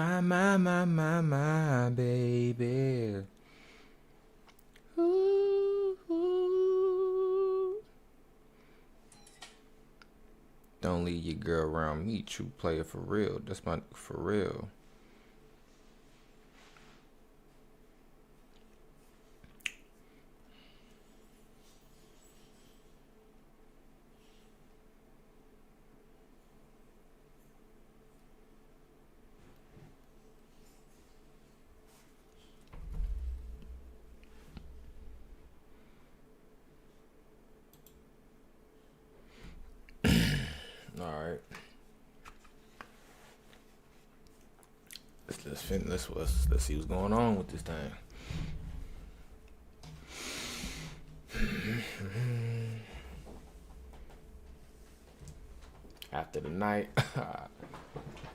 My, baby. Ooh, ooh. Don't leave your girl around me, true player for real. That's my for real. All right. Let's see what's going on with this thing. After the night,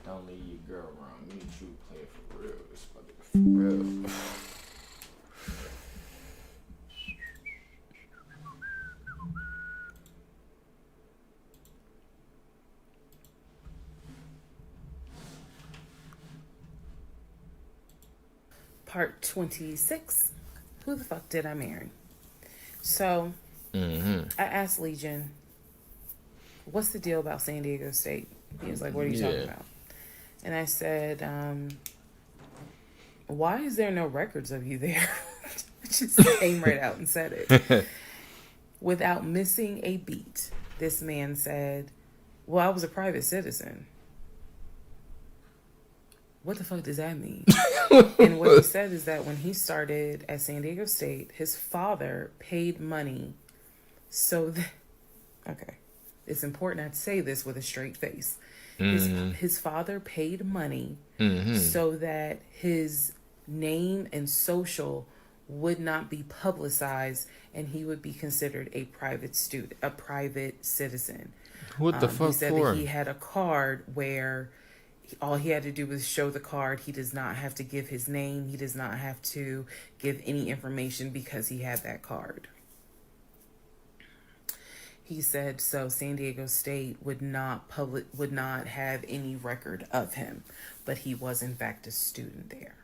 don't leave your girl around me. True player for real. This mother for real. Part 26. Who the fuck did I marry? So, I asked Legion, what's the deal about San Diego State? He was like, what are you talking about? And I said, why is there no records of you there? Just came right out and said it. Without missing a beat, this man said, well, I was a private citizen. What the fuck does that mean? And what he said is that when he started at San Diego State, his father paid money so that... Okay. It's important not to say this with a straight face. His father paid money so that his name and social would not be publicized and he would be considered a private student, a private citizen. What the fuck he said for? That he had a card where all he had to do was show the card. He does not have to give his name. He does not have to give any information because he had that card. He said so San Diego State would not have any record of him, but he was in fact a student there.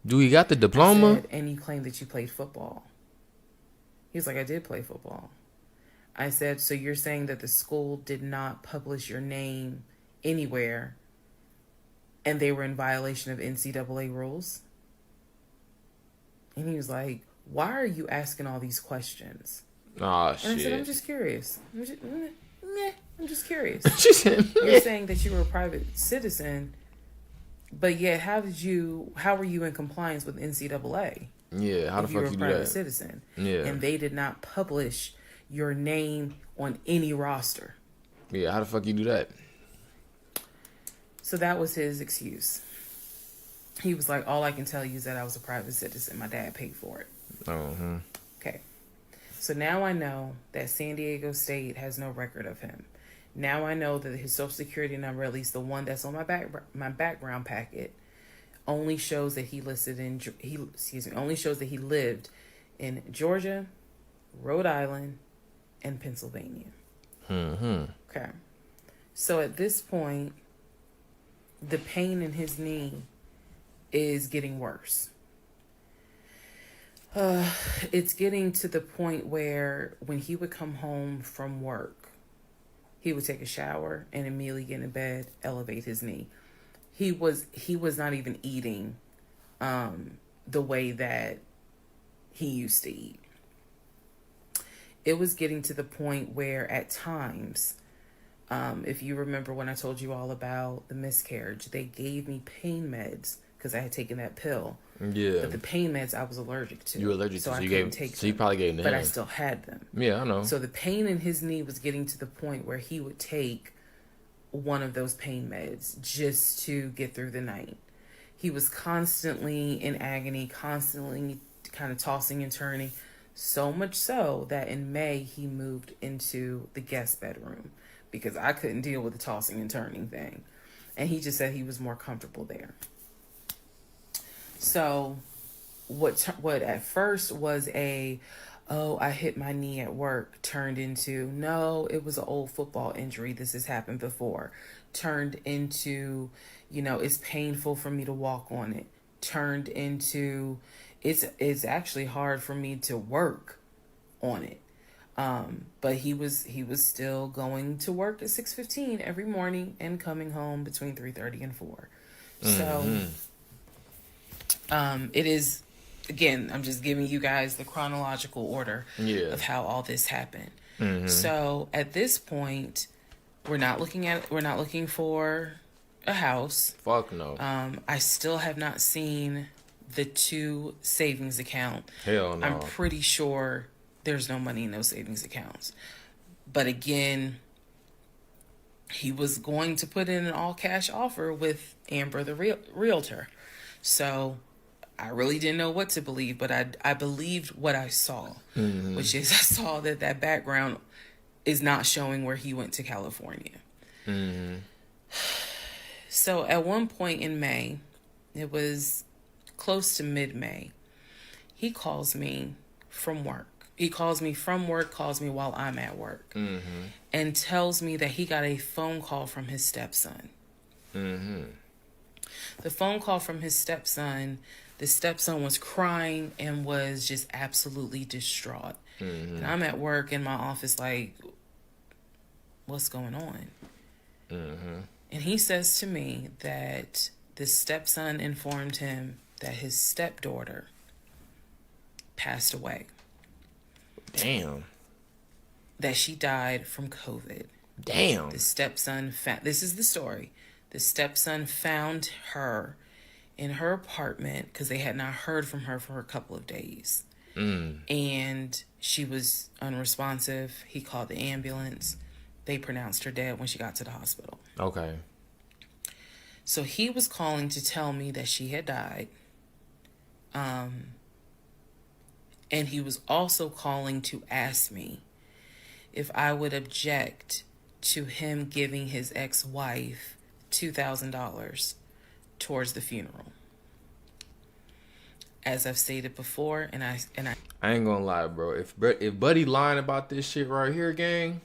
Do he got the diploma? I said, and you claim that you played football. He was like, I did play football. I said, so you're saying that the school did not publish your name anywhere and they were in violation of NCAA rules? And he was like, why are you asking all these questions? Oh, shit. And I said, I'm just curious. I'm just curious. You're saying that you were a private citizen, but yet how were you in compliance with NCAA? Yeah, how the fuck you do that? You were a private citizen. Yeah. And they did not publish your name on any roster. Yeah, how the fuck you do that? So that was his excuse. He was like, all I can tell you is that I was a private citizen. My dad paid for it. Okay. So now I know that San Diego State has no record of him. Now I know that his social security number, at least the one that's on my background packet, only shows that he lived in Georgia, Rhode Island, and Pennsylvania. Okay. So at this point, the pain in his knee is getting worse. It's getting to the point where when he would come home from work, he would take a shower and immediately get in bed, elevate his knee. He was not even eating the way that he used to eat. It was getting to the point where at times, if you remember when I told you all about the miscarriage, they gave me pain meds because I had taken that pill. Yeah. But the pain meds I was allergic to. You were allergic so to, I you couldn't take them. So you probably gave them to But him. I still had them. Yeah, I know. So the pain in his knee was getting to the point where he would take one of those pain meds just to get through the night. He was constantly in agony, constantly kind of tossing and turning. So much so that in May he moved into the guest bedroom because I couldn't deal with the tossing and turning thing. And he just said he was more comfortable there. So what at first was a, oh, I hit my knee at work, turned into, no, it was an old football injury, this has happened before, turned into, it's painful for me to walk on it, turned into, it's actually hard for me to work on it. But he was still going to work at 6:15 every morning and coming home between 3:30 and 4. So it is, again, I'm just giving you guys the chronological order of how all this happened. So at this point, we're not looking for a house. Fuck no. I still have not seen the 2 savings account. Hell no. I'm pretty sure there's no money in those savings accounts. But again, he was going to put in an all cash offer with Amber, the realtor. So I really didn't know what to believe, but I believed what I saw, which is I saw that background is not showing where he went to California. So at one point in May, it was close to mid-May, he calls me from work. He calls me from work, calls me while I'm at work, and tells me that he got a phone call from his stepson. The phone call from his stepson, the stepson was crying and was just absolutely distraught. And I'm at work in my office like, what's going on? And he says to me that the stepson informed him that his stepdaughter passed away. Damn. That she died from COVID. Damn. The stepson this is the story. The stepson found her in her apartment because they had not heard from her for a couple of days. And she was unresponsive. He called the ambulance. They pronounced her dead when she got to the hospital. Okay. So he was calling to tell me that she had died. And he was also calling to ask me if I would object to him giving his ex-wife $2,000 towards the funeral. As I've stated before, and I ain't gonna lie, bro. If Buddy lying about this shit right here, gang,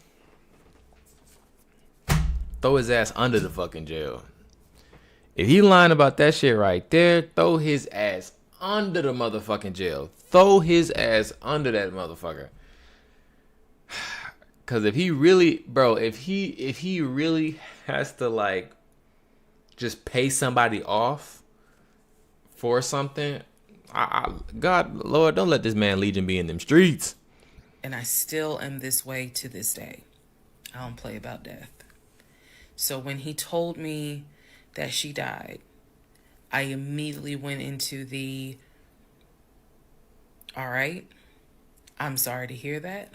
throw his ass under the fucking jail. If he lying about that shit right there, throw his ass under the motherfucking jail. Throw his ass under that motherfucker. Cause if he really, bro, if he really has to like just pay somebody off for something, God, Lord, don't let this man Legion be in them streets. And I still am this way to this day. I don't play about death. So when he told me that she died, I immediately went into the, all right, I'm sorry to hear that.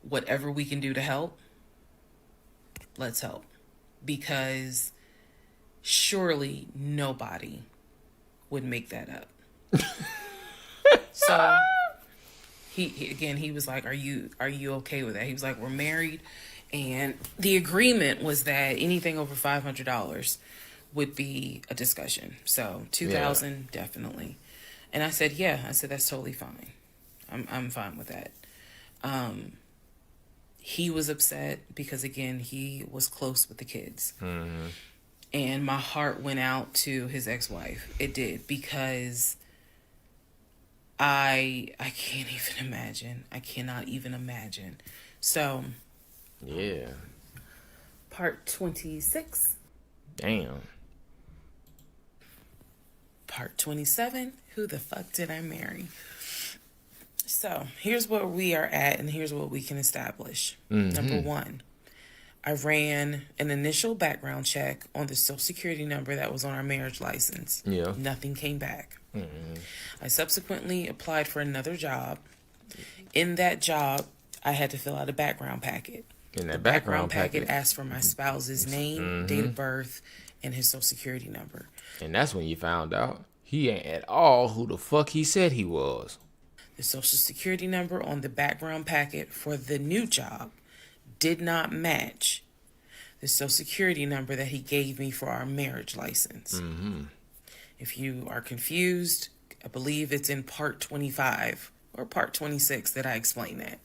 Whatever we can do to help, let's help. Because surely nobody would make that up. So he was like, are you okay with that? He was like, we're married, and the agreement was that anything over $500 would be a discussion. So $2,000 definitely. And I said, yeah. I said, that's totally fine. I'm fine with that. He was upset because, again, he was close with the kids. Mm-hmm. And my heart went out to his ex-wife. It did, because I can't even imagine. I cannot even imagine. So, yeah. Part 26. Damn. Part 27. Who the fuck did I marry? So, here's where we are at, and here's what we can establish. Mm-hmm. Number 1, I ran an initial background check on the Social Security number that was on our marriage license. Yeah. Nothing came back. Mm-hmm. I subsequently applied for another job. In that job, I had to fill out a background packet. In that the background packet asked for my spouse's name, mm-hmm. date of birth, and his Social Security number. And that's when you found out he ain't at all who the fuck he said he was. The Social Security number on the background packet for the new job did not match the Social Security number that he gave me for our marriage license. Mm-hmm. If you are confused, I believe it's in part 25 or part 26 that I explain that.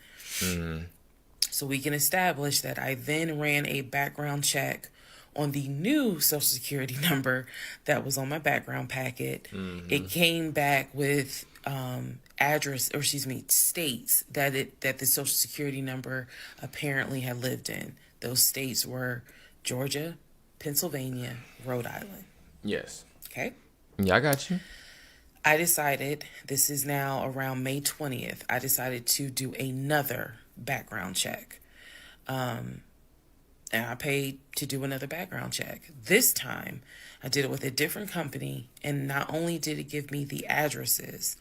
So we can establish that I then ran a background check on the new social security number that was on my background packet. It came back with states that the social security number apparently had lived in. Those states were Georgia, Pennsylvania, Rhode Island. Yes. Okay. Yeah, I got you. I decided, this is now around May 20th, I decided to do another background check. And I paid to do another background check. This time, I did it with a different company, and not only did it give me the addresses,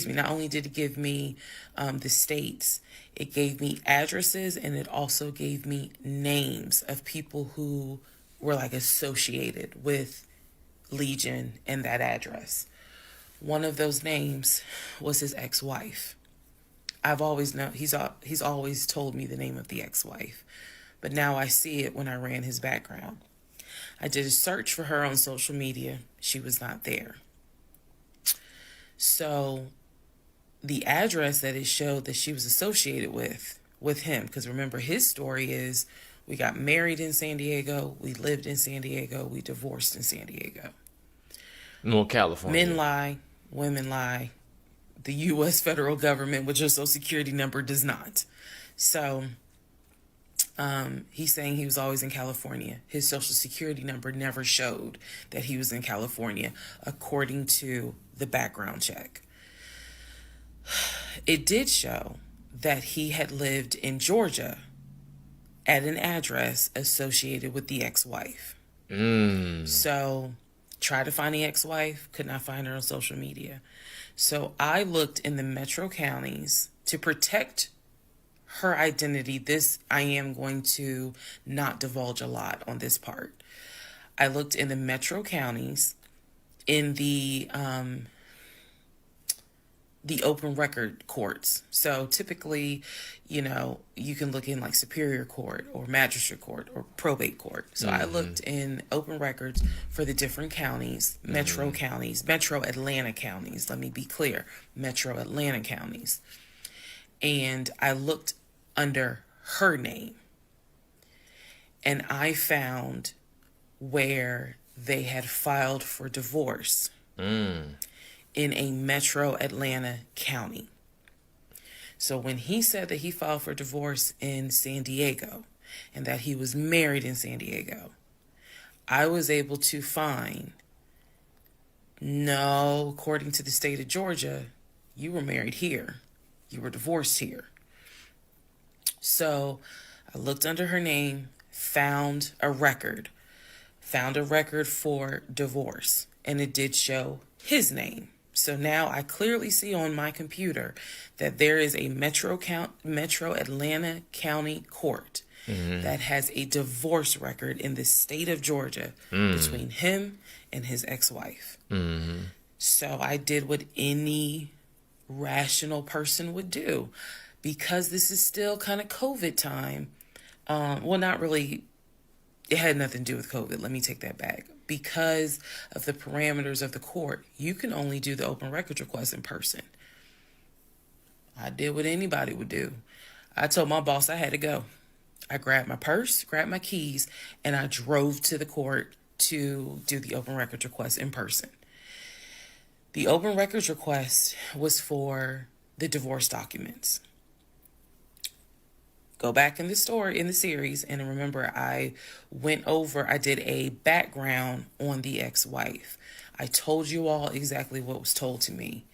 not only did it give me the states, it gave me addresses, and it also gave me names of people who were like associated with Legion and that address. One of those names was his ex-wife. I've always known, he's always told me the name of the ex-wife, but now I see it when I ran his background. I did a search for her on social media. She was not there. So the address that it showed that she was associated with him, because remember, his story is we got married in San Diego, we lived in San Diego, we divorced in San Diego. No, California. Men lie, women lie. The U.S. federal government with your social security number does not. So he's saying he was always in California. His social security number never showed that he was in California, according to the background check. It did show that he had lived in Georgia at an address associated with the ex-wife. So tried to find the ex-wife, could not find her on social media. So I looked in the metro counties to protect her identity. This, I am going to not divulge a lot on this part. I looked in the metro counties, in the open record courts. So typically, you can look in like Superior Court or Magistrate Court or Probate Court. So I looked in open records for the different counties, metro counties, metro Atlanta counties. Let me be clear, metro Atlanta counties. And I looked under her name. And I found where they had filed for divorce. In a metro Atlanta county. So when he said that he filed for divorce in San Diego and that he was married in San Diego, I was able to find, no, according to the state of Georgia, you were married here. You were divorced here. So I looked under her name, found a record for divorce, and it did show his name. So now I clearly see on my computer that there is a metro Atlanta County Court that has a divorce record in the state of Georgia between him and his ex-wife. So I did what any rational person would do. Because this is still kind of COVID time. Well, not really. It had nothing to do with COVID. Let me take that back. Because of the parameters of the court, you can only do the open records request in person. I did what anybody would do. I told my boss I had to go. I grabbed my purse, grabbed my keys, and I drove to the court to do the open records request in person. The open records request was for the divorce documents. Go back in the story, in the series, and remember I did a background on the ex-wife. I told you all exactly what was told to me.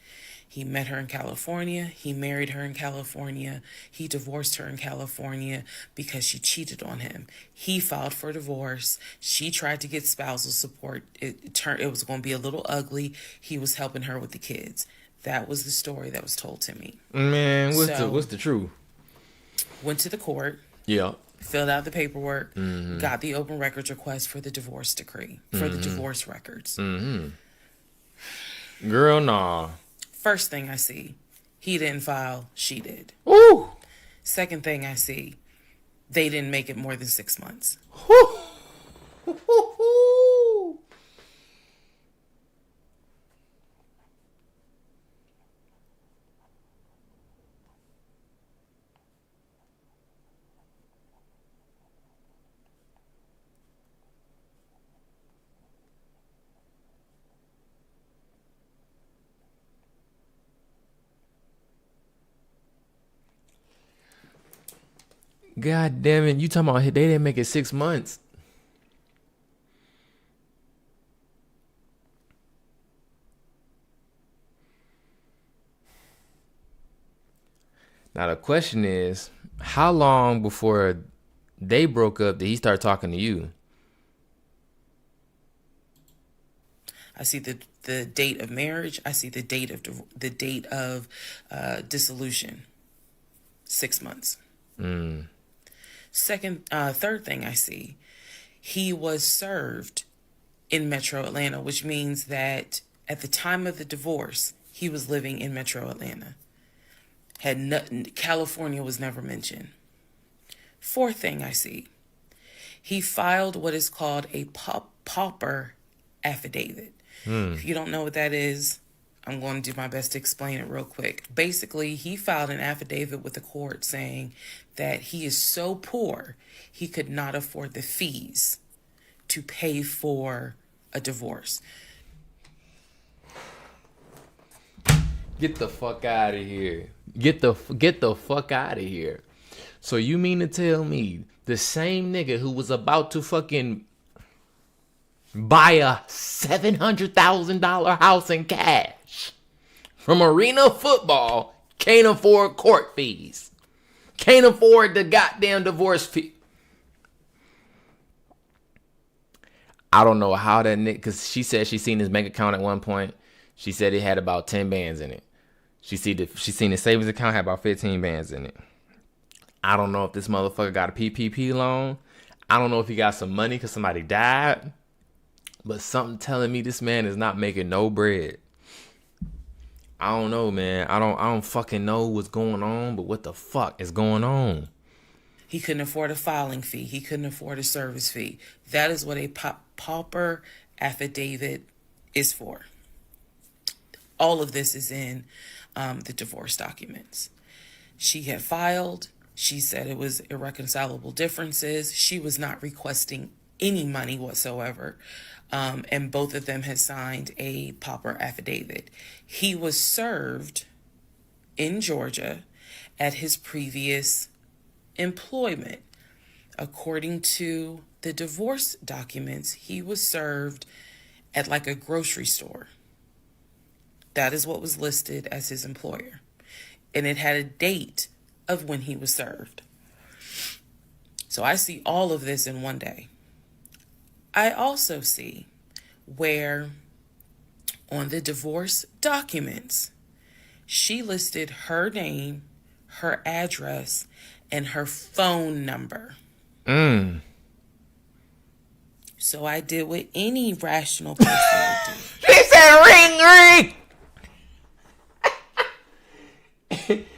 He met her in California. He married her in California. He divorced her in California because she cheated on him. He filed for divorce. She tried to get spousal support. It was going to be a little ugly. He was helping her with the kids. That was the story that was told to me. Man, what's the truth? Went to the court. Yeah. Filled out the paperwork. Got the open records request for the divorce decree. For the divorce records. Girl, nah. First thing I see, he didn't file, she did. Ooh. Second thing I see, they didn't make it more than 6 months. God damn it. You talking about they didn't make it 6 months. Now the question is, how long before they broke up did he start talking to you? I see the date of marriage. I see the date of dissolution. 6 months. Third thing I see, he was served in Metro Atlanta, which means that at the time of the divorce, he was living in Metro Atlanta. California was never mentioned. Fourth thing I see, he filed what is called a pauper affidavit. If you don't know what that is, I'm going to do my best to explain it real quick. Basically, he filed an affidavit with the court saying that he is so poor, he could not afford the fees to pay for a divorce. Get the fuck out of here. Get the fuck out of here. So you mean to tell me the same nigga who was about to fucking buy a $700,000 house in cash from Arena Football can't afford court fees, can't afford the goddamn divorce fee? I don't know how that nigga, because she said she seen his bank account at one point. She said it had about 10 bands in it. She seen his savings account had about 15 bands in it. I don't know if this motherfucker got a PPP loan. I don't know if he got some money because somebody died. But something telling me this man is not making no bread. I don't know, man. I don't fucking know what's going on, but what the fuck is going on? He couldn't afford a filing fee. He couldn't afford a service fee. That is what a pauper affidavit is for. All of this is in the divorce documents. She had filed. She said it was irreconcilable differences. She was not requesting any money whatsoever. And both of them had signed a pauper affidavit. He was served in Georgia at his previous employment. According to the divorce documents, he was served at like a grocery store. That is what was listed as his employer. And it had a date of when he was served. So I see all of this in one day. I also see where on the divorce documents, she listed her name, her address, and her phone number. So I did what any rational person would do. She said, ring, ring.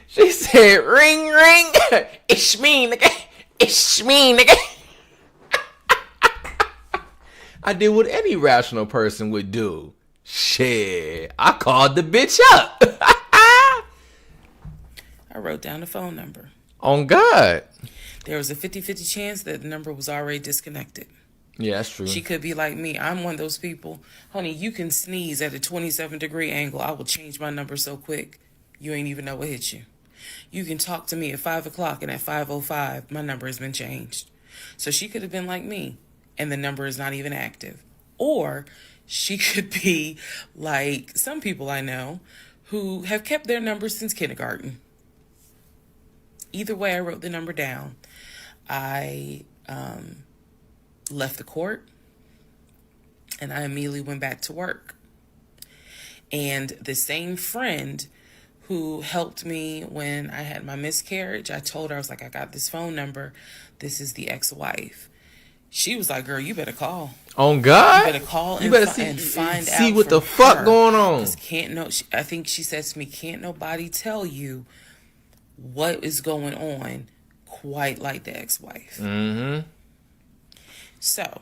She said, ring, ring. It's me, nigga. It's me, nigga. I did what any rational person would do. Shit, I called the bitch up. I wrote down the phone number. On God. There was a 50-50 chance that the number was already disconnected. Yeah, that's true. She could be like me. I'm one of those people. Honey, you can sneeze at a 27-degree angle. I will change my number so quick, you ain't even know what hit you. You can talk to me at 5 o'clock, and at 5:05, my number has been changed. So she could have been like me, and the number is not even active. Or she could be like some people I know who have kept their number since kindergarten. Either way, I wrote the number down. I left the court, and I immediately went back to work. And the same friend who helped me when I had my miscarriage, I told her, I was like, I got this phone number. This is the ex-wife. She was like, girl, you better call. On God? You better call and find out what the fuck going on. I think she said to me, can't nobody tell you what is going on quite like the ex-wife. Mm-hmm. So,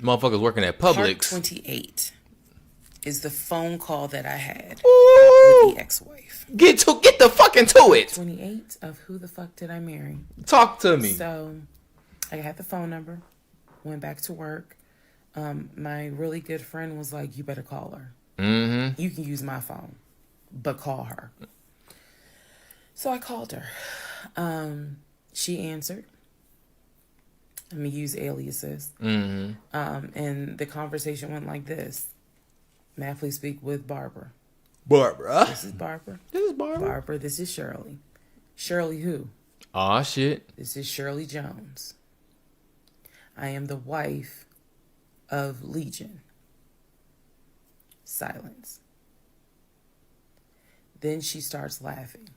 motherfuckers working at Publix. Part 28 is the phone call that I had Ooh. with the ex-wife. Get the fucking to it. 28 of Who the Fuck Did I Marry? Talk to me. So, I had the phone number, went back to work. My really good friend was like, you better call her. Mm-hmm. You can use my phone, but call her. So I called her. She answered. Let me use aliases. Mm-hmm. And the conversation went like this. May I please speak with Barbara? Barbara. This is Barbara. This is Barbara. Barbara, this is Shirley. Shirley who? Aw, shit. This is Shirley Jones. I am the wife of Legion. Silence. Then she starts laughing.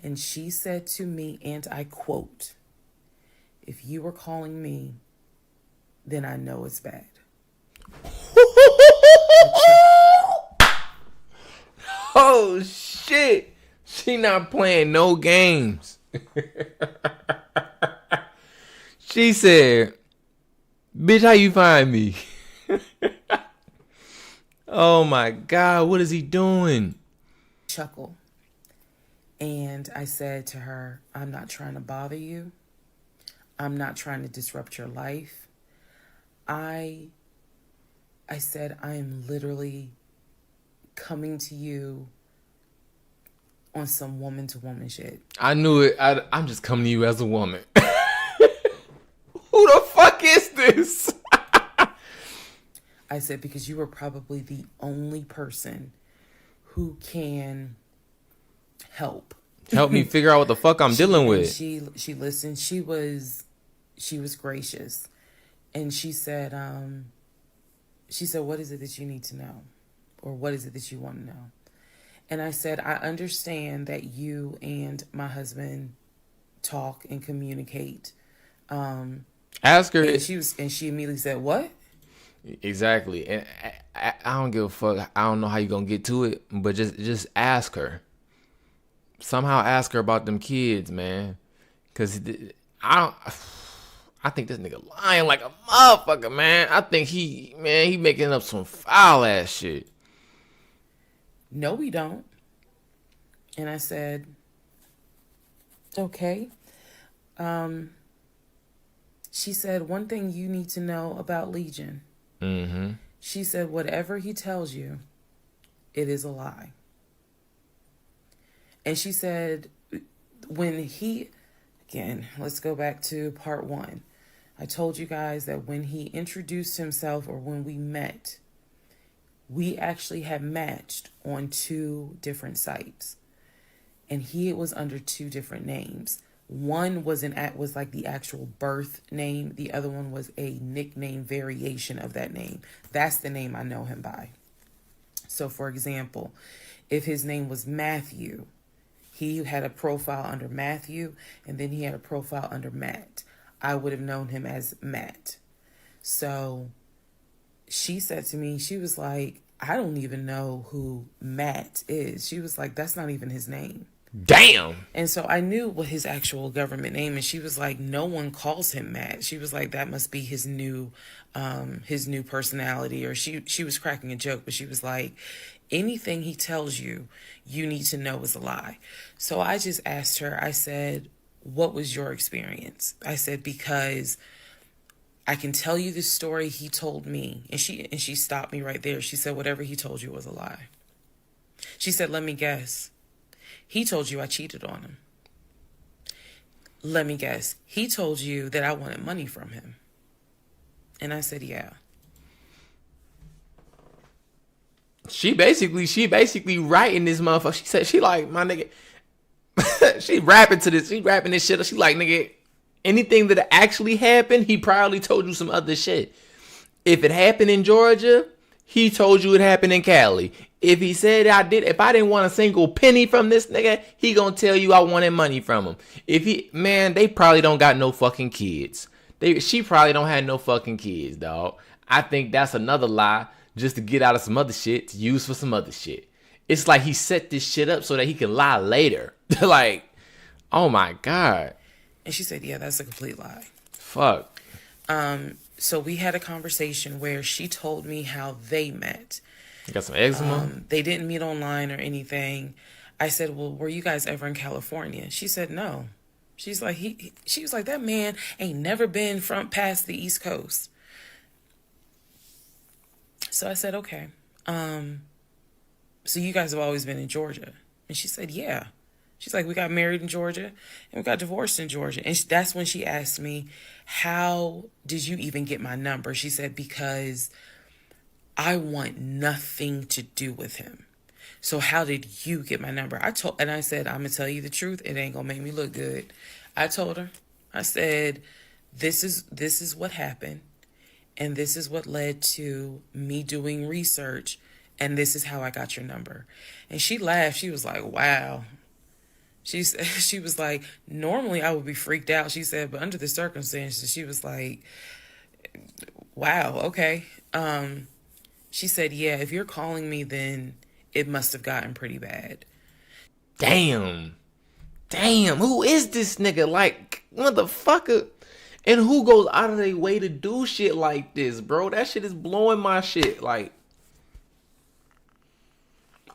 And she said to me, and I quote, "If you were calling me, then I know it's bad." Oh, shit. She not playing no games. She said, "Bitch, how you find me?" Oh, my God. What is he doing? Chuckle. And I said to her, "I'm not trying to bother you. I'm not trying to disrupt your life. I said, I am literally coming to you on some woman to woman shit." I knew it. I'm just coming to you as a woman. Who the fuck is this? I said, because you are probably the only person who can help me figure out what the fuck I'm dealing with. She listened. She was gracious, and she said, "What is it that you need to know, or what is it that you want to know?" And I said, "I understand that you and my husband talk and communicate." Ask her. And she immediately said, "What?" Exactly. And I don't give a fuck. I don't know how you gonna get to it, but just ask her. Somehow ask her about them kids, man. Cause I think this nigga lying like a motherfucker, man. I think he making up some foul ass shit. "No, we don't." And I said, "Okay." She said, "One thing you need to know about Legion." Mm-hmm. She said, "Whatever he tells you, it is a lie." And she said, again, let's go back to part 1. I told you guys that when he introduced himself, or when we met, we actually had matched on 2 different sites. And he was under 2 different names. One was like the actual birth name. The other one was a nickname variation of that name. That's the name I know him by. So, for example, if his name was Matthew, he had a profile under Matthew, and then he had a profile under Matt. I would have known him as Matt. So she said to me, she was like, "I don't even know who Matt is." She was like, "That's not even his name." Damn. And so I knew what his actual government name, and she was like, "No one calls him Matt." She was like, "That must be his new personality." Or she was cracking a joke, but she was like, "Anything he tells you, you need to know is a lie." So I just asked her, I said, "What was your experience?" I said, "Because I can tell you the story he told me." And she stopped me right there. She said, "Whatever he told you was a lie." She said, "Let me guess. He told you I cheated on him. Let me guess. He told you that I wanted money from him." And I said, "Yeah." She basically writing this motherfucker. She said, she like, "My nigga," she rapping to this. She rapping this shit. She like, "Nigga, anything that actually happened, he probably told you some other shit. If it happened in Georgia, he told you it happened in Cali. If he said if I didn't want a single penny from this nigga, he gonna tell you I wanted money from him. They probably don't got no fucking kids. She probably don't have no fucking kids, dog. I think that's another lie just to get out of some other shit to use for some other shit. It's like he set this shit up so that he can lie later." Like, oh my God. And she said, "Yeah, that's a complete lie." Fuck. So we had a conversation where she told me how they met. You got some eczema? They didn't meet online or anything. I said, "Well, were you guys ever in California?" She said, "No." She's like, she was like, "That man ain't never been past the East Coast." So I said, "Okay. So you guys have always been in Georgia?" And she said, "Yeah." She's like, we got married in Georgia and we got divorced in Georgia. And that's when she asked me, how did you even get my number? She said, because I want nothing to do with him. So how did you get my number? I said, I'm going to tell you the truth. It ain't going to make me look good. I told her, I said, this is what happened. And this is what led to me doing research. And this is how I got your number. And she laughed. She was like, wow. She was like, normally I would be freaked out. She said, but under the circumstances, she was like, wow, okay. She said, yeah, if you're calling me, then it must have gotten pretty bad. Damn, who is this nigga? Like, motherfucker. And who goes out of their way to do shit like this, bro? That shit is blowing my shit. Like,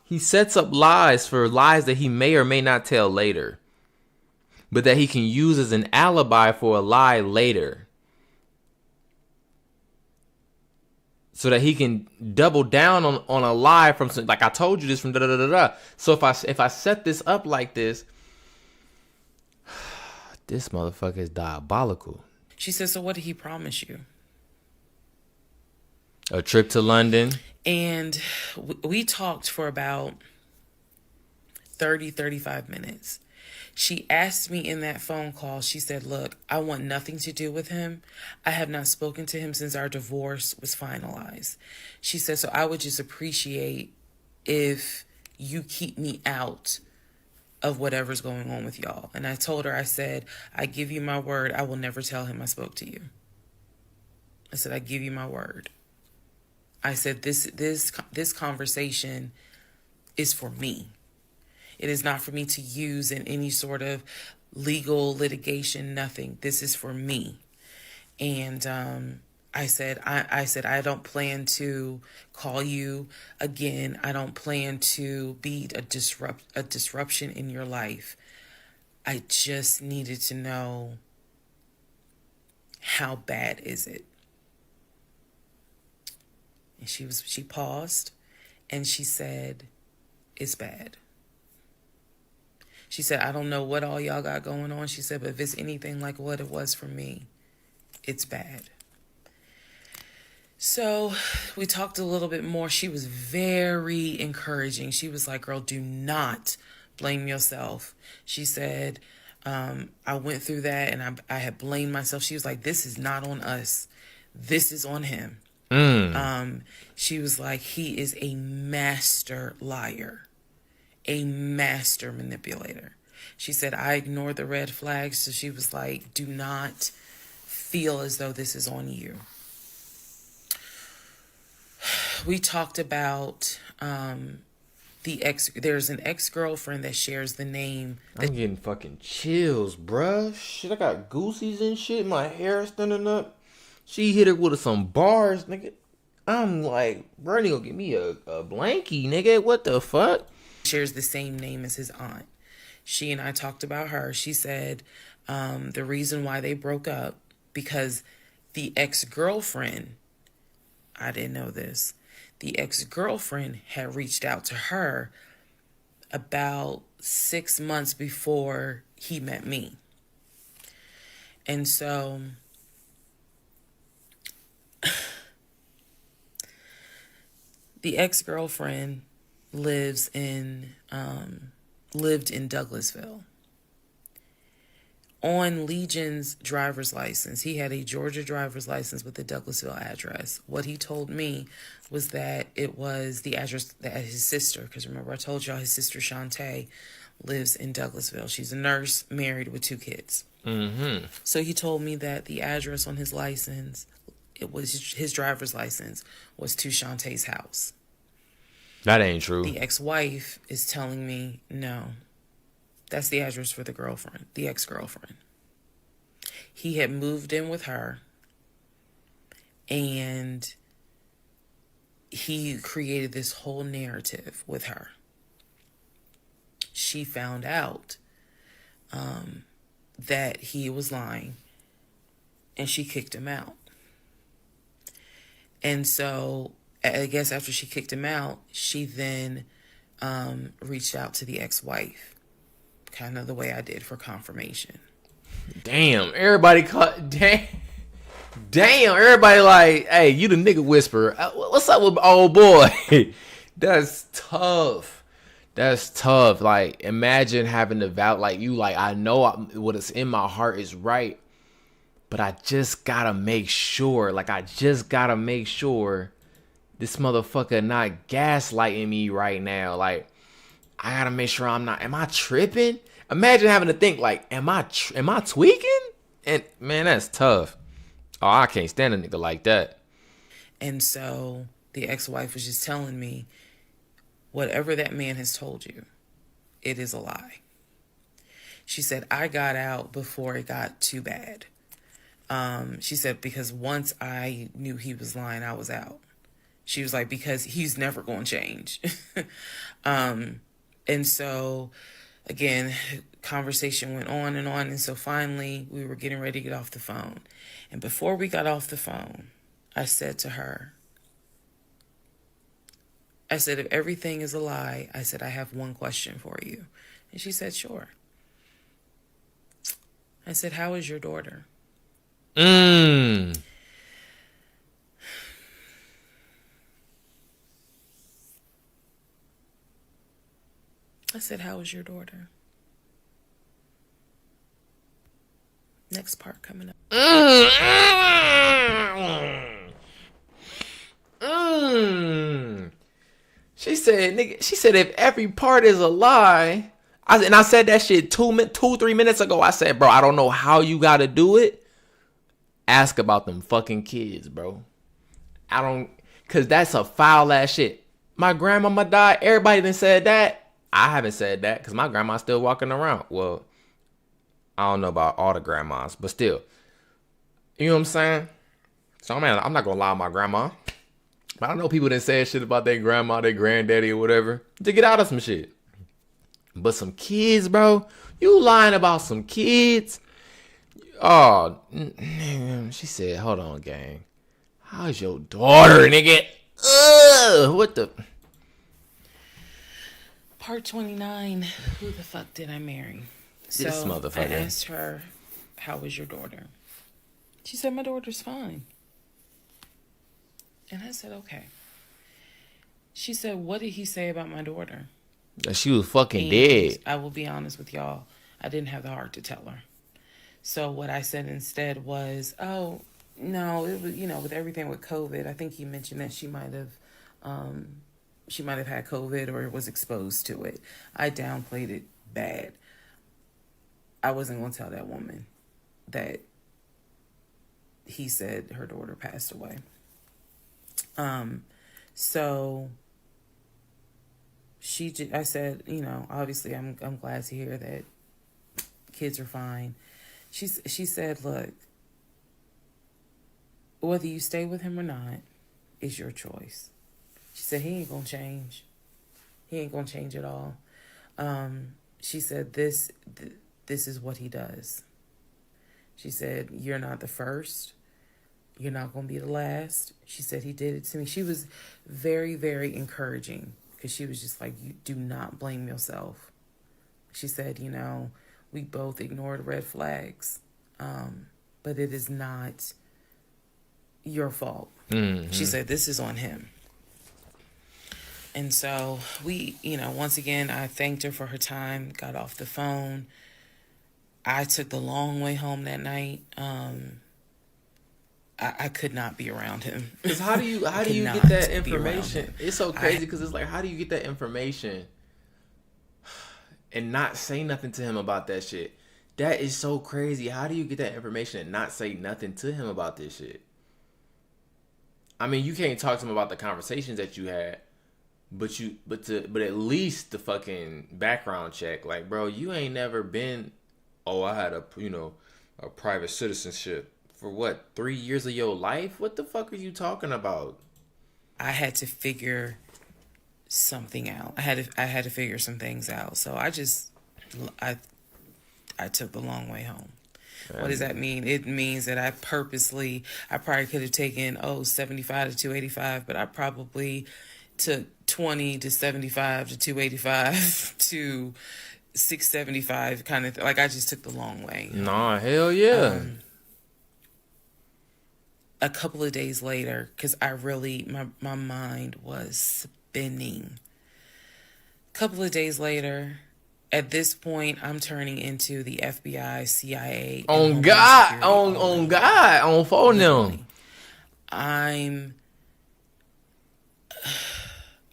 he sets up lies that he may or may not tell later, but that he can use as an alibi for a lie later, so that he can double down on a lie from some, like, I told you this from da da da da. So if I set this up like this, this motherfucker is diabolical. She said, so what did he promise you? A trip to London. And we talked for about 35 minutes. She asked me in that phone call, she said, look, I want nothing to do with him. I have not spoken to him since our divorce was finalized. She said, so I would just appreciate if you keep me out of whatever's going on with y'all. And I told her, I said, I give you my word, I will never tell him I spoke to you. I said, I give you my word. I said, this conversation is for me. It is not for me to use in any sort of legal litigation, nothing. This is for me. And I said, I don't plan to call you again. I don't plan to be a disruption in your life. I just needed to know, how bad is it? And she paused and she said, it's bad. She said, I don't know what all y'all got going on. She said, but if it's anything like what it was for me, it's bad. So we talked a little bit more. She was very encouraging. She was like, girl, do not blame yourself. She said, I went through that and I had blamed myself. She was like, this is not on us. This is on him. She was like, he is a master liar, a master manipulator. She said, I ignored the red flags. So she was like, do not feel as though this is on you. We talked about there's an ex-girlfriend that shares the name. I'm getting fucking chills, bruh. Shit, I got goosies and shit. My hair standing up. She hit her with some bars, nigga. I'm like, bro, you gonna give me a blankie, nigga. What the fuck? Shares the same name as his aunt. She and I talked about her. She said the reason why they broke up, because the ex-girlfriend, I didn't know this, the ex-girlfriend had reached out to her about 6 months before he met me. And so the ex-girlfriend lived in Douglasville. On Legion's driver's license, he had a Georgia driver's license with the Douglasville address. What he told me was that it was the address that his sister, because remember I told y'all his sister Shantae lives in Douglasville. She's a nurse, married with 2 kids. Mm-hmm. So he told me that the address on his license, it was his driver's license, was to Shantae's house. That ain't true. The ex-wife is telling me, no, that's the address for the girlfriend, the ex-girlfriend. He had moved in with her and he created this whole narrative with her. She found out that he was lying and she kicked him out. And so I guess after she kicked him out, she then reached out to the ex-wife, kind of the way I did for confirmation. Damn, everybody caught. Damn, everybody like, hey, you the nigga whisperer. What's up with old boy? That's tough. That's tough. Like, imagine having to vow, like, you, like, I know what is in my heart is right, but I just gotta make sure. Like, I just gotta make sure this motherfucker not gaslighting me right now. Like, I gotta make sure I'm not. Am I tripping? Imagine having to think, like, am I tweaking? And man, that's tough. Oh, I can't stand a nigga like that. And so the ex-wife was just telling me, whatever that man has told you, it is a lie. She said, I got out before it got too bad. She said, because once I knew he was lying, I was out. She was like, because he's never going to change. And so, again, conversation went on. And so finally, we were getting ready to get off the phone. And before we got off the phone, I said to her, I said, if everything is a lie, I said, I have one question for you. And she said, sure. I said, how is your daughter? I said, how is your daughter? Next part coming up. She said, nigga, she said, if every part is a lie, I said that shit 3 minutes ago. I said, bro, I don't know how you got to do it. Ask about them fucking kids, bro. Cause that's a foul ass shit. My grandmama died. Everybody done said that. I haven't said that because my grandma's still walking around. Well, I don't know about all the grandmas, but still. You know what I'm saying? So, man, I'm not going to lie to my grandma. But I know people that say shit about their grandma, their granddaddy, or whatever, to get out of some shit. But some kids, bro, you lying about some kids? Oh, she said, hold on, gang. How's your daughter, nigga? What the? Part 29, who the fuck did I marry? This so motherfucker. I asked her, how was your daughter? She said, my daughter's fine. And I said, okay. She said, what did he say about my daughter? That she was fucking dead. I will be honest with y'all. I didn't have the heart to tell her. So what I said instead was, oh, no, it was, with everything with COVID, I think he mentioned that she might have had COVID or was exposed to it. I downplayed it bad. I wasn't going to tell that woman that he said her daughter passed away. So I said, obviously I'm glad to hear that kids are fine. She said, look, whether you stay with him or not is your choice. She said, he ain't gonna change. He ain't gonna change at all. She said, this is what he does. She said, you're not the first. You're not going to be the last. She said he did it to me. She was very, very encouraging because she was just like, you do not blame yourself. She said, we both ignored red flags, but it is not your fault. Mm-hmm. She said, this is on him. And so we, once again, I thanked her for her time, got off the phone. I took the long way home that night. I could not be around him. Because how do you get that information? It's so crazy because it's like, how do you get that information and not say nothing to him about that shit? That is so crazy. How do you get that information and not say nothing to him about this shit? I mean, you can't talk to him about the conversations that you had, but at least the fucking background check. Like, bro, you ain't never been. Oh, I had a private citizenship. For what, 3 years of your life? What the fuck are you talking about? I had to figure something out. I had to figure some things out. So I took the long way home. What does that mean? It means that I probably could have taken 75 to 285, but I probably took 20 to 75 to 285 to 675 kind of like I just took the long way. Nah, hell yeah. A couple of days later, because I really my mind was spinning. A couple of days later, at this point, I'm turning into the FBI, CIA, and On Homeland God, Security all in on one. God, on phone them.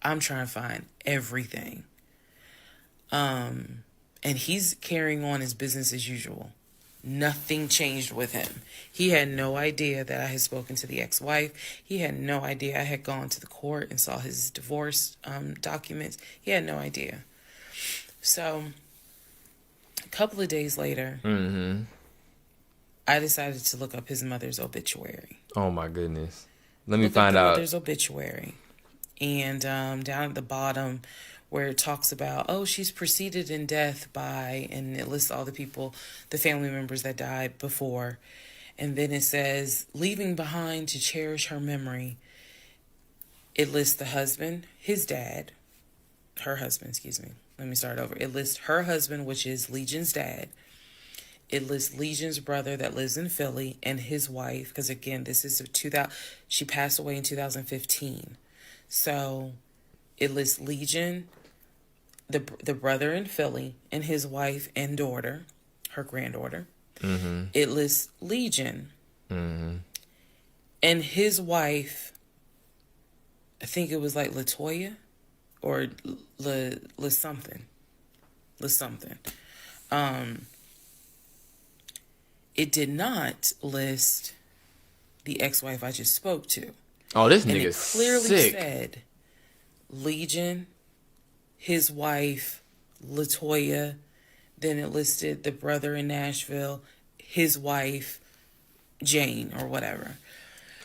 I'm trying to find everything. And he's carrying on his business as usual. Nothing changed with him. He had no idea that I had spoken to the ex-wife. He had no idea I had gone to the court and saw his divorce documents. He had no idea. So, a couple of days later, I decided to look up his mother's obituary. Oh my goodness. Let me Look up find the out. mother's obituary. And down at the bottom where it talks about, oh, she's preceded in death by, and it lists all the people, the family members that died before. And then it says, leaving behind to cherish her memory. It lists the husband, his dad, her husband, excuse me. Let me start over. It lists her husband, which is Legion's dad. It lists Legion's brother that lives in Philly and his wife, because again, this is 2000. She passed away in 2015. So it lists Legion, the brother in Philly, and his wife and daughter, her granddaughter. It lists Legion and his wife. I think it was like Latoya or Le something. It did not list the ex-wife I just spoke to. Oh, this And nigga's it clearly sick. said Legion, his wife, Latoya. Then it listed the brother in Nashville, his wife, Jane, or whatever.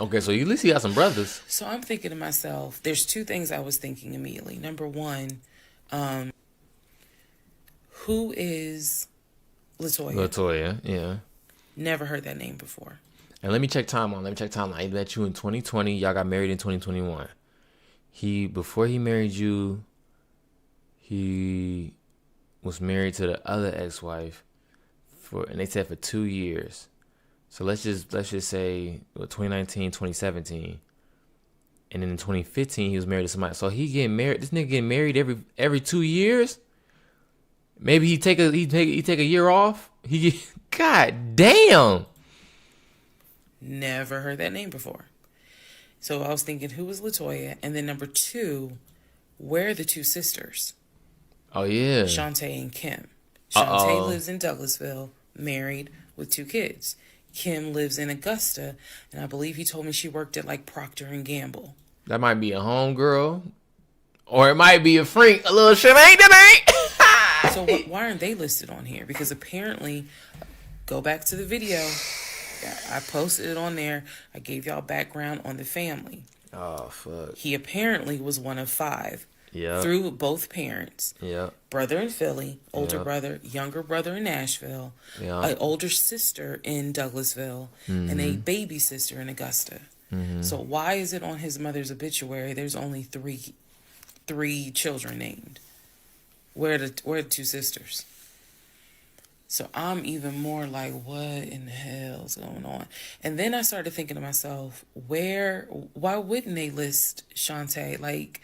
Okay, so at least he got some brothers. So I'm thinking to myself, there's two things I was thinking immediately. Number one, who is Latoya? Latoya, yeah. Never heard that name before. And let me check timeline. He met you in 2020. Y'all got married in 2021. Before he married you, he was married to the other ex-wife and they said for 2 years. So let's just say 2019, 2017. And then in 2015 he was married to somebody. So he getting married. This nigga getting married every 2 years? Maybe he take a year off? God damn. Never heard that name before. So I was thinking, who was Latoya? And then number two, where are the two sisters? Oh, yeah. Shantae and Kim. Shantae lives in Douglasville, married with 2 kids. Kim lives in Augusta, and I believe he told me she worked at like Procter and Gamble. That might be a homegirl. Or it might be a freak. A little shit. So why aren't they listed on here? Because apparently, go back to the video. I posted it on there. I gave y'all background on the family. Oh, fuck. He apparently was one of 5. Yeah. Through both parents. Yeah. Brother in Philly, older brother, younger brother in Nashville, an older sister in Douglasville, and a baby sister in Augusta. So why is it on his mother's obituary there's only three children named? Where are the 2 sisters? So I'm even more like, what in the hell's going on? And then I started thinking to myself, why wouldn't they list Shantae? Like,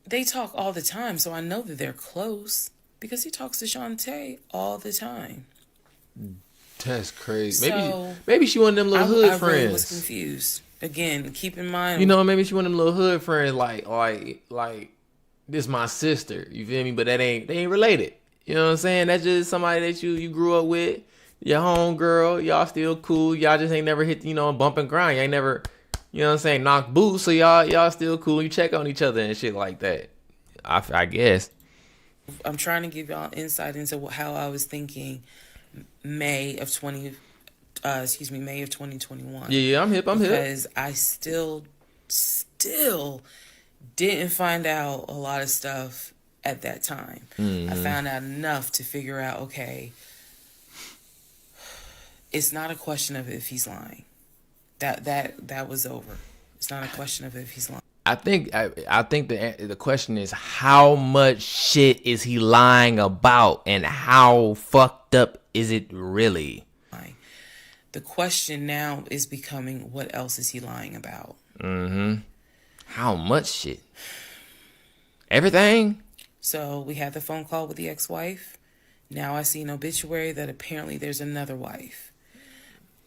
they talk all the time, so I know that they're close because he talks to Shantae all the time. That's crazy. So, maybe she one of them little hood I friends. really was confused. Again, keep in mind, You know, maybe she one of them little hood friends like this my sister. You feel me? But they ain't related. You know what I'm saying? That's just somebody that you grew up with, your home girl. Y'all still cool. Y'all just ain't never hit, bump and grind. You ain't never, knock boots. So y'all still cool. You check on each other and shit like that. I guess. I'm trying to give y'all insight into how I was thinking May of 2021. Yeah, I'm hip. Because I still didn't find out a lot of stuff at that time. I found out enough to figure out, okay, it's not a question of if he's lying. That was over. It's not a question of if he's lying. I think the question is how much shit is he lying about, and how fucked up is it really? The question now is becoming, what else is he lying about? How much shit? Everything? So we had the phone call with the ex-wife. Now I see an obituary that apparently there's another wife.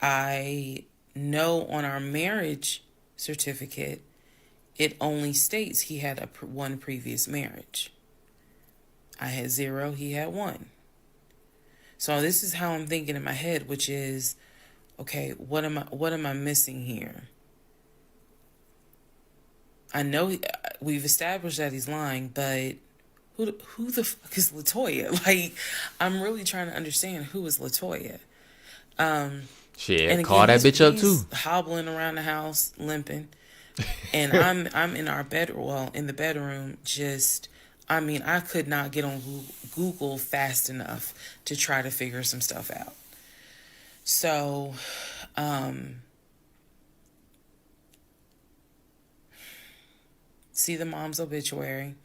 I know on our marriage certificate, it only states he had one previous marriage. I had 0, he had 1. So this is how I'm thinking in my head, which is, okay, what am I missing here? I know we've established that he's lying, but who the fuck is LaToya? Like, I'm really trying to understand who is LaToya. Shit, And again, call that bitch up too. Hobbling around the house, limping, and I'm in our in the bedroom, just. I mean, I could not get on Google fast enough to try to figure some stuff out. So, see the mom's obituary,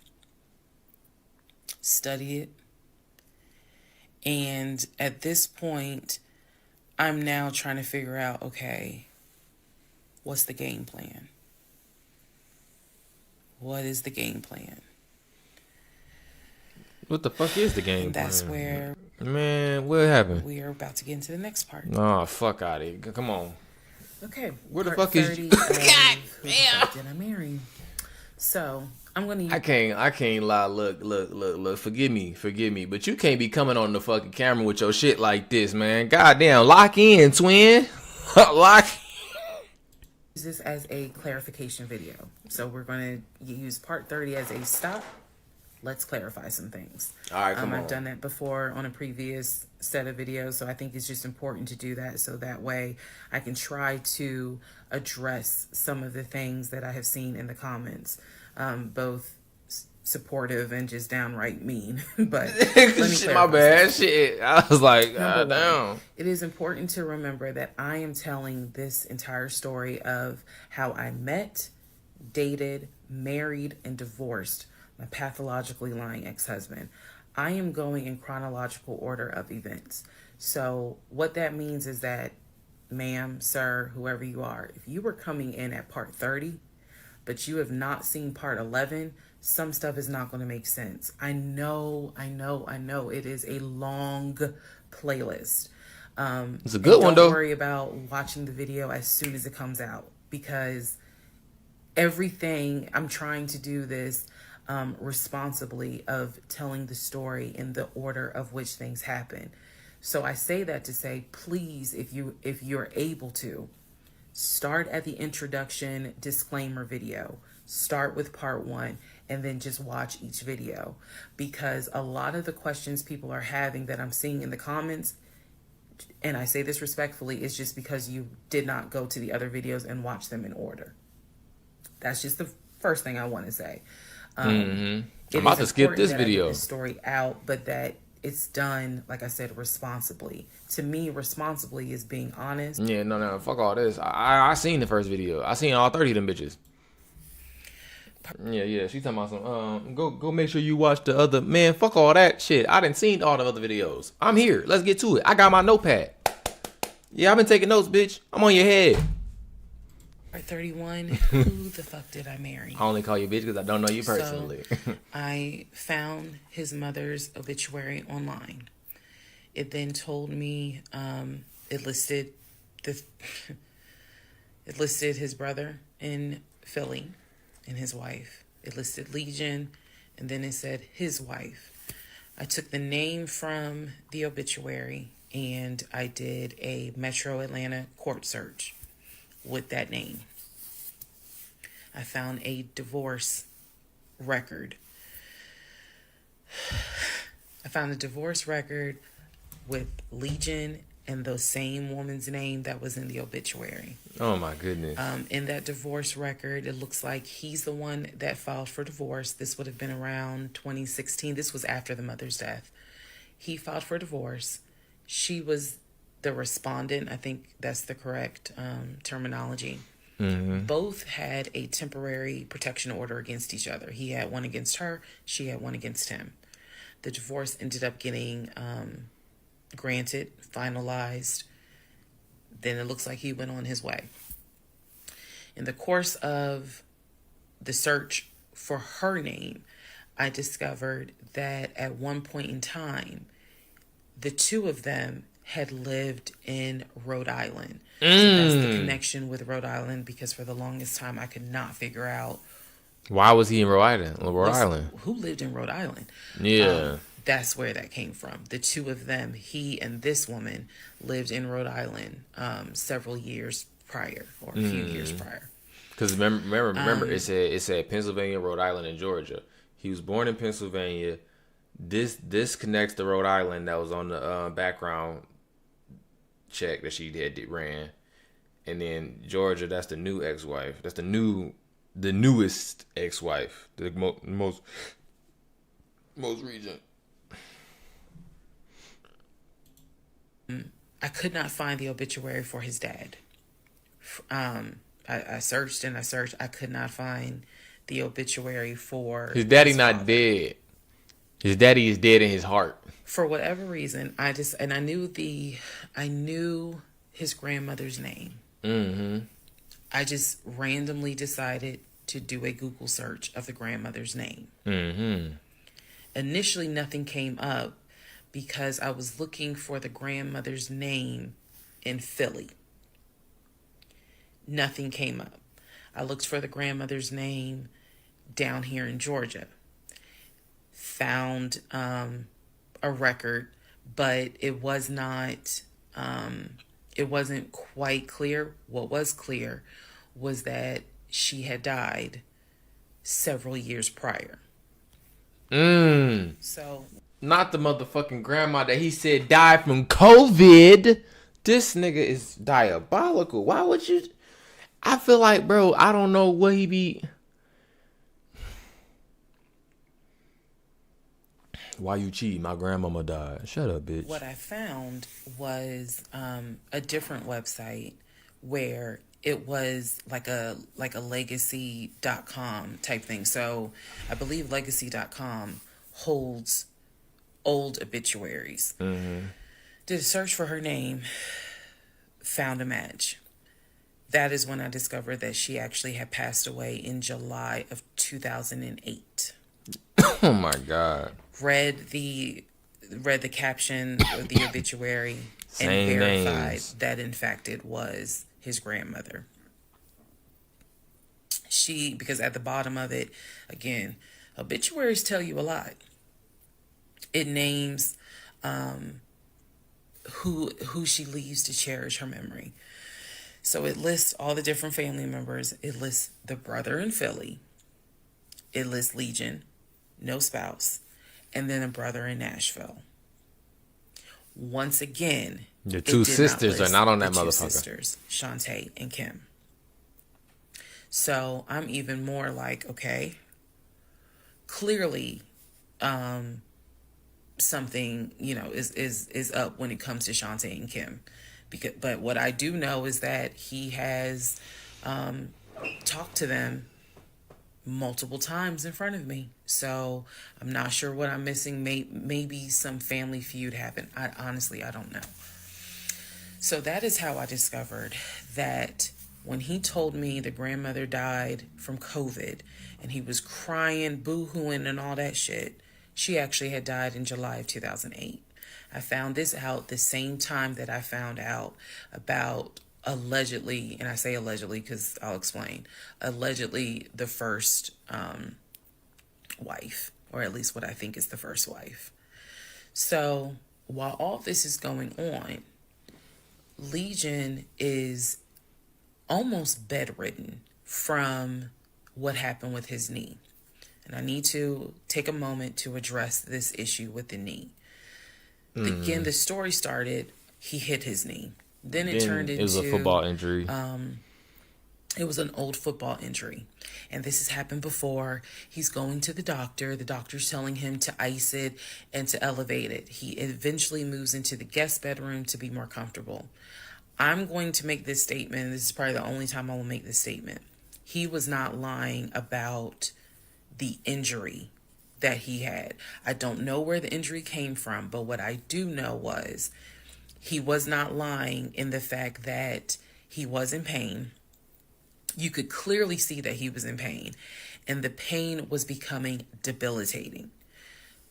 study it, and at this point, I'm now trying to figure out, okay, what's the game plan? What is the game plan? What the fuck is the game? And that's where, man, what happened? We are about to get into the next part. Oh, fuck out of here. Come on. Okay. Where the fuck is you? God damn. Did I marry? So I'm gonna. I can't lie. Look. Forgive me. But you can't be coming on the fucking camera with your shit like this, man. Goddamn, lock in, twin. Lock. Use this as a clarification video. So we're gonna use part 30 as a stop. Let's clarify some things. All right, come on. I've done that before on a previous set of videos, so I think it's just important to do that so that way I can try to address some of the things that I have seen in the comments, both supportive and just downright mean. But let me shit, my bad. Shit, I was like, God damn. It is important to remember that I am telling this entire story of how I met, dated, married, and divorced my pathologically lying ex-husband. I am going in chronological order of events. So what that means is that, ma'am, sir, whoever you are, if you were coming in at part 30, but you have not seen part 11, some stuff is not going to make sense. I know. It is a long playlist. It's a good one, though. Don't worry about watching the video as soon as it comes out, because everything, I'm trying to do this responsibly of telling the story in the order of which things happen. So I say that to say, please, if you're able to, start at the introduction disclaimer video. Start with part 1 and then just watch each video, because a lot of the questions people are having that I'm seeing in the comments, and I say this respectfully, is just because you did not go to the other videos and watch them in order. That's just the first thing I want to say. I'm about to skip this video. I get this story out, but that it's done, like I said, responsibly. To me, responsibly is being honest. Yeah, no, fuck all this. I seen the first video. I seen all 30 of them bitches. Yeah. She talking about some. Go make sure you watch the other. Man, fuck all that shit. I done seen all the other videos. I'm here. Let's get to it. I got my notepad. Yeah, I've been taking notes, bitch. I'm on your head. Part 31, who the fuck did I marry? I only call you bitch because I don't know you personally. So, I found his mother's obituary online. It then told me it listed his brother in Philly and his wife. It listed Legion, and then it said his wife. I took the name from the obituary and I did a Metro Atlanta court search with that name. I found a divorce record. I found a divorce record with Legion and the same woman's name that was in the obituary. Oh my goodness. In that divorce record, it looks like he's the one that filed for divorce. This would have been around 2016. This was after the mother's death. He filed for divorce. She was the respondent. I think that's the correct terminology. Both had a temporary protection order against each other. He had one against her, she had one against him. The divorce ended up getting granted, finalized. Then it looks like he went on his way. In the course of the search for her name, I discovered that at one point in time, the two of them had lived in Rhode Island. So that's the connection with Rhode Island, because for the longest time I could not figure out Why was he in Rhode Island? who lived in Rhode Island. Yeah. That's where that came from. The two of them, he and this woman, lived in Rhode Island several years prior, or a few years prior. Because remember, it said Pennsylvania, Rhode Island, and Georgia. He was born in Pennsylvania. This connects to Rhode Island that was on the background check that she had ran, and then Georgia. That's the new ex-wife. That's the newest ex-wife. The most recent. I could not find the obituary for his dad. I searched and I searched. I could not find the obituary for His daddy his not father. dead. His daddy is dead in his heart. For whatever reason, I knew his grandmother's name. I just randomly decided to do a Google search of the grandmother's name. Initially, nothing came up because I was looking for the grandmother's name in Philly. Nothing came up. I looked for the grandmother's name down here in Georgia. Found a record, but it was not, it wasn't quite clear. What was clear was that she had died several years prior. So, Not the motherfucking grandma that he said died from COVID. This nigga is diabolical. Why would you? I feel like, bro, I don't know what he be. Why you cheating? My grandmama died. Shut up, bitch. what I found was a different website where it was like a legacy.com type thing. So I believe legacy.com holds old obituaries. Did a search for her name, found a match. That is when I discovered that she actually had passed away in July of 2008. Oh my God. Read the caption of the obituary and Same verified names. that in fact it was his grandmother. Because at the bottom of it, again, obituaries tell you a lot. It names who she leaves to cherish her memory. So it lists all the different family members. It lists the brother in Philly. It lists Legion, no spouse, and then a brother in Nashville. Once again, The it two did sisters list are not on that the two motherfucker. sisters, Shantae and Kim. So I'm even more like, okay, clearly, something is up when it comes to Shantae and Kim. But what I do know is that he has talked to them multiple times in front of me. So I'm not sure what I'm missing. Maybe some family feud happened. I don't know. So that is how I discovered that when he told me the grandmother died from COVID and he was crying, boo-hooing and all that shit, she actually had died in July of 2008. I found this out the same time that I found out about allegedly, and I say allegedly because I'll explain, allegedly the first wife, or at least what I think is the first wife. So while all this is going on, Legion is almost bedridden from what happened with his knee. And I need to take a moment to address this issue with the knee. Again, the story started, he hit his knee. Then it turned into... It was a football injury. It was an old football injury. And this has happened before. He's going to the doctor. The doctor's telling him to ice it and to elevate it. He eventually moves into the guest bedroom to be more comfortable. I'm going to make this statement. This is probably the only time I will make this statement. He was not lying about the injury that he had. I don't know where the injury came from, but what I do know was he was not lying in the fact that he was in pain. You could clearly see that he was in pain, and the pain was becoming debilitating.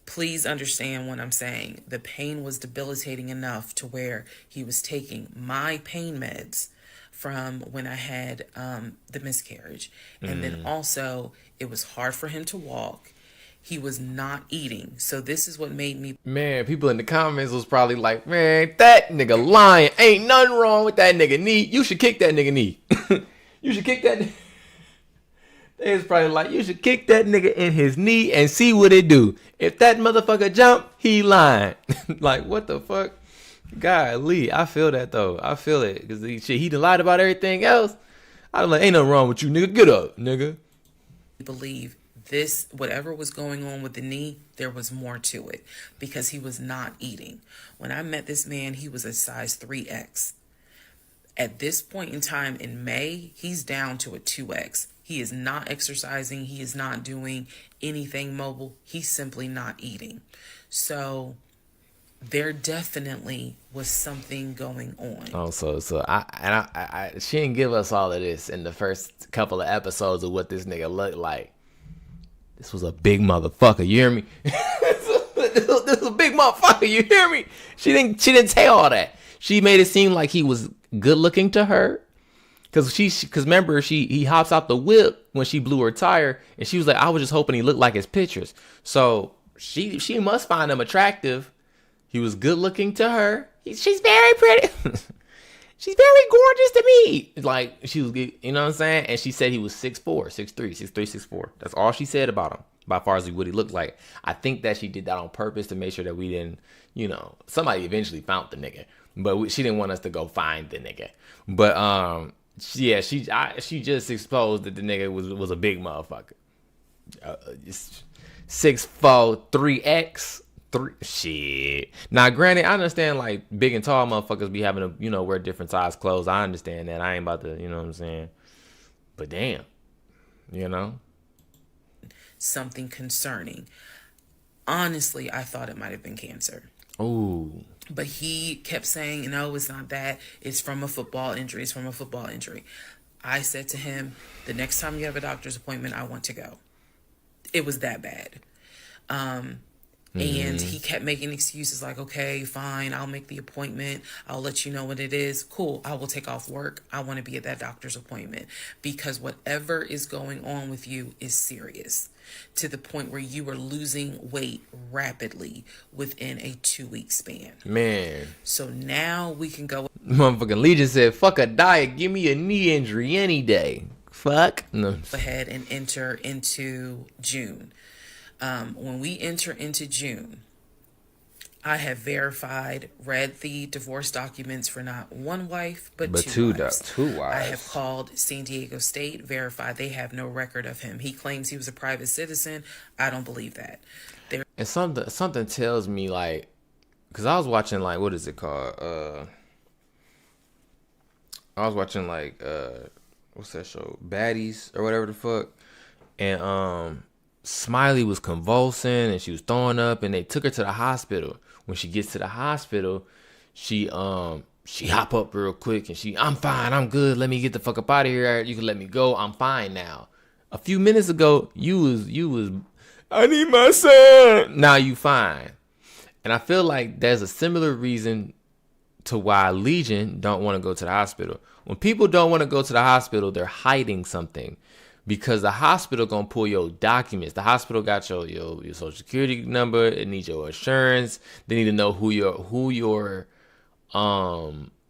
Please understand what I'm saying. The pain was debilitating enough to where he was taking my pain meds from when I had the miscarriage. And then also, it was hard for him to walk. He was not eating. So this is what made me... Man, people in the comments was probably like, man, that nigga lying. Ain't nothing wrong with that nigga knee. You should kick that nigga knee. You should kick that. They was probably like, you should kick that nigga in his knee and see what it do. If that motherfucker jump, he lying. Like, what the fuck? Golly, I feel that though. I feel it. Because he done lied about everything else. I'm like, ain't nothing wrong with you, nigga. Get up, nigga. Believe this, whatever was going on with the knee, there was more to it because he was not eating. When I met this man, he was a size 3X. At this point in time in May, he's down to a 2X. He is not exercising. He is not doing anything mobile. He's simply not eating. So there definitely was something going on. Oh, so she didn't give us all of this in the first couple of episodes of what this nigga looked like. This was a big motherfucker. You hear me? This was a big motherfucker. You hear me? She didn't say all that. She made it seem like he was good looking to her. Cause remember he hops out the whip when she blew her tire, and she was like, I was just hoping he looked like his pictures. So she must find him attractive. He was good looking to her. She's very pretty. She's very gorgeous to me. Like, she was, you know what I'm saying? And she said he was 6'4", 6'3", 6'3", 6'4". That's all she said about him, by far as what he looked like. I think that she did that on purpose to make sure that we didn't, somebody eventually found the nigga, but she didn't want us to go find the nigga. But yeah, she just exposed that the nigga was a big motherfucker. 6'4", 3X. Shit. Now, granted, I understand like big and tall motherfuckers be having to, wear different size clothes. I understand that. I ain't about to, you know what I'm saying? But damn, Something concerning. Honestly, I thought it might have been cancer. Ooh. But he kept saying, no, it's not that. It's from a football injury. It's from a football injury. I said to him, the next time you have a doctor's appointment, I want to go. It was that bad. And he kept making excuses like, okay, fine, I'll make the appointment. I'll let you know what it is. Cool, I will take off work. I want to be at that doctor's appointment because whatever is going on with you is serious to the point where you are losing weight rapidly within a 2-week span. Man. So now we can go. Motherfucking Legion said, fuck a diet. Give me a knee injury any day. Fuck. No. Go ahead and enter into June. When we enter into June, I have read the divorce documents for not one wife, but two wives. Two wives. I have called San Diego State, verified they have no record of him. He claims he was a private citizen. I don't believe that. And something tells me, like, because I was watching, like, what is it called? I was watching, like, what's that show? Baddies or whatever the fuck. And, Smiley was convulsing and she was throwing up, and they took her to the hospital. When she gets to the hospital, she hop up real quick and I'm fine, I'm good, let me get the fuck up out of here, you can let me go, I'm fine now. A few minutes ago, you was I need my son. Now you fine. And I feel like there's a similar reason to why Legion don't want to go to the hospital. When people don't want to go to the hospital, they're hiding something. Because the hospital gonna pull your documents. The hospital got your social security number. It needs your insurance. They need to know who your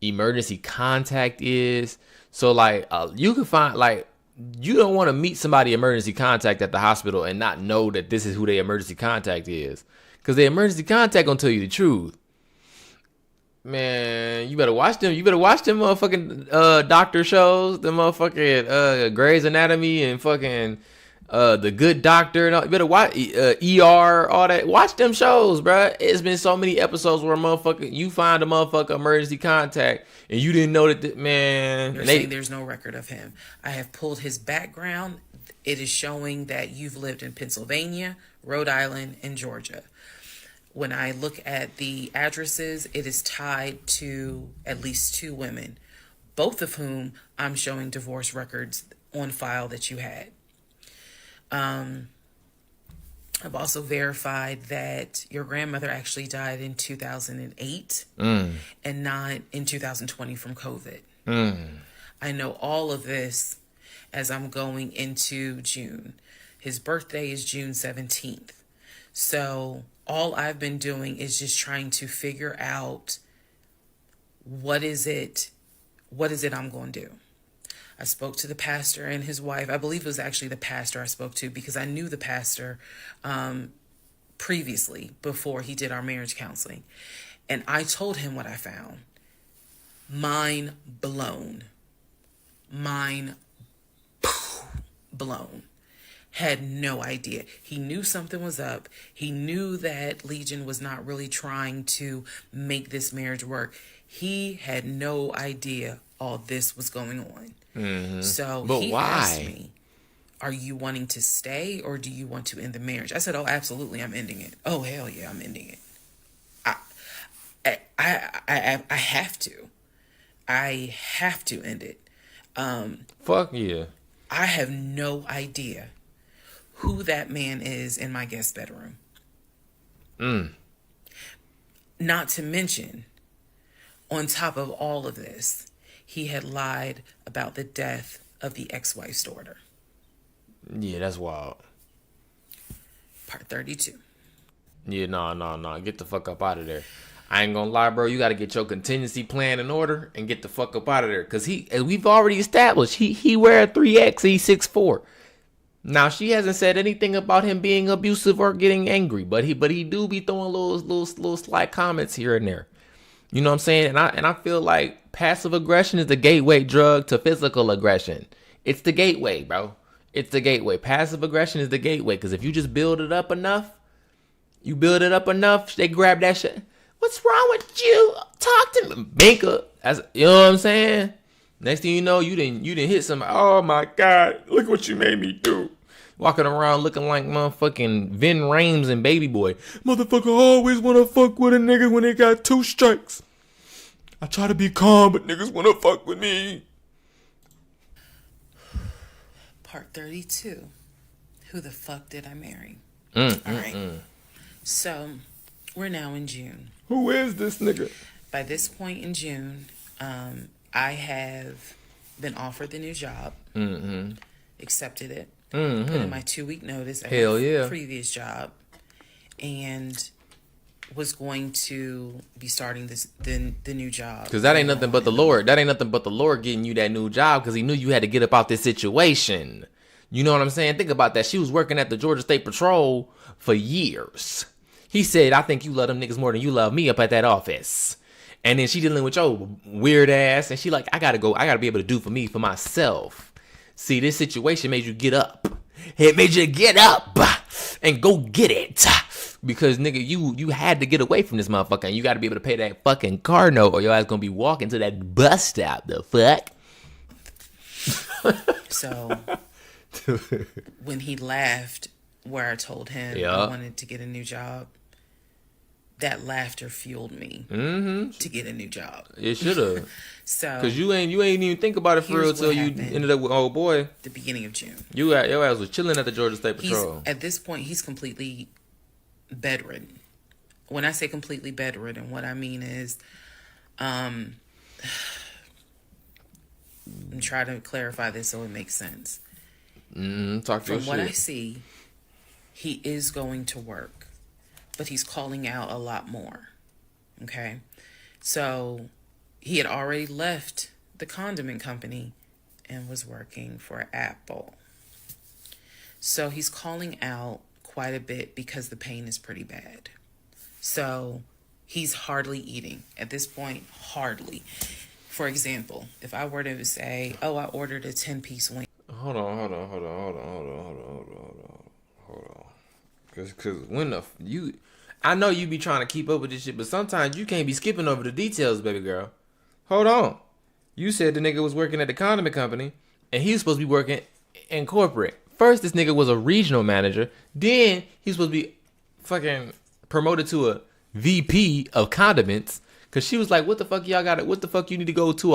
emergency contact is. So like you can find, like, you don't want to meet somebody emergency contact at the hospital and not know that this is who their emergency contact is. Because the emergency contact gonna tell you the truth. Man, you better watch them. You better watch them motherfucking doctor shows. The motherfucking Grey's Anatomy and fucking The Good Doctor, and all. You better watch ER, all that. Watch them shows, bruh. It's been so many episodes where you find a motherfucker emergency contact, and you didn't know that, man. You're saying there's no record of him. I have pulled his background. It is showing that you've lived in Pennsylvania, Rhode Island, and Georgia. When I look at the addresses, it is tied to at least 2 women, both of whom I'm showing divorce records on file that you had. I've also verified that your grandmother actually died in 2008 and not in 2020 from COVID. I know all of this as I'm going into June. His birthday is June 17th. So all I've been doing is just trying to figure out what is it I'm going to do. I spoke to the pastor and his wife. I believe it was actually the pastor I spoke to because I knew the pastor previously before he did our marriage counseling. And I told him what I found. Mind blown. Mind blown. Had no idea. He knew something was up. He knew that Legion was not really trying to make this marriage work. He had no idea all this was going on. So but he why? asked me, are you wanting to stay or do you want to end the marriage? I said, oh, absolutely, I'm ending it. Oh, hell yeah, I'm ending it. I have to. I have to end it. Fuck yeah. I have no idea who that man is in my guest bedroom. Not to mention, on top of all of this, he had lied about the death of the ex-wife's daughter. Yeah, that's wild. Part 32. Yeah, no. Get the fuck up out of there. I ain't gonna lie, bro. You gotta get your contingency plan in order and get the fuck up out of there. Cause as we've already established, he wear a 3X, he's 6'4". Now she hasn't said anything about him being abusive or getting angry, but he do be throwing little slight comments here and there. You know what I'm saying? And I feel like passive aggression is the gateway drug to physical aggression. It's the gateway, bro. It's the gateway. Passive aggression is the gateway. Because if you just build it up enough, they grab that shit. What's wrong with you? Talk to me. Binker. You know what I'm saying? Next thing you know, you didn't hit somebody. Oh my God. Look what you made me do. Walking around looking like motherfucking Vin Rames and Baby Boy. Motherfucker always want to fuck with a nigga when they got 2 strikes. I try to be calm, but niggas want to fuck with me. Part 32. Who the fuck did I marry? All right. So, we're now in June. Who is this nigga? By this point in June, I have been offered the new job. Accepted it. Put in my 2-week notice at my previous job, and was going to be starting the new job. Because that ain't nothing but the Lord. That ain't nothing but the Lord getting you that new job because he knew you had to get up out this situation. You know what I'm saying? Think about that. She was working at the Georgia State Patrol for years. He said, I think you love them niggas more than you love me up at that office. And then she dealing with your weird ass, and she like, I gotta be able to do for myself. See, this situation made you get up. It made you get up and go get it. Because, nigga, you had to get away from this motherfucker. And you got to be able to pay that fucking car note or your ass going to be walking to that bus stop. The fuck? So, when he laughed where I told him I wanted to get a new job, that laughter fueled me to get a new job. It should have. So, because you ain't even think about it for real until you ended up with old boy. The beginning of June. Your ass was chilling at the Georgia State Patrol. At this point, he's completely bedridden. When I say completely bedridden, what I mean is, I'm trying to clarify this so it makes sense. Talk to From what I see, he is going to work, but he's calling out a lot more. Okay? So, he had already left the condiment company and was working for Apple. So, he's calling out quite a bit because the pain is pretty bad. So, he's hardly eating. At this point, hardly. For example, if I were to say, oh, I ordered a 10-piece wing. Hold on, hold on, hold on, hold on, hold on, hold on, hold on, hold on. Cause when you, I know you be trying to keep up with this shit, but sometimes you can't be skipping over the details, baby girl. Hold on. You said the nigga was working at the condiment company, and he was supposed to be working in corporate. First, this nigga was a regional manager. Then he was supposed to be fucking promoted to a VP of condiments. Cause she was like, "What the fuck y'all got? What the fuck you need to go to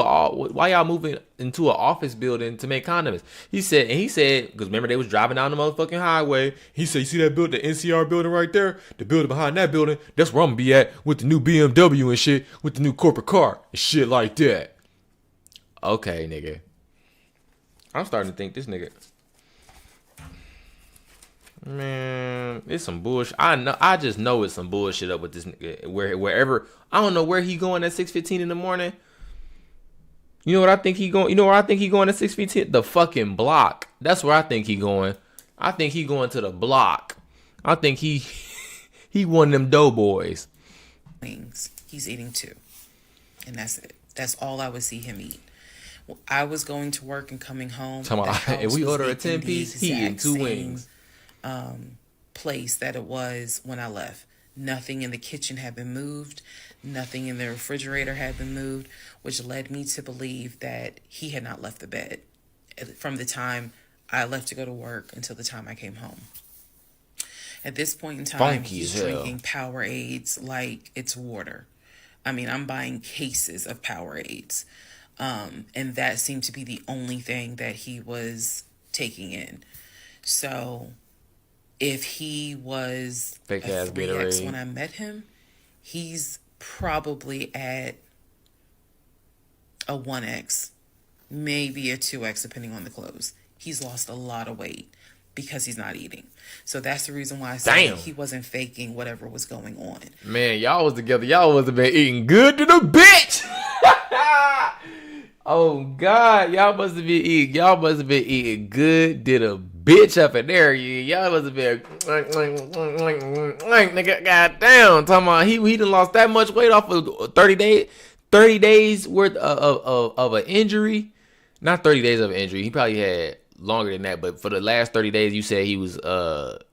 why y'all moving into an office building to make condiments?" He said, because remember they was driving down the motherfucking highway. He said, "You see that building, the NCR building right there? The building behind that building, that's where I'm gonna be at with the new BMW and shit, with the new corporate car and shit like that." Okay, nigga. I'm starting to think this nigga. Man, it's some bullshit. I just know it's some bullshit up with this nigga. Wherever, I don't know where he going at 6:15 in the morning. You know what I think he going? You know where I think he going at 6:15? The fucking block. That's where I think he going. I think he going to the block. I think he one of them doughboys. He's eating 2, and that's it. That's all I would see him eat. I was going to work and coming home. If we order a 10-piece, he eating 2 wings. Place that it was when I left. Nothing in the kitchen had been moved. Nothing in the refrigerator had been moved, which led me to believe that he had not left the bed from the time I left to go to work until the time I came home. At this point in time, he's drinking Powerades like it's water. I mean, I'm buying cases of Powerades. And that seemed to be the only thing that he was taking in. So if he was fake a ass 3X when I met him, he's probably at a 1X, maybe a 2X, depending on the clothes. He's lost a lot of weight because he's not eating. So that's the reason why I said he wasn't faking whatever was going on. Man, y'all was together. Y'all must have been eating good to the bitch. Oh God, y'all must have been eating good to the bitch up in there. Y'all must have been nigga, goddamn. Talking about he done lost that much weight off of 30 days worth of an injury. Not 30 days of an injury. He probably had longer than that, but for the last 30 days, you said he was it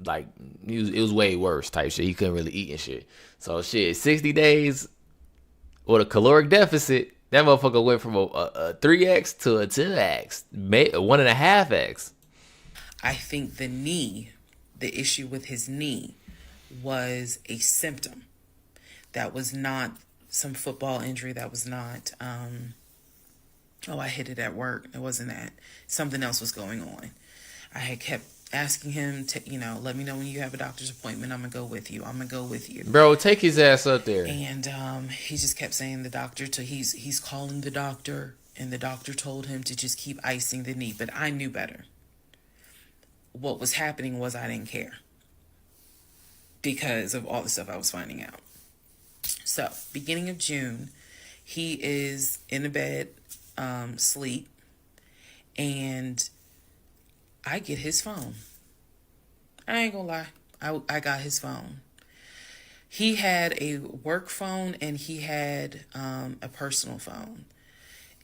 was way worse type shit. He couldn't really eat and shit. So shit, 60 days with a caloric deficit. That motherfucker went from a 3X to a 2X, 1.5X. I think the issue with his knee was a symptom. That was not some football injury. That was not, I hit it at work. It wasn't that. Something else was going on. I had kept asking him to, let me know when you have a doctor's appointment. I'm going to go with you. Bro, take his ass up there. And he just kept saying the doctor, he's calling the doctor, and the doctor told him to just keep icing the knee. But I knew better. What was happening was I didn't care because of all the stuff I was finding out. So, beginning of June, he is in the bed, sleep, and I get his phone. I ain't gonna lie. I got his phone. He had a work phone and he had a personal phone.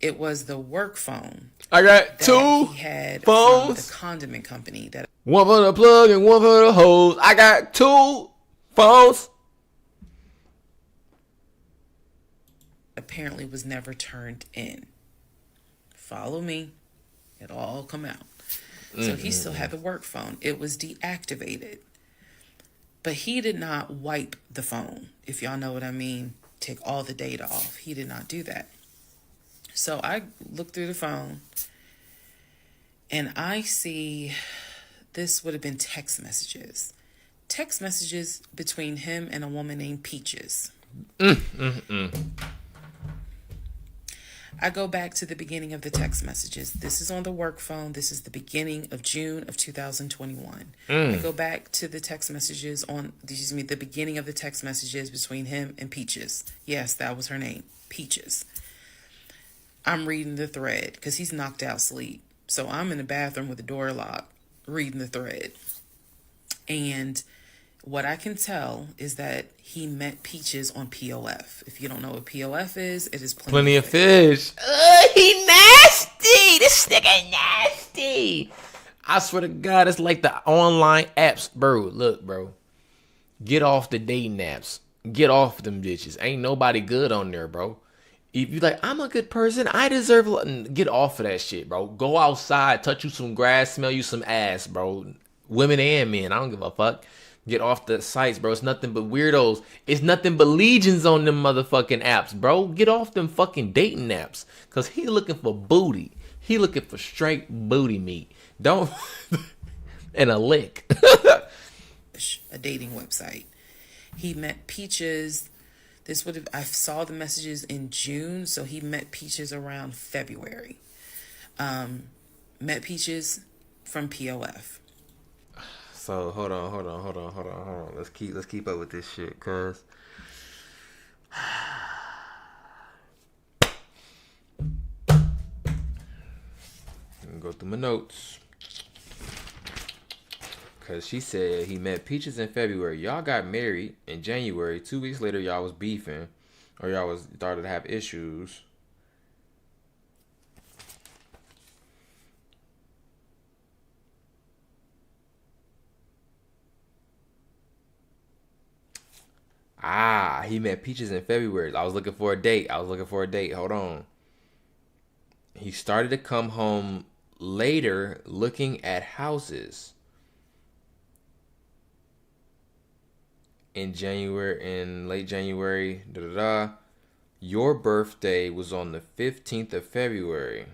It was the work phone. I got 2 he had phones. From the condiment company. One for the plug and one for the hose. I got 2 phones. Apparently was never turned in. Follow me. It'll all come out. So he still had the work phone. It was deactivated. But he did not wipe the phone, if y'all know what I mean. Take all the data off. He did not do that. So I look through the phone and I see this would have been text messages. Text messages between him and a woman named Peaches. I go back to the beginning of the text messages. This is on the work phone. This is the beginning of June of 2021. I go back to the text messages the beginning of the text messages between him and Peaches. Yes, that was her name, Peaches. I'm reading the thread because he's knocked out sleep. So I'm in the bathroom with the door locked, reading the thread. And what I can tell is that he met Peaches on POF. If you don't know what POF is, it is plenty of fish. He nasty. This nigga nasty. I swear to God, it's like the online apps, bro. Look, bro. Get off the dating apps. Get off them bitches. Ain't nobody good on there, bro. If you like, I'm a good person, I deserve. Get off of that shit, bro. Go outside, touch you some grass, smell you some ass, bro. Women and men, I don't give a fuck. Get off the sites, bro. It's nothing but weirdos. It's nothing but legions on them motherfucking apps, bro. Get off them fucking dating apps. Cause he looking for booty. He looking for straight booty meat. Don't and a lick. A dating website. He met Peaches. This would have, I saw the messages in June, so he met Peaches around February. Met Peaches from POF. So hold on. Let's keep up with this shit, cause I'm gonna go through my notes. Cause she said he met Peaches in February. Y'all got married in January. 2 weeks later, y'all was beefing, or y'all was started to have issues. He met Peaches in February. I was looking for a date. Hold on. He started to come home later looking at houses. In late January, Your birthday was on the 15th of February.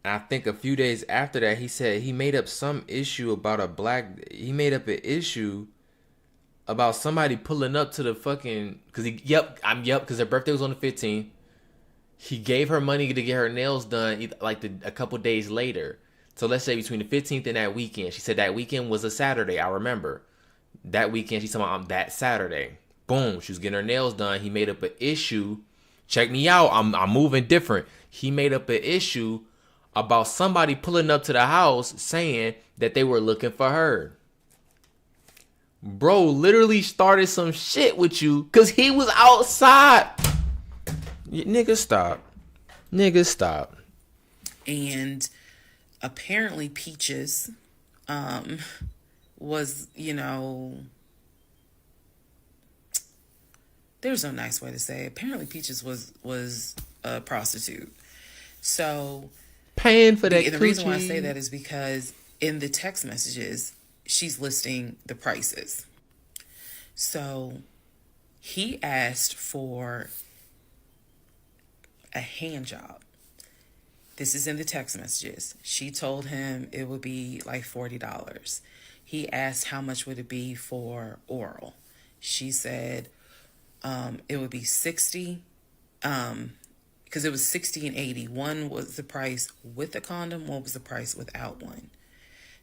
I think a few days after that, he said he made up some issue about he made up an issue about somebody pulling up to the fucking, because her birthday was on the 15th. He gave her money to get her nails done a couple days later. So let's say between the 15th and that weekend. She said that weekend was a Saturday, I remember. That weekend, she's talking about that Saturday. Boom, she was getting her nails done. He made up an issue. Check me out, I'm moving different. He made up an issue about somebody pulling up to the house saying that they were looking for her. Bro literally started some shit with you because he was outside. Nigga, stop. And apparently Peaches was, there's no nice way to say it. Apparently Peaches was a prostitute. So paying for that. And the reason why I say that is because in the text messages, she's listing the prices. So he asked for a hand job. This is in the text messages. She told him it would be like $40. He asked how much would it be for oral. She said it would be $60. Because it was $60 and $80. One was the price with the condom, one was the price without one.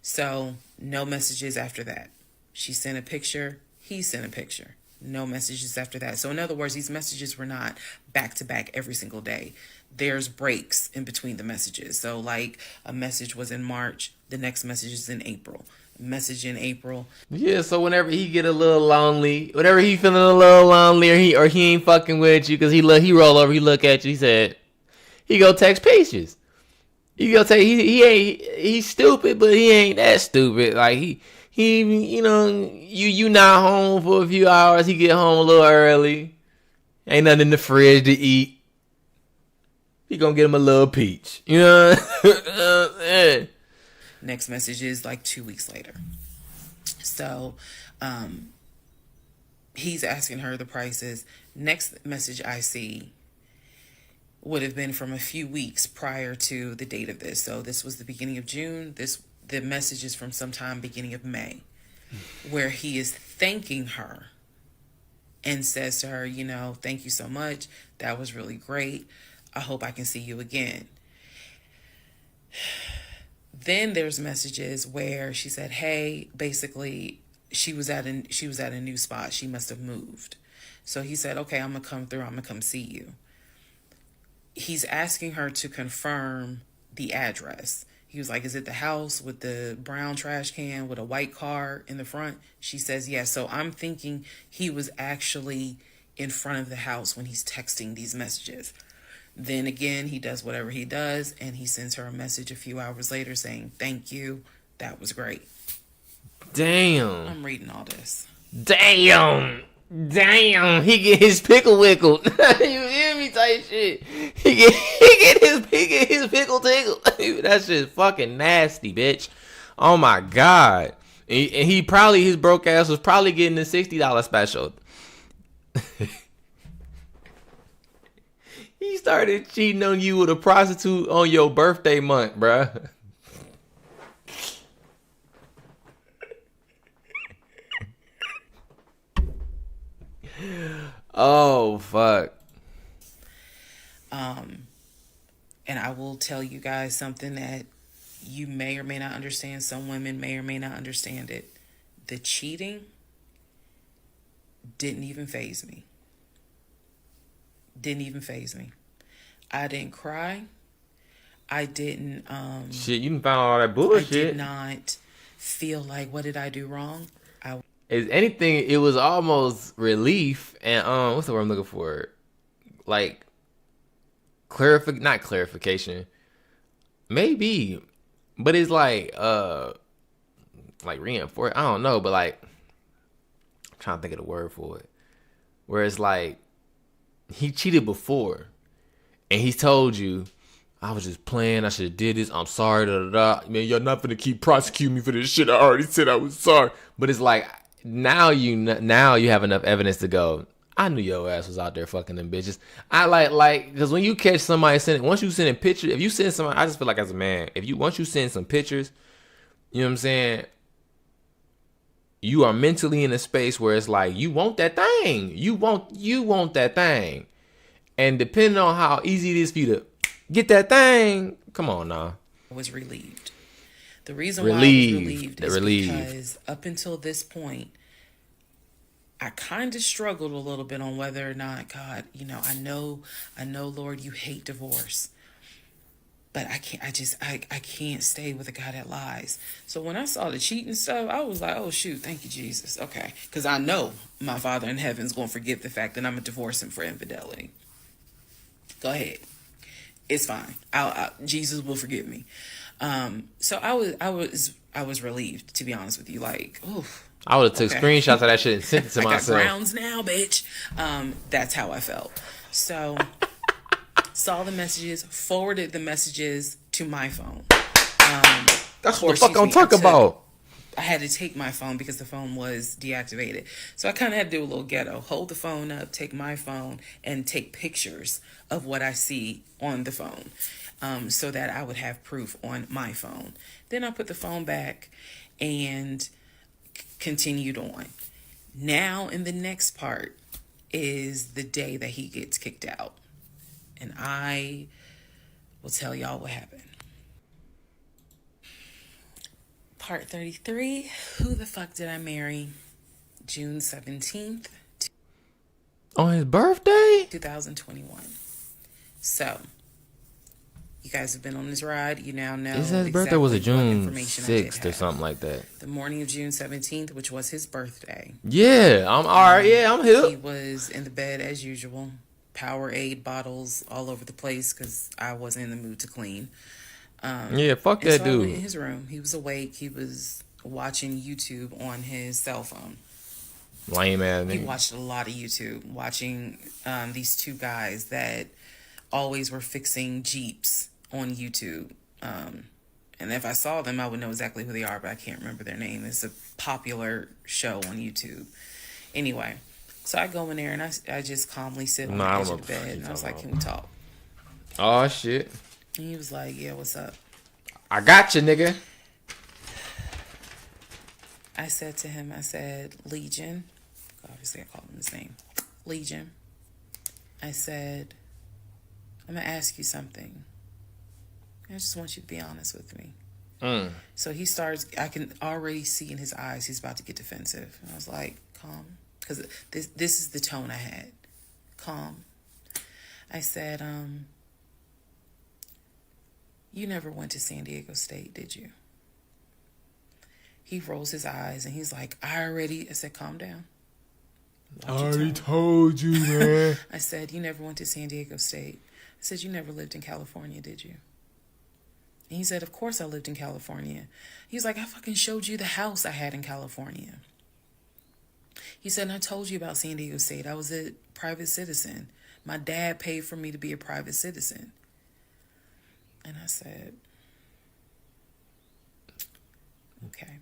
So no messages after that. She sent a picture, he sent a picture. No messages after that. So in other words, these messages were not back to back every single day. There's breaks in between the messages. So like a message was in March, the next message is in April. Message in April. Yeah, so whenever he get a little lonely, whenever he feeling a little lonely, or he ain't fucking with you, because he roll over, he look at you, he said, he go text Peaches. He go take, he's stupid, but he ain't that stupid. Like he you not home for a few hours, he get home a little early, ain't nothing in the fridge to eat. He gonna get him a little peach, yeah. Next message is like 2 weeks later. So he's asking her the prices. Next message I see would have been from a few weeks prior to the date of this. So this was the beginning of June. The message is from sometime beginning of May, where he is thanking her and says to her, thank you so much. That was really great. I hope I can see you again. Then there's messages where she said, hey, basically she was at a new spot. She must have moved. So he said, okay, I'm going to come through. I'm going to come see you. He's asking her to confirm the address. He was like, is it the house with the brown trash can with a white car in the front? She says, yes. So I'm thinking he was actually in front of the house when he's texting these messages. Then again, he does whatever he does, and he sends her a message a few hours later saying, "Thank you. That was great." Damn. I'm reading all this. Damn. Damn. He get his pickle wickled. You hear me type shit. He get his pickle tickled. That's just fucking nasty, bitch. Oh my God. And he probably, his broke ass was probably getting the $60 special. He started cheating on you with a prostitute on your birthday month, bruh. Oh, fuck. And I will tell you guys something that you may or may not understand. Some women may or may not understand it. The cheating didn't even faze me. Didn't even faze me. I didn't cry. I didn't Shit, you done found all that I bullshit. did not feel like, what did I do wrong? If anything, it was almost relief and what's the word I'm looking for? Like not clarification. Maybe. But it's like reinforce. I don't know, but like I'm trying to think of the word for it. Where it's like he cheated before and he told you, I was just playing, I should have did this, I'm sorry, da da da. Man, you're not gonna keep prosecuting me for this shit. I already said I was sorry. But it's like now you have enough evidence to go, I knew your ass was out there fucking them bitches. I like because when you catch somebody once you send a picture, if you send somebody, I just feel like as a man, once you send some pictures, you know what I'm saying, you are mentally in a space where it's like you want that thing. You want that thing. And depending on how easy it is for you to get that thing, come on now. I was relieved. The reason why I was relieved is relieved. because up until this point, I kind of struggled a little bit on whether or not, God, I know, Lord, you hate divorce, but I can't stay with a guy that lies. So when I saw the cheating stuff, I was like, oh shoot, thank you, Jesus. Okay. Because I know my Father in heaven's going to forgive the fact that I'm going to divorce him for infidelity. Go ahead. It's fine. Jesus will forgive me. So I was relieved, to be honest with you. Like, oof. I would have took screenshots of that shit and sent it to myself. I got grounds now, bitch. That's how I felt. So saw the messages, forwarded the messages to my phone. That's what the fuck I'm talking about. I had to take my phone because the phone was deactivated. So I kind of had to do a little ghetto. Hold the phone up, take my phone, and take pictures of what I see on the phone so that I would have proof on my phone. Then I put the phone back and continued on. Now in the next part is the day that he gets kicked out. And I will tell y'all what happened. Part 33, who the fuck did I marry? June 17th. On his birthday? 2021. So, you guys have been on this ride. You now know. His birthday was a June 6th or something like that. The morning of June 17th, which was his birthday. Yeah, I'm alright. Yeah, I'm here. He was in the bed as usual. Powerade bottles all over the place because I wasn't in the mood to clean. Yeah, fuck that dude. I went in his room. He was awake. He was watching YouTube on his cell phone. Lame ass nigga. He watched a lot of YouTube, watching these two guys that always were fixing Jeeps on YouTube. And if I saw them, I would know exactly who they are, but I can't remember their name. It's a popular show on YouTube. Anyway, so I go in there and I just calmly sit on the edge of the bed. And I was like, can we talk? Oh, shit. And he was like, yeah, what's up? I got you, nigga. I said to him, Legion. Obviously, I called him his name. Legion. I said, I'm going to ask you something. I just want you to be honest with me. So he starts, I can already see in his eyes, he's about to get defensive. And I was like, calm. Because this is the tone I had. Calm. I said, you never went to San Diego State, did you? He rolls his eyes and he's like, I said, calm down. I already told you, man. I said, you never went to San Diego State. said, you never lived in California, did you? And he said, of course I lived in California. He was like, I fucking showed you the house I had in California. He said, and I told you about San Diego State. I was a private citizen. My dad paid for me to be a private citizen. And I said, okay.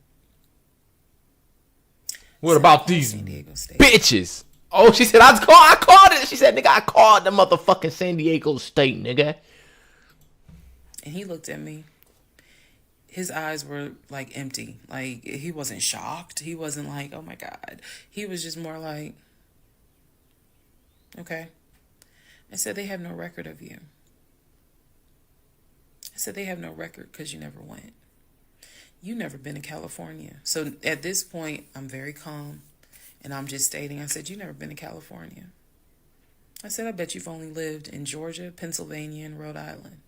What about these San Diego State bitches? Oh, she said, I called it. She said, nigga, I called the motherfucking San Diego State, nigga. And he looked at me. His eyes were like empty. Like, he wasn't shocked. He wasn't like, oh my God. He was just more like, okay. I said, they have no record of you. I said, they have no record because you never went. You never been to California. So at this point, I'm very calm. And I'm just stating, I said, you never been to California. I said, I bet you've only lived in Georgia, Pennsylvania, and Rhode Island.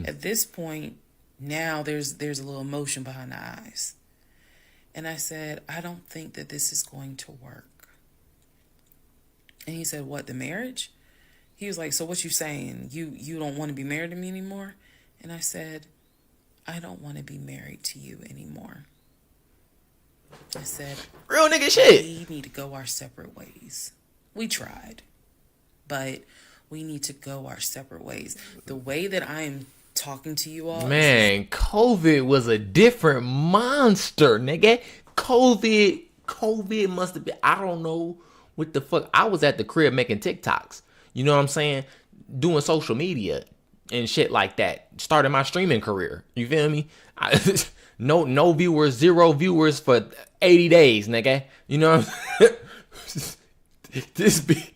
At this point, now there's a little emotion behind the eyes. And I said, I don't think that this is going to work. And he said, what, the marriage? He was like, so what you saying? You don't want to be married to me anymore? And I said, I don't want to be married to you anymore. I said, real nigga shit. We need to go our separate ways. We tried, but we need to go our separate ways. The way that I am talking to you all, man, COVID was a different monster, nigga. COVID must have been, I don't know what the fuck. I was at the crib making TikToks. You know what I'm saying? Doing social media and shit like that. Starting my streaming career. You feel me? No viewers, 0 viewers for 80 days, nigga. You know what I'm This bitch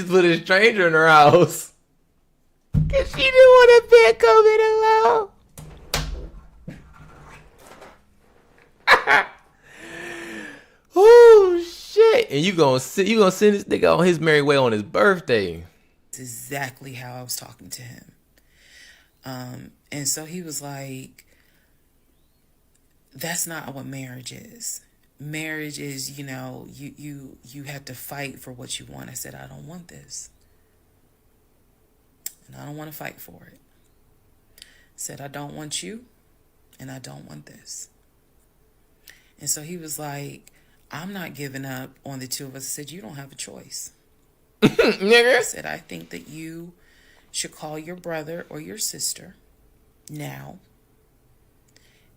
put a stranger in her house. Cause she didn't want to be COVID alone. Oh shit. And you gonna send this nigga on his merry way on his birthday. That's exactly how I was talking to him. And so he was like, that's not what marriage is. Marriage is, you have to fight for what you want. I said, I don't want this. And I don't want to fight for it. I said, I don't want you, and I don't want this. And so he was like, I'm not giving up on the two of us. I said, you don't have a choice. Nigga. I said, I think that you should call your brother or your sister now.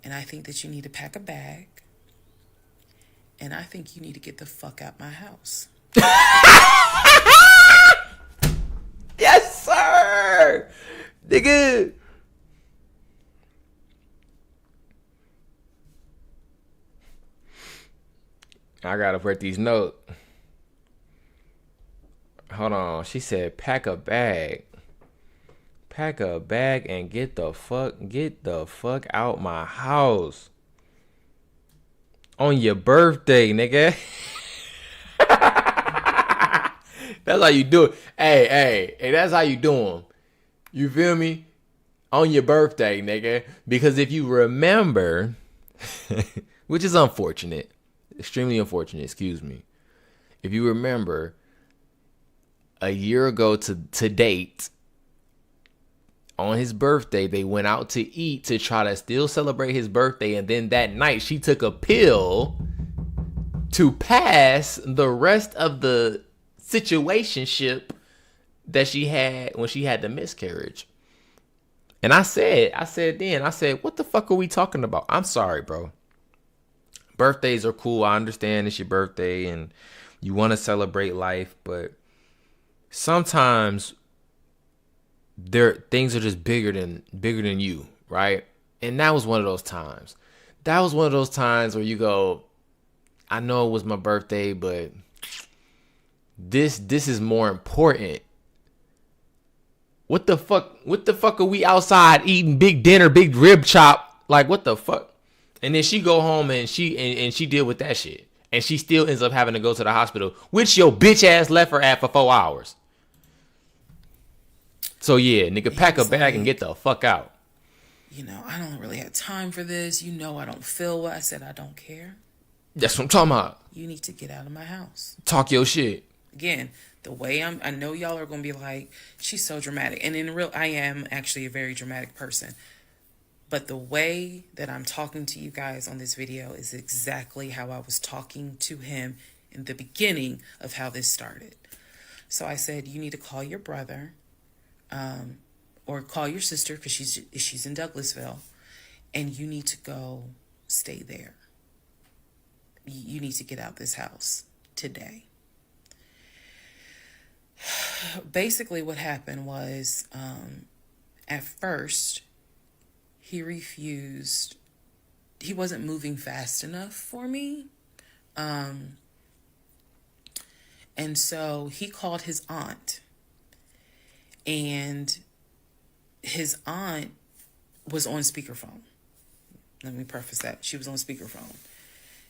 And I think that you need to pack a bag. And I think you need to get the fuck out my house. Yes, sir. Nigga. I gotta put these notes. Hold on. She said, pack a bag. Pack a bag and get the fuck out my house. On your birthday, nigga. That's how you do it. Hey, that's how you do them. You feel me? On your birthday, nigga. Because if you remember, which is unfortunate, extremely unfortunate, excuse me. If you remember, a year ago to date, on his birthday, they went out to eat to try to still celebrate his birthday. And then that night, she took a pill to pass the rest of the situationship that she had when she had the miscarriage. And I said, what the fuck are we talking about? I'm sorry, bro. Birthdays are cool. I understand it's your birthday and you want to celebrate life, but sometimes things are just bigger than you, right? And that was one of those times. That was one of those times where you go, I know it was my birthday, but this is more important. What the fuck are we outside eating big dinner, big rib chop? Like, what the fuck? And then she go home and she deal with that shit. And she still ends up having to go to the hospital, which your bitch ass left her at for 4 hours. So yeah, nigga, pack a bag and get the fuck out. I don't really have time for this. I don't feel well. I said, I don't care. That's what I'm talking about. You need to get out of my house. Talk your shit. Again, the way I know y'all are going to be like, she's so dramatic. And in real, I am actually a very dramatic person. But the way that I'm talking to you guys on this video is exactly how I was talking to him in the beginning of how this started. So I said, you need to call your brother, or call your sister, because she's in Douglasville, and you need to go stay there. You need to get out this house today. Basically what happened was, at first, he refused. He wasn't moving fast enough for me. And so he called his aunt. And his aunt was on speakerphone. Let me preface that. She was on speakerphone.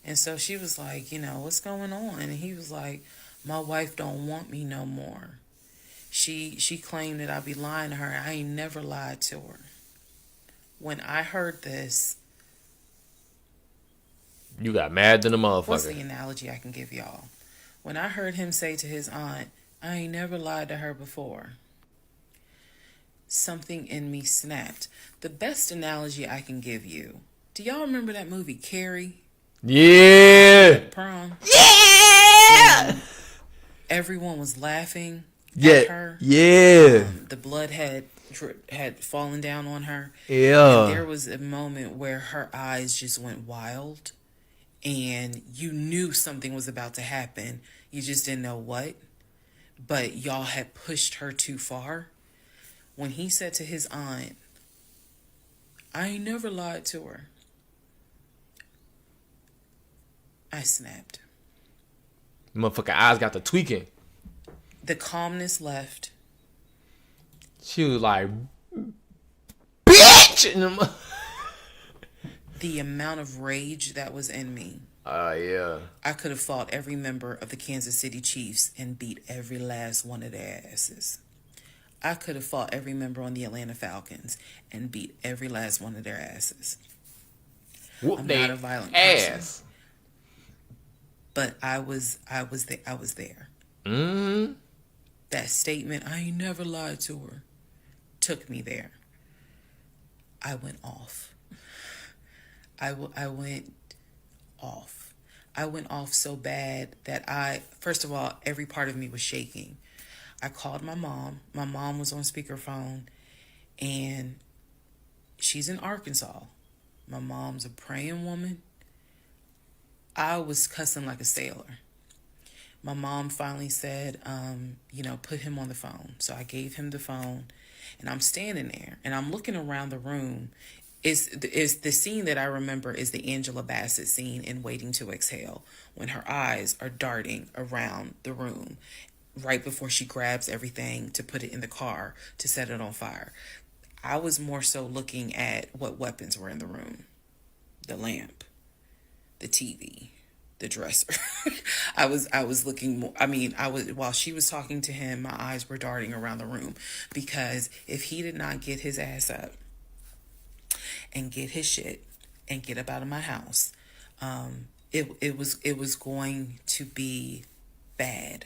And so she was like, what's going on? And he was like, my wife don't want me no more. She claimed that I be lying to her. I ain't never lied to her. When I heard this, you got mad than a motherfucker. What's the analogy I can give y'all? When I heard him say to his aunt, I ain't never lied to her before, something in me snapped. The best analogy I can give you, do y'all remember that movie Carrie? Yeah. Prom. Yeah. And everyone was laughing at her. Yeah. The blood had fallen down on her. Yeah. And there was a moment where her eyes just went wild, and you knew something was about to happen. You just didn't know what. But y'all had pushed her too far. When he said to his aunt, I ain't never lied to her, I snapped. Motherfucker eyes got the tweaking. The calmness left. She was like, bitch! The amount of rage that was in me. Yeah. I could have fought every member of the Kansas City Chiefs and beat every last one of their asses. I could have fought every member on the Atlanta Falcons and beat every last one of their asses. I'm not a violent person. But I was there. Mm-hmm. That statement, I ain't never lied to her, took me there. I went off. I went off. I went off so bad that first of all, every part of me was shaking. I called my mom. My mom was on speakerphone, and she's in Arkansas. My mom's a praying woman. I was cussing like a sailor. My mom finally said, put him on the phone. So I gave him the phone, and I'm standing there, and I'm looking around the room. Is the scene that I remember is the Angela Bassett scene in Waiting to Exhale, when her eyes are darting around the room right before she grabs everything to put it in the car to set it on fire. I was more so looking at what weapons were in the room. The lamp, the TV, the dresser. I was looking more, while she was talking to him, my eyes were darting around the room, because if he did not get his ass up and get his shit and get up out of my house, it was going to be bad.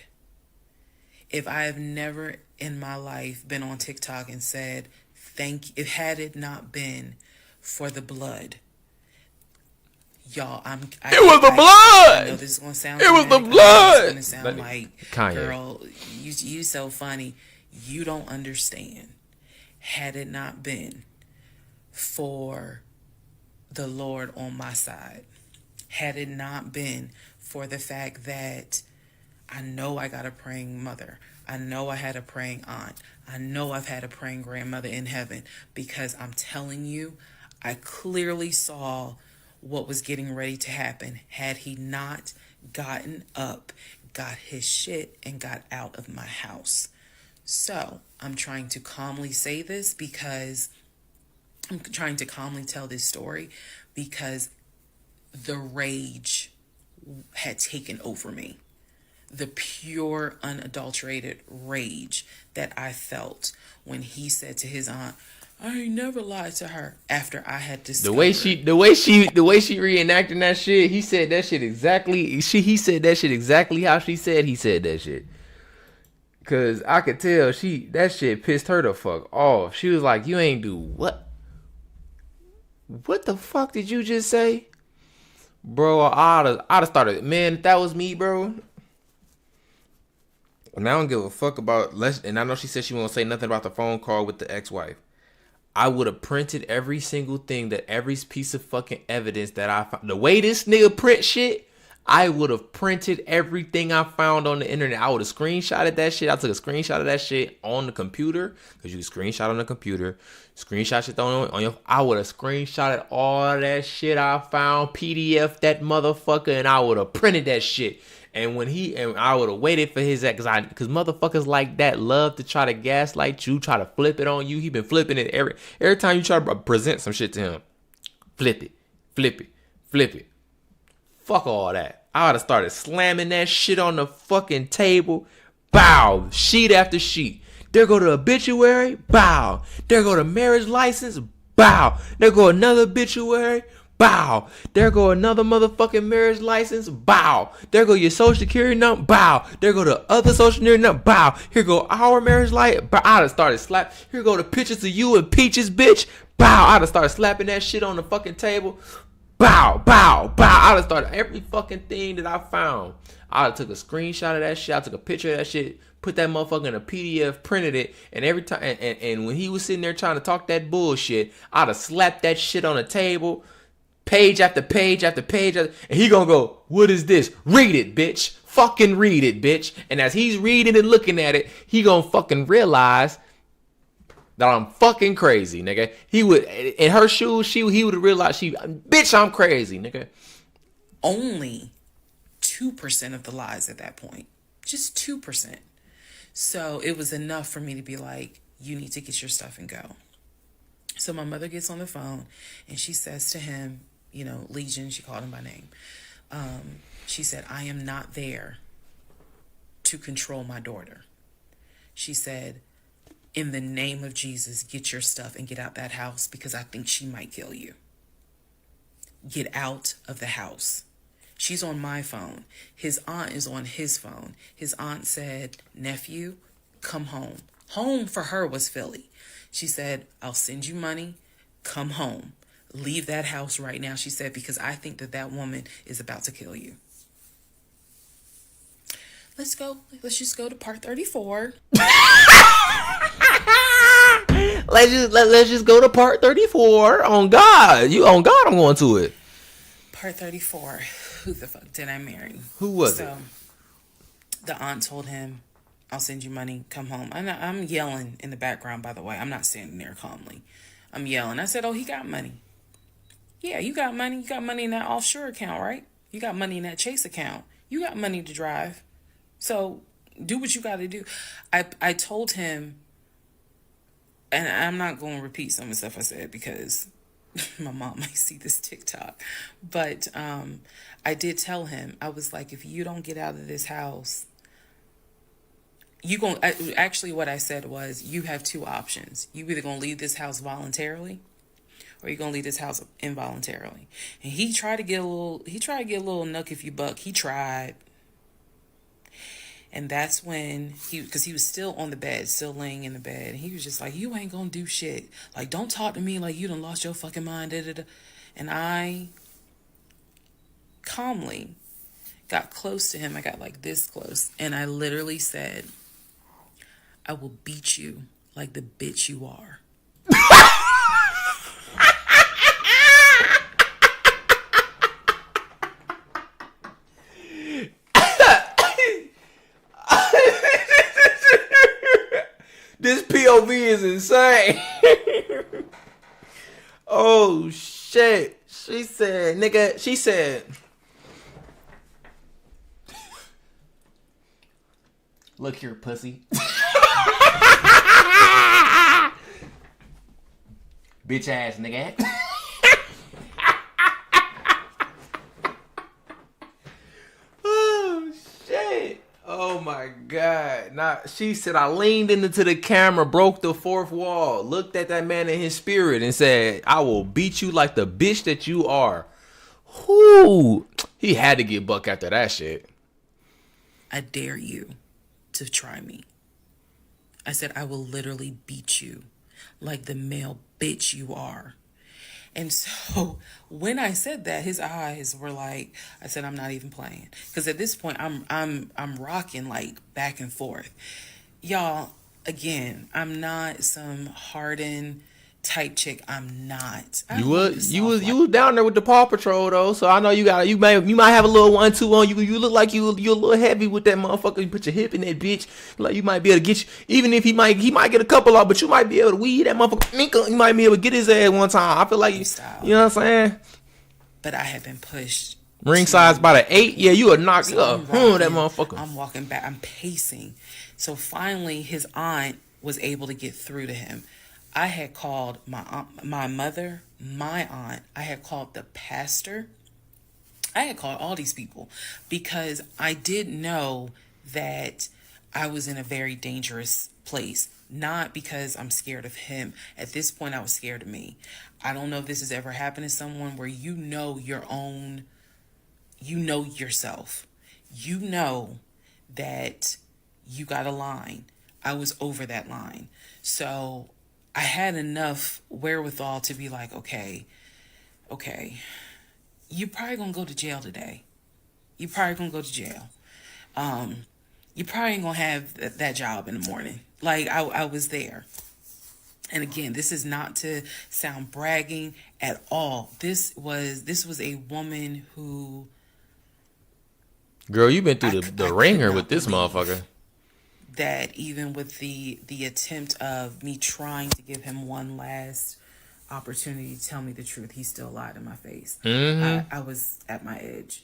If I have never in my life been on TikTok and said had it not been for the blood, y'all, it was the blood. I know this is gonna sound. It was the blood. It's gonna sound like, Kanye. Girl, you so funny. You don't understand. Had it not been for the Lord on my side, had it not been for the fact that I know I got a praying mother, I know I had a praying aunt, I know I've had a praying grandmother in heaven, because I'm telling you, I clearly saw what was getting ready to happen had he not gotten up, got his shit, and got out of my house. So I'm trying to calmly say this because I'm trying to calmly tell this story because the rage had taken over me. The pure, unadulterated rage that I felt when he said to his aunt, I ain't never lied to her, after I had discovered. The way she reenacting that shit, he said that shit exactly. He said that shit exactly how she said he said that shit. Cause I could tell that shit pissed her the fuck off. She was like, "You ain't do what? What the fuck did you just say?" Bro, I'd have started, man, if that was me, bro. And I don't give a fuck about and I know she said she won't say nothing about the phone call with the ex-wife. I would have printed every single thing, that every piece of fucking evidence that I found. The way this nigga print shit, I would have printed everything I found on the internet. I would have screenshotted that shit. I took a screenshot of that shit on the computer, because you can screenshot on the computer. Screenshot shit on your. I would have screenshotted all that shit I found, PDF that motherfucker, and I would have printed that shit. And I would have waited for his ex, because motherfuckers like that love to try to gaslight you, try to flip it on you. He been flipping it every time you try to present some shit to him. Flip it, flip it, flip it. Fuck all that. I would have started slamming that shit on the fucking table. Bow. Sheet after sheet. There go the obituary. Bow. There go the marriage license. Bow. There go another obituary. Bow. There go another motherfucking marriage license. Bow. There go your social security number. Bow. There go the other social security number. Bow. Here go our marriage license. Bow. I'd have started slap. Here go the pictures of you and Peaches, bitch. Bow. I'd have started slapping that shit on the fucking table. Bow, bow, bow. I done started every fucking thing that I found. I took a screenshot of that shit. I took a picture of that shit. Put that motherfucker in a PDF, printed it, and every time, and when he was sitting there trying to talk that bullshit, I'd have slapped that shit on the table, page after page after page, and he gonna go, "What is this? Read it, bitch. Fucking read it, bitch." And as he's reading and looking at it, he gonna fucking realize that I'm fucking crazy, nigga. He would, in her shoes, he would have realized bitch, I'm crazy, nigga. Only 2% of the lies at that point. Just 2%. So it was enough for me to be like, you need to get your stuff and go. So my mother gets on the phone and she says to him, Legion, she called him by name. She said, I am not there to control my daughter. She said, in the name of Jesus, get your stuff and get out that house, because I think she might kill you. Get out of the house. She's on my phone. His aunt is on his phone. His aunt said, nephew, come home. Home for her was Philly. She said, I'll send you money. Come home. Leave that house right now, she said, because I think that woman is about to kill you. Let's go. Let's just go to part 34. Let's just go to part 34. On God. On God, I'm going to it. Part 34. Who the fuck did I marry? Who was it? The aunt told him, I'll send you money. Come home. I'm yelling in the background, by the way. I'm not standing there calmly. I'm yelling. I said, oh, he got money. Yeah, you got money. You got money in that offshore account, right? You got money in that Chase account. You got money to drive. So do what you got to do. I told him, and I'm not going to repeat some of the stuff I said because my mom might see this TikTok. But I did tell him, I was like, if you don't get out of this house, actually what I said was, you have two options. You either going to leave this house voluntarily, or you're going to leave this house involuntarily. And he tried to get a little nuck if you buck. He tried. And that's when because he was still on the bed, still laying in the bed. And he was just like, you ain't going to do shit. Like, don't talk to me like you done lost your fucking mind. Da, da, da. And I calmly got close to him. I got like this close. And I literally said, I will beat you like the bitch you are. This POV is insane. Oh, shit. She said, look here, pussy. Bitch ass nigga. Oh, shit. Oh my God. She said, I leaned into the camera, broke the fourth wall, looked at that man in his spirit and said, I will beat you like the bitch that you are. Whoo. He had to get buck after that shit. I dare you to try me. I said, I will literally beat you like the male bitch you are. And so when I said that, his eyes were like, I said, I'm not even playing. Because at this point, I'm rocking like back and forth. Y'all, again, I'm not some hardened type chick. I'm not. I love the soft life. You was down there with the Paw Patrol though, so I know you might have a little 1-2 on you. You look like you a little heavy with that motherfucker. You put your hip in that bitch, like you might be able to get you. Even if he might get a couple off, but you might be able to weed that motherfucker. You might be able to get his ass one time. I feel like you know what I'm saying. But I had been pushed. Ring size by the 8. Yeah, you would knock So up. That motherfucker. I'm walking back. I'm pacing. So finally, his aunt was able to get through to him. I had called my aunt, my mother, my aunt. I had called the pastor. I had called all these people because I did know that I was in a very dangerous place. Not because I'm scared of him. At this point, I was scared of me. I don't know if this has ever happened to someone where you know yourself. You know that you got a line. I was over that line. So I had enough wherewithal to be like, okay, you're probably going to go to jail today. You're probably going to go to jail. You probably ain't going to have that job in the morning. Like, I was there. And again, this is not to sound bragging at all. This was a woman who... Girl, you've been through the ringer with this motherfucker. That even with the attempt of me trying to give him one last opportunity to tell me the truth, he still lied in my face. Mm-hmm. I was at my edge.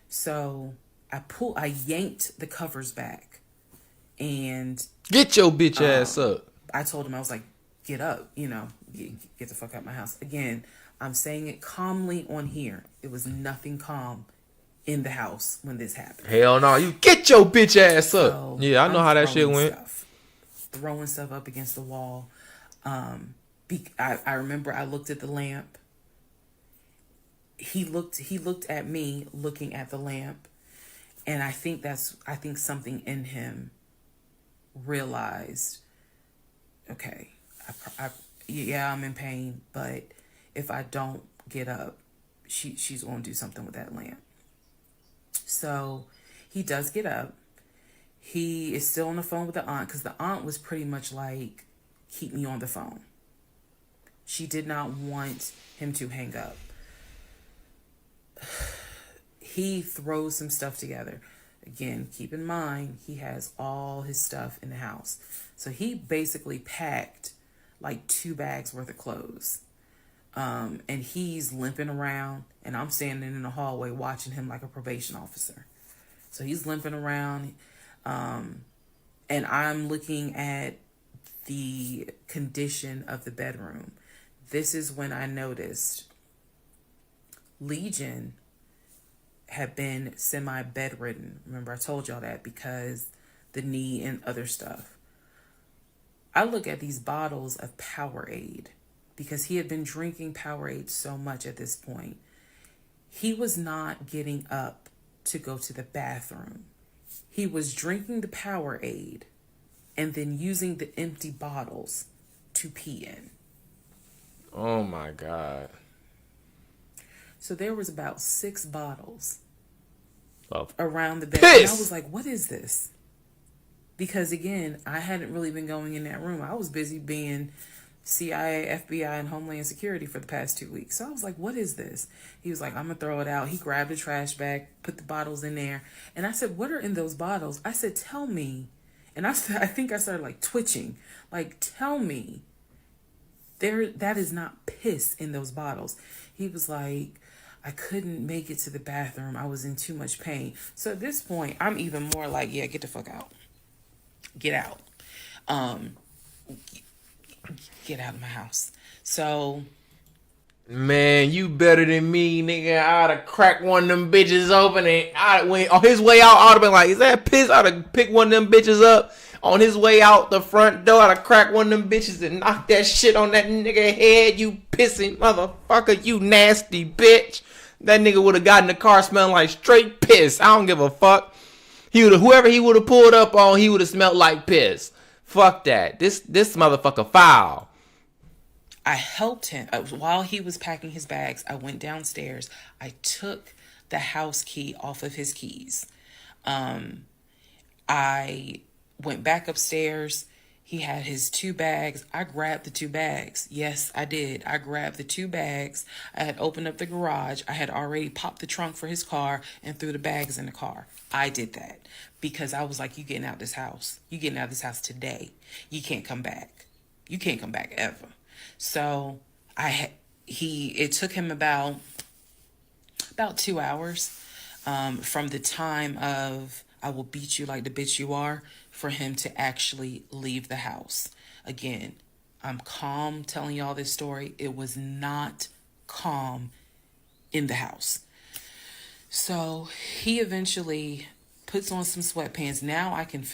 So I yanked the covers back and... Get your bitch ass up. I told him, I was like, get up, get the fuck out of my house. Again, I'm saying it calmly on here. It was nothing calm in the house when this happened. Hell no, you get your bitch ass up. So, yeah, I know how that shit went. Throwing stuff up against the wall. I remember I looked at the lamp. He looked at me looking at the lamp, and I think something in him realized, okay, I'm in pain, but if I don't get up, she's going to do something with that lamp. So he does get up. He is still on the phone with the aunt because the aunt was pretty much like, keep me on the phone. She did not want him to hang up. He throws some stuff together. Again, keep in mind, he has all his stuff in the house. So he basically packed like 2 bags worth of clothes. And he's limping around, and I'm standing in the hallway watching him like a probation officer. So he's limping around, and I'm looking at the condition of the bedroom. This is when I noticed Legion had been semi-bedridden. Remember, I told y'all that because the knee and other stuff. I look at these bottles of Powerade because he had been drinking Powerade so much at this point. He was not getting up to go to the bathroom. He was drinking the Powerade and then using the empty bottles to pee in. Oh my God. So there was about 6 bottles of around the bed. Piss. And I was like, what is this? Because again, I hadn't really been going in that room. I was busy being CIA, FBI, and Homeland Security for the past 2 weeks. So I was like, what is this? He was like, I'm going to throw it out. He grabbed a trash bag, put the bottles in there. And I said, what are in those bottles? I said, tell me. And I think I started like twitching. Like, tell me. That is not piss in those bottles. He was like, I couldn't make it to the bathroom. I was in too much pain. So at this point, I'm even more like, yeah, get the fuck out. Get out. Get out of my house. So, man, you better than me, nigga. I'd have cracked one of them bitches open, and I went on his way out. I'd have been like, is that piss? I'd have picked one of them bitches up on his way out the front door. I'd have cracked one of them bitches and knocked that shit on that nigga head. You pissing motherfucker, you nasty bitch. That nigga would have gotten the car smelling like straight piss. I don't give a fuck. Whoever he would have pulled up on, he would have smelled like piss. Fuck that. This motherfucker foul. I helped him while he was packing his bags. I went downstairs. I took the house key off of his keys. I went back upstairs. He had his 2 bags. I grabbed the 2 bags. Yes, I did. I grabbed the 2 bags. I had opened up the garage. I had already popped the trunk for his car and threw the bags in the car. I did that because I was like, you getting out of this house. You getting out of this house today. You can't come back. You can't come back ever. So it took him about 2 hours from the time of I will beat you like the bitch you are for him to actually leave the house. Again, I'm calm telling y'all this story. It was not calm in the house. So he eventually puts on some sweatpants. Now I can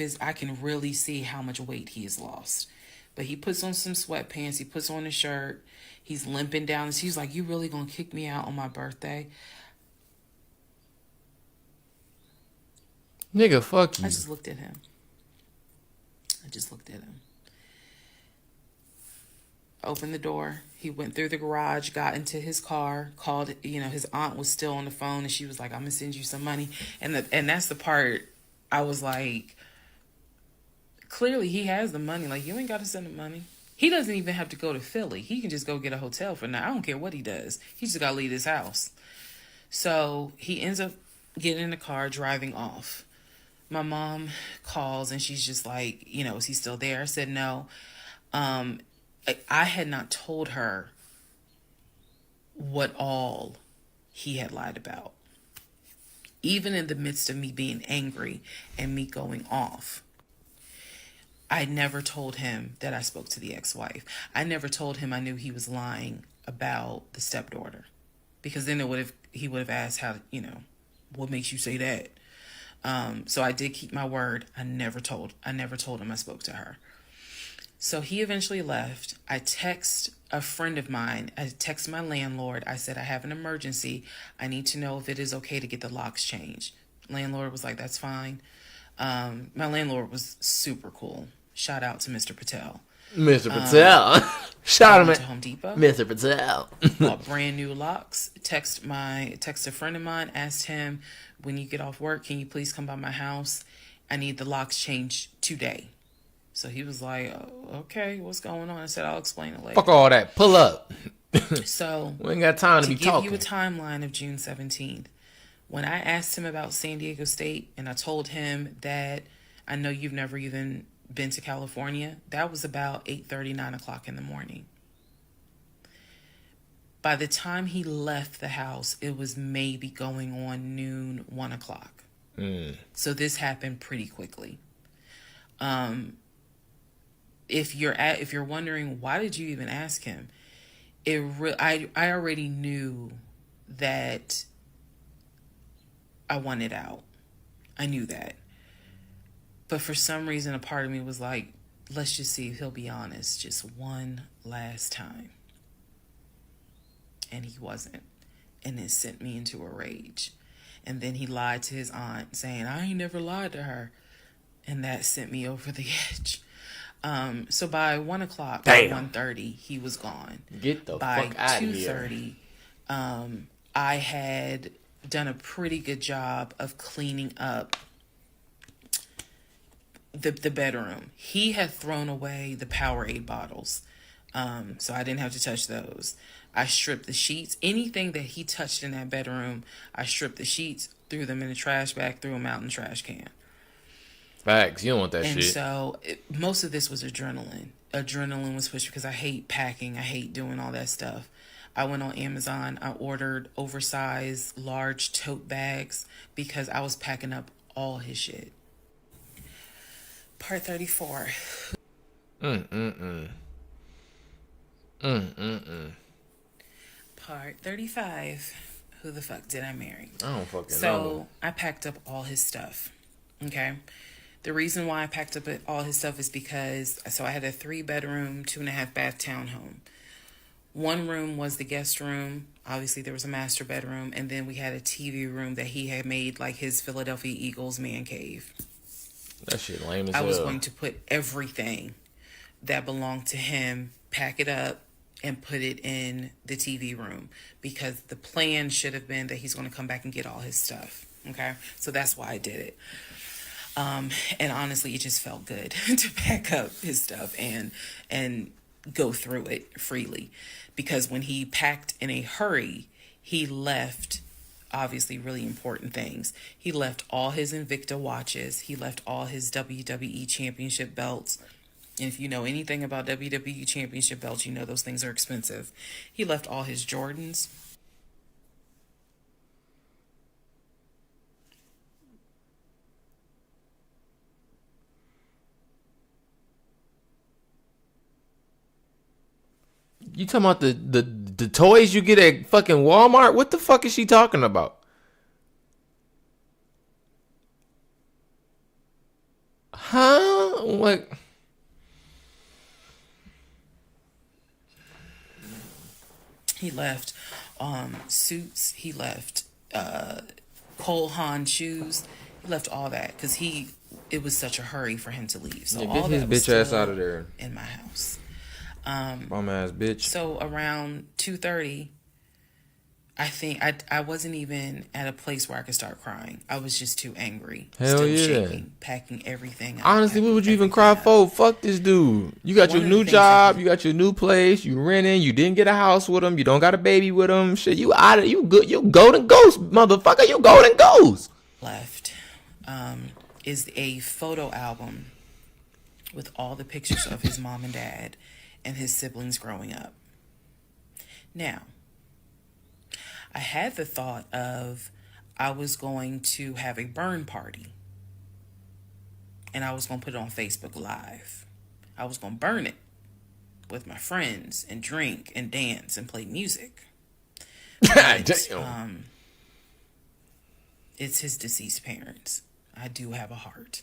really see how much weight he has lost. But he puts on some sweatpants. He puts on a shirt. He's limping down. He's like, you really gonna kick me out on my birthday? Nigga, fuck you. I just looked at him. Opened the door. He went through the garage, got into his car, called, his aunt was still on the phone, and she was like, I'm gonna send you some money. And that's the part I was like, clearly he has the money. Like, you ain't got to send him money. He doesn't even have to go to Philly. He can just go get a hotel for now. I don't care what he does. He just got to leave his house. So he ends up getting in the car, driving off. My mom calls and she's just like, is he still there? I said no. I had not told her what all he had lied about. Even in the midst of me being angry and me going off, I never told him that I spoke to the ex-wife. I never told him I knew he was lying about the stepdaughter, because then he would have asked how, what makes you say that? So I did keep my word. I never told him I spoke to her. So he eventually left. I text a friend of mine. I text my landlord. I said, I have an emergency. I need to know if it is okay to get the locks changed. Landlord was like, that's fine. My landlord was super cool. Shout out to Mr. Patel. Mr. Patel. Shout out to Home Depot. Mr. Patel. Bought brand new locks. Text a friend of mine, asked him, when you get off work, can you please come by my house? I need the locks changed today. So he was like, oh, okay, what's going on? I said, I'll explain it later. Fuck all that. Pull up. So we ain't got time to be talking. To give you a timeline of June 17th, when I asked him about San Diego State and I told him that I know you've never even been to California, that was about 8:30, 9 o'clock in the morning. By the time he left the house, it was maybe going on noon, 1 o'clock. So this happened pretty quickly. If you're wondering, why did you even ask him? I already knew that I wanted out. I knew that. But for some reason, a part of me was like, let's just see if he'll be honest just one last time. And he wasn't. And it sent me into a rage. And then he lied to his aunt saying, I ain't never lied to her. And that sent me over the edge. So by 1 o'clock, by 1:30, he was gone. Get the fuck out of here. By 2:30, I had done a pretty good job of cleaning up the bedroom. He had thrown away the Powerade bottles. So I didn't have to touch those. I stripped the sheets. Anything that he touched in that bedroom, I stripped the sheets, threw them in the trash bag, threw them out in the trash can. Facts. You don't want that shit. And so most of this was adrenaline. Adrenaline was pushed because I hate packing. I hate doing all that stuff. I went on Amazon. I ordered oversized, large tote bags because I was packing up all his shit. Part 34. Part 35. Who the fuck did I marry? I don't fucking know. So I packed up all his stuff. Okay. The reason why I packed up all his stuff is because, so I had a 3-bedroom, 2.5 bath townhome. One room was the guest room. Obviously, there was a master bedroom. And then we had a TV room that he had made like his Philadelphia Eagles man cave. That shit lame as I was hell. going to put everything that belonged to him, pack it up, and put it in the TV room because the plan should have been that he's going to come back and get all his stuff. Okay, so that's why I did it. And honestly, it just felt good to pack up his stuff and go through it freely, because when he packed in a hurry, he left obviously really important things. He left all his Invicta watches. He left all his WWE Championship belts. And if you know anything about WWE Championship belts, you know those things are expensive. He left all his Jordans. You talking about the toys you get at fucking Walmart? What the fuck is she talking about? Huh? Like, He left suits. He left Cole Haan shoes. He left all that because it was such a hurry for him to leave. So yeah, all get his that was bitch ass still out of there, in my house. bum ass bitch. So around 2:30, I think I wasn't even at a place where I could start crying. I was just too angry. Hell Still yeah. shaking, packing everything up. Honestly, what packing would you even everything cry up. for? Fuck this dude. You got One your of the new things job. that You got your new place. You renting. You didn't get a house with him. You don't got a baby with him. Shit, you out of you good. You golden ghost, motherfucker. You golden ghost. left is a photo album with all the pictures of his mom and dad and his siblings growing up. Now, I had the thought of I was going to have a burn party and I was going to put it on Facebook Live. I was going to burn it with my friends and drink and dance and play music. God But, damn. it's his deceased parents. I do have a heart.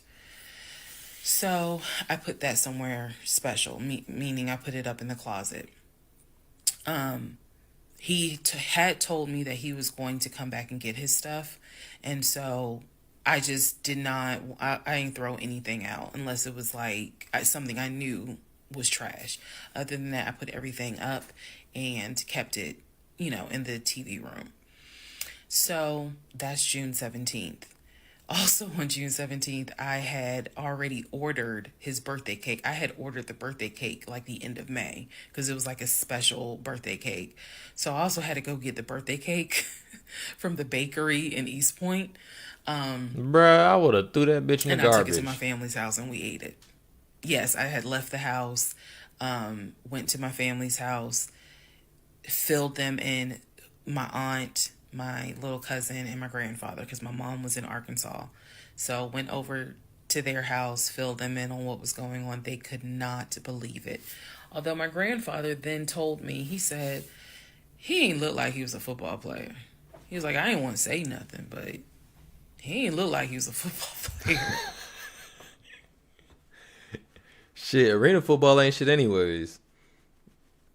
So I put that somewhere special, meaning I put it up in the closet. He had told me that he was going to come back and get his stuff. And so I just did not, I didn't throw anything out unless it was like something I knew was trash. Other than that, I put everything up and kept it, in the TV room. So that's June 17th. Also on June 17th, I had already ordered his birthday cake. I had ordered the birthday cake like the end of May because it was like a special birthday cake. So I also had to go get the birthday cake from the bakery in East Point. Bruh, I would have threw that bitch in And the I took garbage. it to my family's house and we ate it. Yes, I had left the house, went to my family's house, filled them in, my aunt, my little cousin, and my grandfather, because my mom was in Arkansas. So went over to their house, filled them in on what was going on. They could not believe it. Although my grandfather then told me, he said, he ain't look like he was a football player. He was like, I didn't want to say nothing, but he ain't look like he was a football player. Shit, arena football ain't shit anyways.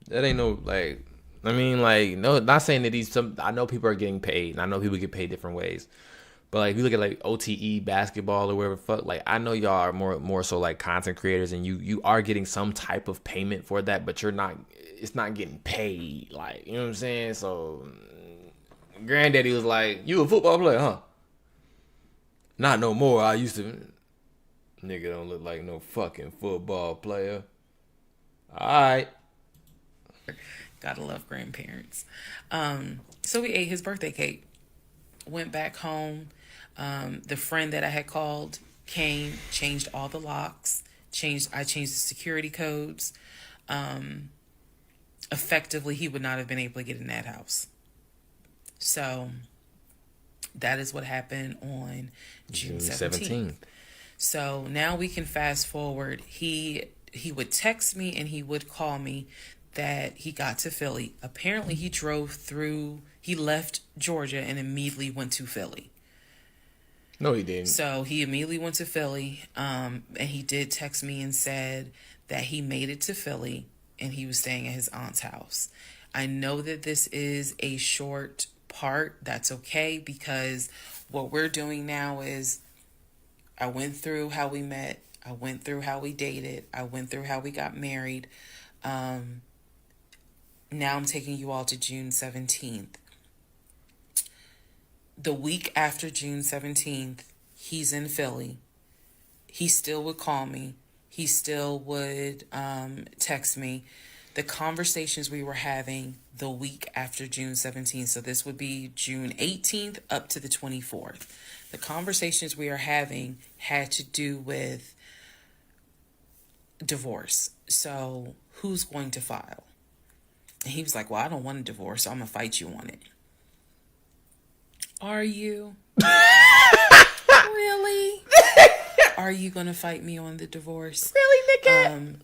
That ain't no like. I mean, like, no, not saying that I know people are getting paid, and I know people get paid different ways. But like, if you look at like OTE basketball or whatever, fuck, like I know y'all are more so like content creators, and you are getting some type of payment for that, but you're not. It's not getting paid, like, you know what I'm saying. So, granddaddy was like, "You a football player, huh?" Not no more. I used to. Nigga don't look like no fucking football player. All right. Gotta love grandparents. So we ate his birthday cake. Went back home. The friend that I had called came, changed all the locks. I changed the security codes. Effectively, he would not have been able to get in that house. So that is what happened on June 17th. So now we can fast forward. He would text me and he would call me that he got to Philly. Apparently he left Georgia and immediately went to Philly. No, he didn't. So he immediately went to Philly, and he did text me and said that he made it to Philly and he was staying at his aunt's house. I know that this is a short part. That's okay, because what we're doing now is I went through how we met. I went through how we dated. I went through how we got married. Now I'm taking you all to June 17th. The week after June 17th, he's in Philly. He still would call me. He still would text me. The conversations we were having the week after June 17th, so this would be June 18th up to the 24th. The conversations we are having had to do with divorce. So who's going to file? And he was like, well, I don't want a divorce, so I'm going to fight you on it. Are you? Really? Are you going to fight me on the divorce? Really, nigga?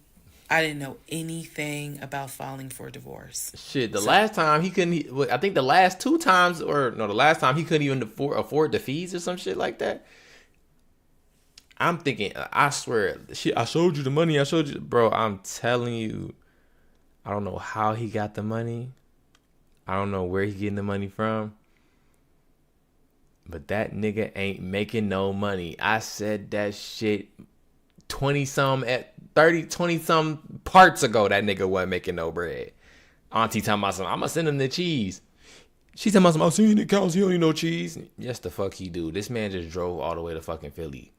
I didn't know anything about filing for a divorce. Shit, last time he couldn't. I think the last two times, or no, the last time he couldn't even afford the fees or some shit like that. I'm thinking, I swear, shit, I showed you the money. I showed you, bro. I'm telling you, I don't know how he got the money. I don't know where he getting the money from. But that nigga ain't making no money. I said that shit 20-some parts ago. That nigga wasn't making no bread. Auntie talking about something, I'm gonna send him the cheese. She talking about something, I'll send you the cows, he don't need no cheese. Yes, the fuck he do. This man just drove all the way to fucking Philly.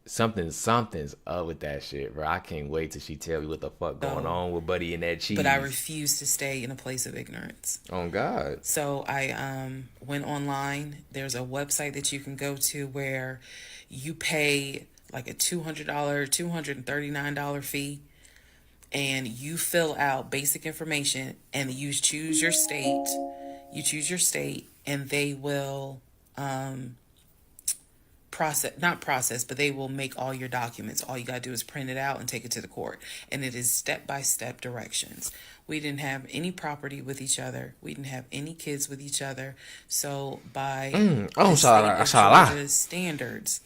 Something's up with that shit, bro. I can't wait till she tell me what the fuck going on with Buddy and that cheese. But I refuse to stay in a place of ignorance. Oh God. So I went online. There's a website that you can go to where you pay like a $200, $239 fee, and you fill out basic information, and you choose your state. You choose your state, and they will but they will make all your documents. All you gotta do is print it out and take it to the court. And it is step-by-step directions. We didn't have any property with each other. We didn't have any kids with each other. So by Georgia's standards,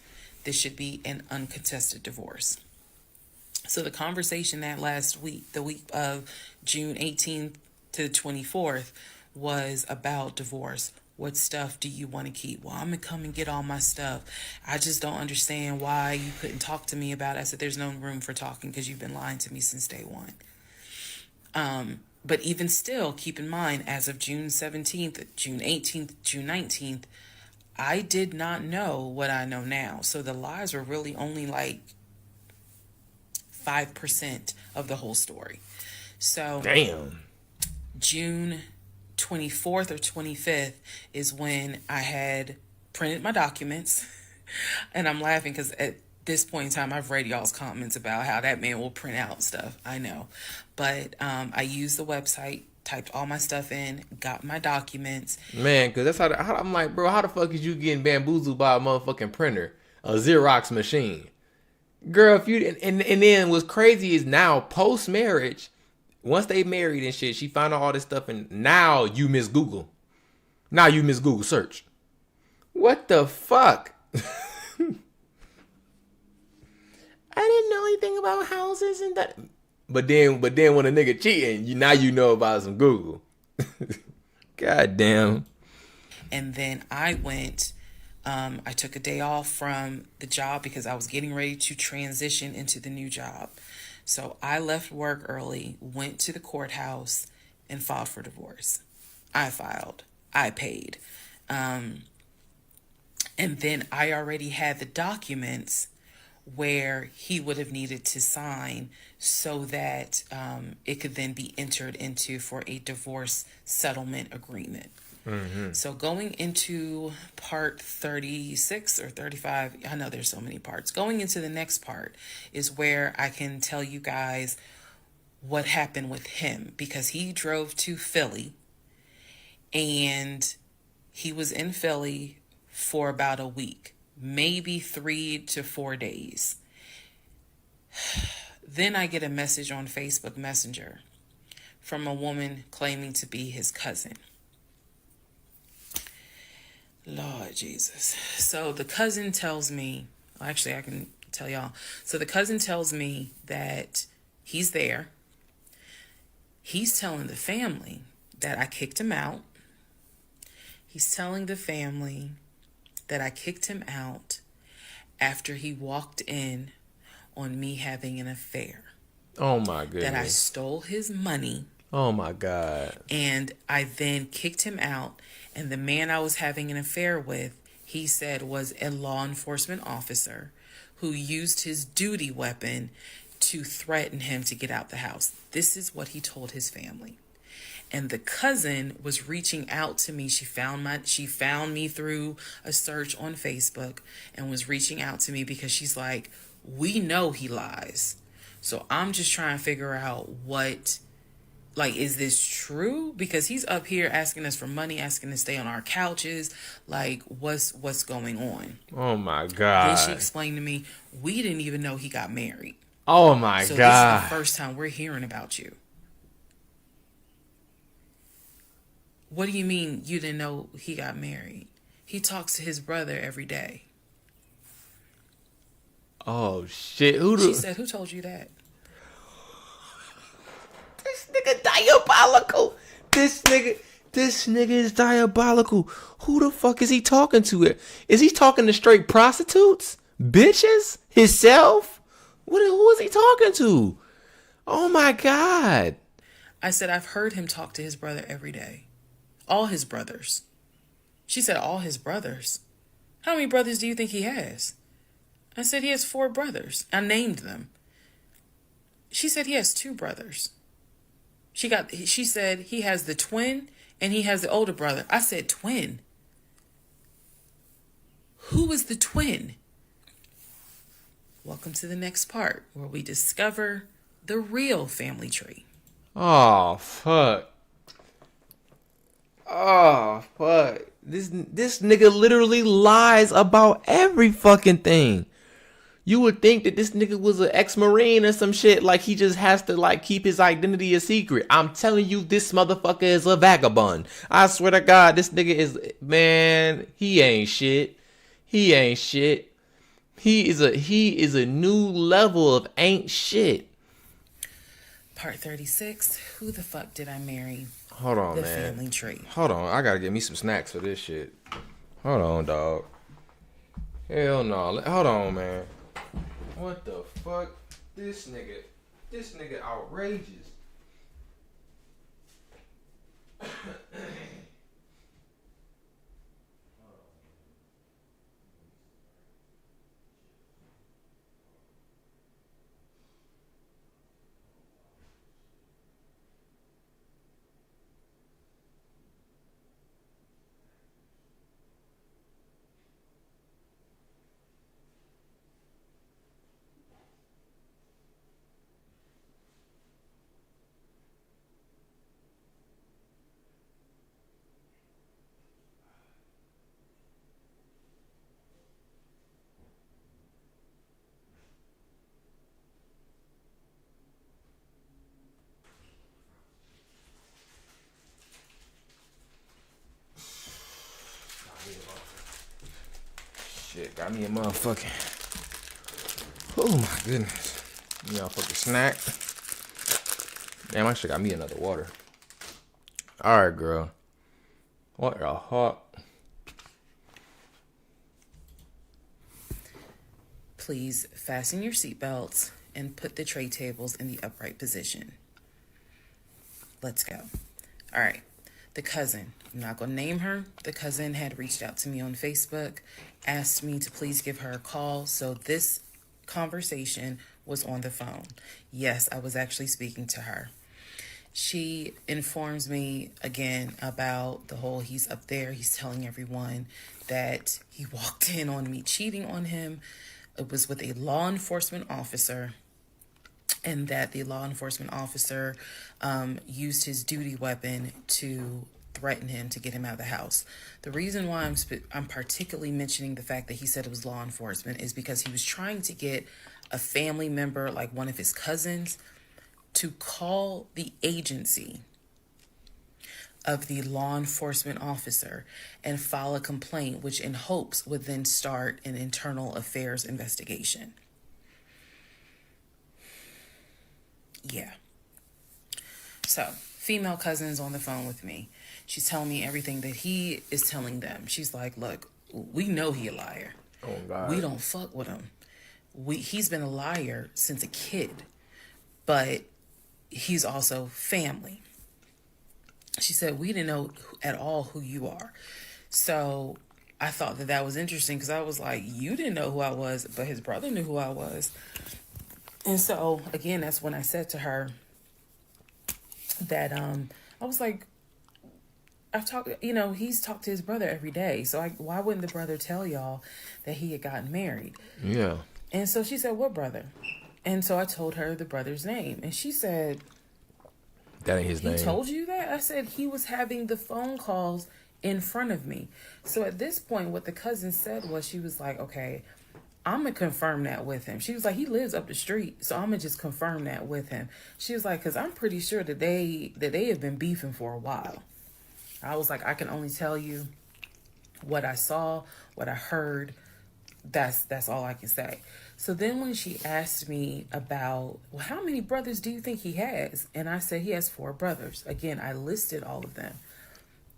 this should be an uncontested divorce. So the conversation that last week, the week of June 18th to the 24th, was about divorce. What stuff do you want to keep? Well, I'm going to come and get all my stuff. I just don't understand why you couldn't talk to me about it. I said, there's no room for talking because you've been lying to me since day one. But even still, keep in mind, as of June 17th, June 18th, June 19th, I did not know what I know now. So the lies were really only like 5% of the whole story. So damn. June 24th or 25th is when I had printed my documents. And I'm laughing because at this point in time, I've read y'all's comments about how that man will print out stuff. I know. But I used the website, typed all my stuff in, got my documents. Man, because that's how I'm like, bro, how the fuck is you getting bamboozled by a motherfucking printer? A Xerox machine? Girl, if you... And then what's crazy is now, post-marriage... Once they married and shit, she found out all this stuff, and now you miss Google. Now you miss Google search. What the fuck? I didn't know anything about houses and that. But then when a nigga cheating, now you know about some Google. God damn. And then I went. I took a day off from the job because I was getting ready to transition into the new job. So I left work early, went to the courthouse, and filed for divorce. I filed. I paid. And then I already had the documents where he would have needed to sign so that it could then be entered into for a divorce settlement agreement. Mm-hmm. So going into part 36 or 35, I know there's so many parts. Going into the next part is where I can tell you guys what happened with him, because he drove to Philly and he was in Philly for about a week, maybe 3 to 4 days. Then I get a message on Facebook Messenger from a woman claiming to be his cousin. Lord Jesus. So the cousin tells me, well, actually I can tell y'all. So the cousin tells me that he's there. He's telling the family that I kicked him out. He's telling the family that I kicked him out after he walked in on me having an affair. Oh my That I goodness. stole his money, Oh my God. and I then kicked him out. And the man I was having an affair with, he said, was a law enforcement officer who used his duty weapon to threaten him to get out the house. This is what he told his family. And the cousin was reaching out to me. She found me through a search on Facebook and was reaching out to me because she's like, we know he lies. So I'm just trying to figure out what, like, is this true? Because he's up here asking us for money, asking to stay on our couches. Like, what's going on? Oh my Then she God. explained to me, we didn't even know he got married. Oh my So this is the God. first time we're hearing about you. What do you mean you didn't know he got married? He talks to his brother every day. Oh shit. She said, who told you that? This nigga diabolical. This nigga is diabolical. Who the fuck is he talking to? Is he talking to straight prostitutes? Bitches? Himself? Who is he talking to? Oh my God. I said, I've heard him talk to his brother every day. All his brothers. She said, all his brothers. How many brothers do you think he has? I said, he has 4 brothers. I named them. She said he has 2 brothers. She said he has the twin and he has the older brother. I said, twin? Who is the twin? Welcome to the next part where we discover the real family tree. Oh fuck. Oh fuck. This nigga literally lies about every fucking thing. You would think that this nigga was an ex-marine or some shit, like he just has to like keep his identity a secret. I'm telling you, this motherfucker is a vagabond. I swear to God, this nigga is, man, he ain't shit. He ain't shit. He is a new level of ain't shit. Part 36, who the fuck did I marry? Hold on, The man. family tree. Hold on, I gotta get me some snacks for this shit. Hold on, dog. Hell no. Hold on, man. What the fuck? This nigga outrageous. Shit, got me a motherfucking. Oh my goodness. Y'all fucking snack. Damn, I should got me another water. Alright, girl. What the fuck? Please fasten your seatbelts and put the tray tables in the upright position. Let's go. All right. The cousin, I'm not going to name her. The cousin had reached out to me on Facebook, asked me to please give her a call. So this conversation was on the phone. Yes, I was actually speaking to her. She informs me again about the whole he's up there. He's telling everyone that he walked in on me cheating on him. It was with a law enforcement officer, and that the law enforcement officer used his duty weapon to threaten him to get him out of the house. The reason why I'm particularly mentioning the fact that he said it was law enforcement is because he was trying to get a family member, like one of his cousins, to call the agency of the law enforcement officer and file a complaint, which in hopes would then start an internal affairs investigation. Yeah. So, female cousin's on the phone with me. She's telling me everything that he is telling them. She's like, look, we know he a liar. Oh God. We don't fuck with him. He's been a liar since a kid, but he's also family. She said, we didn't know at all who you are. So I thought that was interesting because I was like, you didn't know who I was, but his brother knew who I was. And so, again, that's when I said to her that I was like, I've talked, he's talked to his brother every day. So why wouldn't the brother tell y'all that he had gotten married? Yeah. And so she said, what brother? And so I told her the brother's name. And she said, that ain't his name. He told you that? I said he was having the phone calls in front of me. So at this point, what the cousin said was, she was like, okay, I'm going to confirm that with him. She was like, he lives up the street, so I'm going to just confirm that with him. She was like, because I'm pretty sure that they have been beefing for a while. I was like, I can only tell you what I saw, what I heard. That's all I can say. So then when she asked me about, well, how many brothers do you think he has? And I said he has 4 brothers. Again, I listed all of them.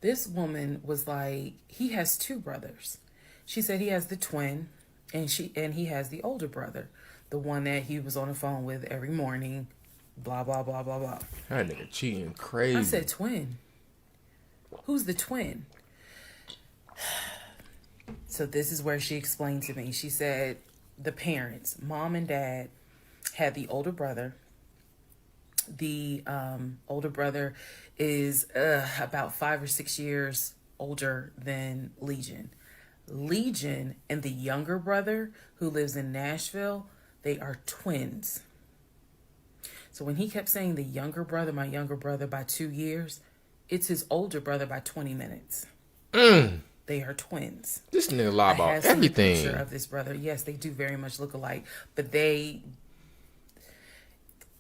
This woman was like, he has 2 brothers. She said he has the twin, and he has the older brother, the one that he was on the phone with every morning, blah, blah, blah, blah, blah. That nigga cheating crazy. I said, twin? Who's the twin? So this is where she explained to me. She said the parents, mom and dad, had the older brother. The older brother is about 5 or 6 years older than Legion. Legion and the younger brother, who lives in Nashville, they are twins. So when he kept saying the younger brother, my younger brother by 2 years, it's his older brother by 20 minutes. They are twins. This nigga lie about everything. I have a picture of this brother. Yes, they do very much look alike, but I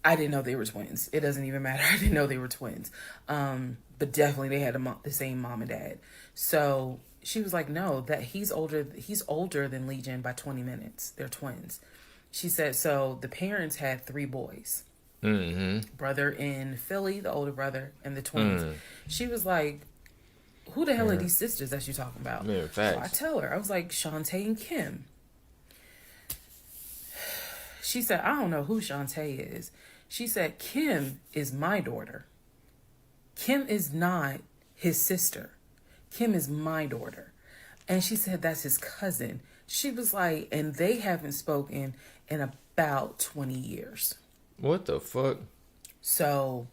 didn't know they were twins. It doesn't even matter. I didn't know they were twins. But definitely they had the same mom and dad. So she was like, no, that he's older than Legion by 20 minutes. They're twins. She said, so the parents had 3 boys. Mm-hmm. Brother in Philly, the older brother, and the twins. She was like, who the hell are these sisters that you're talking about? Yeah, so I tell her, I was like, Shantae and Kim. She said, I don't know who Shantae is. She said, Kim is my daughter. Kim is not his sister. Kim is my daughter. And she said, that's his cousin. She was like, and they haven't spoken in about 20 years. What the fuck? So,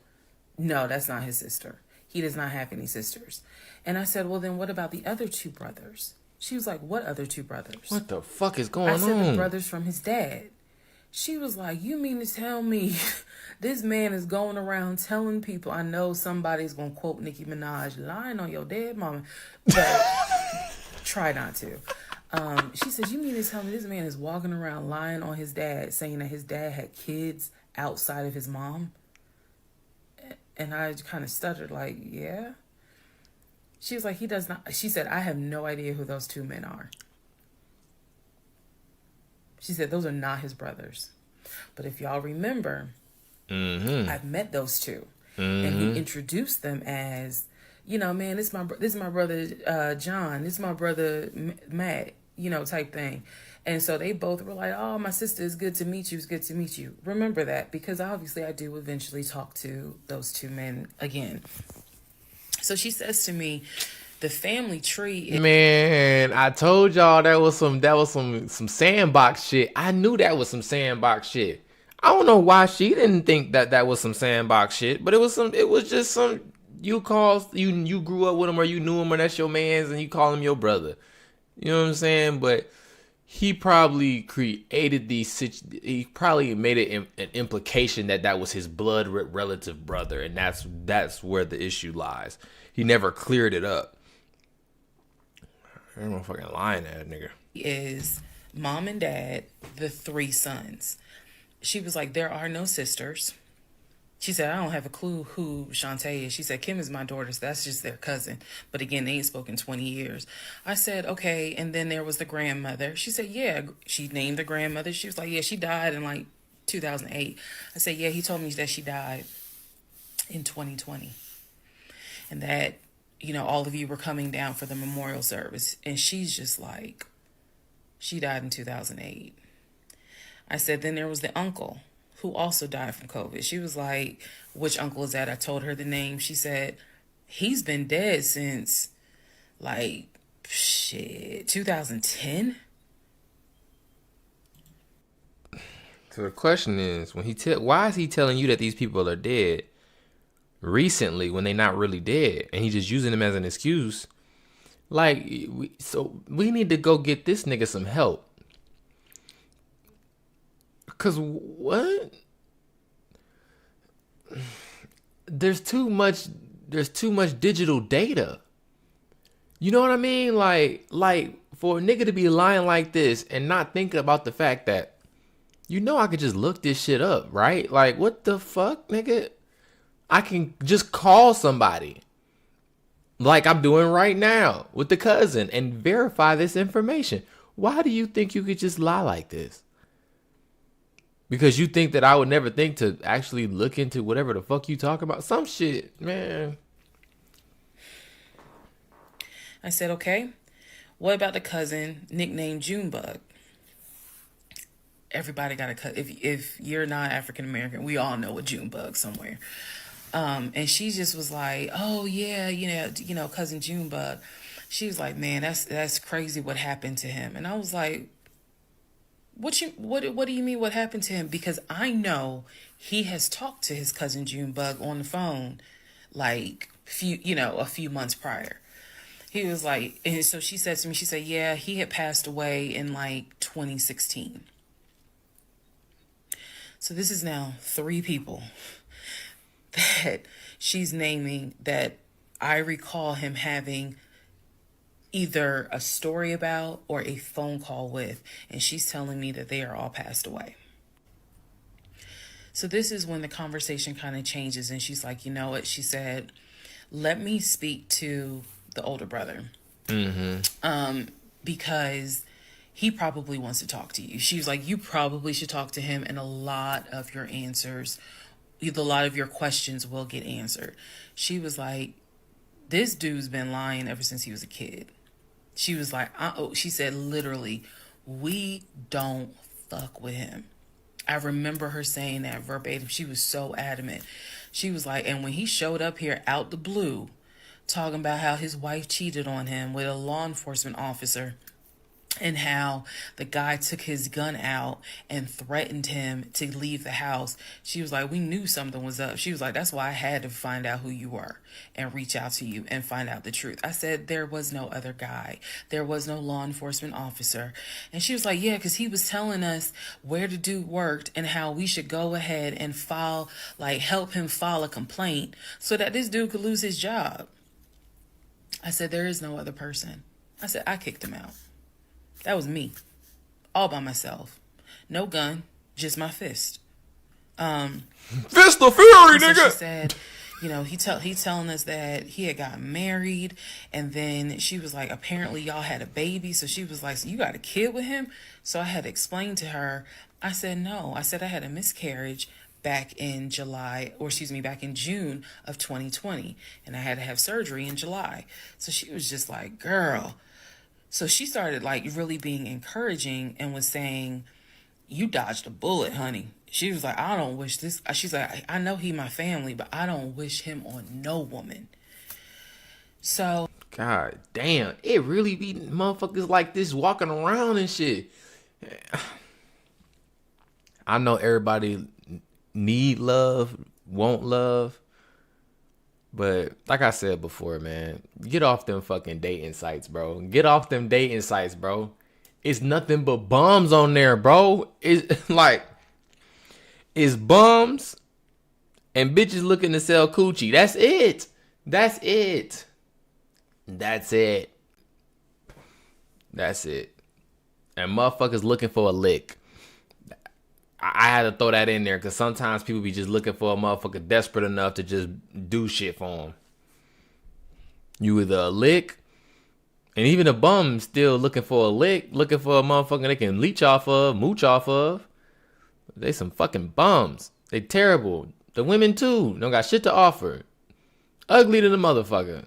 no, that's not his sister. He does not have any sisters. And I said, well, then what about the other 2 brothers? She was like, what other 2 brothers? What the fuck is going on? I said, the brothers from his dad. She was like, you mean to tell me this man is going around telling people, I know somebody's going to quote Nicki Minaj, lying on your dead mama, but try not to. She says, you mean to tell me this man is walking around lying on his dad, saying that his dad had kids outside of his mom? And I kind of stuttered like, yeah. She was like, he does not. She said, I have no idea who those 2 men are. She said, those are not his brothers. But if y'all remember, I've met those 2. And he introduced them as, man, this is my brother John. This is my brother Matt, type thing. And so they both were like, oh, my sister, it's good to meet you. It's good to meet you. Remember that, because obviously I do eventually talk to those 2 men again. So she says to me, the family tree. Man, I told y'all that was some sandbox shit. I knew that was some sandbox shit. I don't know why she didn't think that was some sandbox shit, but it was just some, you grew up with him or you knew him or that's your man's and you call him your brother. You know what I'm saying? But he probably created he probably made it an implication that was his blood relative brother, and that's where the issue lies. He never cleared it up. I'm not fucking lying at that nigga. Is mom and dad, the 3 sons. She was like, there are no sisters. She said, I don't have a clue who Shantae is. She said, Kim is my daughter, so that's just their cousin. But again, they ain't spoken 20 years. I said, okay, and then there was the grandmother. She said, yeah, she named the grandmother. She was like, yeah, she died in like 2008. I said, yeah, he told me that she died in 2020. And that, all of you were coming down for the memorial service. And she's just like, She died in 2008. I said, then there was the uncle who also died from COVID. She was like, which uncle is that? I told her the name. She said, he's been dead since like shit 2010. So the question is, why is he telling you that these people are dead recently when they're not really dead, and he's just using them as an excuse? Like, we need to go get this nigga some help. Cause what? There's too much digital data. You know what I mean? Like for a nigga to be lying like this and not thinking about the fact that, I could just look this shit up, right? Like, what the fuck, nigga? I can just call somebody like I'm doing right now with the cousin and verify this information. Why do you think you could just lie like this? Because you think that I would never think to actually look into whatever the fuck you talk about? Some shit, man. I said, okay, what about the cousin nicknamed Junebug? Everybody got a cut. If you're not African American, we all know a Junebug somewhere. And she just was like, oh yeah, cousin Junebug. She was like, man, that's crazy what happened to him. And I was like, what do you mean what happened to him? Because I know he has talked to his cousin Junebug on the phone like a few months prior. He was like, and so she said to me, she said, yeah, he had passed away in like 2016. So this is now 3 people that she's naming that I recall him having either a story about or a phone call with, and she's telling me that they are all passed away. So this is when the conversation kind of changes, and she's like, you know what? She said, let me speak to the older brother. Because he probably wants to talk to you. She was like, you probably should talk to him, and a lot of your questions will get answered. She was like, this dude's been lying ever since he was a kid. She was like, she said, literally, we don't fuck with him. I remember her saying that verbatim. She was so adamant. She was like, and when he showed up here out the blue, talking about how his wife cheated on him with a law enforcement officer, and how the guy took his gun out and threatened him to leave the house. She was like, we knew something was up. She was like, that's why I had to find out who you were and reach out to you and find out the truth. I said, there was no other guy. There was no law enforcement officer. And she was like, yeah, because he was telling us where the dude worked and how we should go ahead and help him file a complaint so that this dude could lose his job. I said, there is no other person. I said, I kicked him out. That was me, all by myself. No gun, just my fist. Fist of fury, nigga. She said, he telling us that he had got married, and then she was like, apparently y'all had a baby. So she was like, so you got a kid with him? So I had to explain to her. I said, no. I said I had a miscarriage back in June of 2020, and I had to have surgery in July. So she was just like, girl. So she started really being encouraging and was saying, you dodged a bullet, honey. She was like, I don't wish this. She's like, I know he my family, but I don't wish him on no woman. So. God damn. It really be motherfuckers like this walking around and shit. I know everybody need love, want love. But like I said before, man, get off them fucking dating sites, bro. Get off them dating sites, bro. It's nothing but bums on there, bro. It's it's bums and bitches looking to sell coochie. That's it. That's it. That's it. That's it. And motherfuckers looking for a lick. I had to throw that in there because sometimes people be just looking for a motherfucker desperate enough to just do shit for them. You either a lick, and even a bum still looking for a lick, looking for a motherfucker they can leech off of, mooch off of. They some fucking bums. They terrible. The women too. Don't got shit to offer. Ugly to the motherfucker.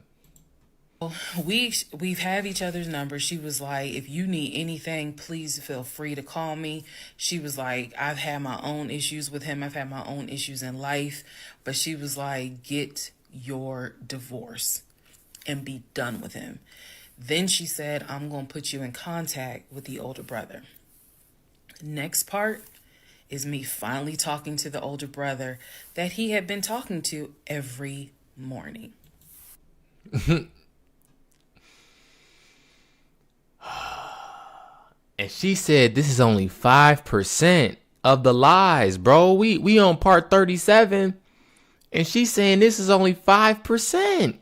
We've had each other's numbers. She was like, if you need anything, please feel free to call me. She was like, I've had my own issues with him. I've had my own issues in life. But she was like, get your divorce and be done with him. Then she said, I'm going to put you in contact with the older brother. Next part is me finally talking to the older brother that he had been talking to every morning. And she said this is only 5% of the lies, bro. We on part 37, and she's saying this is only 5%.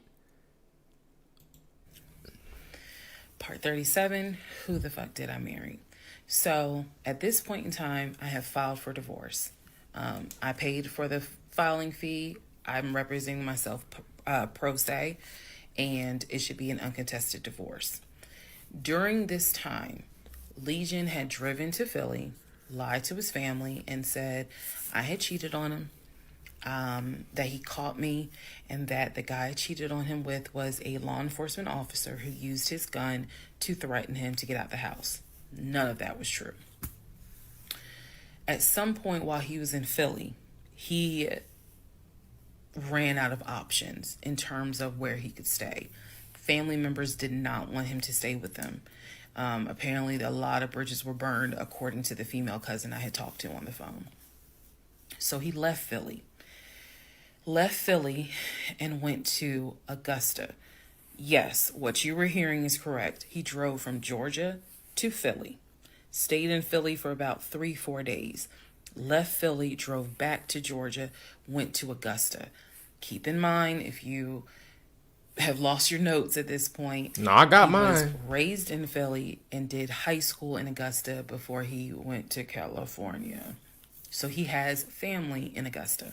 Part 37, who the fuck did I marry? So at this point in time, I have filed for divorce. I paid for the filing fee. I'm representing myself pro se, and it should be an uncontested divorce. During this time, Legion had driven to Philly, lied to his family, and said I had cheated on him, that he caught me, and that the guy I cheated on him with was a law enforcement officer who used his gun to threaten him to get out the house. None of that was true. At some point while he was in Philly, he ran out of options in terms of where he could stay. Family members did not want him to stay with them. Apparently, a lot of bridges were burned, according to the female cousin I had talked to on the phone. So he left Philly and went to Augusta. Yes, what you were hearing is correct. He drove from Georgia to Philly, stayed in Philly for about 3-4 days, left Philly, drove back to Georgia, went to Augusta. Keep in mind, if you have lost your notes at this point. No, I got mine. He was raised in Philly and did high school in Augusta before he went to California. So he has family in Augusta.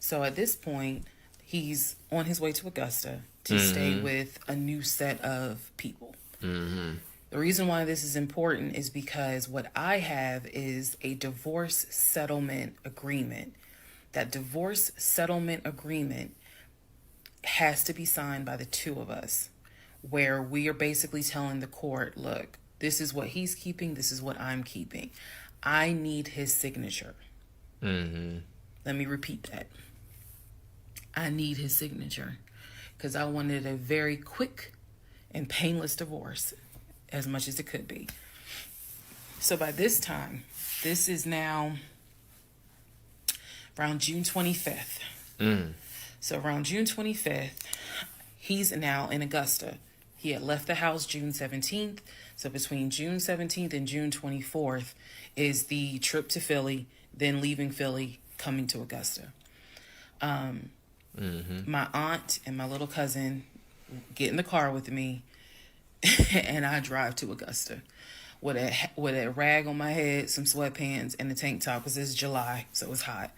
So at this point, he's on his way to Augusta to stay with a new set of people. The reason why this is important is because what I have is a divorce settlement agreement. That divorce settlement agreement has to be signed by the two of us, where we are basically telling the court, look, this is what he's keeping, this is what I'm keeping. I need his signature. Let me repeat that. I need his signature because I wanted a very quick and painless divorce, as much as it could be. So by this time, this is now around June 25th. So around June 25th, he's now in Augusta. He had left the house June 17th. So between June 17th and June 24th is the trip to Philly, then leaving Philly, coming to Augusta. My aunt and my little cousin get in the car with me, and I drive to Augusta with a rag on my head, some sweatpants, and a tank top because it's July, so it's hot.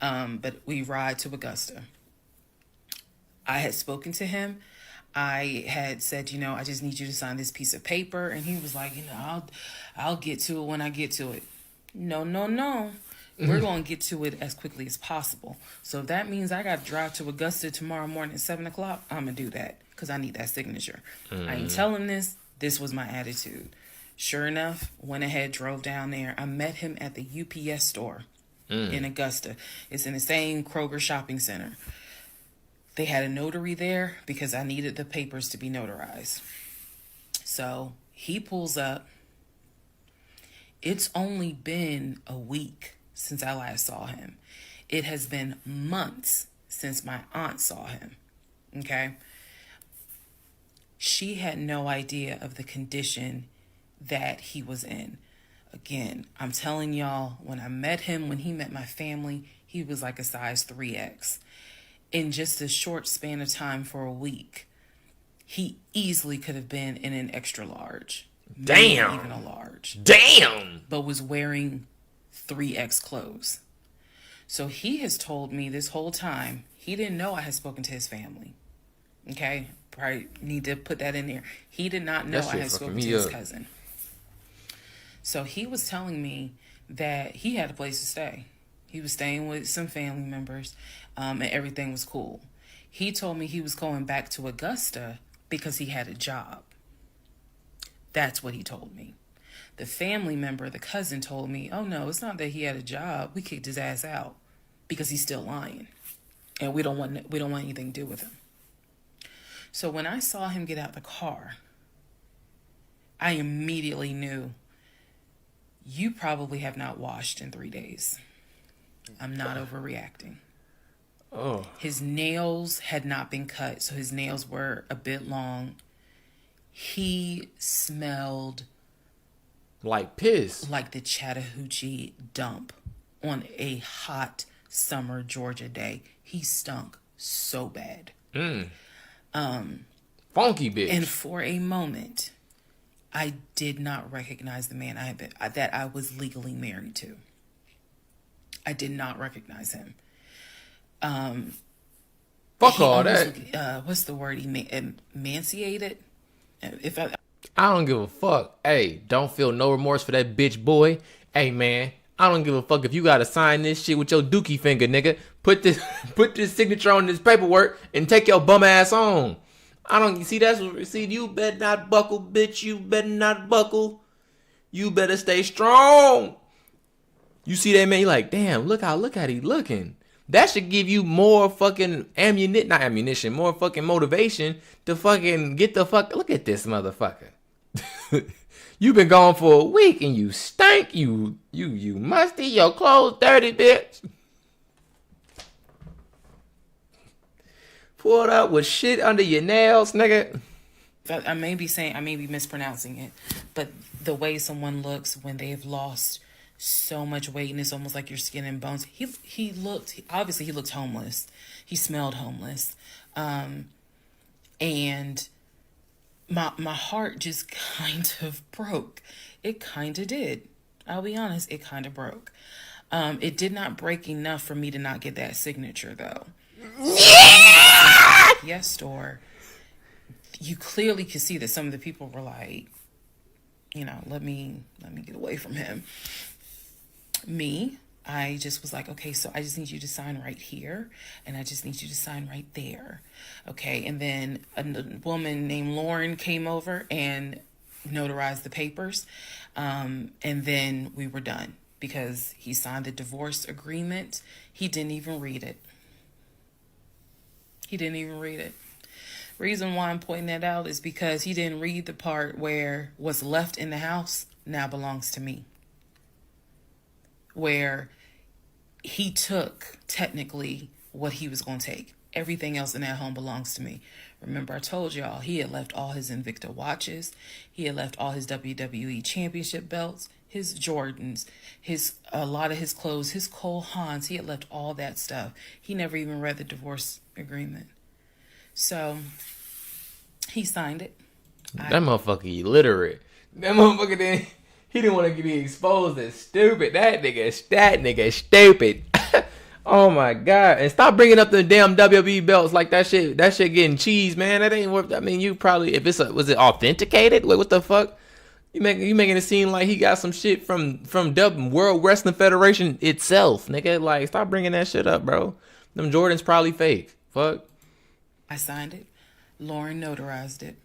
But we ride to Augusta. I had spoken to him. I had said, I just need you to sign this piece of paper. And he was like, I'll get to it when I get to it. No. We're going to get to it as quickly as possible. So if that means I got to drive to Augusta tomorrow morning at 7 o'clock, I'm going to do that because I need that signature. I ain't telling this. This was my attitude. Sure enough, went ahead, drove down there. I met him at the UPS store in Augusta. It's in the same Kroger shopping center. They had a notary there because I needed the papers to be notarized. So he pulls up. It's only been a week since I last saw him. It has been months since my aunt saw him. Okay? She had no idea of the condition that he was in. Again, I'm telling y'all, when I met him, when he met my family, he was like a size 3X. In just a short span of time for a week, he easily could have been in an extra large. Damn. Even a large. Damn. But was wearing 3X clothes. So he has told me this whole time, he didn't know I had spoken to his family. Okay? Probably need to put that in there. He did not know I had spoken to his cousin. So he was telling me that he had a place to stay. He was staying with some family members, and everything was cool. He told me he was going back to Augusta because he had a job. That's what he told me. The family member, the cousin, told me, oh no, it's not that he had a job. We kicked his ass out because he's still lying. And we don't want anything to do with him. So when I saw him get out the car, I immediately knew, you probably have not washed in 3 days. I'm not overreacting. Oh. His nails had not been cut, so his nails were a bit long. He smelled like piss. Like the Chattahoochee dump on a hot summer Georgia day. He stunk so bad. Funky bitch. And for a moment, I did not recognize the man that I was legally married to. I did not recognize him. Fuck all that. What's the word? Emaciated? I don't give a fuck. Hey, don't feel no remorse for that bitch boy. Hey, man, I don't give a fuck if you gotta sign this shit with your dookie finger, nigga. Put this signature on this paperwork and take your bum ass on. I don't see. You better not buckle, bitch. You better not buckle. You better stay strong. You see that man? You like, damn. Look how he looking. That should give you more fucking more fucking motivation to fucking get the fuck. Look at this motherfucker. You been gone for a week and you stink. You musty. Your clothes dirty, bitch. Pulled up with shit under your nails, nigga. I may be mispronouncing it, but the way someone looks when they've lost so much weight and it's almost like your skin and bones. He looked homeless. He smelled homeless. And my heart just kind of broke. It kind of did. I'll be honest, it kind of broke. It did not break enough for me to not get that signature though. Yes, store. You clearly could see that some of the people were like, let me get away from him. Me, I just was like, okay, so I just need you to sign right here, and I just need you to sign right there. Okay, and then a woman named Lauren came over and notarized the papers, and then we were done because he signed the divorce agreement. He didn't even read it. Reason why I'm pointing that out is because he didn't read the part where what's left in the house now belongs to me. Where he took technically what he was going to take. Everything else in that home belongs to me. Remember, I told y'all he had left all his Invicta watches. He had left all his WWE championship belts, his Jordans, a lot of his clothes, his Cole Haans. He had left all that stuff. He never even read the divorce agreement. So he signed it. That motherfucker illiterate. That motherfucker he didn't want to be exposed as stupid. That nigga stupid. Oh my god! And stop bringing up the damn WWE belts like that shit. That shit getting cheese, man. That ain't worth. I mean, you probably was it authenticated? Wait, what the fuck? You making it seem like he got some shit from World Wrestling Federation itself, nigga. Like, stop bringing that shit up, bro. Them Jordans probably fake. Fuck. I signed it. Lauren notarized it.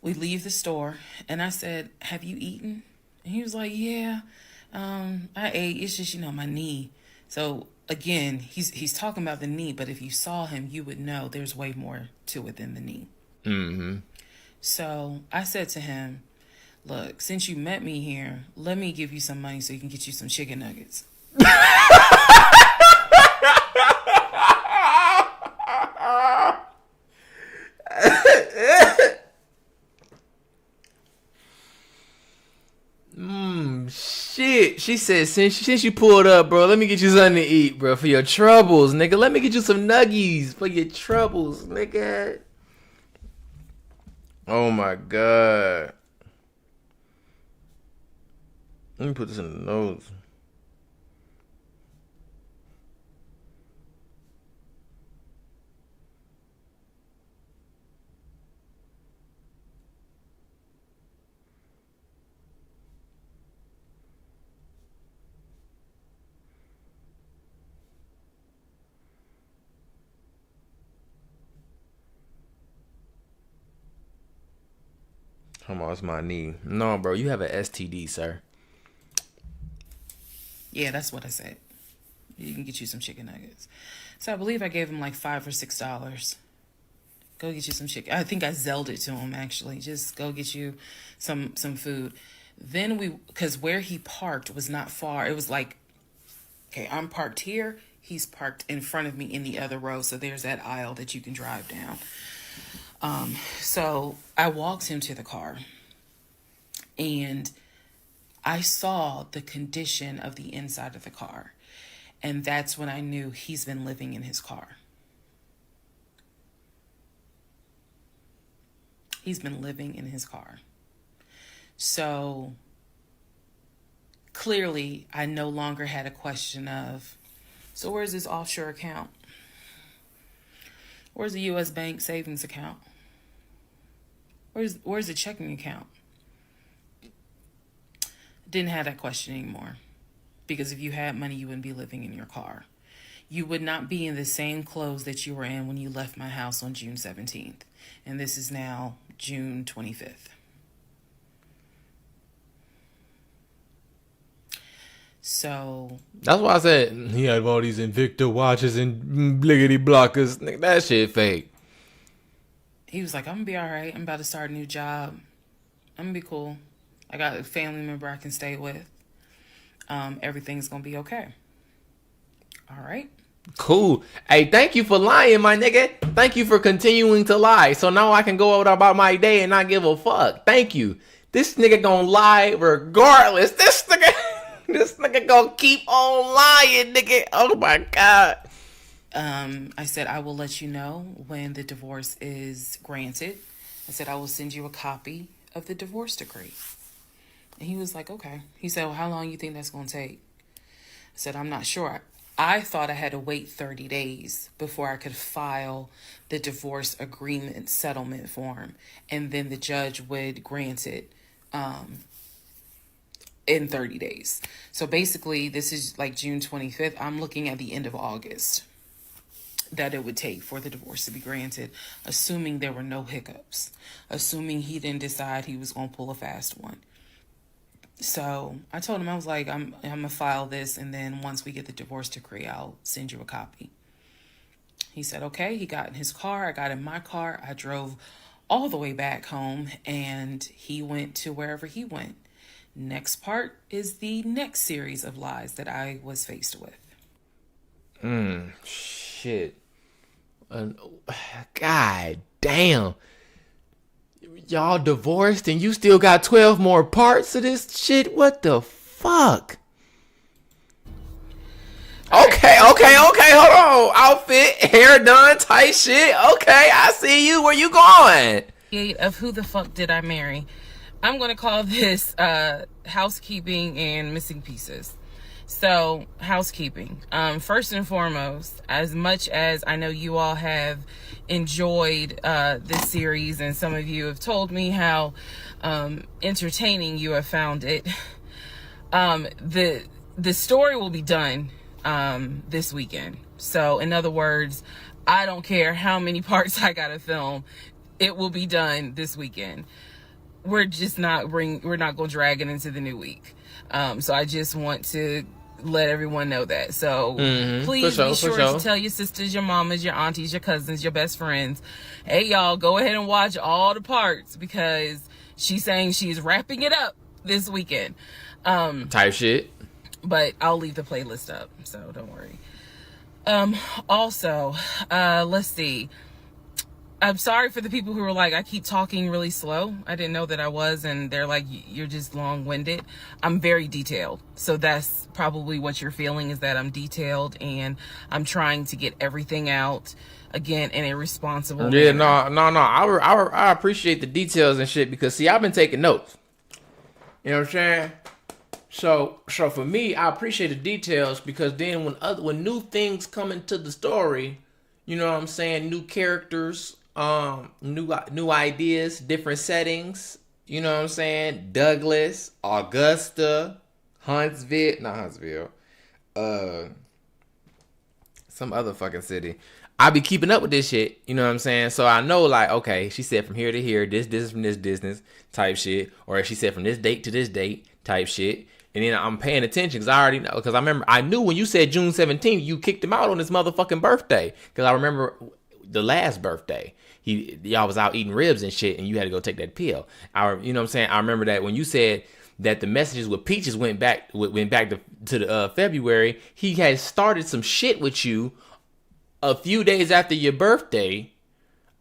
We leave the store, and I said, "Have you eaten?" And he was like, "Yeah, I ate. It's just my knee." So again, he's talking about the knee, but if you saw him, you would know there's way more to it than the knee. Mm-hmm. So I said to him, "Look, since you met me here, let me give you some money so you can get you some chicken nuggets." Shit. She said, since you pulled up, bro, let me get you something to eat, bro, for your troubles, nigga. Let me get you some nuggies for your troubles, nigga. Oh my god. Let me put this in the notes. Come on, it's my knee. No, bro, you have an STD, sir. Yeah, that's what I said. You can get you some chicken nuggets. So I believe I gave him like $5 or $6. Go get you some chicken. I think I Zelled it to him actually. Just go get you some food. Then because where he parked was not far. It was like, okay, I'm parked here. He's parked in front of me in the other row. So there's that aisle that you can drive down. So I walked him to the car, and I saw the condition of the inside of the car. And that's when I knew he's been living in his car. He's been living in his car. So clearly, I no longer had a question of, so where's his offshore account? Where's the U.S. bank savings account? Where's the checking account? Didn't have that question anymore. Because if you had money, you wouldn't be living in your car. You would not be in the same clothes that you were in when you left my house on June 17th. And this is now June 25th. So that's why I said he had all these Invicta watches and bliggity blockers. Nigga, that shit fake. He was like, I'm gonna be all right. I'm about to start a new job. I'm gonna be cool. I got a family member I can stay with. Everything's gonna be okay. All right. Cool. Hey, thank you for lying, my nigga. Thank you for continuing to lie. So now I can go out about my day and not give a fuck. Thank you. This nigga gonna lie regardless. This nigga gonna keep on lying, nigga. Oh my God. I said, I will let you know when the divorce is granted. I said, I will send you a copy of the divorce decree. And he was like, okay. He said, well, how long you think that's going to take? I said, I'm not sure. I thought I had to wait 30 days before I could file the divorce agreement settlement form. And then the judge would grant it in 30 days. So basically, this is like June 25th. I'm looking at the end of August that it would take for the divorce to be granted, assuming there were no hiccups, assuming he didn't decide he was going to pull a fast one. So I told him, I was like, I'm going to file this, and then once we get the divorce decree, I'll send you a copy. He said, okay. He got in his car. I got in my car. I drove all the way back home, and he went to wherever he went. Next part is the next series of lies that I was faced with. Shit. God damn. Y'all divorced and you still got 12 more parts of this shit? What the fuck? Okay, hold on. Outfit, hair done, tight shit. Okay, I see you. Where you going? Of who the fuck did I marry? I'm going to call this housekeeping and missing pieces. So, housekeeping. First and foremost, as much as I know you all have enjoyed this series, and some of you have told me how entertaining you have found it, the story will be done this weekend. So, in other words, I don't care how many parts I gotta film, it will be done this weekend. We're not going to drag it into the new week. So I just want to let everyone know that. So please be sure to tell your sisters, your mamas, your aunties, your cousins, your best friends, hey y'all, go ahead and watch all the parts, because she's saying she's wrapping it up this weekend. Type shit. But I'll leave the playlist up, so don't worry. Also, let's see. I'm sorry for the people who were like, I keep talking really slow. I didn't know that I was, and they're like, you're just long-winded. I'm very detailed. So that's probably what you're feeling, is that I'm detailed and I'm trying to get everything out, again, in a responsible manner. No. I appreciate the details and shit, because, see, I've been taking notes. You know what I'm saying? So for me, I appreciate the details, because then when new things come into the story, you know what I'm saying, new characters, new ideas, different settings, you know what I'm saying, Douglas, Augusta, Huntsville, some other fucking city. I be keeping up with this shit. You know what I'm saying? So I know, like, okay, she said from here to here, this is from this business type shit, or she said from this date to this date type shit. And then I'm paying attention because I already know. Because I knew when you said June 17th, you kicked him out on his motherfucking birthday. Because I remember the last birthday, y'all was out eating ribs and shit, and you had to go take that pill. You know what I'm saying? I remember that when you said that the messages with Peaches went back to the February. He had started some shit with you a few days after your birthday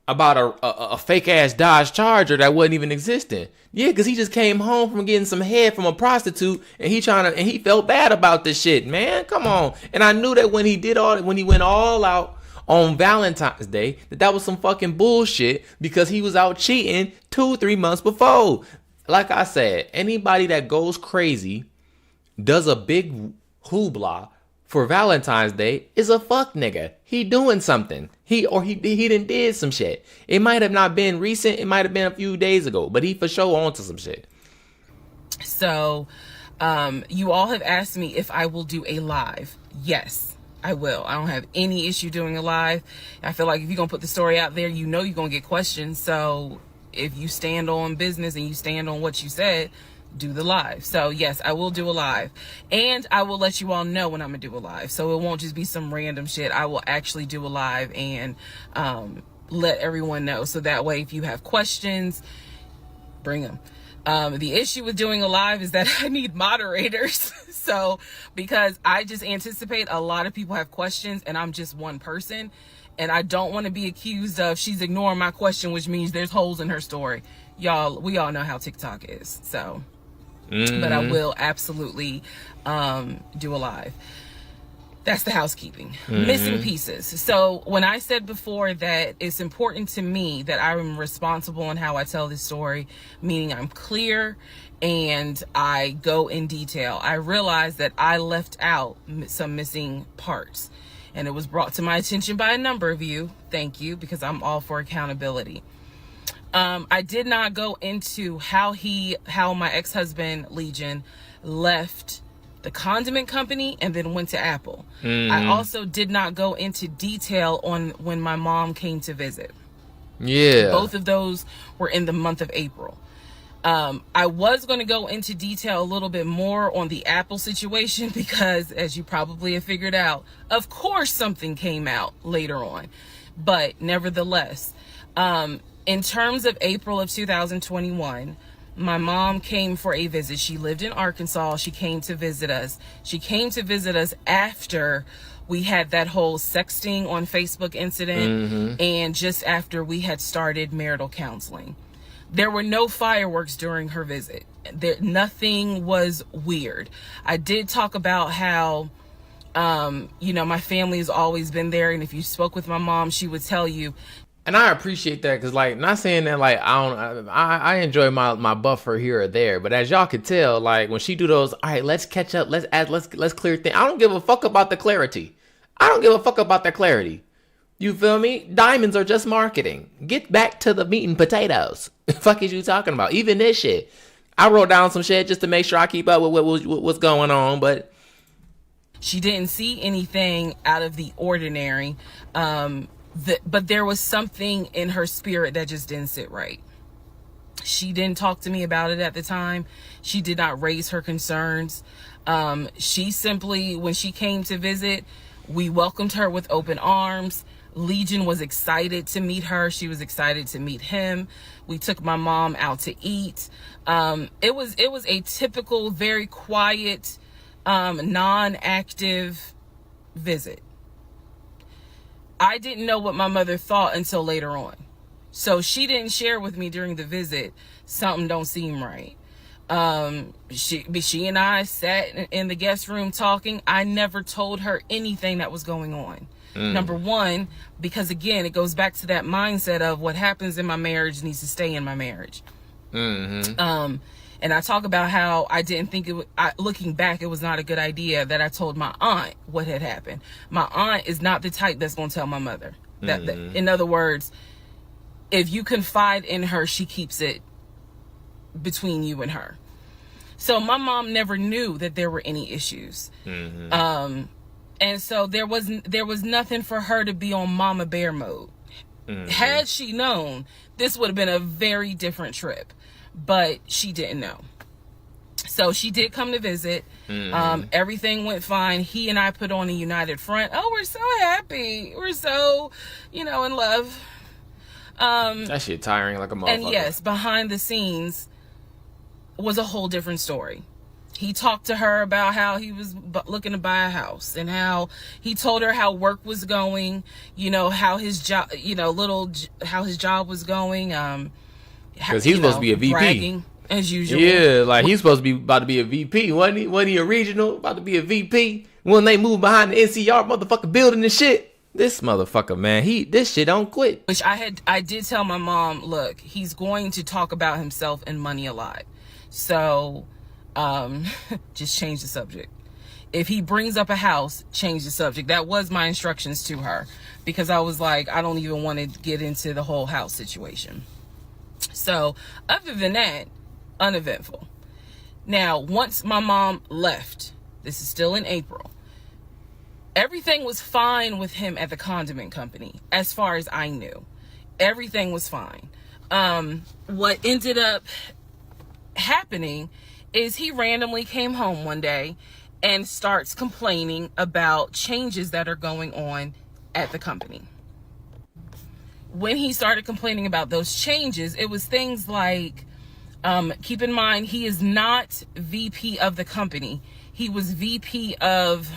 about a fake ass Dodge Charger that wasn't even existing. Yeah, because he just came home from getting some head from a prostitute, and he felt bad about this shit, man. Come on. And I knew that when he went all out on Valentine's Day, that was some fucking bullshit because he was out cheating 2-3 months before. Like I said, anybody that goes crazy, does a big hoopla for Valentine's Day is a fuck nigga. He doing something. He done did some shit. It might have not been recent. It might have been a few days ago, but he for sure onto some shit. So, you all have asked me if I will do a live. Yes, I will. I don't have any issue doing a live. I feel like if you're going to put the story out there, you know you're going to get questions. So if you stand on business and you stand on what you said, do the live. So yes, I will do a live, and I will let you all know when I'm gonna do a live, so it won't just be some random shit. I will actually do a live and let everyone know, so that way if you have questions, bring them. The issue with doing a live is that I need moderators. So because I just anticipate a lot of people have questions and I'm just one person, and I don't want to be accused of she's ignoring my question, which means there's holes in her story. We all know how TikTok is. So but I will absolutely do a live. That's the housekeeping. Missing pieces. So when I said before that it's important to me that I'm responsible in how I tell this story, meaning I'm clear and I go in detail, I realized that I left out some missing parts, and it was brought to my attention by a number of you. Thank you, because I'm all for accountability. I did not go into how my ex-husband Legion left the condiment company and then went to Apple. I also did not go into detail on when my mom came to visit. Yeah. Both of those were in the month of April. I was going to go into detail a little bit more on the Apple situation because, as you probably have figured out, of course something came out later on. But nevertheless, in terms of April of 2021, my mom came for a visit. She lived in Arkansas. She came to visit us. She came to visit us after we had that whole sexting on Facebook incident, and just after we had started marital counseling. There were no fireworks during her visit. Nothing was weird. I did talk about how, my family has always been there. And if you spoke with my mom, she would tell you. And I appreciate that, because, like, not saying that, like, I enjoy my buffer here or there, but as y'all could tell, like, when she do those, all right, let's catch up, let's clear things. I don't give a fuck about the clarity. I don't give a fuck about the clarity. You feel me? Diamonds are just marketing. Get back to the meat and potatoes. The fuck is you talking about? Even this shit. I wrote down some shit just to make sure I keep up with what's going on, but she didn't see anything out of the ordinary. But there was something in her spirit that just didn't sit right. She didn't talk to me about it at the time. She did not raise her concerns. She simply, when she came to visit, we welcomed her with open arms. Legion was excited to meet her. She was excited to meet him. We took my mom out to eat. It was a typical, very quiet, non-active visit. I didn't know what my mother thought until later on. So she didn't share with me during the visit, something don't seem right. She and I sat in the guest room talking. I never told her anything that was going on. Number one, because again, it goes back to that mindset of what happens in my marriage needs to stay in my marriage. And I talk about how I didn't think looking back, it was not a good idea that I told my aunt what had happened. My aunt is not the type that's going to tell my mother. That, in other words, if you confide in her, she keeps it between you and her. So my mom never knew that there were any issues. And so there was nothing for her to be on mama bear mode. Had she known, this would have been a very different trip, but she didn't know. So she did come to visit. Everything went fine. He and I put on a united front. Oh, we're so happy. We're so, in love. That shit tiring like a motherfucker. And yes, behind the scenes was a whole different story. He talked to her about how he was looking to buy a house, and how he told her how work was going, how his job, how his job was going. Because he's supposed to be a VP. Bragging, as usual. Yeah, like he's supposed to be about to be a VP. Wasn't he a regional? About to be a VP. When they moved behind the NCR motherfucking building and shit. This motherfucker, man, this shit don't quit. Which I did tell my mom, look, he's going to talk about himself and money a lot. So, just change the subject. If he brings up a house, change the subject. That was my instructions to her, because I was like, I don't even want to get into the whole house situation. So, other than that, uneventful. Now, once my mom left, this is still in April, everything was fine with him at the condiment company, as far as I knew. Everything was fine. What ended up happening is he randomly came home one day and starts complaining about changes that are going on at the company. When he started complaining about those changes, it was things like, keep in mind, he is not VP of the company. He was VP of,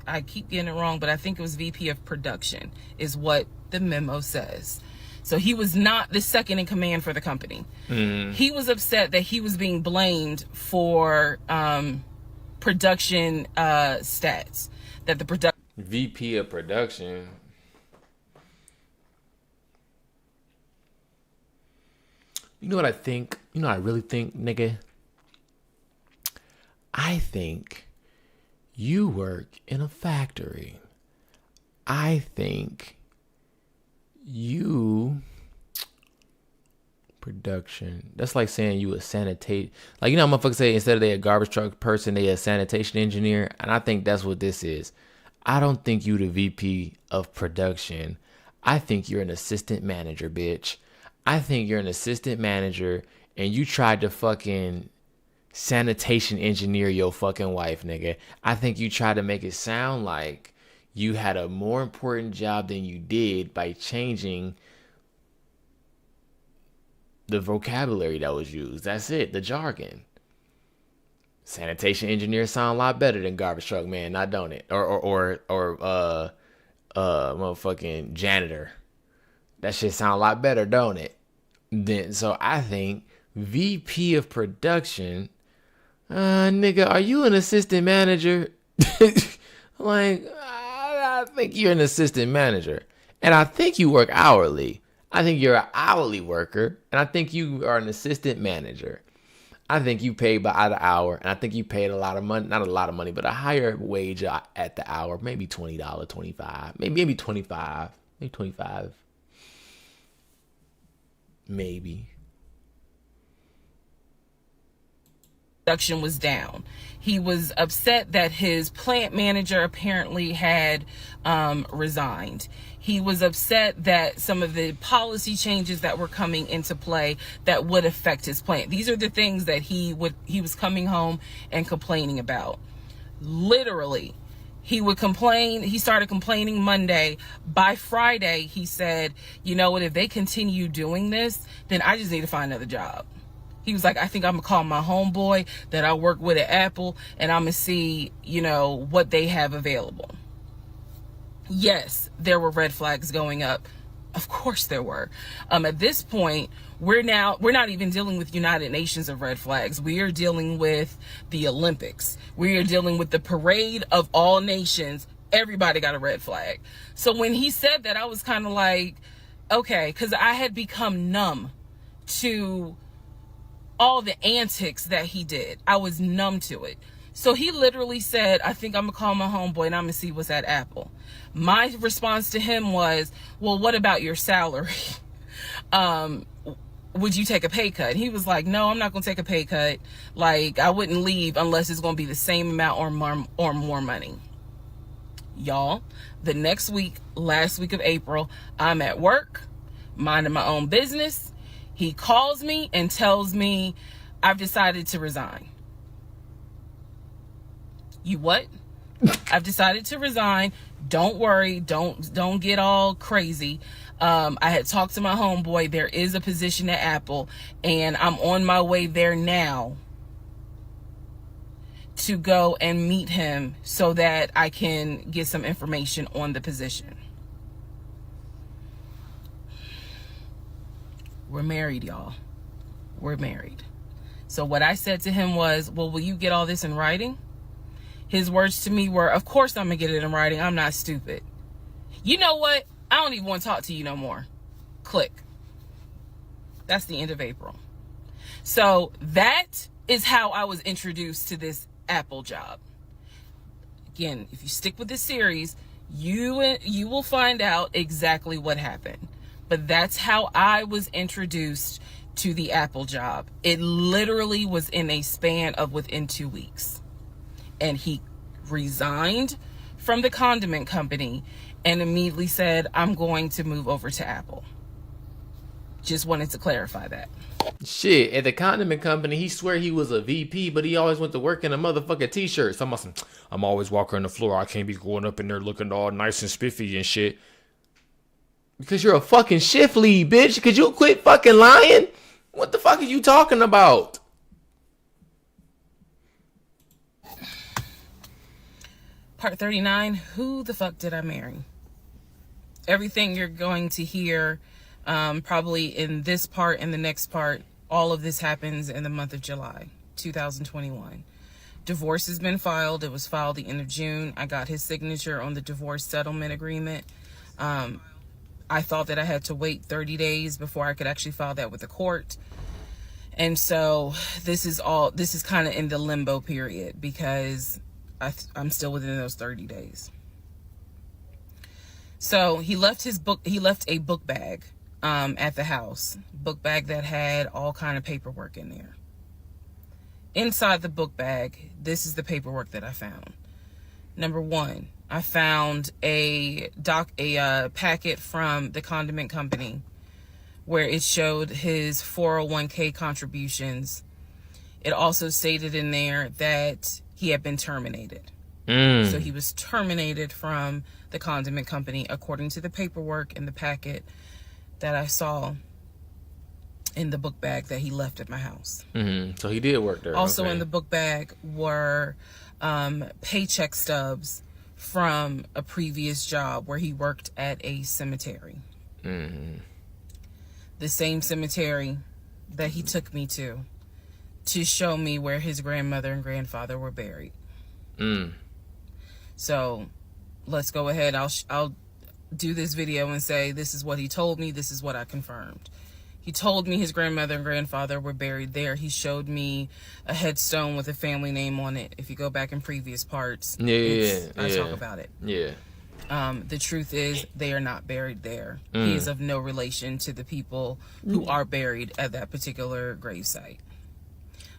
I keep getting it wrong, but I think it was VP of production is what the memo says. So he was not the second in command for the company. He was upset that he was being blamed for production stats. That the production VP of production. You know what I think? You know what I really think, nigga? I think you work in a factory. I think you production. That's like saying you a sanitate. Like, how motherfuckers say instead of they a garbage truck person, they a sanitation engineer. And I think that's what this is. I don't think you the VP of production. I think you're an assistant manager, bitch. I think you're an assistant manager and you tried to fucking sanitation engineer your fucking wife, nigga. I think you tried to make it sound like you had a more important job than you did by changing the vocabulary that was used. That's it, the jargon. Sanitation engineer sound a lot better than garbage truck man, not don't it? Or motherfucking janitor. That shit sound a lot better, don't it? Then so I think VP of production, nigga, are you an assistant manager? Like, I think you're an assistant manager. And I think you work hourly. I think you're an hourly worker. And I think you are an assistant manager. I think you pay by the hour. And I think you paid a lot of money. Not a lot of money, but a higher wage at the hour. Maybe $20, $25. Maybe 25. Maybe 25. Maybe. Production was down. He was upset that his plant manager apparently had resigned. He was upset that some of the policy changes that were coming into play that would affect his plant. These are the things that he was coming home and complaining about. Literally, he would complain. He started complaining Monday. By Friday, he said, you know what, if they continue doing this, then I just need to find another job. He was like, I think I'm going to call my homeboy that I work with at Apple and I'm going to see, what they have available. Yes, there were red flags going up. Of course there were. At this point, we're not even dealing with United Nations of red flags. We are dealing with the Olympics. We are dealing with the parade of all nations. Everybody got a red flag. So when he said that, I was kind of like, okay, because I had become numb to all the antics that he did. I was numb to it. So he literally said, I think I'm going to call my homeboy and I'm going to see what's at Apple. My response to him was, well, what about your salary? Would you take a pay cut? He was like, no, I'm not going to take a pay cut. Like, I wouldn't leave unless it's going to be the same amount or more money. Y'all, the next week, last week of April, I'm at work, minding my own business. He calls me and tells me I've decided to resign. You what? I've decided to resign. Don't worry. Don't get all crazy. I had talked to my homeboy. There is a position at Apple, and I'm on my way there now to go and meet him so that I can get some information on the position. We're married, y'all. We're married. So what I said to him was, well, will you get all this in writing? His words to me were, of course I'm going to get it in writing. I'm not stupid. You know what? I don't even want to talk to you no more. Click. That's the end of April. So that is how I was introduced to this Apple job. Again, if you stick with this series, you will find out exactly what happened. But that's how I was introduced to the Apple job. It literally was in a span of within 2 weeks. And he resigned from the condiment company and immediately said, I'm going to move over to Apple. Just wanted to clarify that. Shit, at the condiment company, he swear he was a VP, but he always went to work in a motherfucking t-shirt. So I'm always walking on the floor. I can't be going up in there looking all nice and spiffy and shit. Because you're a fucking shift lead, bitch. Could you quit fucking lying? What the fuck are you talking about? Part 39, who the fuck did I marry? Everything you're going to hear probably in this part and the next part, all of this happens in the month of July 2021. Divorce has been filed. It was filed the end of June. I got his signature on the divorce settlement agreement. I thought that I had to wait 30 days before I could actually file that with the court. And so this is kind of in the limbo period because I'm still within those 30 days. So he left a book bag at the house, book bag that had all kind of paperwork in there. Inside the book bag, this is the paperwork that I found. Number one, I found a packet from the condiment company where it showed his 401k contributions. It also stated in there that he had been terminated. So he was terminated from the condiment company according to the paperwork in the packet that I saw in the book bag that he left at my house. So he did work there. Also in the book bag were paycheck stubs from a previous job where he worked at a cemetery. The same cemetery that he took me to show me where his grandmother and grandfather were buried. So let's go ahead. I'll do this video and say this is what he told me. This is what I confirmed. He told me his grandmother and grandfather were buried there. He showed me a headstone with a family name on it. If you go back in previous parts, I talk about it. The truth is they are not buried there. He is of no relation to the people who are buried at that particular gravesite.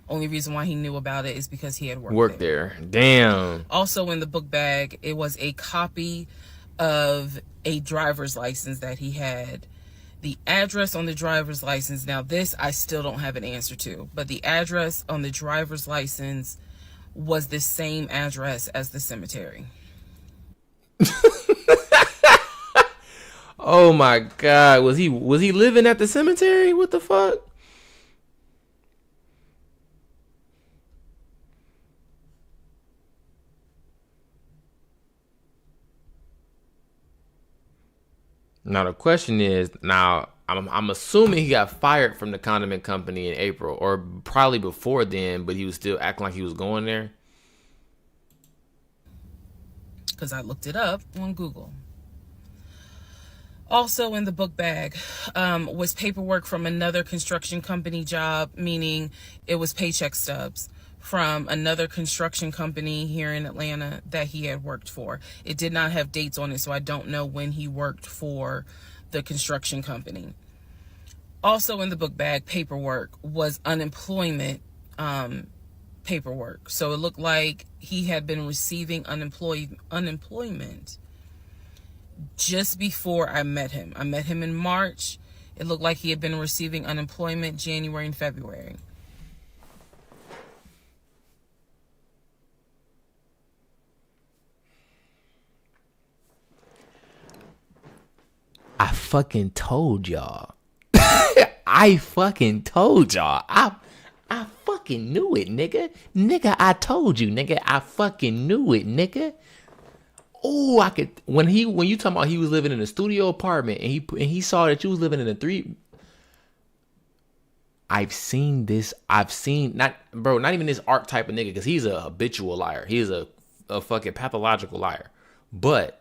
Only reason why he knew about it is because he had worked there. Damn. Also in the book bag, it was a copy of a driver's license that he had. The address on the driver's license, now this I still don't have an answer to, but the address on the driver's license was the same address as the cemetery. Oh my God. Was he living at the cemetery? What the fuck? Now the question is, I'm assuming he got fired from the condiment company in April, or probably before then, but he was still acting like he was going there. Because I looked it up on Google. Also in the book bag was paperwork from another construction company job, meaning it was paycheck stubs from another construction company here in Atlanta that he had worked for. It did not have dates on it, so I don't know when he worked for the construction company. Also in the book bag paperwork was unemployment paperwork. So it looked like he had been receiving unemployment just before I met him. I met him in March. It looked like he had been receiving unemployment January and February. I fucking told y'all. I fucking told y'all. I fucking knew it, nigga. Nigga, I told you, nigga. I fucking knew it, nigga. Oh, I could when you talking about he was living in a studio apartment and he saw that you was living in a three. I've seen this. I've seen not even this art type of nigga because he's a habitual liar. He's a fucking pathological liar. But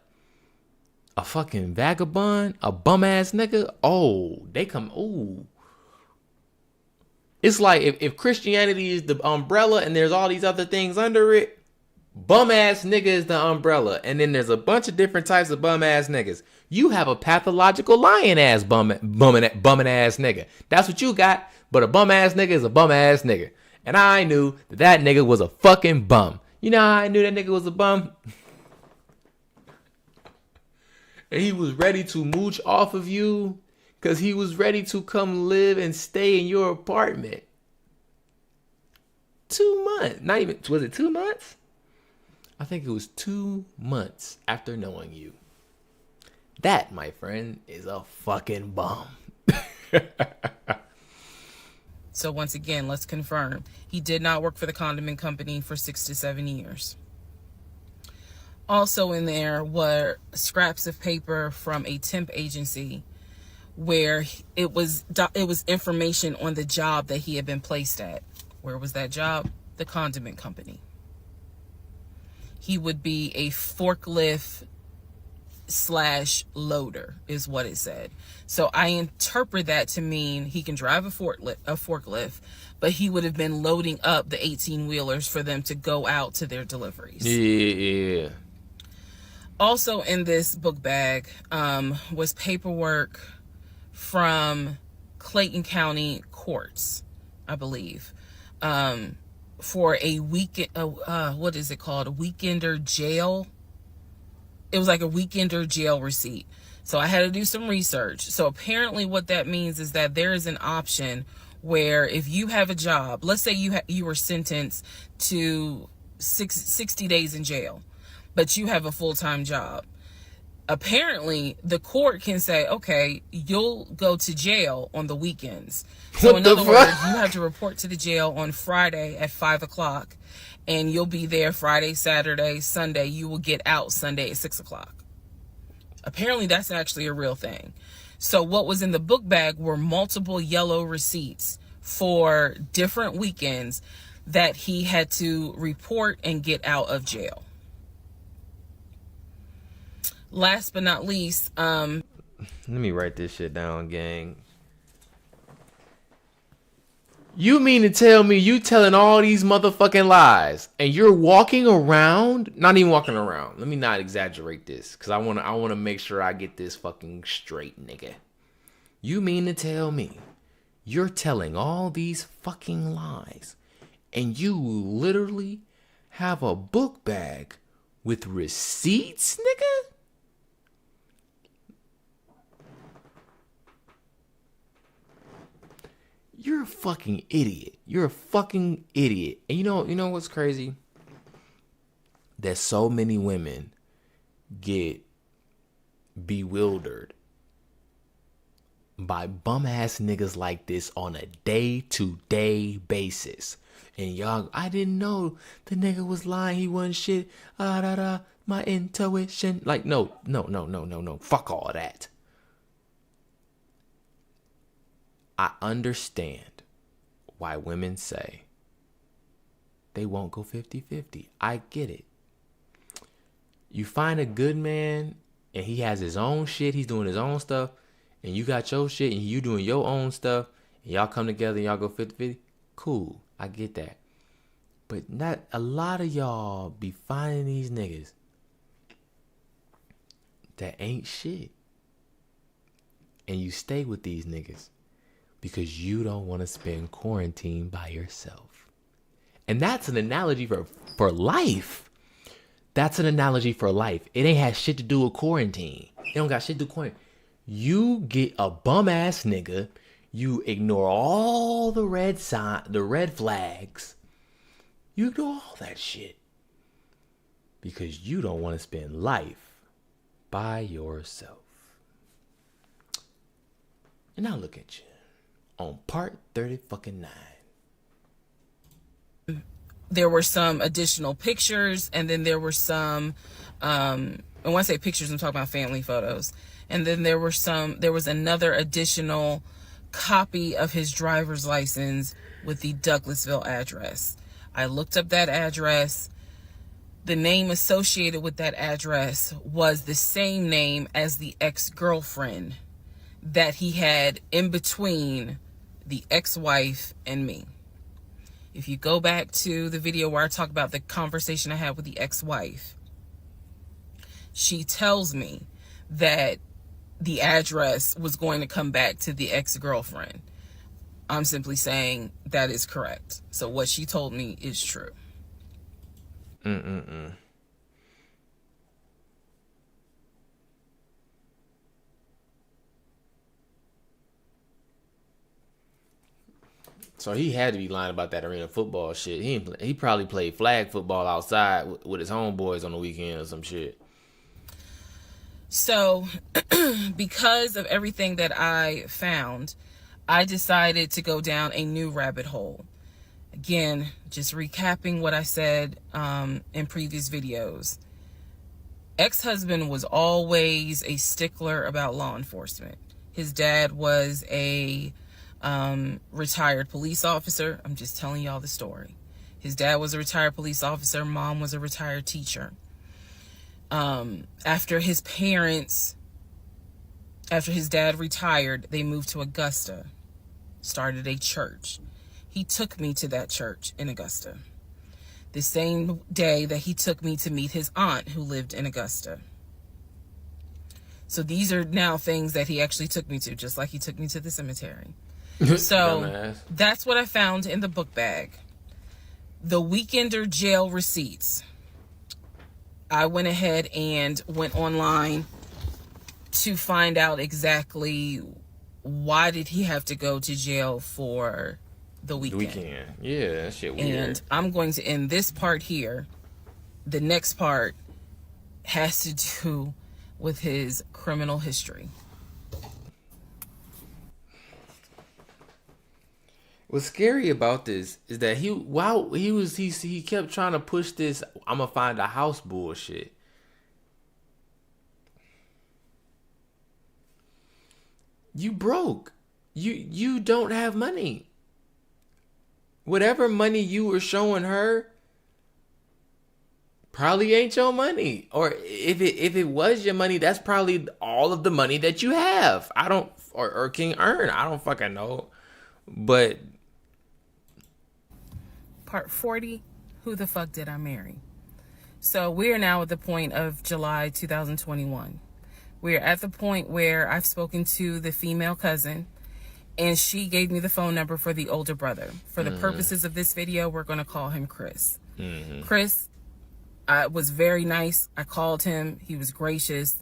a fucking vagabond, a bum ass nigga. Oh, they come. Ooh. It's like if Christianity is the umbrella and there's all these other things under it, bum ass nigga is the umbrella. And then there's a bunch of different types of bum ass niggas. You have a pathological lying ass bumming ass nigga. That's what you got. But a bum ass nigga is a bum ass nigga. And I knew that nigga was a fucking bum. You know how I knew that nigga was a bum? And he was ready to mooch off of you because he was ready to come live and stay in your apartment. 2 months. Not even, was it 2 months? I think it was 2 months after knowing you. That, my friend, is a fucking bum. So once again, let's confirm. He did not work for the condiment company for 6 to 7 years. Also in there were scraps of paper from a temp agency where it was information on the job that he had been placed at. Where was that job? The condiment company. He would be a forklift / loader is what it said. So I interpret that to mean he can drive a forklift, but he would have been loading up the 18-wheelers for them to go out to their deliveries. Yeah. Also in this book bag was paperwork from Clayton County courts, I believe, for a weekend. What is it called? A weekender jail. It was like a weekender jail receipt. So I had to do some research. So apparently what that means is that there is an option where if you have a job, let's say you were sentenced to 60 days in jail, but you have a full-time job. Apparently, the court can say, okay, you'll go to jail on the weekends. So in other words, you have to report to the jail on Friday at 5 o'clock, and you'll be there Friday, Saturday, Sunday. You will get out Sunday at 6 o'clock. Apparently, that's actually a real thing. So what was in the book bag were multiple yellow receipts for different weekends that he had to report and get out of jail. Last but not least, let me write this shit down, gang. You mean to tell me you telling all these motherfucking lies and you're walking around, not even walking around. Let me not exaggerate this because I want to make sure I get this fucking straight, nigga. You mean to tell me you're telling all these fucking lies and you literally have a book bag with receipts, nigga? You're a fucking idiot. You're a fucking idiot. And you know what's crazy? That so many women get bewildered by bum ass niggas like this on a day-to-day basis. And y'all, I didn't know the nigga was lying. He wasn't shit. My intuition. Like, no. Fuck all that. I understand why women say they won't go 50-50. I get it. You find a good man and he has his own shit, he's doing his own stuff, and you got your shit and you doing your own stuff, and y'all come together and y'all go 50-50. Cool, I get that. But not a lot of y'all be finding these niggas that ain't shit. And you stay with these niggas because you don't want to spend quarantine by yourself. And that's an analogy for life. That's an analogy for life. It ain't had shit to do with quarantine. It don't got shit to do with quarantine. You get a bum ass nigga, you ignore all the red flags. You ignore all that shit. Because you don't want to spend life by yourself. And now look at you on part 30 9. There were some additional pictures, and then there were some, and when I say pictures, I'm talking about family photos. And then there was another additional copy of his driver's license with the Douglasville address. I looked up that address. The name associated with that address was the same name as the ex-girlfriend that he had in between the ex-wife and me. If you go back to the video where I talk about the conversation I had with the ex-wife, she tells me that the address was going to come back to the ex-girlfriend. I'm simply saying that is correct. So what she told me is true. So he had to be lying about that arena football shit. He probably played flag football outside with his homeboys on the weekend or some shit. So because of everything that I found, I decided to go down a new rabbit hole. Again, just recapping what I said in previous videos. Ex-husband was always a stickler about law enforcement. His dad was a retired police officer. I'm just telling y'all the story. His dad was a retired police officer. Mom was a retired teacher. After his dad retired, they moved to Augusta, started a church. He took me to that church in Augusta. The same day that he took me to meet his aunt who lived in Augusta. So these are now things that he actually took me to, just like he took me to the cemetery. So that's what I found in the book bag. The Weekender jail receipts. I went ahead and went online to find out exactly why did he have to go to jail for the weekend. Yeah, that shit weird. And I'm going to end this part here. The next part has to do with his criminal history. What's scary about this is that he kept trying to push this I'm gonna find a house bullshit. You broke. You don't have money. Whatever money you were showing her probably ain't your money. Or if it was your money, that's probably all of the money that you have. I don't or can earn. I don't fucking know. But part 40, who the fuck did I marry? So we're now at the point of July 2021. We're at the point where I've spoken to the female cousin, and she gave me the phone number for the older brother. For the purposes of this video, we're going to call him Chris. Chris was very nice. I called him. He was gracious.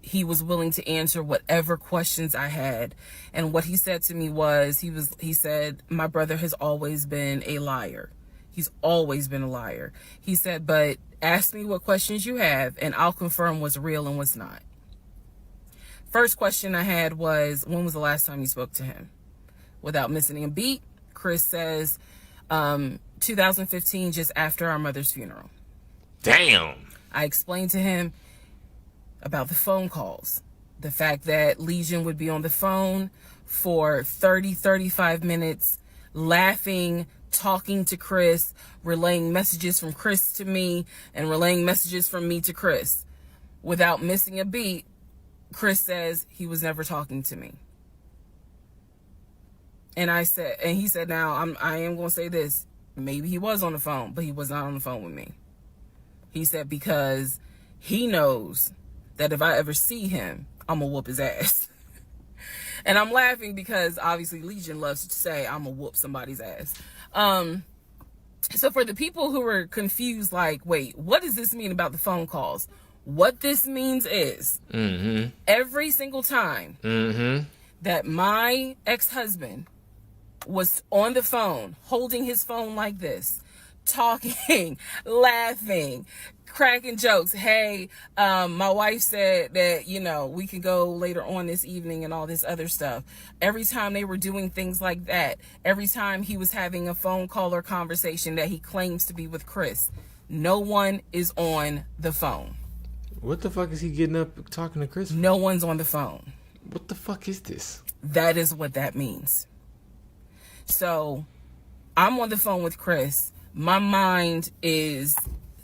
He was willing to answer whatever questions I had. And what he said to me was, he said, my brother has always been a liar. He's always been a liar. He said, but ask me what questions you have and I'll confirm what's real and what's not. First question I had was, when was the last time you spoke to him? Without missing a beat, Chris says, 2015, just after our mother's funeral. Damn. I explained to him about the phone calls. The fact that Legion would be on the phone for 35 minutes, laughing, talking to Chris, relaying messages from Chris to me, and relaying messages from me to Chris. Without missing a beat, Chris says he was never talking to me. And he said, now I am going to say this. Maybe he was on the phone, but he was not on the phone with me. He said, because he knows that if I ever see him, I'm going to whoop his ass. And I'm laughing because obviously Legion loves to say I'm going to whoop somebody's ass. So for the people who are confused, like, wait, what does this mean about the phone calls? What this means is every single time that my ex-husband was on the phone, holding his phone like this, talking, laughing, cracking jokes. Hey, my wife said that, we can go later on this evening and all this other stuff. Every time they were doing things like that, every time he was having a phone call or conversation that he claims to be with Chris, no one is on the phone. What the fuck is he getting up talking to Chris? No one's on the phone. What the fuck is this? That is what that means. So I'm on the phone with Chris. My mind is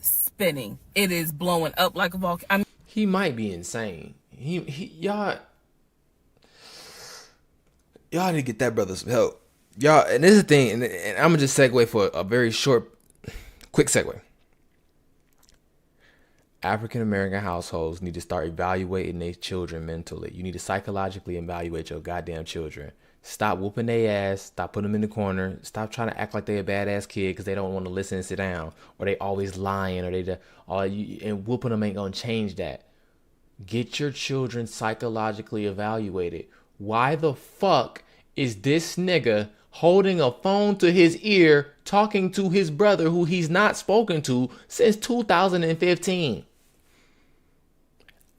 spinning. It is blowing up like a volcano. He might be insane. Y'all need to get that brother some help. Y'all, and this is the thing, and I'm gonna just segue for a very quick segue. African American households need to start evaluating their children mentally. You need to psychologically evaluate your goddamn children. Stop whooping their ass. Stop putting them in the corner. Stop trying to act like they a badass kid because they don't want to listen and sit down, or they always lying, or and whooping them ain't gonna change that. Get your children psychologically evaluated. Why the fuck is this nigga holding a phone to his ear talking to his brother who he's not spoken to since 2015?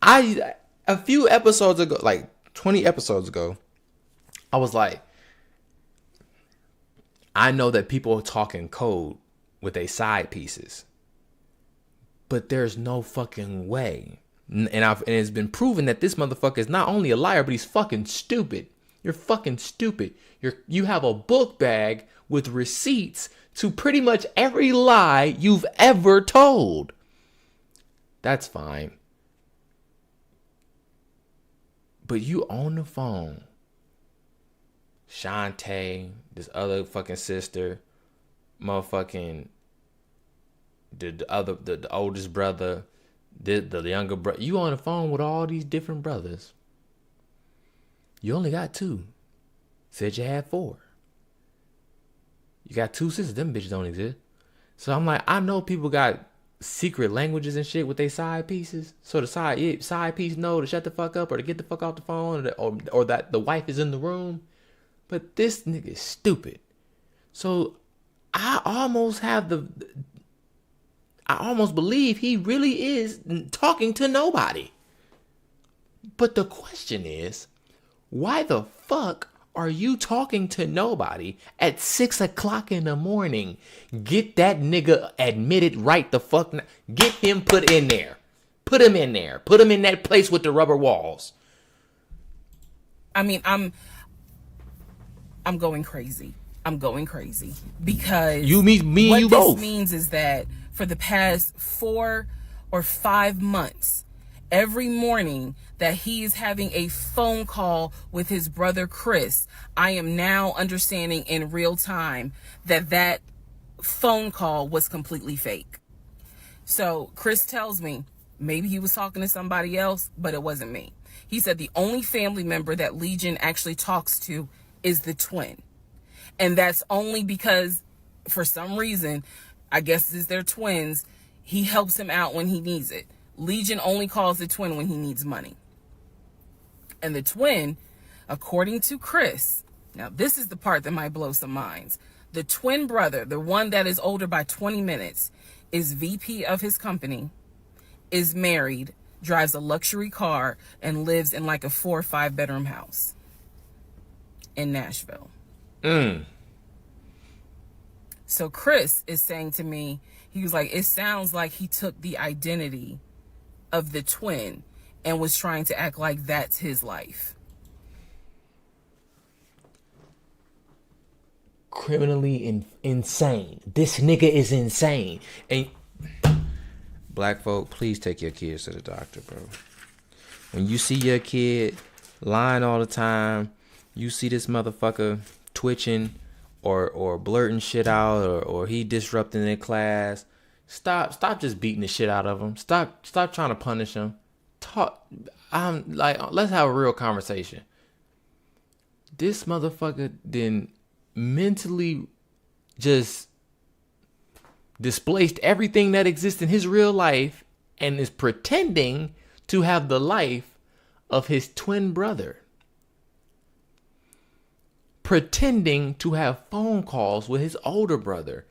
A few episodes ago, like 20 episodes ago, I was like, I know that people talk in code with their side pieces, but there's no fucking way. And it's been proven that this motherfucker is not only a liar, but he's fucking stupid. You're fucking stupid. You have a book bag with receipts to pretty much every lie you've ever told. That's fine. But you on the phone. Shantae, this other fucking sister, motherfucking the oldest brother, the younger brother. You on the phone with all these different brothers. You only got 2. Said you had 4. You got 2 sisters. Them bitches don't exist. So I'm like, I know people got secret languages and shit with their side pieces. So the side piece know to shut the fuck up or to get the fuck off the phone, or that the wife is in the room. But this nigga is stupid. So I almost believe he really is talking to nobody. But the question is, why the fuck are you talking to nobody at 6 o'clock in the morning? Get that nigga admitted right the fuck now. Get him put in there. Put him in there. Put him in that place with the rubber walls. I mean, I'm going crazy. I'm going crazy because me and you both. What this means is that for the past 4 or 5 months, every morning that he is having a phone call with his brother Chris, I am now understanding in real time that phone call was completely fake. So Chris tells me maybe he was talking to somebody else, but it wasn't me. He said the only family member that Legion actually talks to is the twin. And that's only because, for some reason, I guess it's their twins, he helps him out when he needs it. Legion only calls the twin when he needs money. And the twin, according to Chris, now this is the part that might blow some minds. The twin brother, the one that is older by 20 minutes, is VP of his company, is married, drives a luxury car, and lives in like a 4 or 5 bedroom house in Nashville. So Chris is saying to me, he was like, it sounds like he took the identity of the twin and was trying to act like that's his life. Criminally insane. This nigga is insane. And black folk, please take your kids to the doctor, bro. When you see your kid lying all the time, you see this motherfucker twitching or blurting shit out or he disrupting their class, stop just beating the shit out of him. Stop trying to punish him. Let's have a real conversation. This motherfucker then mentally just displaced everything that exists in his real life and is pretending to have the life of his twin brother. Pretending to have phone calls with his older brother.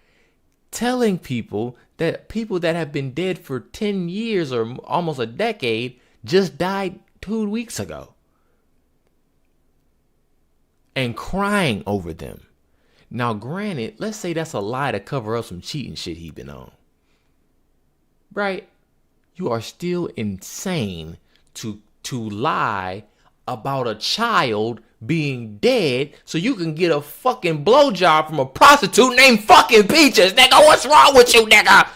Telling people that have been dead for 10 years or almost a decade just died 2 weeks ago. And crying over them. Now, granted, let's say that's a lie to cover up some cheating shit he been on. Right? You are still insane to lie about a child being dead so you can get a fucking blowjob from a prostitute named fucking Peaches. Nigga, what's wrong with you, nigga?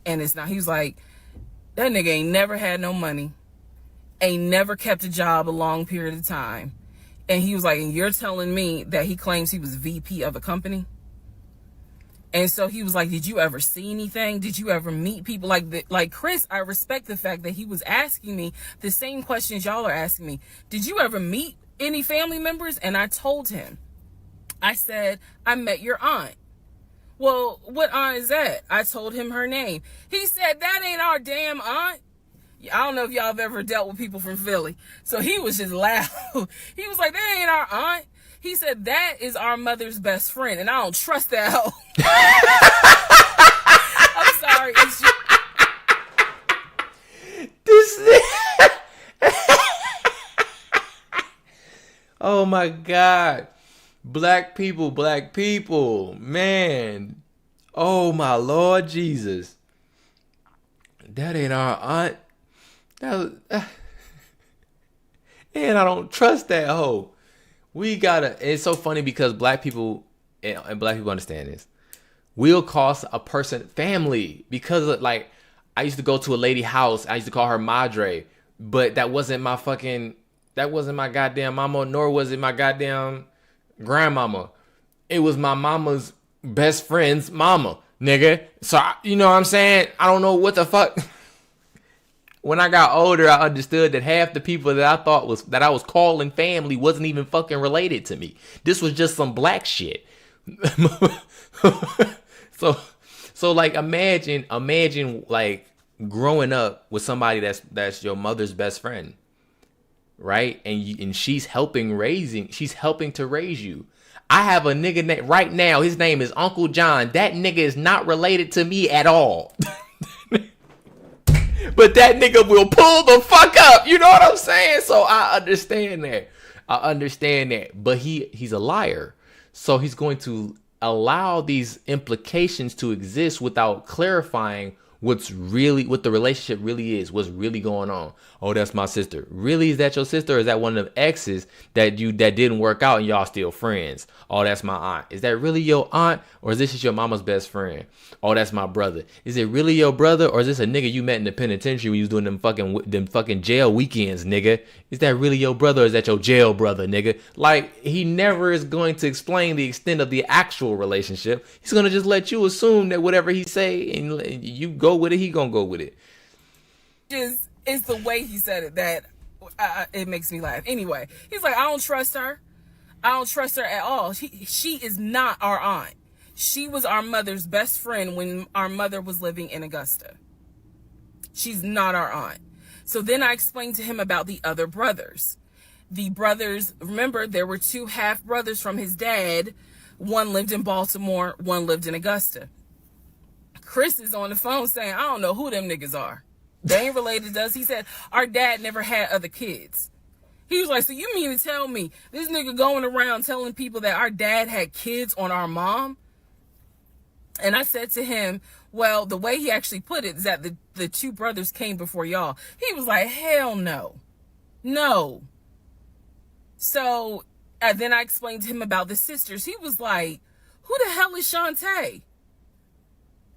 And it's not, he was like, that nigga ain't never had no money. Ain't never kept a job a long period of time. And he was like, and you're telling me that he claims he was VP of a company? And so he was like, did you ever see anything? Did you ever meet people like Chris? I respect the fact that he was asking me the same questions y'all are asking me. Did you ever meet any family members? And I told him, I said, I met your aunt. Well, what aunt is that? I told him her name. He said, that ain't our damn aunt. I don't know if y'all have ever dealt with people from Philly. So he was just loud. He was like, that ain't our aunt. He said, that is our mother's best friend. And I don't trust that hoe. I'm sorry. This Oh my God. Black people, man. Oh my Lord Jesus. That ain't our aunt. And I don't trust that hoe. It's so funny because black people, and black people understand this. We'll call a person family because of, like, I used to go to a lady house. I used to call her Madre, but that wasn't my goddamn mama, nor was it my goddamn grandmama. It was my mama's best friend's mama, nigga. So, you know what I'm saying? I don't know what the fuck. When I got older, I understood that half the people that I thought that I was calling family wasn't even fucking related to me. This was just some black shit. So like imagine like growing up with somebody that's your mother's best friend, right? And she's helping to raise you. I have a nigga right now. His name is Uncle John. That nigga is not related to me at all. But that nigga will pull the fuck up. You know what I'm saying? So I understand that. But he's a liar. So he's going to allow these implications to exist without clarifying what the relationship really is, what's really going on. Oh, that's my sister. Really? Is that your sister? Or is that one of the exes that didn't work out and y'all still friends? Oh, that's my aunt. Is that really your aunt? Or is this just your mama's best friend? Oh, that's my brother. Is it really your brother? Or is this a nigga you met in the penitentiary when you was doing them fucking jail weekends, nigga? Is that really your brother? Or is that your jail brother, nigga? Like, he never is going to explain the extent of the actual relationship. He's going to just let you assume that whatever he say and you go with it, he gonna go with it. It's the way he said it that it makes me laugh. Anyway, he's like, I don't trust her. I don't trust her at all. She is not our aunt. She was our mother's best friend when our mother was living in Augusta. She's not our aunt. So then I explained to him about the other brothers. The brothers, remember, there were 2 half brothers from his dad. One lived in Baltimore, one lived in Augusta. Chris is on the phone saying, I don't know who them niggas are. They ain't related to us. He said, our dad never had other kids. He was like, so you mean to tell me this nigga going around telling people that our dad had kids on our mom? And I said to him, well, the way he actually put it is that the 2 brothers came before y'all. He was like, hell no. No. So then I explained to him about the sisters. He was like, who the hell is Shantae?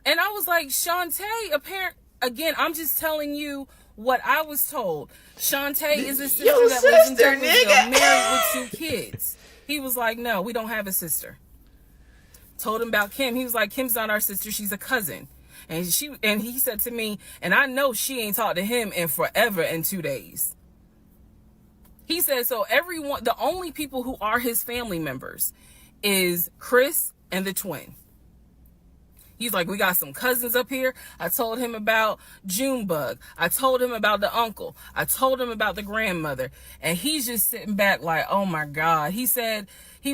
And I was like, Shantae, again, I'm just telling you what I was told. Shantae is a sister that lives in Douglasville, married with 2 kids. He was like, no, we don't have a sister. Told him about Kim. He was like, Kim's not our sister. She's a cousin. And he said to me, and I know she ain't talked to him in forever in 2 days. He said, so the only people who are his family members is Chris and the twin. He's like, we got some cousins up here. I told him about Junebug. I told him about the uncle. I told him about the grandmother. And he's just sitting back like, oh my God. He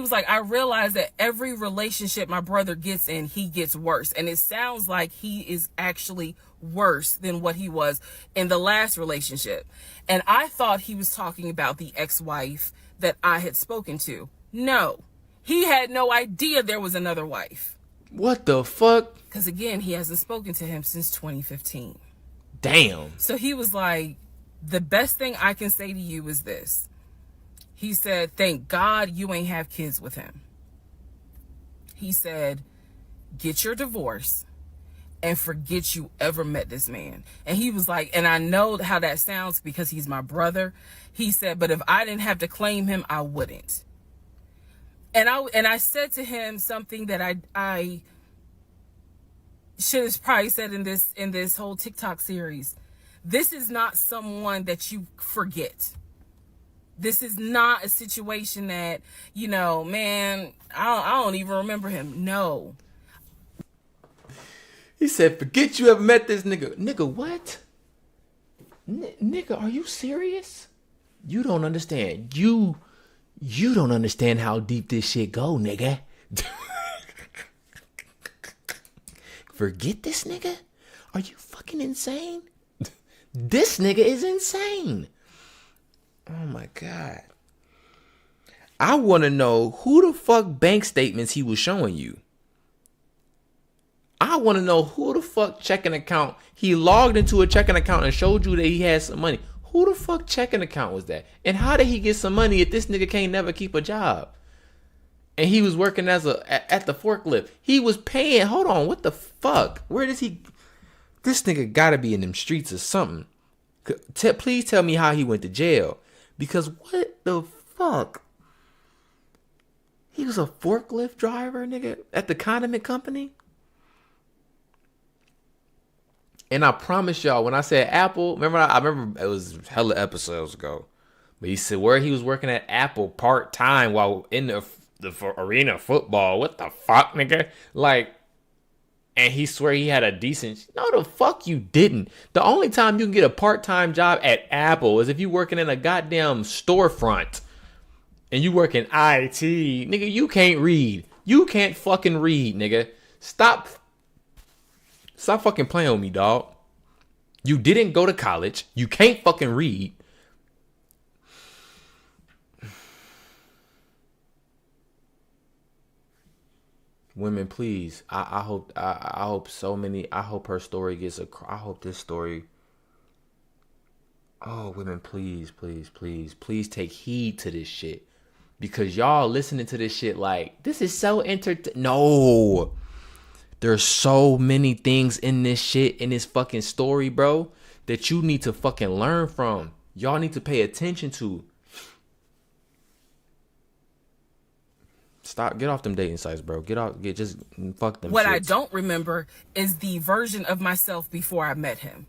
was like, I realized that every relationship my brother gets in, he gets worse. And it sounds like he is actually worse than what he was in the last relationship. And I thought he was talking about the ex-wife that I had spoken to. No, he had no idea there was another wife. What the fuck? Because again, he hasn't spoken to him since 2015. Damn. So he was like, the best thing I can say to you is this. He said, thank God you ain't have kids with him. He said, get your divorce and forget you ever met this man. And he was like, and I know how that sounds because he's my brother. He said, but if I didn't have to claim him, I wouldn't. And I said to him something that I should have probably said in this whole TikTok series. This is not someone that you forget. This is not a situation that, you know, man, I don't even remember him. No. He said, forget you ever met this nigga. Nigga, what? Nigga, are you serious? You don't understand. You don't understand how deep this shit go, nigga. Forget this nigga? Are you fucking insane? This nigga is insane. Oh my God. I want to know who the fuck bank statements he was showing you. I want to know who the fuck checking account. He logged into a checking account and showed you that he had some money. Who the fuck checking account was that? And how did he get some money if this nigga can't never keep a job? And he was working at the forklift. He was paying. Hold on. What the fuck? Where does he? This nigga gotta be in them streets or something. Please tell me how he went to jail. Because what the fuck? He was a forklift driver, nigga, at the condiment company. And I promise y'all, when I said Apple, I remember it was hella episodes ago. But he said where he was working at Apple part-time while in the arena football. What the fuck, nigga? Like, and he swear he had a decent... No, the fuck you didn't. The only time you can get a part-time job at Apple is if you working in a goddamn storefront. And you work in IT. Nigga, you can't read. You can't fucking read, nigga. Stop fucking playing with me, dog. You didn't go to college. You can't fucking read. Women, please. I hope her story gets I hope this story. Oh, women, please take heed to this shit. Because y'all listening to this shit like, this is so No. There's so many things in this shit, in this fucking story, bro, that you need to fucking learn from. Y'all need to pay attention to. Get off them dating sites, bro. Just fuck them. What shits. I don't remember is the version of myself before I met him.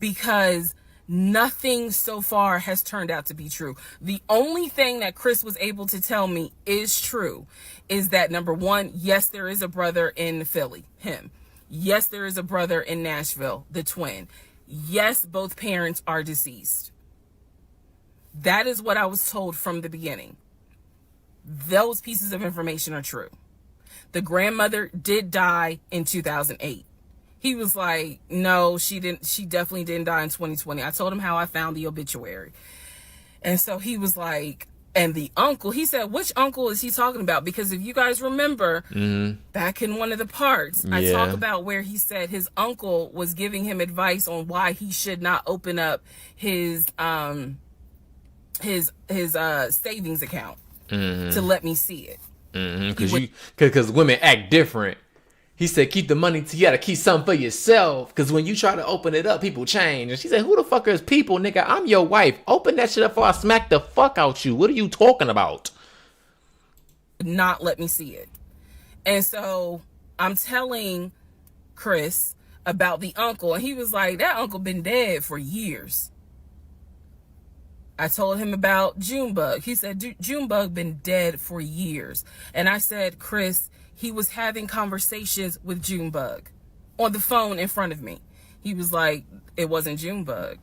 Because nothing so far has turned out to be true. The only thing that Chris was able to tell me is true is that, number one, yes, there is a brother in Philly, him. Yes, there is a brother in Nashville, the twin. Yes, both parents are deceased. That is what I was told from the beginning. Those pieces of information are true. The grandmother did die in 2008. He was like, no, she definitely didn't die in 2020. I told him how I found the obituary. And so he was like, and the uncle, he said, which uncle is he talking about? Because if you guys remember, back in one of the parts, I talk about where he said his uncle was giving him advice on why he should not open up his savings account to let me see it. Because women act different. He said, keep the money. You got to keep something for yourself. Because when you try to open it up, people change. And she said, who the fuck is people, nigga? I'm your wife. Open that shit up before I smack the fuck out you. What are you talking about? Not let me see it. And so I'm telling Chris about the uncle. And he was like, that uncle been dead for years. I told him about Junebug. He said, Junebug been dead for years. And I said, Chris, he was having conversations with Junebug. on the phone in front of me. He was like, it wasn't Junebug.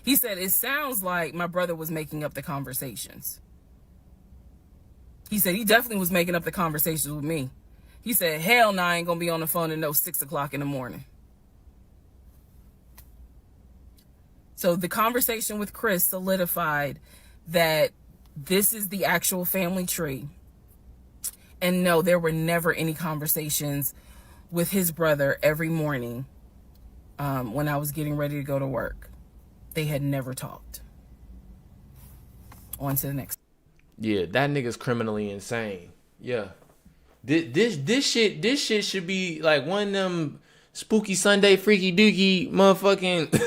He said, it sounds like my brother was making up the conversations. He said he definitely was making up the conversations with me. He said, hell no, I ain't gonna be on the phone at no 6 o'clock in the morning. So the conversation with Chris solidified that this is the actual family tree. And no, there were never any conversations with his brother every morning when I was getting ready to go to work. They had never talked. On to the next. Yeah, that nigga's criminally insane. Yeah. This shit should be like one of them spooky Sunday freaky dooky motherfucking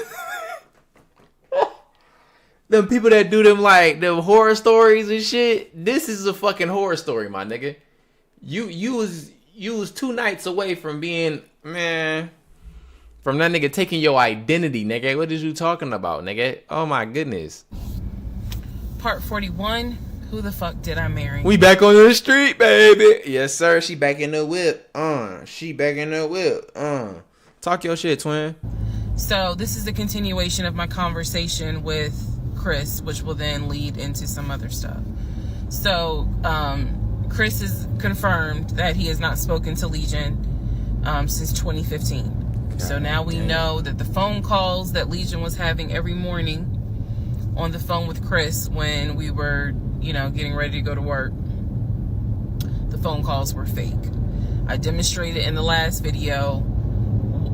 them people that do them like them horror stories and shit. This is a fucking horror story, my nigga. You was 2 nights away from being, man, from that nigga taking your identity, nigga. What is you talking about, nigga? Oh my goodness. Part 41. Who the fuck did I marry? We back on the street, baby. Yes, sir. She back in the whip. She back in the whip. Talk your shit, twin. So this is a continuation of my conversation with Chris, which will then lead into some other stuff. So Chris has confirmed that he has not spoken to Legion since 2015. God, so now we know that the phone calls that Legion was having every morning on the phone with Chris when we were, getting ready to go to work, the phone calls were fake. I demonstrated in the last video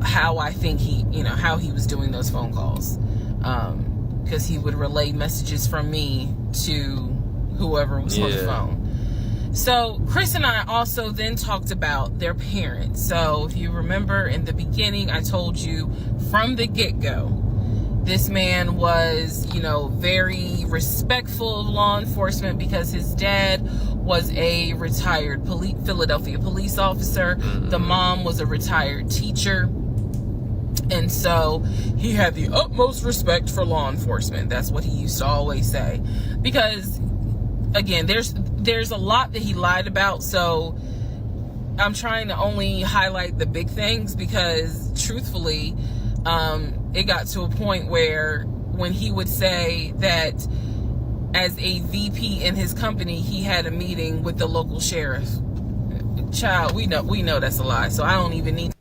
how I think how he was doing those phone calls. Because he would relay messages from me to whoever was on the phone. So Chris and I also then talked about their parents. So if you remember in the beginning, I told you from the get-go, this man was, very respectful of law enforcement because his dad was a retired Philadelphia police officer. The mom was a retired teacher. And so he had the utmost respect for law enforcement. That's what he used to always say. Because, again, there's a lot that he lied about. So I'm trying to only highlight the big things because, truthfully, it got to a point where when he would say that as a VP in his company, he had a meeting with the local sheriff. Child, we know that's a lie. So I don't even need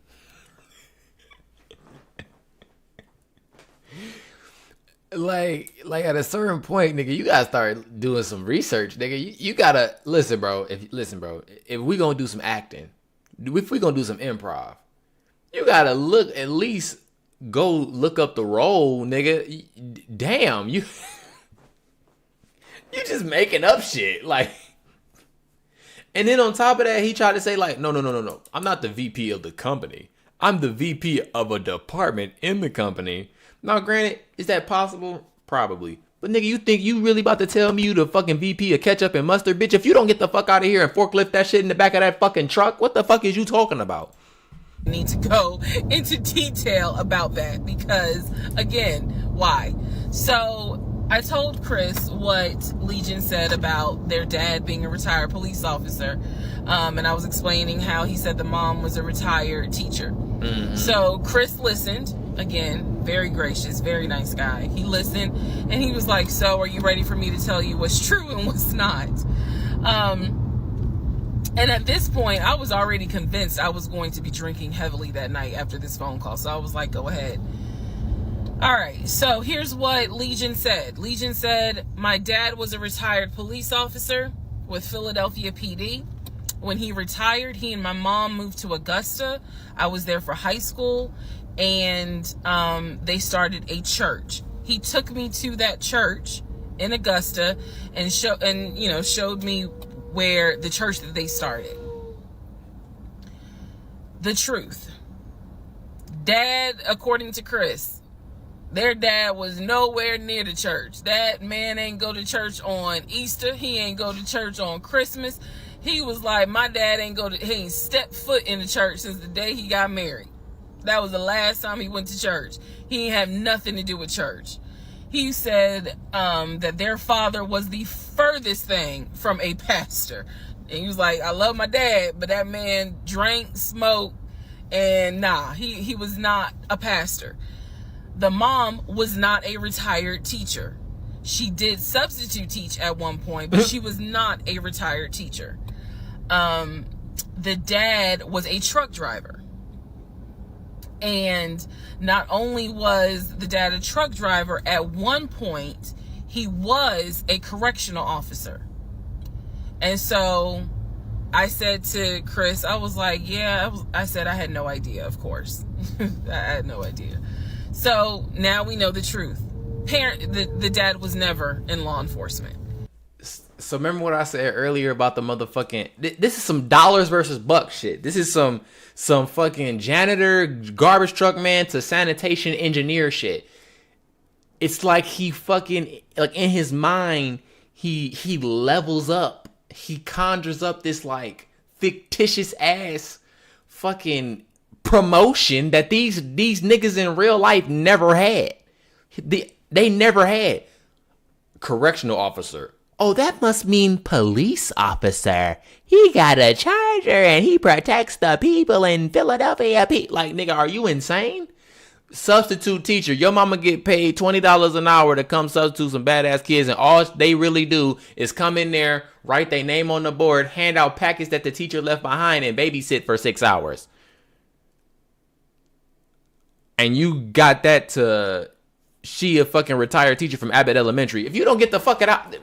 like at a certain point, nigga, you gotta start doing some research, nigga. You gotta listen, bro. If we gonna do some acting, if we gonna do some improv, you gotta go look up the role, nigga. Damn, you just making up shit, like. And then on top of that, he tried to say like, no. I'm not the VP of the company. I'm the VP of a department in the company. Now, granted, is that possible? Probably. But nigga, you think you really about to tell me you the fucking VP of ketchup and mustard, bitch? If you don't get the fuck out of here and forklift that shit in the back of that fucking truck, what the fuck is you talking about? Need to go into detail about that because, again, why? So I told Chris what Legion said about their dad being a retired police officer, and I was explaining how he said the mom was a retired teacher. So Chris listened. Again, very gracious, very nice guy. He listened and he was like, so are you ready for me to tell you what's true and what's not? And at this point, I was already convinced I was going to be drinking heavily that night after this phone call. So I was like, go ahead. All right. So here's what Legion said. Legion said, my dad was a retired police officer with Philadelphia PD. When he retired, he and my mom moved to Augusta. I was there for high school. And they started a church. He took me to that church in Augusta and showed me where the church that they started. The truth. Dad, according to Chris, their dad was nowhere near the church. That man ain't go to church on Easter. He ain't go to church on Christmas. He was like, my dad he ain't stepped foot in the church since the day he got married. That was the last time he went to church. He ain't have nothing to do with church. He said that their father was the furthest thing from a pastor. And he was like, I love my dad, but that man drank, smoked, And nah, he was not a pastor. The mom was not a retired teacher. She did substitute teach at one point, but she was not a retired teacher. The dad was a truck driver. And not only was the dad a truck driver, at one point, he was a correctional officer. And so I said to Chris, I was like, I said I had no idea, of course. I had no idea. So now we know the truth. The dad was never in law enforcement. So remember what I said earlier about the motherfucking... This is some dollars versus bucks shit. This is some fucking janitor, garbage truck man to sanitation engineer shit. It's like he fucking... Like in his mind, he levels up. He conjures up this like fictitious ass fucking promotion that these niggas in real life never had. They never had. Correctional officer. Oh, that must mean police officer. He got a charger and he protects the people in Philadelphia. Like, nigga, are you insane? Substitute teacher. Your mama get paid $20 an hour to come substitute some badass kids, and all they really do is come in there, write their name on the board, hand out packets that the teacher left behind, and babysit for 6 hours. And you got that to... She a fucking retired teacher from Abbott Elementary. If you don't get the fuck out...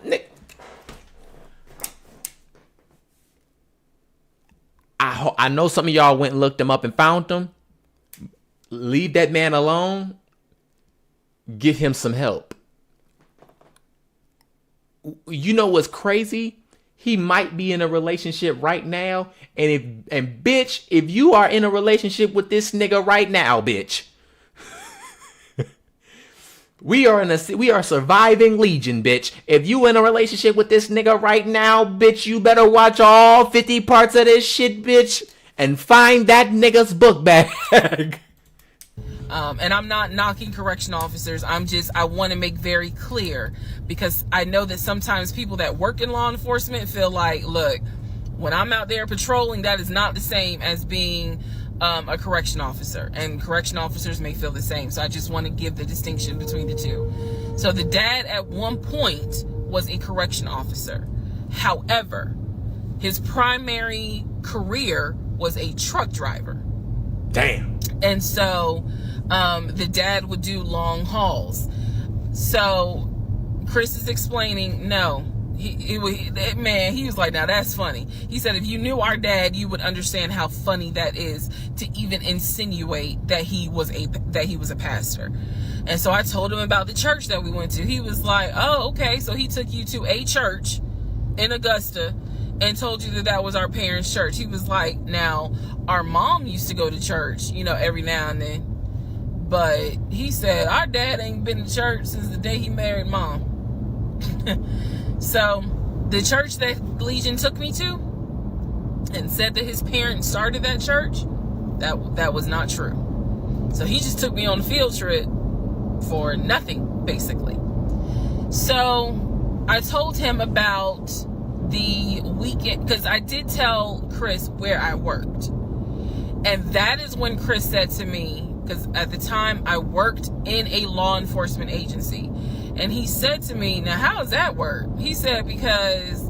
I know some of y'all went and looked him up and found him. Leave that man alone. Get him some help. You know what's crazy? He might be in a relationship right now. And bitch, if you are in a relationship with this nigga right now, bitch. We are surviving Legion, bitch. If you in a relationship with this nigga right now, bitch, you better watch all 50 parts of this shit, bitch, and find that nigga's book bag. And I'm not knocking correction officers. I want to make very clear, because I know that sometimes people that work in law enforcement feel like, look, when I'm out there patrolling, that is not the same as being a correction officer, and correction officers may feel the same. So I just want to give the distinction between the two. So the dad at one point was a correction officer. However, his primary career was a truck driver. Damn. And so the dad would do long hauls. So Chris is explaining, no, he was like, now that's funny. He said, if you knew our dad, you would understand how funny that is to even insinuate that he was a pastor. And so I told him about the church that we went to. He was like, oh, okay. So he took you to a church in Augusta and told you that was our parents' church. He was like, now our mom used to go to church, every now and then. But he said, our dad ain't been to church since the day he married mom. So the church that Legion took me to and said that his parents started that church, that was not true. So he just took me on a field trip for nothing, basically. So I told him about the weekend, because I did tell Chris where I worked. And that is when Chris said to me, because at the time I worked in a law enforcement agency. And he said to me, now how does that work? He said, because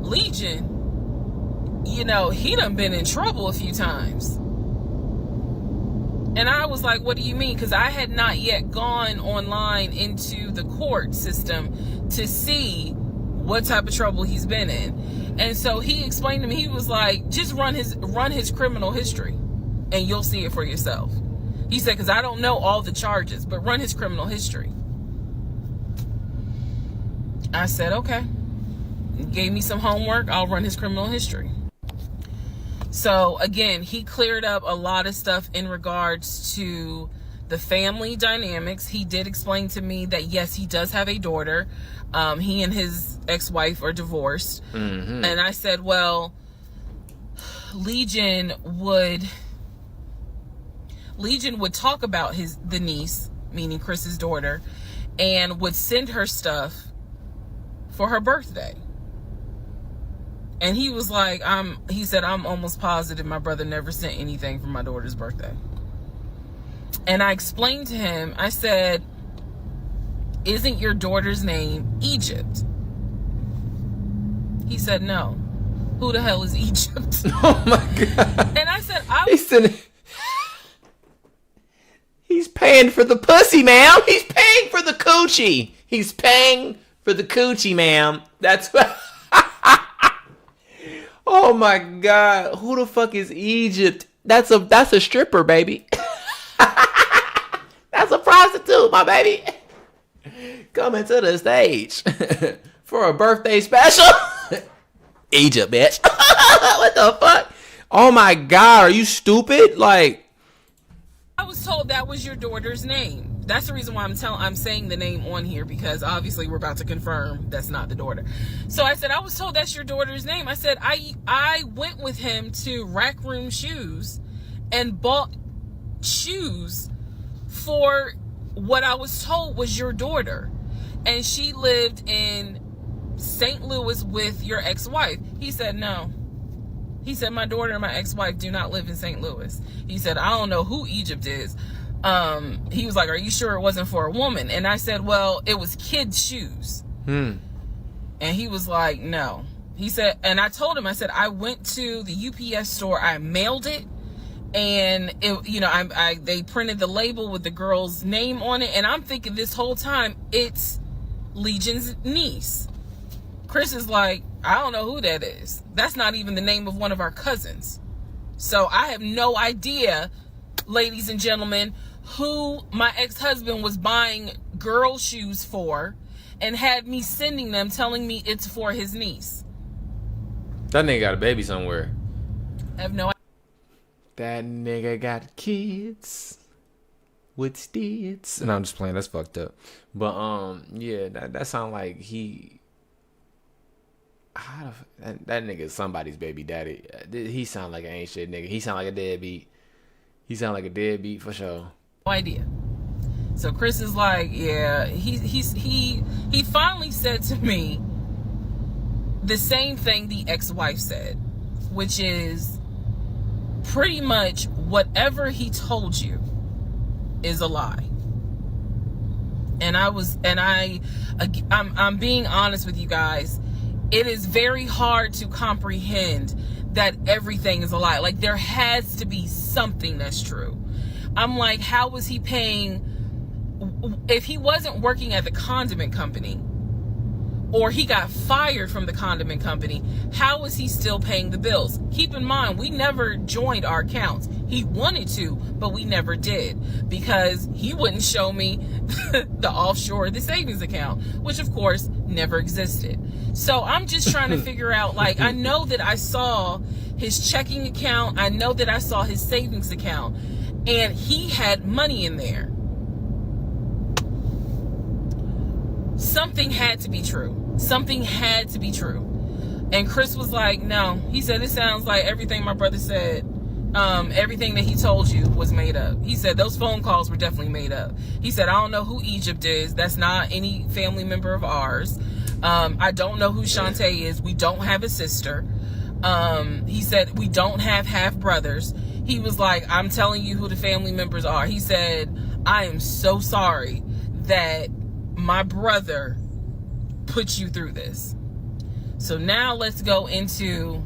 Legion, he done been in trouble a few times. And I was like, what do you mean? Because I had not yet gone online into the court system to see what type of trouble he's been in. And so he explained to me, he was like, just run his criminal history and you'll see it for yourself. He said, because I don't know all the charges, but run his criminal history. I said, okay. He gave me some homework. I'll run his criminal history. So again, he cleared up a lot of stuff in regards to the family dynamics. He did explain to me that, yes, he does have a daughter. He and his ex-wife are divorced. Mm-hmm. And I said, well, Legion would talk about the niece, meaning Chris's daughter, and would send her stuff for her birthday. And he was like, he said, I'm almost positive my brother never sent anything for my daughter's birthday. And I explained to him, I said, isn't your daughter's name Egypt? He said, no. Who the hell is Egypt? Oh my God. And I said, he's paying for the pussy, ma'am. He's paying for the coochie. He's paying for the coochie, ma'am. That's what. Oh my God. Who the fuck is Egypt? That's a stripper, baby. That's a prostitute, my baby. Coming to the stage for a birthday special. Egypt, bitch. What the fuck? Oh my God, are you stupid? Like, I was told that was your daughter's name. That's the reason why I'm saying the name on here, because obviously we're about to confirm that's not the daughter. So I said, I was told that's your daughter's name. I said, I went with him to Rack Room Shoes and bought shoes for what I was told was your daughter. And she lived in St. Louis with your ex-wife. He said, no. He said, my daughter and my ex-wife do not live in St. Louis. He said, I don't know who Egypt is. He was like, are you sure it wasn't for a woman? And I said, well, it was kids' shoes. And he was like, no. He said, and I told him, I said, I went to the UPS store, I mailed it, and it, you know, they printed the label with the girl's name on it, and I'm thinking this whole time it's Legion's niece. Chris is like, I don't know who that is. That's not even the name of one of our cousins. So I have no idea, ladies and gentlemen, who my ex-husband was buying girl shoes for and had me sending them, telling me it's for his niece. that nigga got a baby somewhere. I have no idea. That nigga got kids with stits. And I'm just playing. That's fucked up. But yeah, that sound like that nigga is somebody's baby daddy. He sound like an ain't shit nigga. He sound like a deadbeat. He sound like a deadbeat for sure. No idea. So Chris is like, yeah, he finally said to me the same thing the ex-wife said, which is pretty much whatever he told you is a lie. And I'm being honest with you guys. It is very hard to comprehend that everything is a lie. Like, there has to be something that's true. I'm like, how was he paying? If he wasn't working at the condiment company, or he got fired from the condiment company, how was he still paying the bills? Keep in mind, we never joined our accounts. He wanted to, but we never did, because he wouldn't show me the offshore, the savings account, which of course never existed. So I'm just trying to figure out, like, I know that I saw his checking account. I know that I saw his savings account, and he had money in there. Something had to be true. Something had to be true. And Chris was like, no. He said, it sounds like everything my brother said, everything that he told you was made up. He said, those phone calls were definitely made up. He said, I don't know who Egypt is. That's not any family member of ours. I don't know who Shantae is. We don't have a sister. He said, we don't have half brothers. He was like, I'm telling you who the family members are. He said, I am so sorry that my brother put you through this. So now let's go into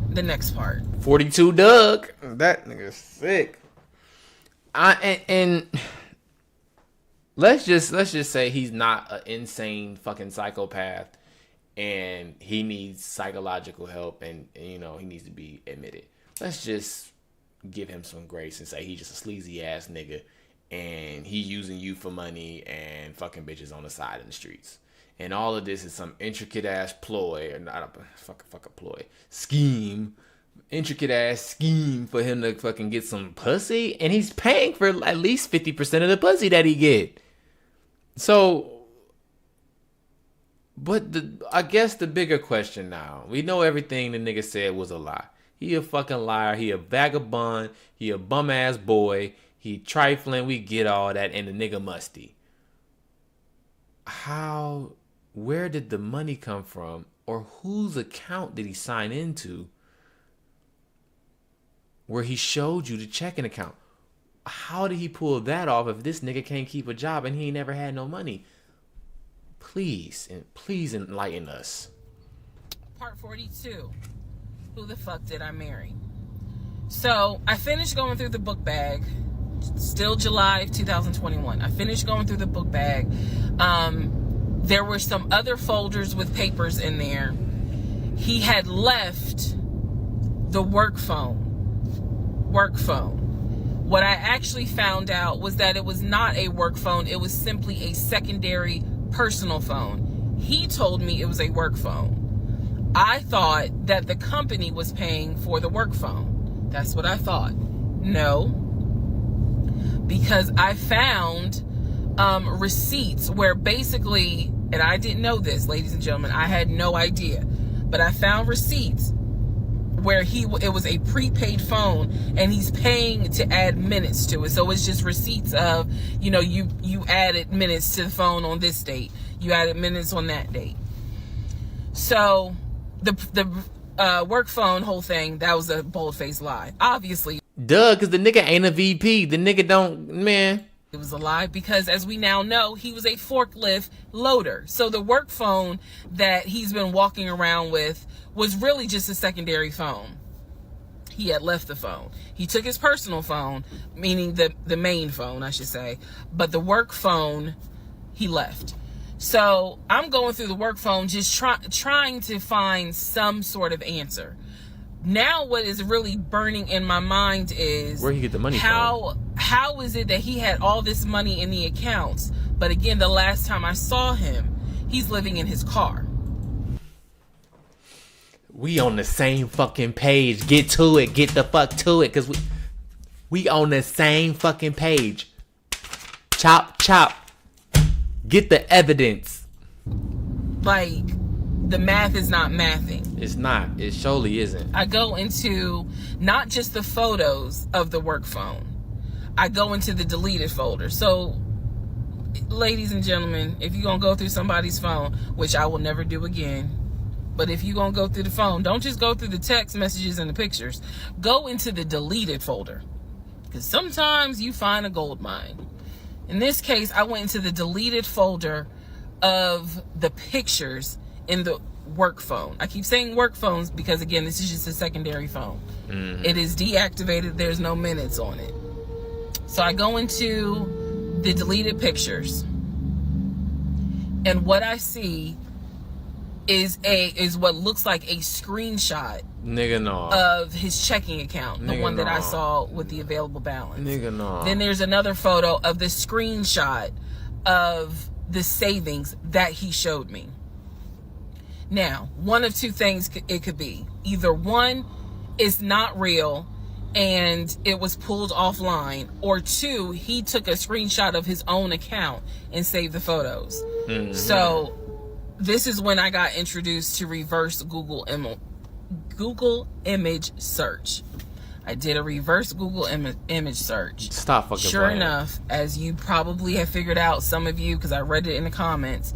the next part. 42 Doug. That nigga's sick. And let's just say he's not an insane fucking psychopath, and he needs psychological help, and you know, he needs to be admitted. Let's just give him some grace and say he's just a sleazy ass nigga, and he using you for money and fucking bitches on the side in the streets. And all of this is some intricate ass ploy, or not a fucking ploy, scheme, intricate ass scheme for him to fucking get some pussy, and he's paying for at least 50% of the pussy that he get. So, but I guess the bigger question now, we know everything the nigga said was a lie. He a fucking liar. He a vagabond. He a bum ass boy. He trifling. We get all that, and the nigga musty. Where did the money come from? or whose account did he sign into where he showed you the checking account? How did he pull that off if this nigga can't keep a job and he ain't never had no money? Please enlighten us. Part 42. Who the fuck did I marry? So I finished going through the book bag. Still July 2021. I finished going through the book bag. There were some other folders with papers in there. He had left the work phone. What I actually found out was that it was not a work phone. It was simply a secondary personal phone. He told me it was a work phone. I thought that the company was paying for the work phone. That's what I thought. No, because I found receipts where basically, and I didn't know this, ladies and gentlemen, I had no idea, but I found receipts where it was a prepaid phone and he's paying to add minutes to it. So it's just receipts of, you added minutes to the phone on this date, you added minutes on that date. So the work phone whole thing, that was a bold-faced lie, obviously. Duh, because the nigga ain't a VP. The nigga don't, man. It was a lie because, as we now know, he was a forklift loader. So the work phone that he's been walking around with was really just a secondary phone. He had left the phone. He took his personal phone, meaning the main phone, I should say. But the work phone, he left. So I'm going through the work phone, just trying to find some sort of answer. Now what is really burning in my mind is where he get the money from. How is it that he had all this money in the accounts, but again, the last time I saw him, he's living in his car. We on the same fucking page. Get to it. Get the fuck to it. Cause we on the same fucking page. Chop, chop. Get the evidence. Like, the math is not mathing. It's not. It surely isn't. I go into not just the photos of the work phone. I go into the deleted folder. So, ladies and gentlemen, if you're going to go through somebody's phone, which I will never do again, but if you're going to go through the phone, don't just go through the text messages and the pictures. Go into the deleted folder. Because sometimes you find a gold mine. In this case, I went into the deleted folder of the pictures in the work phone. I keep saying work phones because, again, this is just a secondary phone. Mm-hmm. It is deactivated. There's no minutes on it. So I go into the deleted pictures, and what I see is what looks like a screenshot of his checking account, the one that I saw with the available balance. Then there's another photo of the screenshot of the savings that he showed me. Now, one of two things it could be. Either one, it's not real and it was pulled offline, or two, he took a screenshot of his own account and saved the photos. Mm-hmm. So this is when I got introduced to reverse Google image search. I did a reverse Google image search. Stop fucking Sure playing. Enough, as you probably have figured out, some of you, because I read it in the comments,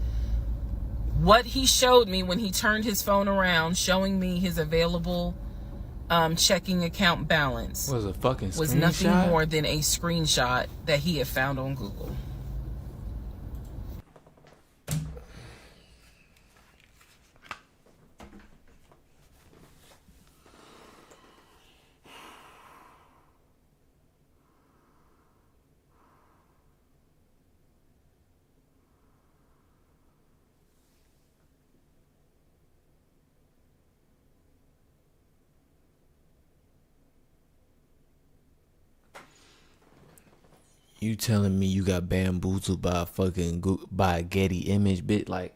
what he showed me when he turned his phone around, showing me his available checking account balance, was a fucking screenshot? Was nothing more than a screenshot that he had found on Google. You telling me you got bamboozled by a Getty image, bitch? Like,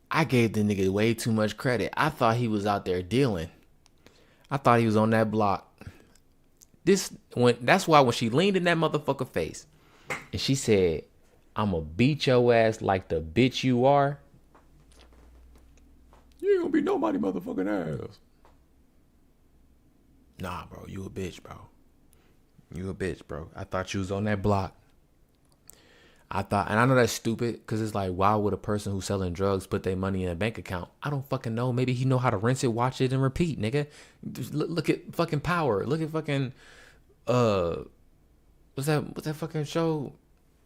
I gave the nigga way too much credit. I thought he was out there dealing. I thought he was on that block. That's why when she leaned in that motherfucker face and she said, "I'ma beat your ass like the bitch you are," you ain't gonna beat nobody motherfucking ass. Nah, bro, you a bitch, bro. You a bitch, bro. I thought you was on that block. I thought, and I know that's stupid, because it's like, why would a person who's selling drugs put their money in a bank account? I don't fucking know. Maybe he know how to rinse it, watch it, and repeat, nigga. Just look at fucking Power. Look at fucking, what's that fucking show?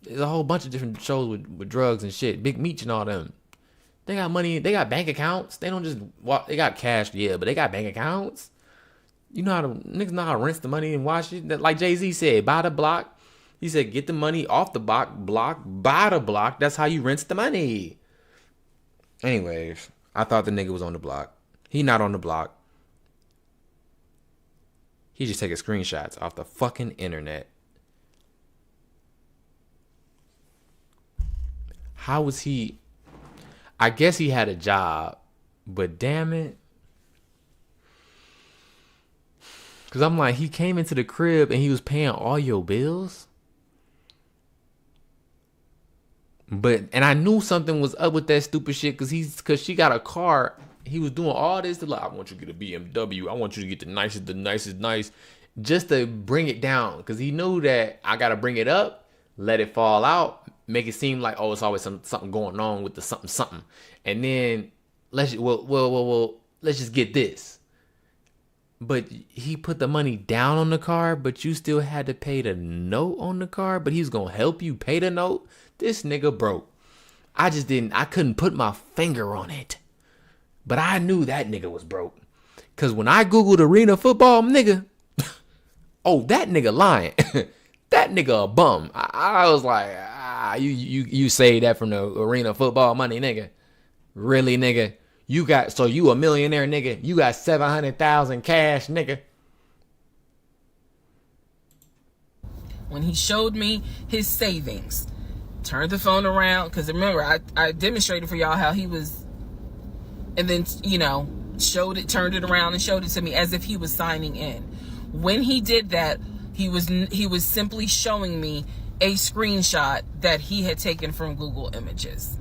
There's a whole bunch of different shows with drugs and shit. Big Meech and all them. They got money. They got bank accounts. They don't just walk. They got cash, yeah, but they got bank accounts. You know how to, niggas know how to rinse the money and wash it. Like Jay-Z said, buy the block. He said, get the money off the block, buy the block. That's how you rinse the money. Anyways, I thought the nigga was on the block. He not on the block. He just taking screenshots off the fucking internet. How was he? I guess he had a job, but damn it. Because I'm like, he came into the crib and he was paying all your bills? And I knew something was up with that stupid shit because she got a car. He was doing all this to like, I want you to get a BMW. I want you to get the nicest nice, just to bring it down. Because he knew that I got to bring it up, let it fall out, make it seem like, oh, it's always something going on with the something. And then let's just get this. But he put the money down on the car, but you still had to pay the note on the car, but he's going to help you pay the note. This nigga broke. I couldn't put my finger on it. But I knew that nigga was broke. Because when I Googled arena football, nigga, oh, that nigga lying. That nigga a bum. I was like, you say that from the arena football money, nigga. Really, nigga? So you a millionaire, nigga? You got 700,000 cash, nigga? When he showed me his savings, turned the phone around, because remember, I demonstrated for y'all how he was, and then, turned it around and showed it to me as if he was signing in. When he did that, he was simply showing me a screenshot that he had taken from Google Images.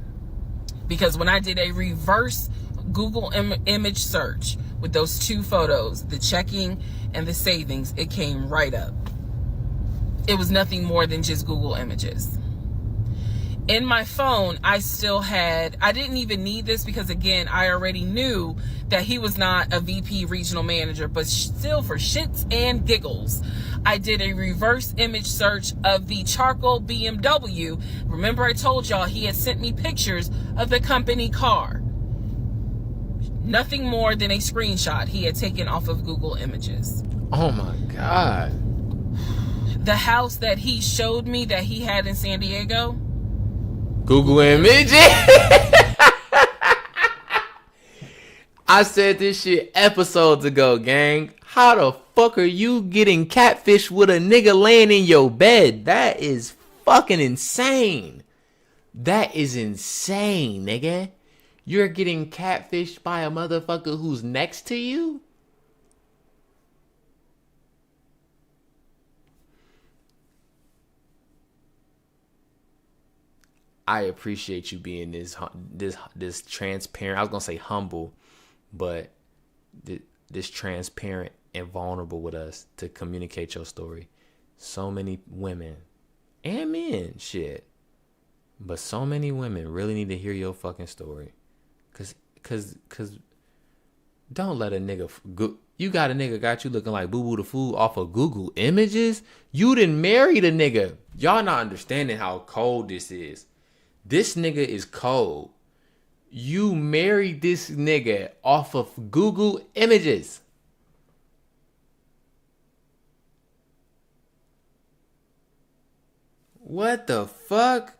Because when I did a reverse Google image search with those two photos, the checking and the savings, it came right up. It was nothing more than just Google Images. In my phone, I didn't even need this because, again, I already knew that he was not a VP regional manager, but still, for shits and giggles, I did a reverse image search of the charcoal BMW. Remember, I told y'all he had sent me pictures of the company car. Nothing more than a screenshot he had taken off of Google Images. Oh my God. The house that he showed me that he had in San Diego, Google Images. I said this shit episodes ago, gang. How the fuck are you getting catfish with a nigga laying in your bed? That is fucking insane. That is insane, nigga. You're getting catfished by a motherfucker who's next to you? I appreciate you being this transparent. I was gonna say humble, but this transparent and vulnerable with us to communicate your story. So many women and men, shit, but so many women really need to hear your fucking story, cause don't let a nigga you got a nigga got you looking like Boo Boo the Fool off of Google Images. You didn't marry the nigga. Y'all not understanding how cold this is. This nigga is cold. You married this nigga off of Google Images. What the fuck?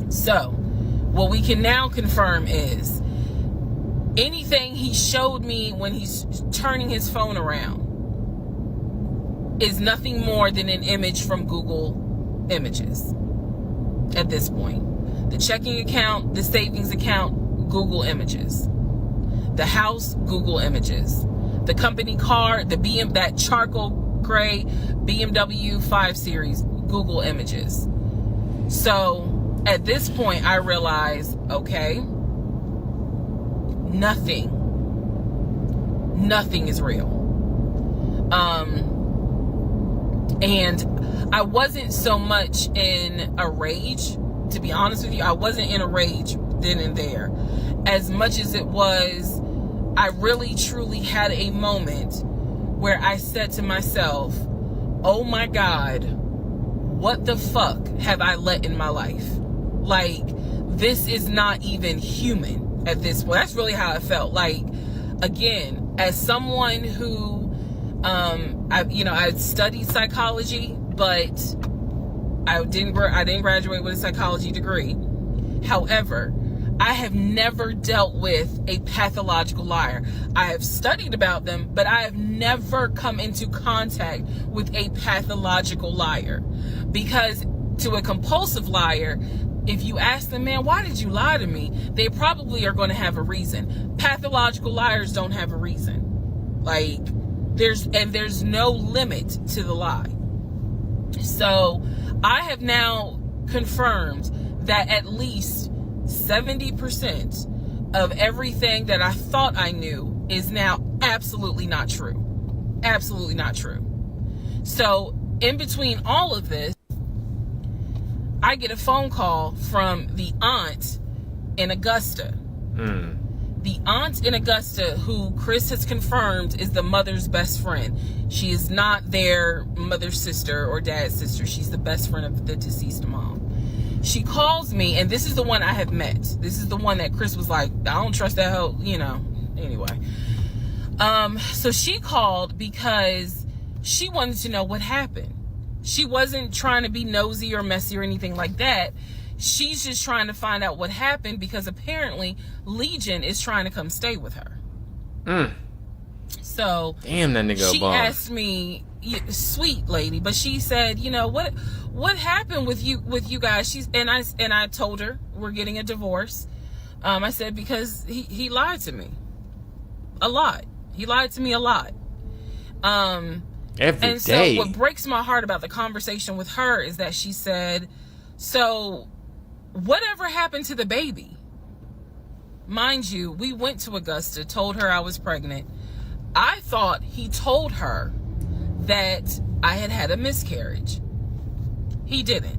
So, what we can now confirm is anything he showed me when he's turning his phone around is nothing more than an image from Google Images at this point. The checking account, the savings account, Google Images. The house, Google Images. The company car, that charcoal gray BMW 5 Series, Google Images. So at this point, I realize, okay, nothing is real. And I wasn't so much in a rage, to be honest with you. I wasn't in a rage then and there, as much as it was, I really truly had a moment where I said to myself, oh my God, what the fuck have I let in my life? Like, this is not even human at this point. That's really how I felt. Like, again, as someone who, I studied psychology, but I didn't graduate with a psychology degree. However, I have never dealt with a pathological liar. I have studied about them, but I have never come into contact with a pathological liar. Because to a compulsive liar, if you ask them, man, why did you lie to me? They probably are going to have a reason. Pathological liars don't have a reason. Like, there's no limit to the lie. So I have now confirmed that at least 70% of everything that I thought I knew is now absolutely not true. Absolutely not true. So in between all of this, I get a phone call from the aunt in Augusta. The aunt in Augusta, who Chris has confirmed is the mother's best friend. She is not their mother's sister or dad's sister. She's the best friend of the deceased mom. She calls me, and this is the one I have met. This is the one that Chris was like, I don't trust that hoe, anyway. So she called because she wanted to know what happened. She wasn't trying to be nosy or messy or anything like that. She's just trying to find out what happened because apparently Legion is trying to come stay with her. So damn, that nigga she asked me, sweet lady, but she said, what happened with you guys? And I told her we're getting a divorce. I said because he lied to me a lot. He lied to me a lot. Every day. So what breaks my heart about the conversation with her is that she said, so whatever happened to the baby? Mind you, we went to Augusta, told her I was pregnant. I thought he told her that I had a miscarriage. He didn't.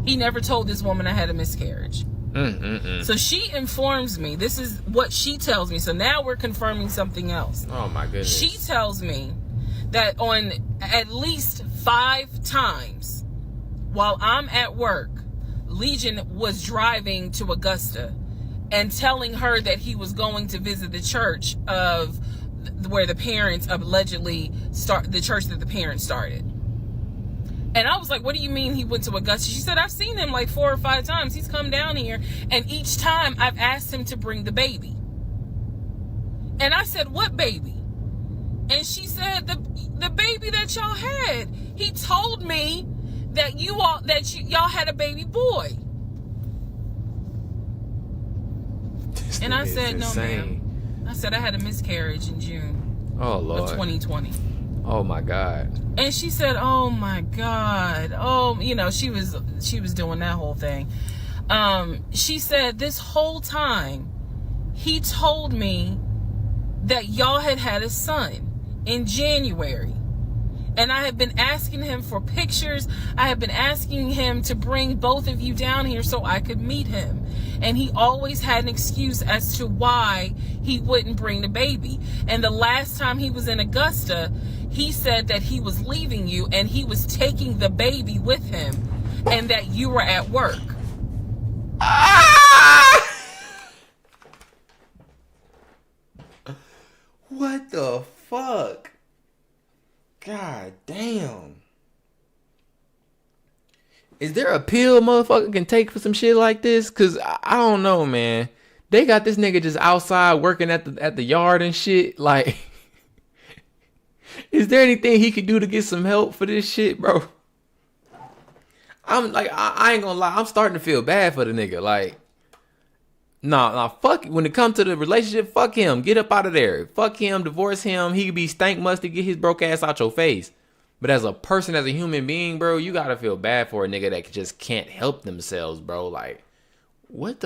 He never told this woman I had a miscarriage. So she informs me. This is what she tells me. So now we're confirming something else. Oh my goodness. She tells me that on at least 5 times while I'm at work, Legion was driving to Augusta and telling her that he was going to visit the church of where the parents allegedly the church that the parents started. And I was like, what do you mean he went to Augusta? She said, I've seen him like 4 or 5 times. He's come down here, and each time I've asked him to bring the baby. And I said, what baby? And she said, the baby that y'all had. He told me that y'all had a baby boy. And I said, no, ma'am. I said I had a miscarriage in June of 2020. Oh my God. And she said, oh my God. Oh, she was doing that whole thing. She said this whole time he told me that y'all had a son in January. And I have been asking him for pictures. I have been asking him to bring both of you down here so I could meet him. And he always had an excuse as to why he wouldn't bring the baby. And the last time he was in Augusta, he said that he was leaving you and he was taking the baby with him and that you were at work. What the fuck? God damn. Is there a pill motherfucker can take for some shit like this? Cause I don't know, man. They got this nigga just outside working at the yard and shit. Like, is there anything he could do to get some help for this shit, bro? I'm like, I ain't gonna lie. I'm starting to feel bad for the nigga. Like, nah, fuck. When it comes to the relationship, fuck him. Get up out of there. Fuck him. Divorce him. He could be stank musty. Get his broke ass out your face. But as a person, as a human being, bro, you gotta feel bad for a nigga that just can't help themselves, bro. Like, what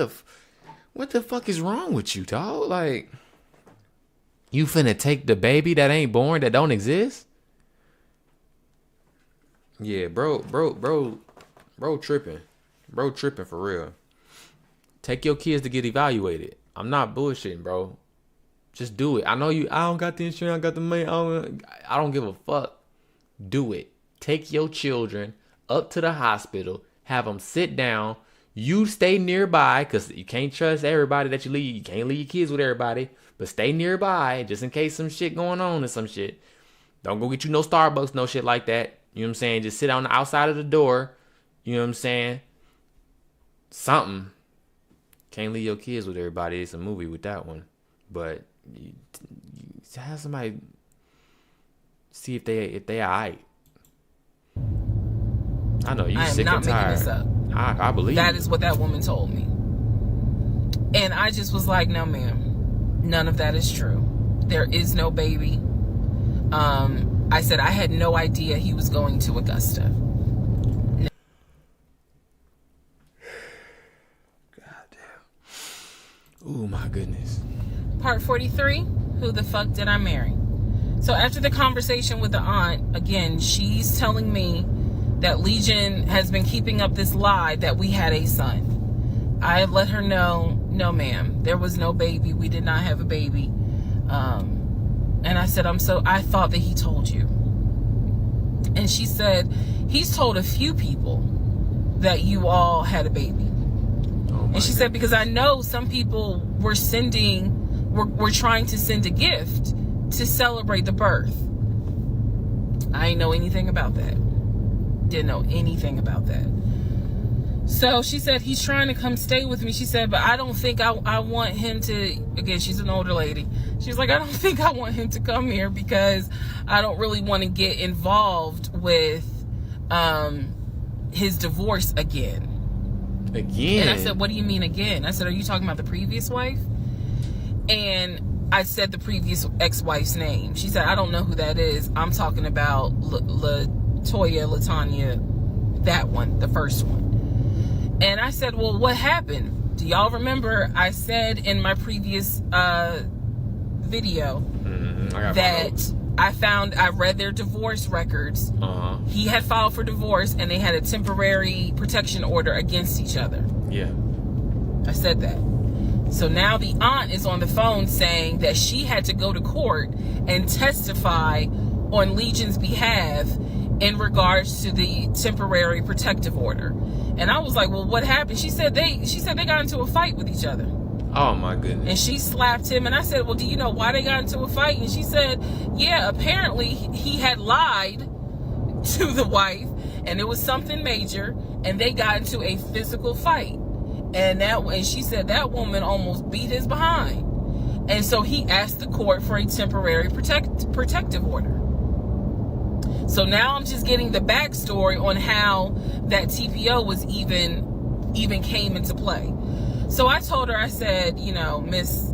What the fuck is wrong with you, dog? Like, you finna take the baby that ain't born, that don't exist? Yeah, bro tripping. Bro tripping for real. Take your kids to get evaluated. I'm not bullshitting, bro. Just do it. I know I don't got the insurance, I got the money. I don't give a fuck. Do it. Take your children up to the hospital. Have them sit down. You stay nearby, because you can't trust everybody that you leave. You can't leave your kids with everybody. But stay nearby just in case some shit going on or some shit. Don't go get you no Starbucks, no shit like that. You know what I'm saying? Just sit on the outside of the door. You know what I'm saying? Something. Can't leave your kids with everybody. It's a movie with that one. But you have somebody see if they alright. I know you sick and tired. I am not making this up. I believe that is what that woman told me. And I just was like, no, ma'am. None of that is true. There is no baby. I said I had no idea he was going to Augusta. No. Goddamn. Ooh, my goodness. Part 43, who the fuck did I marry? So after the conversation with the aunt, again, she's telling me that Legion has been keeping up this lie that we had a son. I let her know, no ma'am, there was no baby. We did not have a baby. And I said, I thought that he told you. And she said, he's told a few people that you all had a baby. Oh, and she said, because I know some people were trying to send a gift to celebrate the birth. I didn't know anything about that. Didn't know anything about that. So she said, he's trying to come stay with me. She said, but I don't think I want him to, again, she's an older lady. She's like, I don't think I want him to come here because I don't really want to get involved with his divorce again. Again? And I said, what do you mean again? I said, are you talking about the previous wife? And I said the previous ex-wife's name. She said, I don't know who that is. I'm talking about LaTanya, that one, the first one. And I said, well, what happened? Do y'all remember I said in my previous video that I read their divorce records. He had filed for divorce and they had a temporary protection order against each other. Yeah. I said that. So now the aunt is on the phone saying that she had to go to court and testify on Legion's behalf in regards to the temporary protective order. And I was like, well, what happened? She said they got into a fight with each other. Oh my goodness. And she slapped him. And I said, well, do you know why they got into a fight? And she said, yeah, apparently he had lied to the wife and it was something major and they got into a physical fight. And she said that woman almost beat his behind. And so he asked the court for a temporary protective order. So now I'm just getting the backstory on how that TPO was even came into play. So I told her, I said, you know, Miss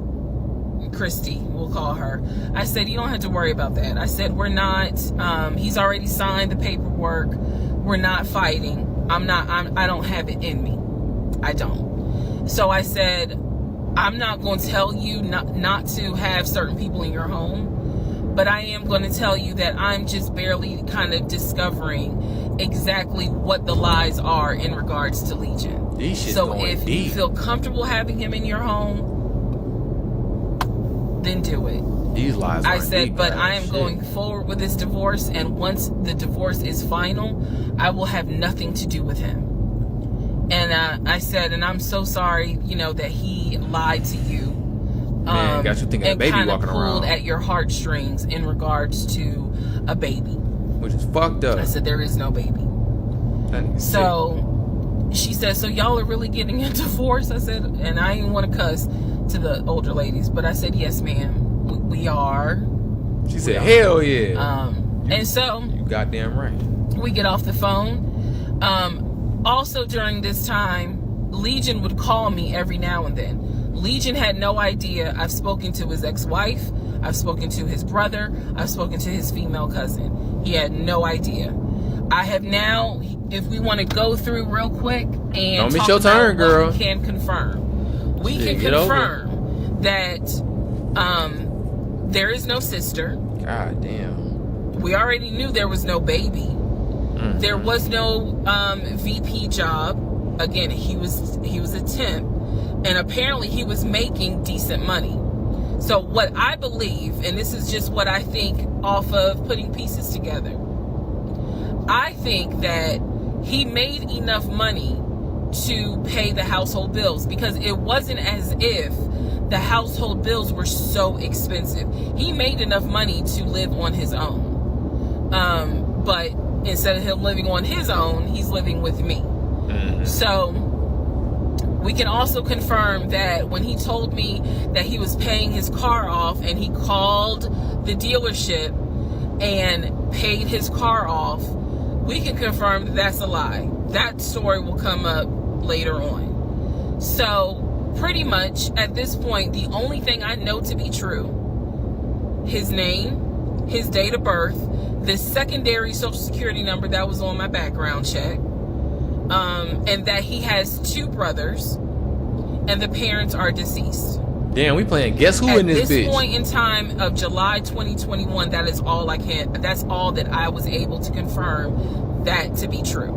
Christy, we'll call her. I said, you don't have to worry about that. I said, we're not, he's already signed the paperwork. We're not fighting. I don't have it in me. I don't. So I said, I'm not going to tell you not to have certain people in your home, but I am going to tell you that I'm just barely kind of discovering exactly what the lies are in regards to Legion. So if you feel comfortable having him in your home, then do it. These lies I said, but I am going forward with this divorce, and once the divorce is final, I will have nothing to do with him. And I said, and I'm so sorry, you know, that he lied to you. Man, got you thinking a baby walking around. Pulled at your heartstrings in regards to a baby. Which is fucked up. I said, there is no baby. So she said, so y'all are really getting a divorce? I said, and I didn't want to cuss to the older ladies, but I said, yes, ma'am, we are. She said, hell yeah. And so you goddamn right. We get off the phone. Also during this time, Legion would call me every now and then. Legion had no idea. I've spoken to his ex-wife. I've spoken to his brother. I've spoken to his female cousin. He had no idea. I have now, if we want to go through real quick and don't miss your turn, girl. What we can confirm. we Shit, can get over it. confirm that there is no sister. God damn. We already knew there was no baby. Mm-hmm. There was no VP job. Again, he was a temp, and apparently he was making decent money. So what I believe, and this is just what I think off of putting pieces together, I think that he made enough money to pay the household bills, because it wasn't as if the household bills were so expensive. He made enough money to live on his own. But instead of him living on his own, he's living with me. Mm-hmm. So we can also confirm that when he told me that he was paying his car off and he called the dealership and paid his car off, we can confirm that that's a lie. That story will come up later on. So pretty much at this point, the only thing I know to be true, his name, his date of birth, the secondary social security number that was on my background check, and that he has 2 brothers, and the parents are deceased. Damn, we playing Guess Who in this bitch. At this point in time of July 2021, that is all I can. That's all that I was able to confirm that to be true.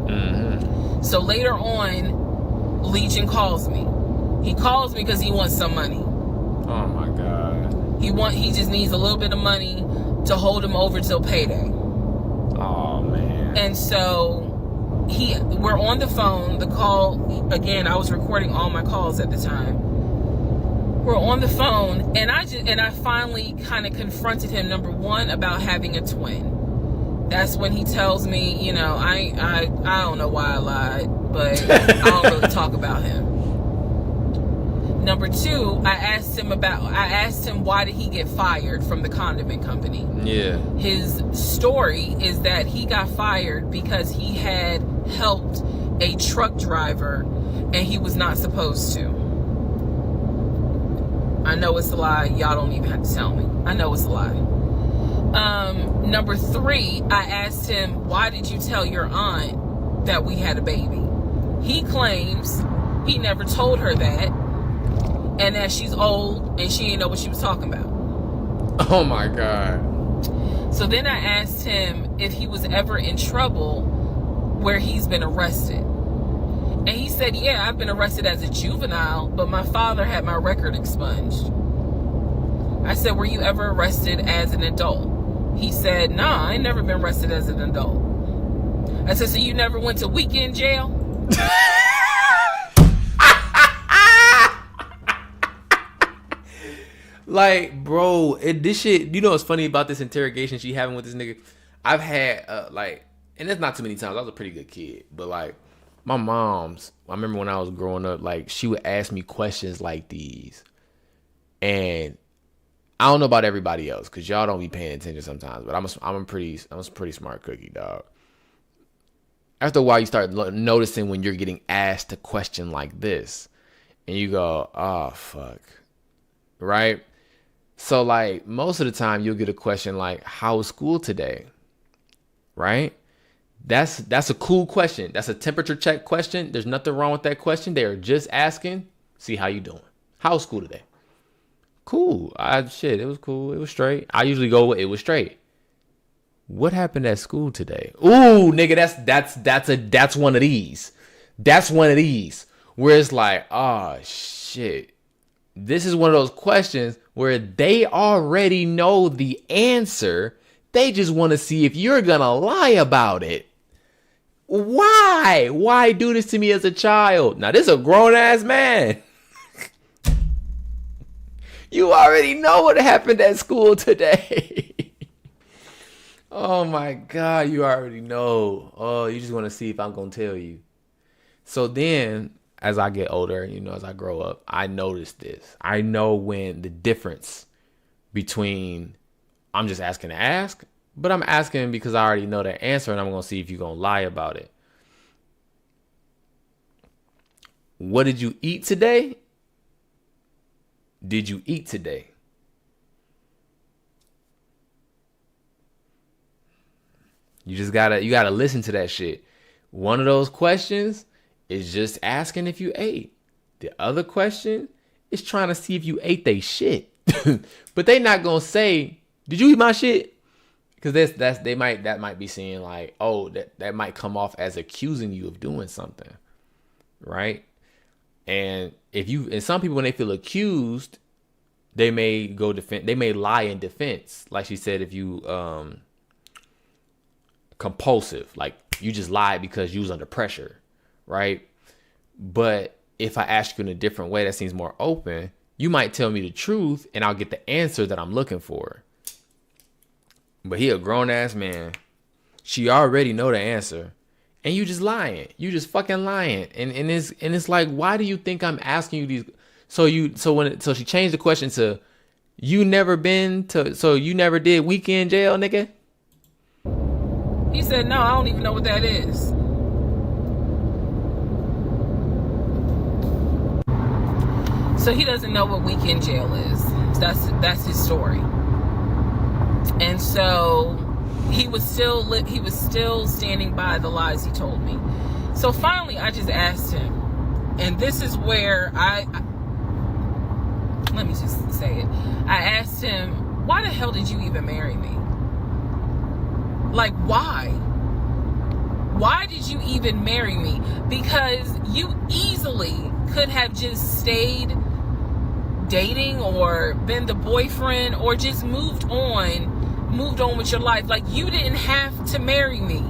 Mm-hmm. So later on, Legion calls me. He calls me because he wants some money. Oh my God. He just needs a little bit of money to hold him over till payday. Oh man. And so we're on the phone. The call, again, I was recording all my calls at the time. We're on the phone, and I finally kind of confronted him, number one, about having a twin. That's when he tells me, you know, I don't know why I lied, but I don't really talk about him. Number two, I asked him why did he get fired from the condiment company. Yeah. His story is that he got fired because he had helped a truck driver and he was not supposed to. I know it's a lie. Y'all don't even have to tell me. I know it's a lie. Number three, I asked him, why did you tell your aunt that we had a baby? He claims he never told her that, and that she's old and she didn't know what she was talking about. Oh my God. So then I asked him if he was ever in trouble where he's been arrested. And he said, yeah, I've been arrested as a juvenile, but my father had my record expunged. I said, were you ever arrested as an adult? He said, nah, I ain't never been arrested as an adult. I said, so you never went to weekend jail? Like, bro, this shit, you know what's funny about this interrogation she having with this nigga? I've had, and it's not too many times. I was a pretty good kid. But, like, my mom's, I remember when I was growing up, like, she would ask me questions like these. And I don't know about everybody else, because y'all don't be paying attention sometimes. But I'm a pretty smart cookie, dog. After a while, you start noticing when you're getting asked a question like this. And you go, oh, fuck. Right? So, like, most of the time, you'll get a question like, how was school today? Right? That's a cool question. That's a temperature check question. There's nothing wrong with that question. They are just asking, see how you doing. How was school today? Cool. It was cool. It was straight. I usually go with it was straight. What happened at school today? Ooh, nigga, that's one of these. That's one of these where it's like, oh shit. This is one of those questions where they already know the answer. They just want to see if you're gonna lie about it. Why? Why do this to me as a child? Now, this is a grown-ass man. You already know what happened at school today. Oh, my God. You already know. Oh, you just want to see if I'm going to tell you. So then, as I get older, as I grow up, I notice this. I know when the difference between I'm just asking to ask, but I'm asking because I already know the answer and I'm going to see if you're going to lie about it. What did you eat today? Did you eat today? You gotta listen to that shit. One of those questions is just asking if you ate. The other question is trying to see if you ate they shit. But they not gonna say, did you eat my shit? Because that might be seeing like, oh, that might come off as accusing you of doing something, right? And some people, when they feel accused, they may they may lie in defense. Like she said, if you compulsive, like you just lied because you was under pressure, right? But if I ask you in a different way that seems more open, you might tell me the truth and I'll get the answer that I'm looking for. But he a grown ass man. She already know the answer. And you just lying. You just fucking lying. And it's like, why do you think I'm asking you these? So she changed the question to, you never did weekend jail, nigga? He said, no, I don't even know what that is. So he doesn't know what weekend jail is. That's his story. And so he was still standing by the lies he told me. So finally, I just asked him, and this is where let me just say it. I asked him, why the hell did you even marry me? Like, why? Why did you even marry me? Because you easily could have just stayed dating or been the boyfriend or just moved on with your life. Like, you didn't have to marry me.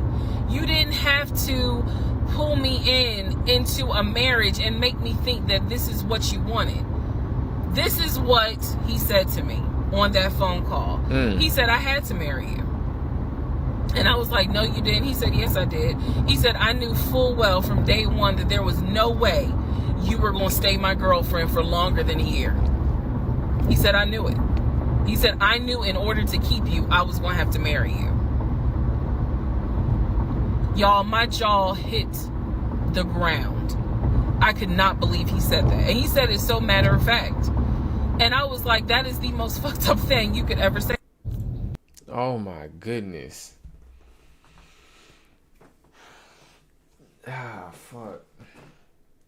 You didn't have to pull me into a marriage and make me think that this is what you wanted. This is what he said to me on that phone call. He said, I had to marry you. And I was like, no, you didn't. He said, yes, I did. He said, I knew full well from day one that there was no way you were going to stay my girlfriend for longer than a year. He said, I knew it. He said, I knew in order to keep you, I was going to have to marry you. Y'all, my jaw hit the ground. I could not believe he said that. And he said it so matter of fact. And I was like, that is the most fucked up thing you could ever say. Oh my goodness. Ah, fuck.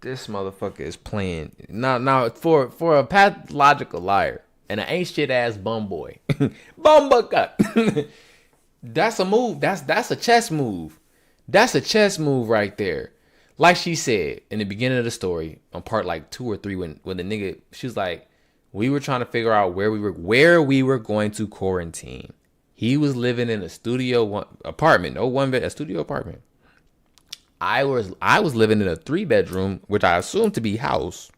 This motherfucker is playing. Now for a pathological liar and an ain't shit ass bum boy. Bumbucket. That's a move. That's a chess move. That's a chess move right there. Like she said in the beginning of the story, on part like 2 or 3, when the nigga, she was like, we were trying to figure out where we were going to quarantine. He was living in a studio apartment, a studio apartment. I was living in a 3-bedroom, which I assumed to be house.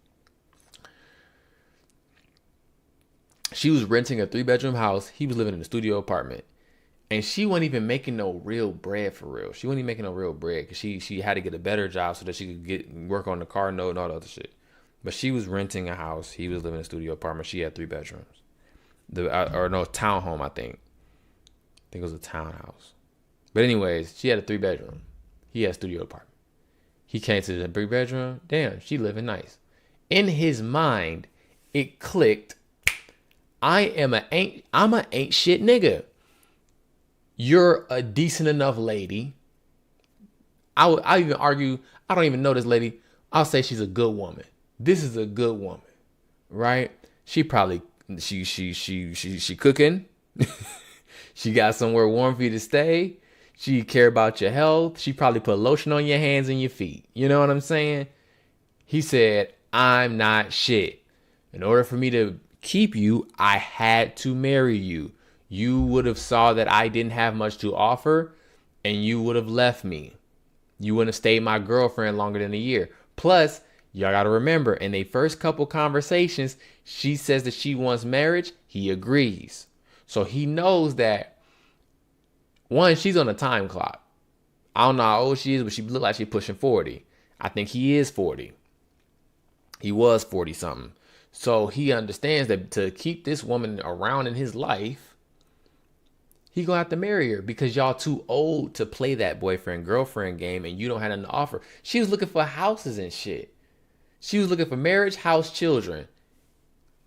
She was renting a 3-bedroom house. He was living in a studio apartment. And she wasn't even making no real bread for real. She wasn't even making no real bread because she had to get a better job so that she could work on the car note and all the other shit. But she was renting a house. He was living in a studio apartment. She had 3 bedrooms. Townhome, I think. I think it was a townhouse. But anyways, she had a 3-bedroom. He had a studio apartment. He came to the 3-bedroom. Damn, she living nice. In his mind, it clicked. I'm a ain't shit nigga. You're a decent enough lady. I even argue, I don't even know this lady. I'll say she's a good woman. This is a good woman, right? She probably she cooking. She got somewhere warm for you to stay. She care about your health. She probably put lotion on your hands and your feet. You know what I'm saying? He said, I'm not shit. In order for me to keep you, I had to marry you. You would have saw that I didn't have much to offer and you would have left me. You wouldn't have stayed my girlfriend longer than a year. Plus, y'all got to remember, in their first couple conversations, she says that she wants marriage. He agrees. So he knows that, one, she's on a time clock. I don't know how old she is, but she look like she's pushing 40. I think he is 40. He was 40 something. So he understands that to keep this woman around in his life, he gonna have to marry her because y'all too old to play that boyfriend-girlfriend game and you don't have nothing to offer. She was looking for houses and shit. She was looking for marriage, house, children.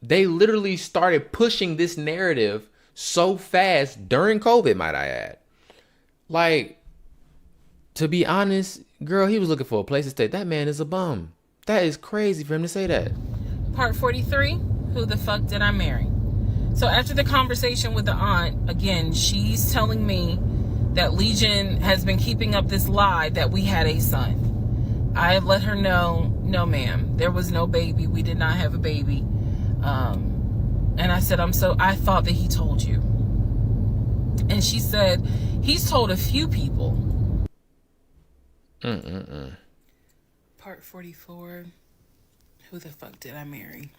They literally started pushing this narrative so fast during COVID, might I add. Like, to be honest, girl, he was looking for a place to stay. That man is a bum. That is crazy for him to say that. Part 43, who the fuck did I marry? So after the conversation with the aunt, again, she's telling me that Legion has been keeping up this lie that we had a son. I let her know, no ma'am, there was no baby. We did not have a baby. And I said, I thought that he told you. And she said, he's told a few people. Part 44, who the fuck did I marry?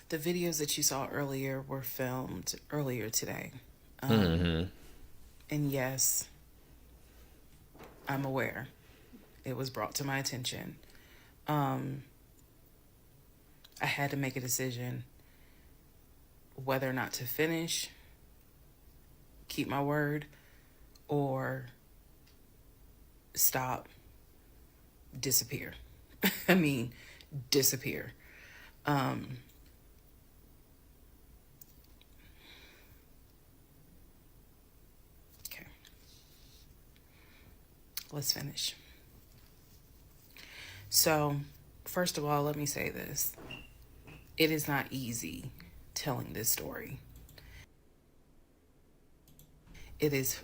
The videos that you saw earlier were filmed earlier today. And yes, I'm aware. It was brought to my attention. I had to make a decision whether or not to finish, keep my word, or stop, disappear. I mean, disappear. Okay. Let's finish. So, first of all, let me say this. It is not easy telling this story. It's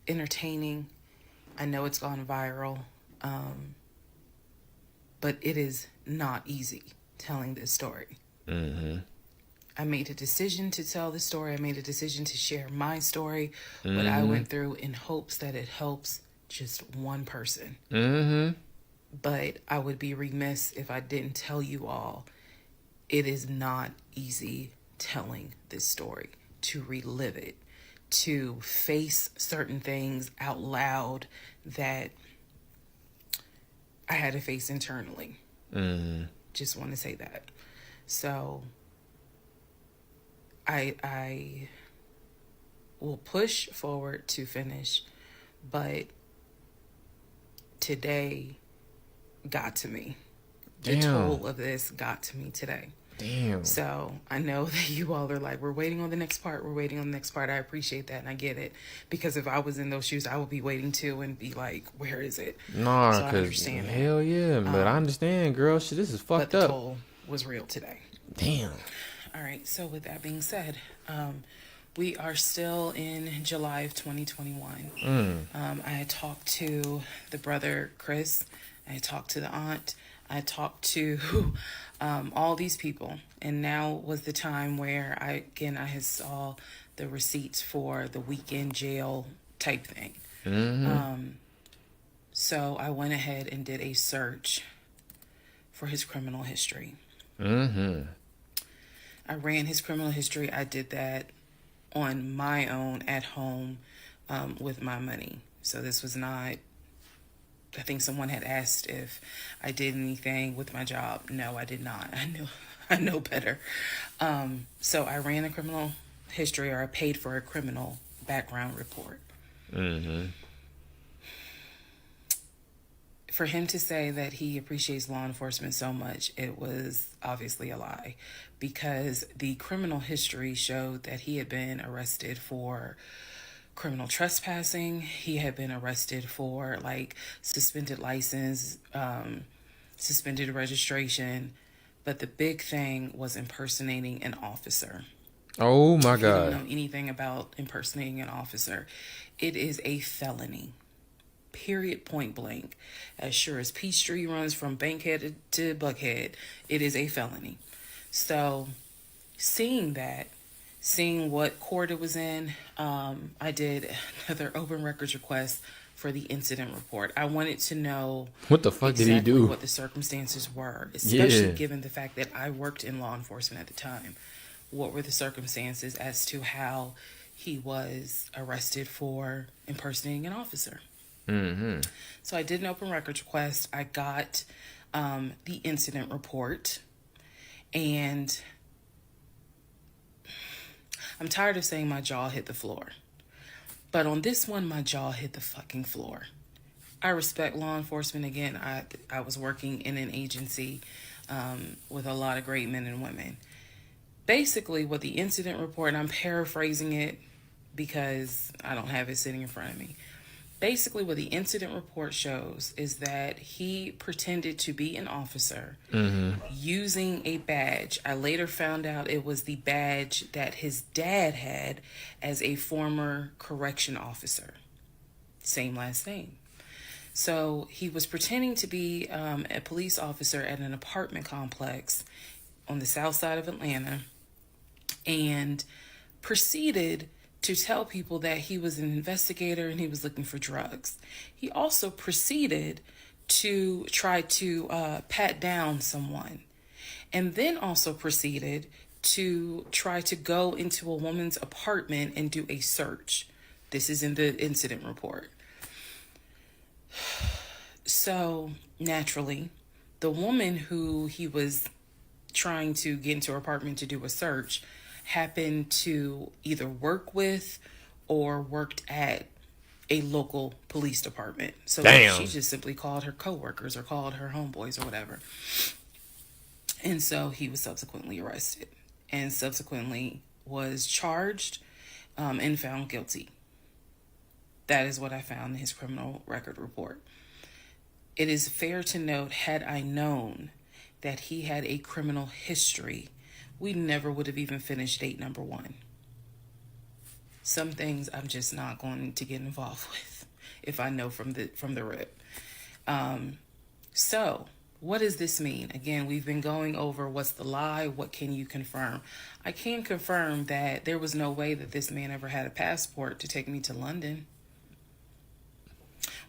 entertaining. I know it's gone viral. But it is not easy telling this story. I made a decision to tell this story. I made a decision to share my story, what I went through, in hopes that it helps just one person. But I would be remiss if I didn't tell you all, it is not easy telling this story, to relive it, to face certain things out loud that I had to face internally. Just want to say that. So I will push forward to finish, but today got to me. The toll of this got to me today. Damn. So I know that you all are like, we're waiting on the next part. We're waiting on the next part. I appreciate that, and I get it, because if I was in those shoes, I would be waiting too and be like, where is it? Nah, so I understand that. Hell yeah, but I understand, girl. Shit, this is fucked but the up. toll was real today. Damn. All right. So with that being said, we are still in July of 2021. I had talked to the brother Chris. I had talked to the aunt. I talked to all these people, and now was the time where I had saw the receipts for the weekend jail type thing. So I went ahead and did a search for his criminal history. I ran his criminal history. I did that on my own at home with my money. So this was not, I think someone had asked if I did anything with my job. No, I did not. I know better. So I ran a criminal history, or I paid for a criminal background report. For him to say that he appreciates law enforcement so much, it was obviously a lie, because the criminal history showed that he had been arrested for criminal trespassing. He had been arrested for suspended license, suspended registration. But the big thing was impersonating an officer. Oh my God. If you don't know anything about impersonating an officer, it is a felony. Period, point blank. As sure as Peachtree runs from Bankhead to Buckhead, it is a felony. So seeing what court it was in, I did another open records request for the incident report. I wanted to know what the fuck did he do, what the circumstances were, especially given the fact that I worked in law enforcement at the time. What were the circumstances as to how he was arrested for impersonating an officer? So I did an open records request. I got the incident report, and I'm tired of saying my jaw hit the floor. But on this one, my jaw hit the fucking floor. I respect law enforcement. Again, I was working in an agency with a lot of great men and women. Basically, what the incident report, and I'm paraphrasing it because I don't have it sitting in front of me, Basically, what the incident report shows is that he pretended to be an officer using a badge. I later found out it was the badge that his dad had as a former correction officer. Same last name. So he was pretending to be a police officer at an apartment complex on the south side of Atlanta, and proceeded to tell people that he was an investigator and he was looking for drugs. He also proceeded to try to pat down someone, and then also proceeded to try to go into a woman's apartment and do a search. This is in the incident report. So naturally, the woman who he was trying to get into her apartment to do a search happened to either work with or worked at a local police department. So Damn. she just simply called her coworkers or called her homeboys or whatever. And so he was subsequently arrested and subsequently was charged and found guilty. That is what I found in his criminal record report. It is fair to note, had I known that he had a criminal history, we never would have even finished date number 1. Some things I'm just not going to get involved with if I know from the rip. So what does this mean? Again, we've been going over what's the lie, what can you confirm? I can confirm that there was no way that this man ever had a passport to take me to London.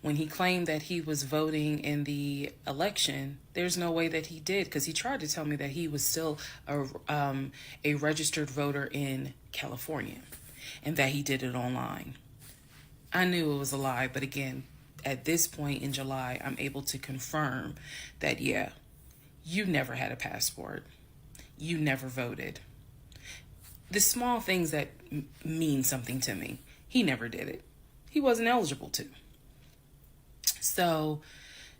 When he claimed that he was voting in the election, there's no way that he did, because he tried to tell me that he was still a registered voter in California and that he did it online. I knew it was a lie, but again, at this point in July, I'm able to confirm that, yeah, you never had a passport. You never voted. The small things that mean something to me, he never did it. He wasn't eligible to. So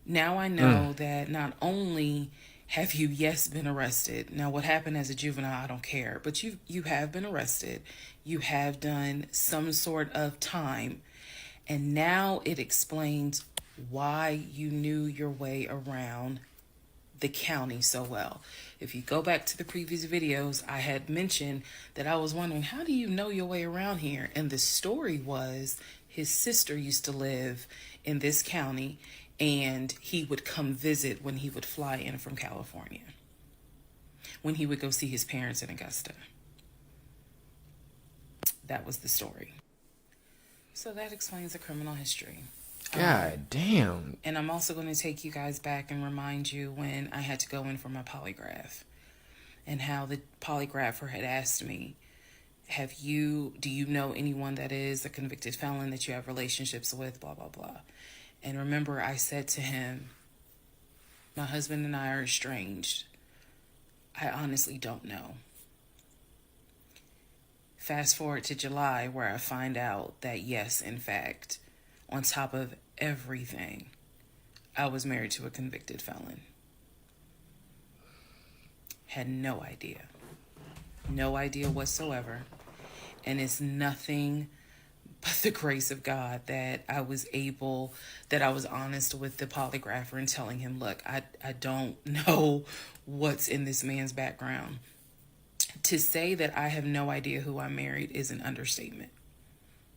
now I know that not only have you, yes, been arrested. Now, what happened as a juvenile, I don't care. But you have been arrested. You have done some sort of time. And now it explains why you knew your way around the county so well. If you go back to the previous videos, I had mentioned that I was wondering, how do you know your way around here? And the story was his sister used to live in this county, and he would come visit when he would fly in from California, when he would go see his parents in Augusta. That was the story. So that explains the criminal history. God damn. And I'm also going to take you guys back and remind you when I had to go in for my polygraph, and how the polygrapher had asked me, do you know anyone that is a convicted felon that you have relationships with, blah, blah, blah. And remember, I said to him, my husband and I are estranged. I honestly don't know. Fast forward to July, where I find out that, yes, in fact, on top of everything, I was married to a convicted felon. Had no idea. No idea whatsoever. And it's nothing but the grace of God that I was honest with the polygrapher and telling him, look, I don't know what's in this man's background. To say that I have no idea who I married is an understatement.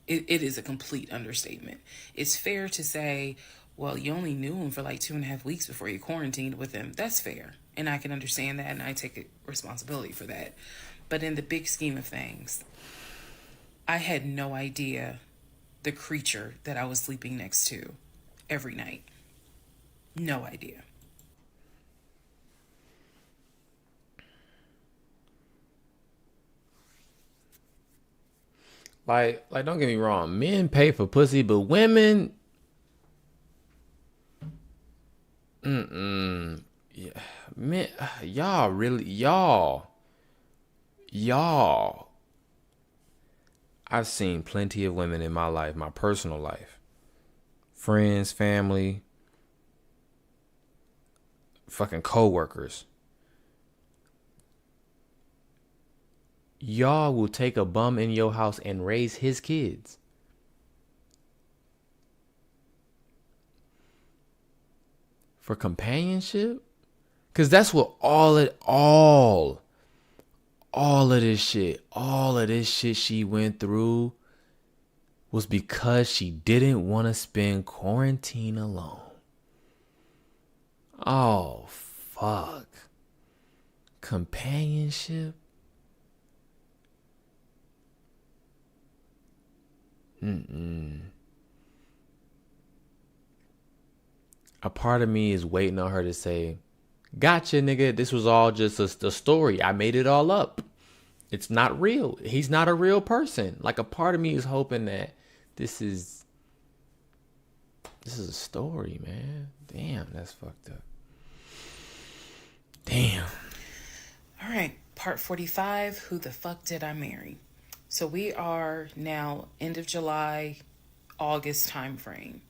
It is a complete understatement. It's fair to say, well, you only knew him for like 2.5 weeks before you quarantined with him. That's fair. And I can understand that, and I take responsibility for that. But in the big scheme of things, I had no idea the creature that I was sleeping next to every night. No idea. Like, don't get me wrong. Men pay for pussy, but women, yeah, men, y'all. I've seen plenty of women in my life, my personal life, friends, family, fucking coworkers. Y'all will take a bum in your house and raise his kids. for companionship? Because that's what all of this shit she went through was because she didn't want to spend quarantine alone. Oh, fuck. Companionship? A part of me is waiting on her to say, gotcha, nigga. This was all just a story. I made it all up. It's not real. He's not a real person. Like, a part of me is hoping that this is a story, man. Damn, that's fucked up. Damn. All right, part 45, who the fuck did I marry? So we are now end of July, August time frame.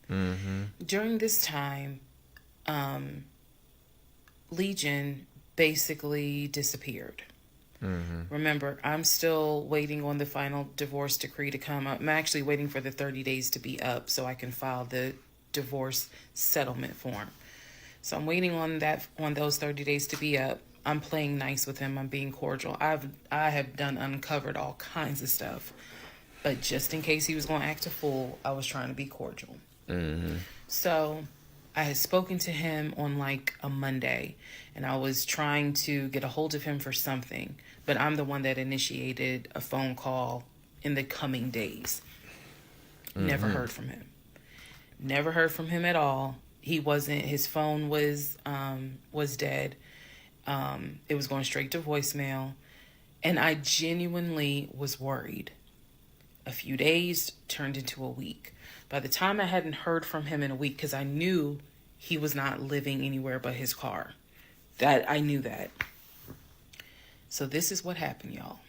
During this time, Legion basically disappeared. Remember, I'm still waiting on the final divorce decree to come up. I'm actually waiting for the 30 days to be up so I can file the divorce settlement form. So I'm waiting on those 30 days to be up. I'm playing nice with him. I'm being cordial. I have uncovered all kinds of stuff. But just in case he was going to act a fool, I was trying to be cordial. So I had spoken to him on like a Monday, and I was trying to get a hold of him for something. But I'm the one that initiated a phone call in the coming days. Never heard from him. Never heard from him at all. His phone was dead. It was going straight to voicemail. And I genuinely was worried. A few days turned into a week. By the time I hadn't heard from him in a week, because I knew he was not living anywhere but his car. I knew that. So this is what happened, y'all.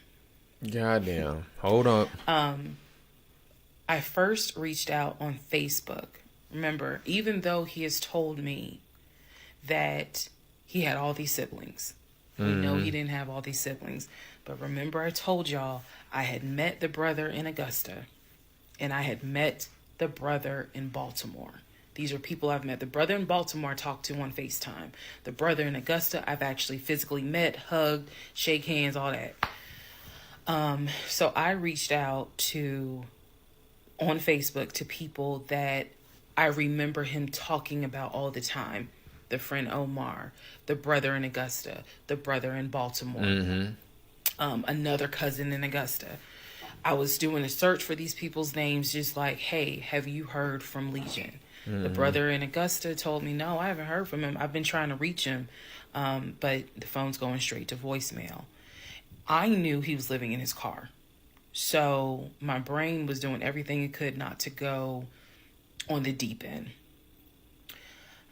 Goddamn. Hold up. I first reached out on Facebook. Remember, even though he has told me that he had all these siblings. We know he didn't have all these siblings. But remember, I told y'all I had met the brother in Augusta. And I had met the brother in Baltimore. These are people I've met. The brother in Baltimore I talked to on FaceTime. The brother in Augusta I've actually physically met, hugged, shake hands, all that. So I reached out on Facebook to people that I remember him talking about all the time. The friend Omar, the brother in Augusta, the brother in Baltimore, another cousin in Augusta. I was doing a search for these people's names, just like, hey, have you heard from Legion? The brother in Augusta told me, no, I haven't heard from him. I've been trying to reach him, but the phone's going straight to voicemail. I knew he was living in his car. So my brain was doing everything it could not to go on the deep end.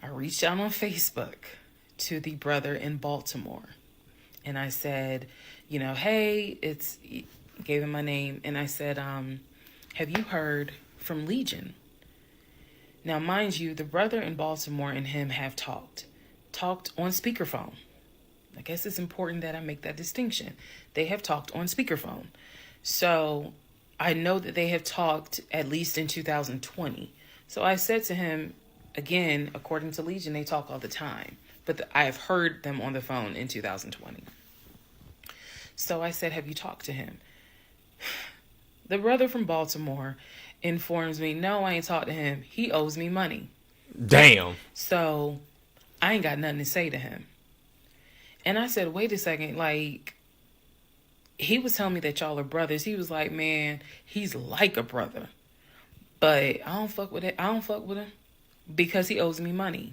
I reached out on Facebook to the brother in Baltimore. And I said, hey, gave him my name. And I said, have you heard from Legion? Now, mind you, the brother in Baltimore and him have talked on speakerphone. I guess it's important that I make that distinction. They have talked on speakerphone. So I know that they have talked at least in 2020. So I said to him, again, according to Legion, they talk all the time. But I have heard them on the phone in 2020. So I said, have you talked to him? The brother from Baltimore informs me, no, I ain't talked to him. He owes me money. Damn. So I ain't got nothing to say to him. And I said, wait a second, like, he was telling me that y'all are brothers. He was like, man, he's like a brother. But I don't fuck with it. I don't fuck with him because he owes me money.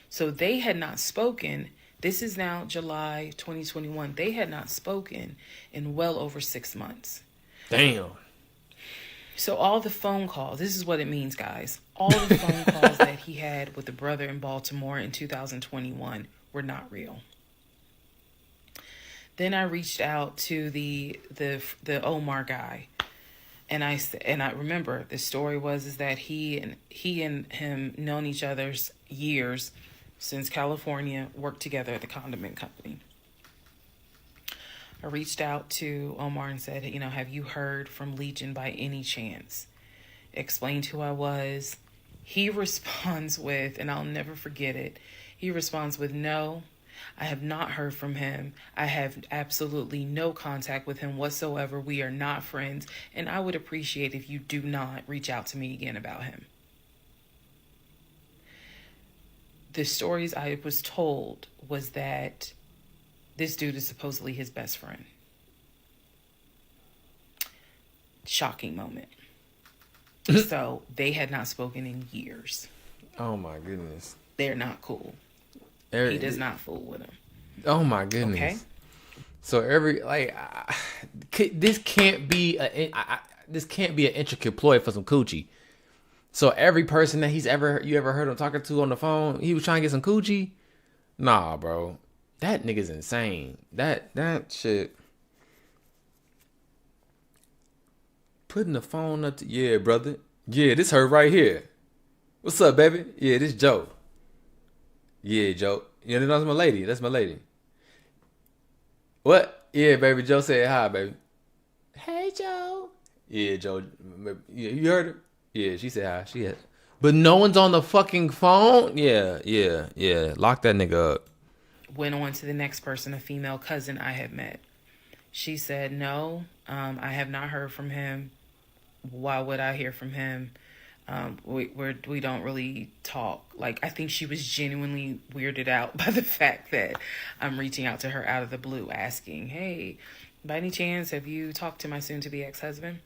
So they had not spoken. This is now July 2021. They had not spoken in well over 6 months. Damn. So all the phone calls, this is what it means, guys. All the phone calls that he had with the brother in Baltimore in 2021 were not real. Then I reached out to the Omar guy. And I remember the story was that he and him known each other's years since California, worked together at the condiment company. I reached out to Omar and said, have you heard from Legion by any chance? Explained who I was. He responds with, and I'll never forget it, He responds with, no, I have not heard from him. I have absolutely no contact with him whatsoever. We are not friends, and I would appreciate if you do not reach out to me again about him. The stories I was told was that this dude is supposedly his best friend. Shocking moment. So they had not spoken in years. Oh my goodness. They're not cool. He does not fool with him. Oh my goodness. Okay. So this can't be an intricate ploy for some coochie. So every person that you ever heard him talking to on the phone, he was trying to get some coochie. Nah, bro, that nigga's insane. That shit. Putting the phone up to, yeah, brother. Yeah, this her right here. What's up, baby? Yeah, this Joe. Yeah, Joe. You know, that's my lady. That's my lady. What? Yeah, baby. Joe said hi, baby. Hey, Joe. Yeah, Joe. Yeah, you heard her? Yeah, she said hi. She had. But no one's on the fucking phone? Yeah. Lock that nigga up. Went on to the next person, a female cousin I had met. She said, no, I have not heard from him. Why would I hear from him? We don't really talk. Like, I think she was genuinely weirded out by the fact that I'm reaching out to her out of the blue, asking, hey, by any chance, have you talked to my soon-to-be ex-husband?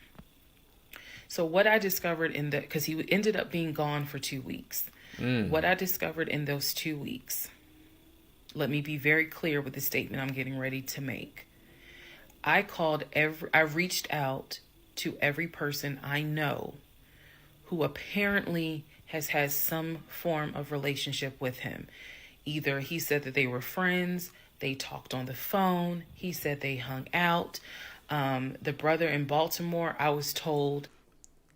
So what I discovered because he ended up being gone for 2 weeks. What I discovered in those 2 weeks, let me be very clear with the statement I'm getting ready to make. I reached out to every person I know who apparently has had some form of relationship with him. Either he said that they were friends, they talked on the phone, he said they hung out. The brother in Baltimore, I was told,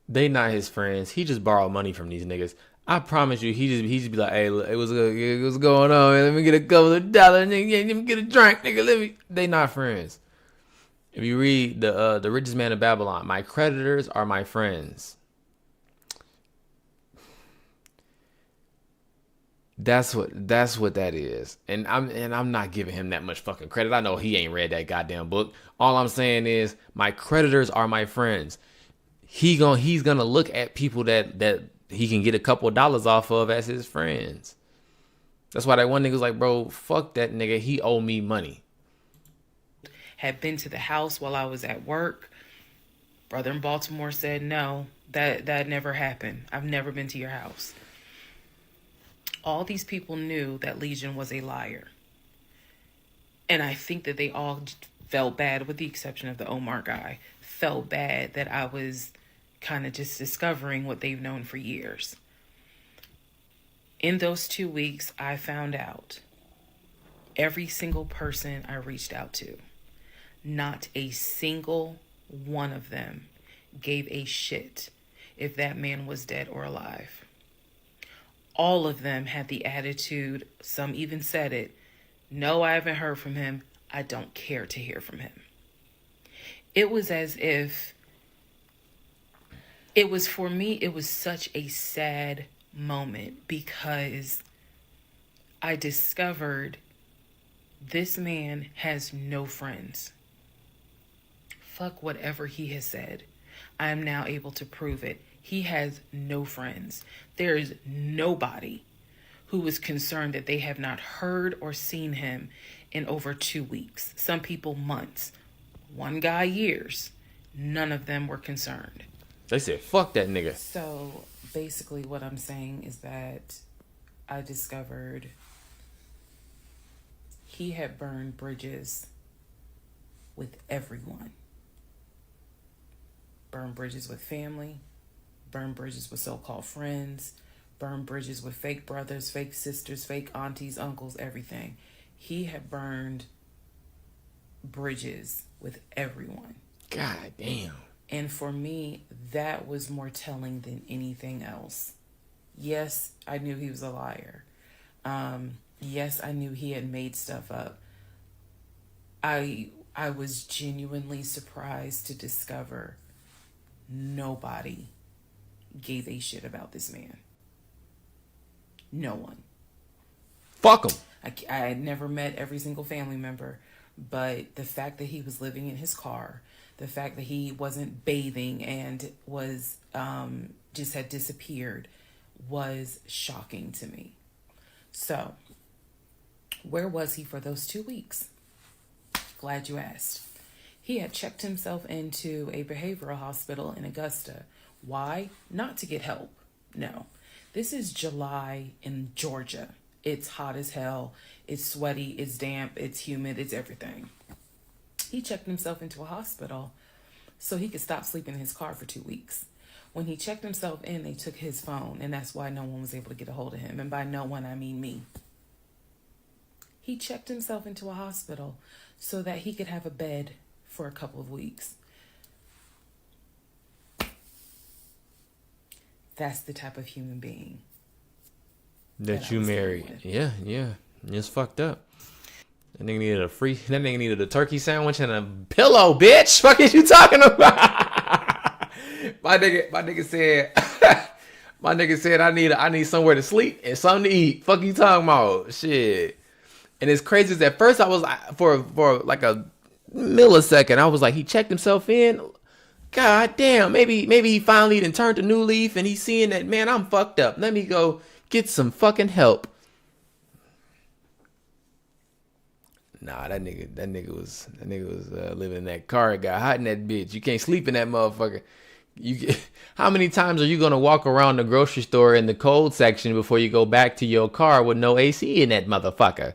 they not his friends. He just borrowed money from these niggas. I promise you, he just be like, hey, look, it was going on, man. Let me get a couple of dollars, nigga. Let me get a drink, nigga. They not friends. If you read the Richest Man in Babylon, my creditors are my friends. That's what that is. And I'm not giving him that much fucking credit. I know he ain't read that goddamn book. All I'm saying is my creditors are my friends. He's gonna look at people that he can get a couple of dollars off of as his friends. That's why that one nigga was like, bro, fuck that nigga. He owe me money. Had been to the house while I was at work. Brother in Baltimore said, no, that never happened. I've never been to your house. All these people knew that Legion was a liar. And I think that they all felt bad, with the exception of the Omar guy, felt bad that I was kind of just discovering what they've known for years. In those 2 weeks, I found out every single person I reached out to, not a single one of them gave a shit if that man was dead or alive. All of them had the attitude, some even said it, no, I haven't heard from him. I don't care to hear from him. It was as if, for me, it was such a sad moment because I discovered this man has no friends. Fuck whatever he has said. I am now able to prove it. He has no friends. There is nobody who is concerned that they have not heard or seen him in over 2 weeks. Some people months. One guy years. None of them were concerned. They said, fuck that nigga. So basically what I'm saying is that I discovered he had burned bridges with everyone. Burned bridges with family. Burned bridges with so-called friends. Burned bridges with fake brothers, fake sisters, fake aunties, uncles, everything. He had burned bridges with everyone. God damn. And for me, that was more telling than anything else. Yes, I knew he was a liar. Yes, I knew he had made stuff up. I was genuinely surprised to discover nobody gave a shit about this man. No one. Fuck him. I had never met every single family member, but the fact that he was living in his car, the fact that he wasn't bathing and was just had disappeared was shocking to me. So, where was he for those 2 weeks? Glad you asked. He had checked himself into a behavioral hospital in Augusta. Why? Not to get help. No. This is July in Georgia. It's hot as hell. It's sweaty. It's damp. It's humid. It's everything. He checked himself into a hospital so he could stop sleeping in his car for 2 weeks. When he checked himself in, they took his phone, and that's why no one was able to get a hold of him. And by no one, I mean me. He checked himself into a hospital so that he could have a bed for a couple of weeks. That's the type of human being that you married. Yeah. It's fucked up. That nigga needed a turkey sandwich and a pillow, bitch. Fuck is you talking about? My nigga said I need somewhere to sleep and something to eat. Fuck you talking about? Shit. And it's crazy is at first I was for like a millisecond, I was like, he checked himself in. God damn, maybe he finally done turned a new leaf and he's seeing that, man, I'm fucked up. Let me go get some fucking help. Nah, that nigga was living in that car. It got hot in that bitch. You can't sleep in that motherfucker. How many times are you gonna walk around the grocery store in the cold section before you go back to your car with no AC in that motherfucker?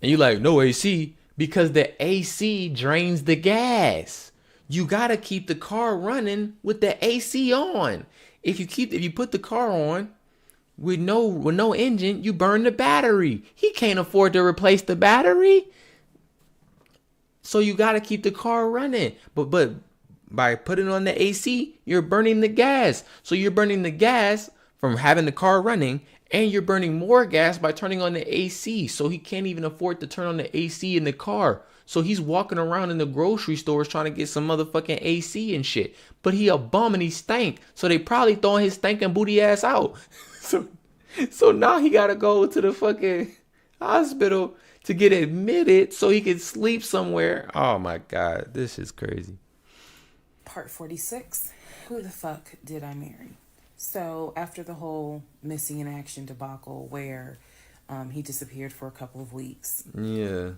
And you like, no AC, because the AC drains the gas. You gotta keep the car running with the AC on. If you put the car on with no engine, you burn the battery. He can't afford to replace the battery. So you gotta keep the car running. But by putting on the AC, you're burning the gas. So you're burning the gas from having the car running, and you're burning more gas by turning on the AC. So he can't even afford to turn on the AC in the car. So he's walking around in the grocery stores trying to get some motherfucking AC and shit. But he a bum and he stank. So they probably throwing his stinking booty ass out. So now he gotta go to the fucking hospital to get admitted so he can sleep somewhere. Oh my God, this is crazy. Part 46. Who the fuck did I marry? So after the whole missing in action debacle where he disappeared for a couple of weeks. Yeah.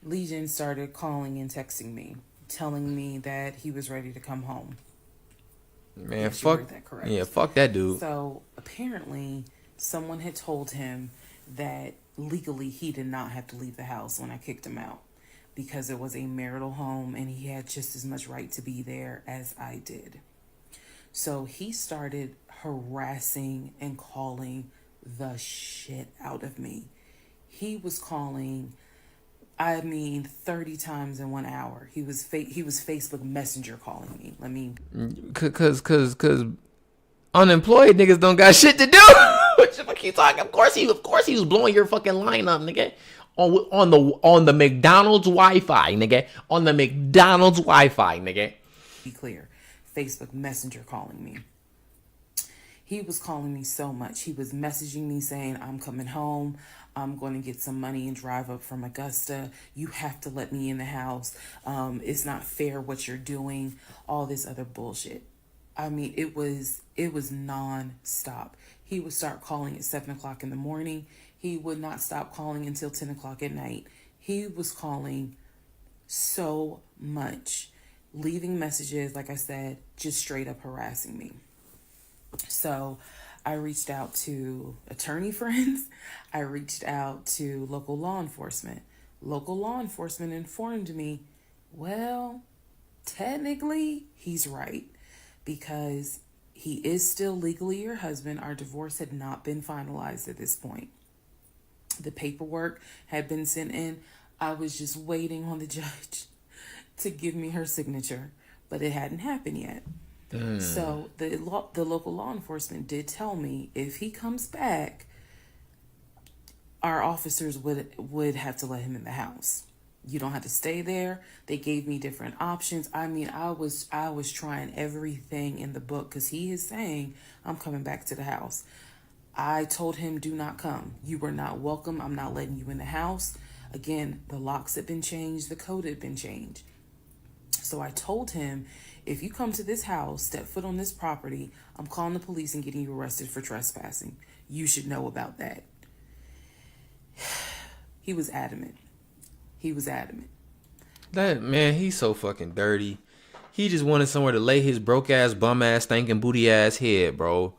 Legion started calling and texting me, telling me that he was ready to come home. Man, yes, fuck that correct. Yeah, fuck that dude. So apparently someone had told him that legally he did not have to leave the house when I kicked him out because it was a marital home and he had just as much right to be there as I did. So he started harassing and calling the shit out of me. He was calling 30 times in 1 hour. He was Facebook Messenger calling me. I mean, cause unemployed niggas don't got shit to do. What the fuck you talking? Of course he was blowing your fucking line up, nigga. On the McDonald's Wi-Fi, nigga. On the McDonald's Wi-Fi, nigga. Be clear, Facebook Messenger calling me. He was calling me so much. He was messaging me saying, I'm coming home. I'm going to get some money and drive up from Augusta. You have to let me in the house. It's not fair what you're doing. All this other bullshit. I mean, it was non-stop. He would start calling at 7 o'clock in the morning. He would not stop calling until 10 o'clock at night. He was calling so much, leaving messages, like I said, just straight up harassing me. So I reached out to attorney friends. I reached out to local law enforcement. Local law enforcement informed me, well, technically he's right because he is still legally your husband. Our divorce had not been finalized at this point. The paperwork had been sent in. I was just waiting on the judge to give me her signature, but it hadn't happened yet. So the local law enforcement did tell me if he comes back, our officers would have to let him in the house. You don't have to stay there. They gave me different options. I mean, I was trying everything in the book because he is saying I'm coming back to the house. I told him, do not come. You were not welcome. I'm not letting you in the house. Again, the locks had been changed, the code had been changed. So I told him, if you come to this house, step foot on this property, I'm calling the police and getting you arrested for trespassing. You should know about that. He was adamant. He was adamant. That man, he's so fucking dirty. He just wanted somewhere to lay his broke ass, bum ass, stinking booty ass head, bro.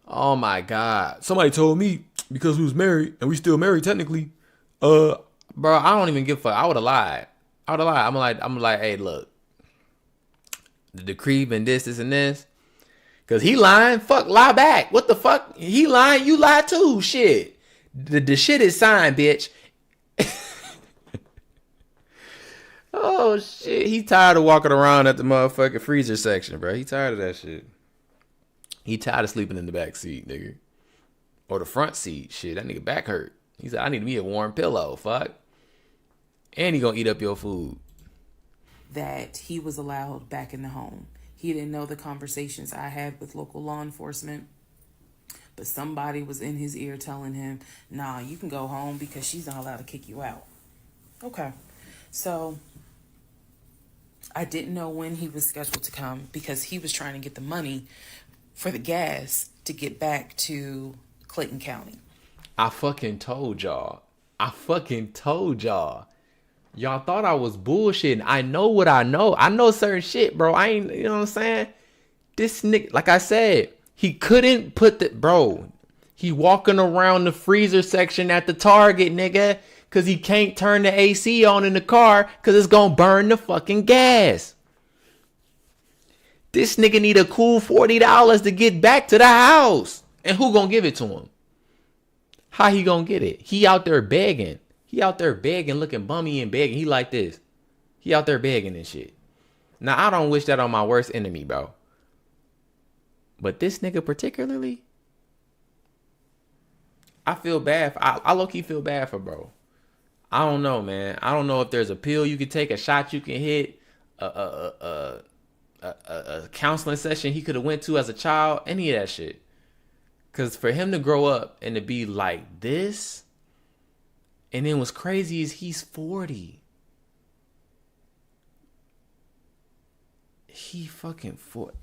Oh my God. Somebody told me because we was married and we still married technically. Bro, I don't even give a fuck. I would have lied. I'm like, hey, look. The decree been this, and this. Cause he lying. Fuck, lie back. What the fuck? He lying. You lie too. Shit. The shit is signed, bitch. Oh shit. He tired of walking around at the motherfucking freezer section, bro. He tired of that shit. He tired of sleeping in the back seat, nigga. Or the front seat. Shit, that nigga back hurt. He said, I need me a warm pillow. Fuck. And he gonna eat up your food. That he was allowed back in the home. He didn't know the conversations I had with local law enforcement. But somebody was in his ear telling him, nah, you can go home because she's not allowed to kick you out. Okay. So I didn't know when he was scheduled to come because he was trying to get the money for the gas to get back to Clayton County. I fucking told y'all. Y'all thought I was bullshitting. I know what I know. I know certain shit, bro. I ain't, you know what I'm saying? This nigga, like I said, he couldn't put the, bro, he walking around the freezer section at the Target, nigga, because he can't turn the AC on in the car because it's going to burn the fucking gas. This nigga need a cool $40 to get back to the house. And who going to give it to him? How he going to get it? He out there begging. He out there begging, looking bummy and begging. He like this. He out there begging and shit. Now, I don't wish that on my worst enemy, bro. But this nigga particularly, I feel bad. I low-key feel bad for bro. I don't know, man. I don't know if there's a pill you can take, a shot you can hit, a counseling session he could have went to as a child, any of that shit. Because for him to grow up and to be like this, and then what's crazy is he's 40. He fucking 40.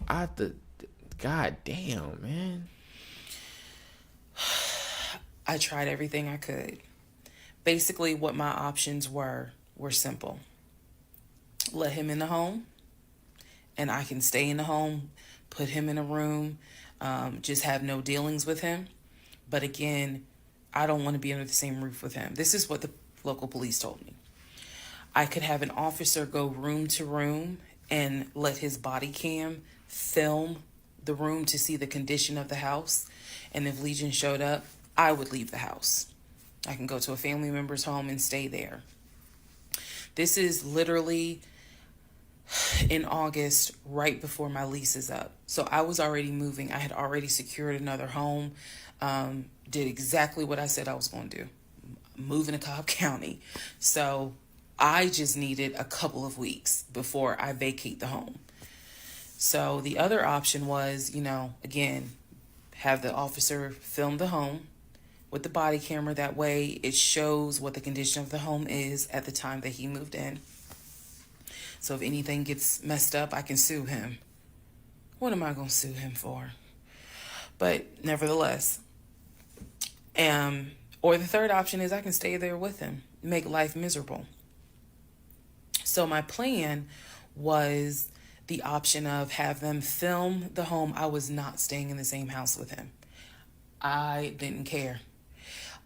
God damn, man. I tried everything I could. Basically, what my options were simple. Let him in the home, and I can stay in the home, put him in a room, just have no dealings with him. But again, I don't want to be under the same roof with him. This is what the local police told me. I could have an officer go room to room and let his body cam film the room to see the condition of the house. And if Legion showed up, I would leave the house. I can go to a family member's home and stay there. This is literally in August, right before my lease is up. So I was already moving. I had already secured another home. Did exactly what I said I was going to do. Moving to Cobb County. So I just needed a couple of weeks before I vacate the home. So the other option was, again, have the officer film the home with the body camera. That way it shows what the condition of the home is at the time that he moved in. So if anything gets messed up, I can sue him. What am I going to sue him for? But nevertheless, or the third option is I can stay there with him, make life miserable. So my plan was the option of have them film the home. I was not staying in the same house with him. I didn't care.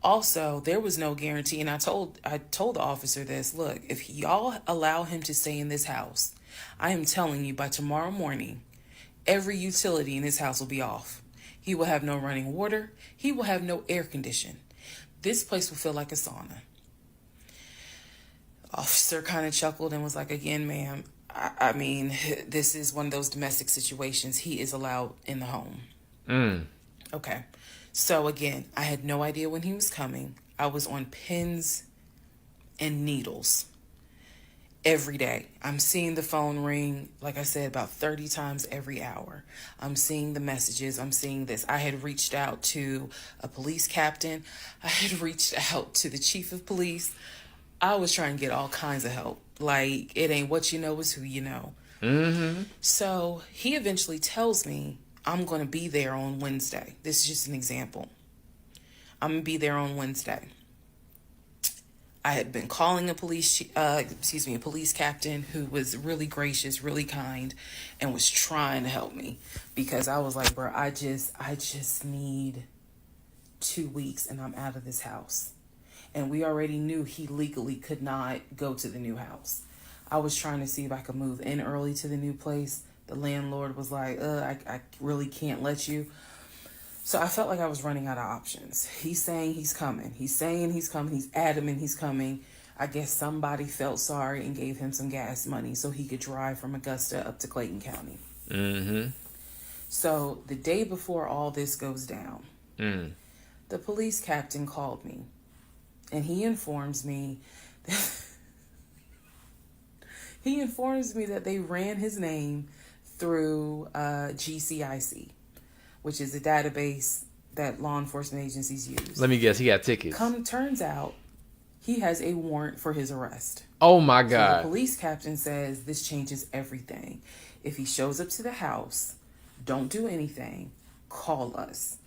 Also, there was no guarantee, and I told the officer this, look, if y'all allow him to stay in this house, I am telling you by tomorrow morning, every utility in his house will be off. He will have no running water. He will have no air condition. This place will feel like a sauna. Officer kind of chuckled and was like, again, ma'am, I mean, this is one of those domestic situations. He is allowed in the home. Okay. So again, I had no idea when he was coming. I was on pins and needles. every day. I'm seeing the phone ring, like I said, about 30 times every hour. I'm seeing the messages. I'm seeing this. I had reached out to a police captain. I had reached out to the chief of police. I was trying to get all kinds of help. Like, it ain't what you know, it's who you know. Mm-hmm. So he eventually tells me, I'm going to be there on Wednesday. This is just an example. I'm going to be there on Wednesday. I had been calling a police captain who was really gracious, really kind, and was trying to help me, because I was like, bro, I just need 2 weeks and I'm out of this house. And we already knew he legally could not go to the new house. I was trying to see if I could move in early to the new place. The landlord was like, I really can't let you. So I felt like I was running out of options. He's saying he's coming. He's saying he's coming. He's adamant he's coming. I guess somebody felt sorry and gave him some gas money so he could drive from Augusta up to Clayton County. Mm-hmm. So the day before all this goes down, the police captain called me, and he informs me that they ran his name through GCIC, which is a database that law enforcement agencies use. Let me guess, he got tickets. Turns out he has a warrant for his arrest. Oh my So God. the police captain says this changes everything. If he shows up to the house, don't do anything, call us.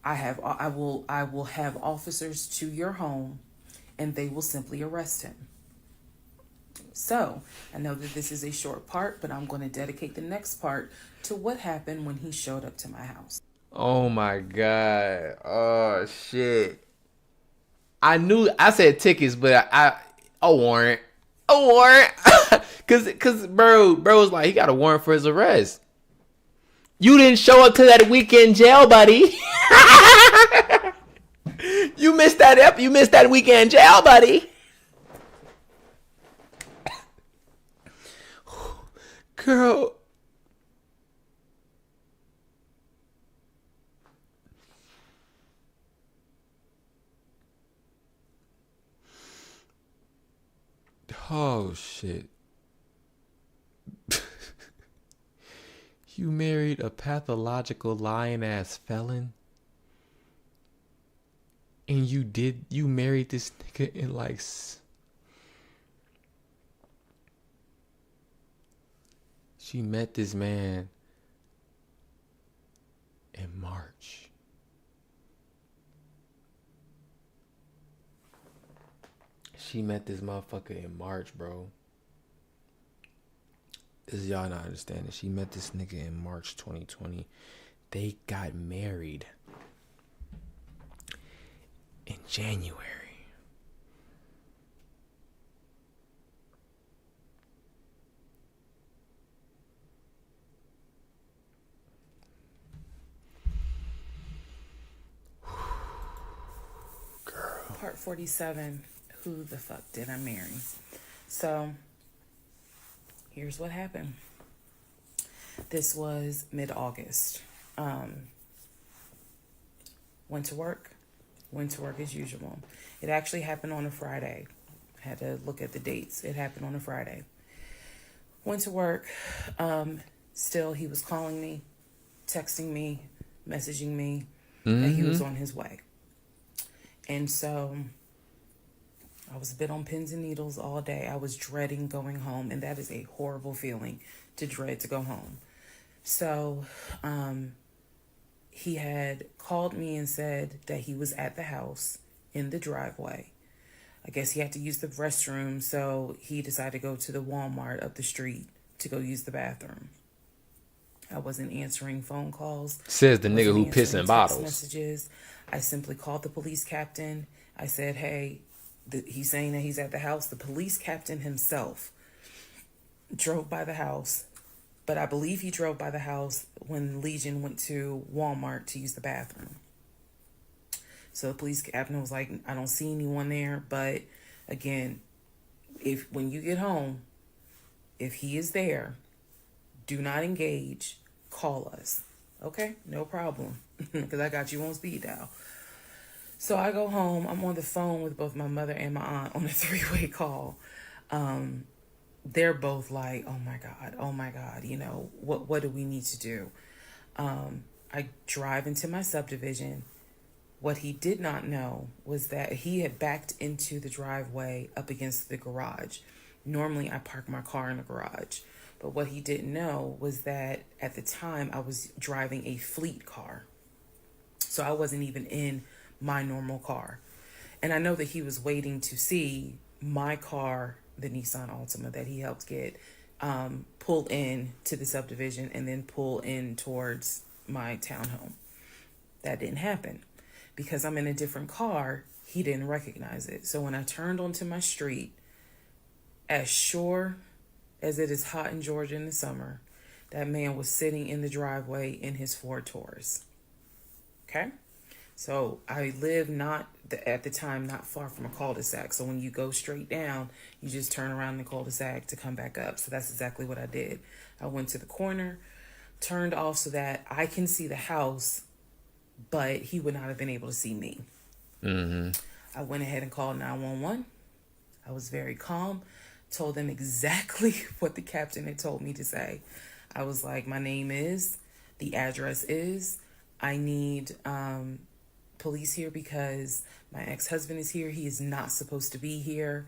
I will have officers to your home, and they will simply arrest him. So, I know that this is a short part, but I'm going to dedicate the next part to what happened when he showed up to my house. Oh my God. Oh shit. I said tickets, but a warrant. A warrant. Cause bro was like, he got a warrant for his arrest. You didn't show up to that weekend jail, buddy. You missed that weekend jail, buddy. Girl. Oh shit. You married a pathological lying ass felon? And you married this nigga in like she met this man in March. She met this motherfucker in March, bro. This is y'all not understanding. She met this nigga in March 2020. They got married in January. Girl. Part 47, who the fuck did I marry? So, here's what happened. This was mid-August. Went to work as usual. It actually happened on a Friday. I had to look at the dates. It happened on a Friday. Went to work. Still, he was calling me, texting me, messaging me that he was on his way. And so I was a bit on pins and needles all day. I was dreading going home, and that is a horrible feeling, to dread to go home. So he had called me and said that he was at the house in the driveway. I guess he had to use the restroom, so he decided to go to the Walmart up the street to go use the bathroom. I wasn't answering phone calls. Says the nigga who piss in bottles. Messages. I simply called the police captain. I said, hey, he's saying that he's at the house. The police captain himself drove by the house, but I believe he drove by the house when Legion went to Walmart to use the bathroom. So the police captain was like, I don't see anyone there, but again, when you get home, if he is there, do not engage, call us. Okay, no problem, because I got you on speed dial. So I go home. I'm on the phone with both my mother and my aunt on a 3-way call. they're both like, oh my God, you know, what do we need to do? I drive into my subdivision. What he did not know was that he had backed into the driveway up against the garage. Normally, I park my car in the garage. But what he didn't know was that at the time I was driving a fleet car. So I wasn't even in my normal car. And I know that he was waiting to see my car, the Nissan Altima that he helped get, pull in to the subdivision and then pull in towards my townhome. That didn't happen. Because I'm in a different car, he didn't recognize it. So when I turned onto my street, as sure as it is hot in Georgia in the summer, that man was sitting in the driveway in his Ford Taurus. Okay? So I live at the time not far from a cul-de-sac. So when you go straight down, you just turn around the cul-de-sac to come back up. So that's exactly what I did. I went to the corner, turned off so that I can see the house, but he would not have been able to see me. Mm-hmm. I went ahead and called 911. I was very calm, told them exactly what the captain had told me to say. I was like, my name is, the address is, I need police here because my ex-husband is here. He is not supposed to be here.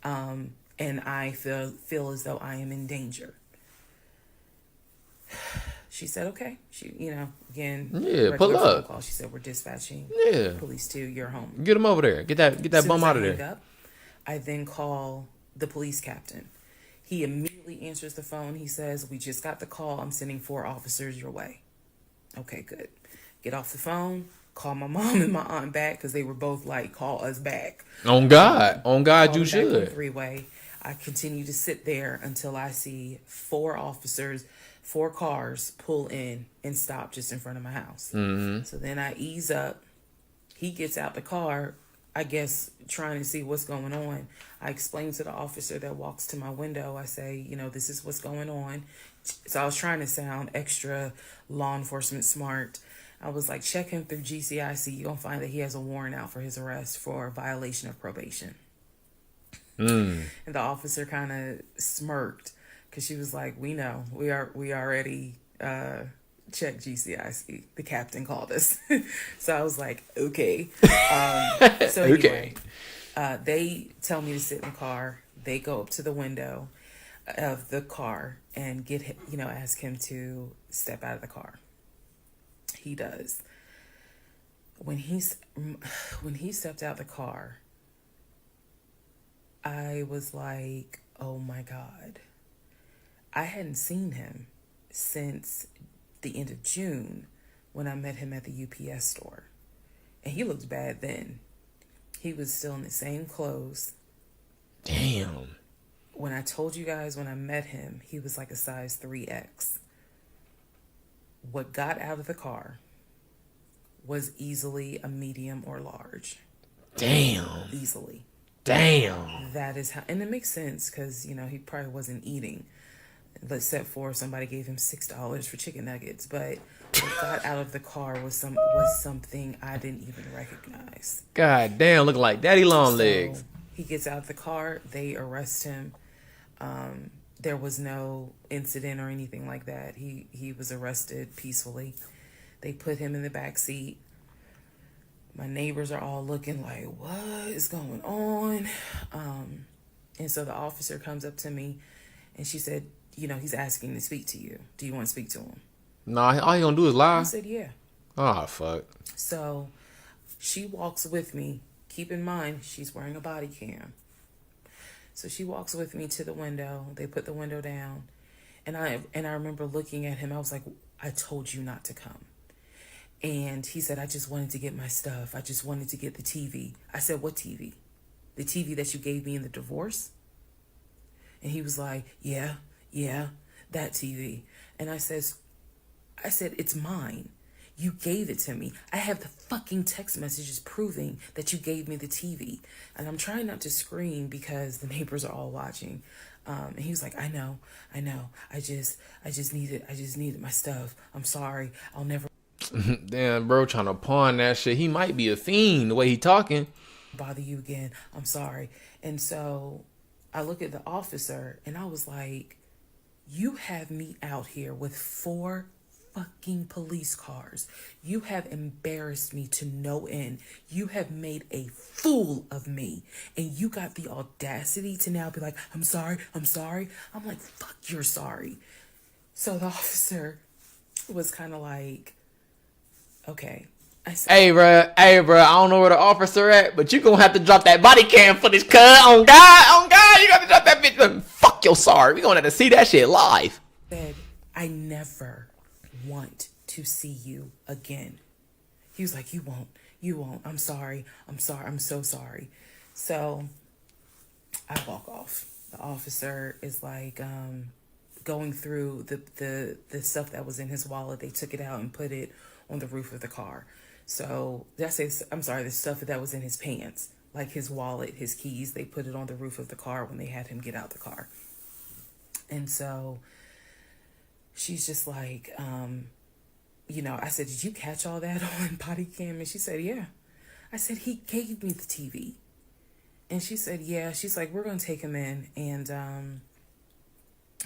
And I feel as though I am in danger. She said, okay. She, again, pull up. Phone call. She said, we're dispatching police to your home. Get him over there. Get that bum out of there. Up, I then call the police captain. He immediately answers the phone. He says, we just got the call. I'm sending 4 officers your way. Okay, good. Get off the phone. Call my mom and my aunt back because they were both like, call us back. On God, you should. On the freeway. I continue to sit there until I see 4 officers, 4 cars pull in and stop just in front of my house. Mm-hmm. So then I ease up. He gets out the car, I guess, trying to see what's going on. I explain to the officer that walks to my window. I say, this is what's going on. So I was trying to sound extra law enforcement smart. I was like, check him through GCIC. You're going to find that he has a warrant out for his arrest for violation of probation. And the officer kind of smirked because she was like, we know. We already checked GCIC. The captain called us. So I was like, okay. So anyway, they tell me to sit in the car. They go up to the window of the car and get him, ask him to step out of the car. He does. When he stepped out the car, I was like, oh my God. I hadn't seen him since the end of June when I met him at the UPS store. And he looked bad then. He was still in the same clothes. Damn. When I told you guys when I met him, he was like a size 3X. What got out of the car was easily a medium or large. Damn. Easily. Damn. That is how, and it makes sense because, he probably wasn't eating. Except for somebody gave him $6 for chicken nuggets. But what got out of the car was something I didn't even recognize. God damn, look like daddy long legs. He gets out of the car. They arrest him. There was no incident or anything like that. He was arrested peacefully. They put him in the back seat. My neighbors are all looking like, what is going on? And so the officer comes up to me and she said, he's asking to speak to you. Do you want to speak to him? Nah, all he gonna do is lie. I said, yeah. Oh, fuck. So she walks with me. Keep in mind, she's wearing a body cam. So she walks with me to the window. They put the window down. And I remember looking at him. I was like, I told you not to come. And he said, I just wanted to get my stuff. I just wanted to get the TV. I said, what TV? The TV that you gave me in the divorce? And he was like, yeah, that TV. And I said, it's mine. You gave it to me. I have the fucking text messages proving that you gave me the TV. And I'm trying not to scream because the neighbors are all watching. And he was like, I know. I just needed my stuff. I'm sorry. I'll never Damn, bro, trying to pawn that shit. He might be a fiend the way he talking. bother you again. I'm sorry. And so I look at the officer and I was like, you have me out here with 4 fucking police cars. You have embarrassed me to no end. You have made a fool of me. And you got the audacity to now be like, I'm sorry, I'm sorry. I'm like, fuck, you're sorry. So the officer was kind of like, okay. I said, Hey, bro, I don't know where the officer at, but you gonna have to drop that body cam footage, cuz. On God, you gotta drop that bitch. Fuck your sorry. We gonna have to see that shit live. I never want to see you again. He was like, you won't. I'm sorry. I'm so sorry. So I walk off. The officer is like, going through the stuff that was in his wallet. They took it out and put it on the roof of the car. So the stuff that was in his pants, like his wallet, his keys, they put it on the roof of the car when they had him get out the car. And so she's just like, I said, did you catch all that on body cam? And she said, yeah. I said, he gave me the TV. And she said, yeah. She's like, we're going to take him in and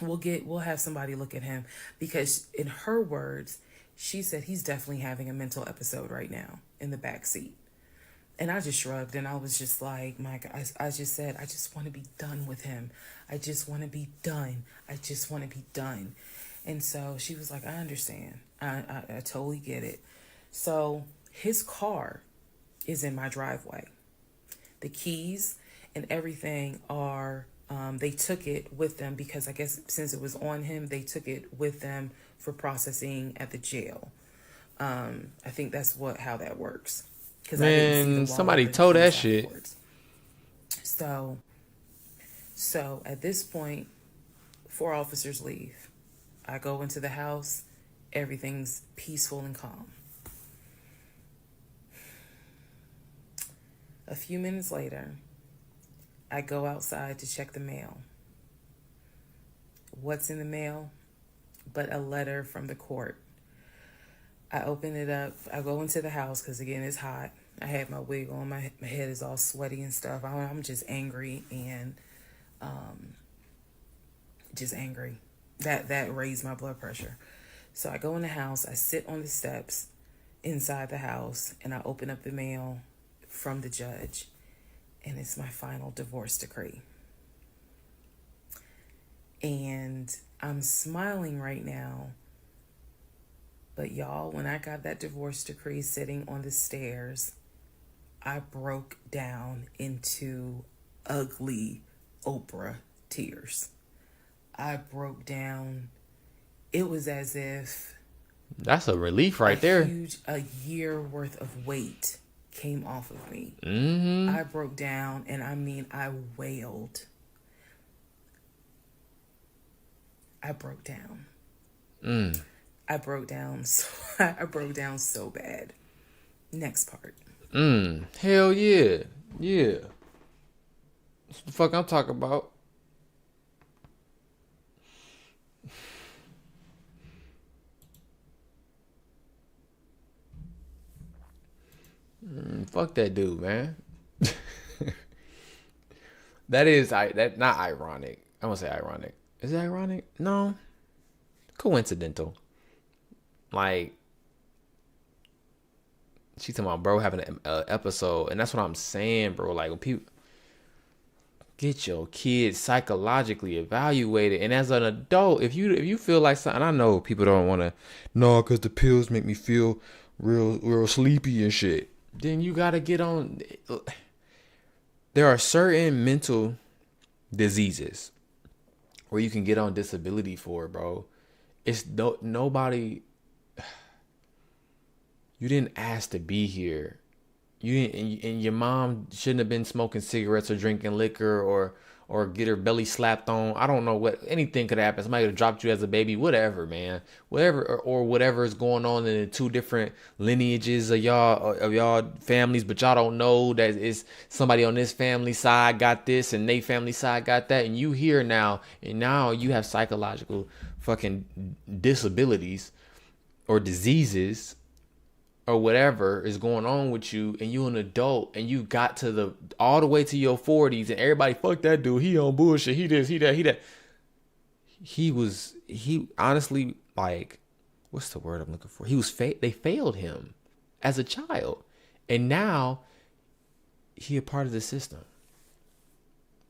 we'll have somebody look at him, because in her words, she said he's definitely having a mental episode right now in the back seat. And I just shrugged and I was just like, Mike, I just said, I just want to be done with him. I just want to be done. I just want to be done. And so she was like, I understand. I totally get it. So his car is in my driveway. The keys and everything are, they took it with them because I guess since it was on him, they took it with them for processing at the jail. I think that's how that works. Man, somebody told that shit. So at this point, 4 officers leave. I go into the house. Everything's peaceful and calm. A few minutes later, I go outside to check the mail. What's in the mail but a letter from the court? I open it up. I go into the house because, again, it's hot. I had my wig on. My head is all sweaty and stuff. I'm just angry and just angry. That raised my blood pressure. So I go in the house. I sit on the steps inside the house and I open up the mail from the judge. And it's my final divorce decree. And I'm smiling right now. But y'all, when I got that divorce decree sitting on the stairs, I broke down into ugly Oprah tears. I broke down. It was as if that's a relief right there. A year worth of weight came off of me. Mm-hmm. I broke down, and I mean, I wailed. I broke down. I broke down so bad. Next part. Hell yeah. Yeah. That's what the fuck I'm talking about. Fuck that dude, man. That not ironic. I won't say ironic. Is it ironic? No. Coincidental. Like, she's talking about bro having an episode, and that's what I'm saying, bro. Like, when people get your kids psychologically evaluated, and as an adult, if you feel like something, I know people don't want to, no, because the pills make me feel real sleepy and shit. Then you gotta get on. There are certain mental diseases where you can get on disability for, bro. It's nobody. You didn't ask to be here. You didn't, and your mom shouldn't have been smoking cigarettes or drinking liquor or get her belly slapped on. I don't know what, anything could happen. Somebody could have dropped you as a baby, whatever, man. Whatever, or whatever is going on in the 2 different lineages of y'all families, but y'all don't know that it's somebody on this family side got this and they family side got that, and you here now, and now you have psychological fucking disabilities or diseases or whatever is going on with you, and you an adult, and you got to the all the way to your 40s, and everybody, fuck that dude, he on bullshit, he this, he that, he that. He honestly, like, what's the word I'm looking for? They failed him as a child, and now he a part of the system.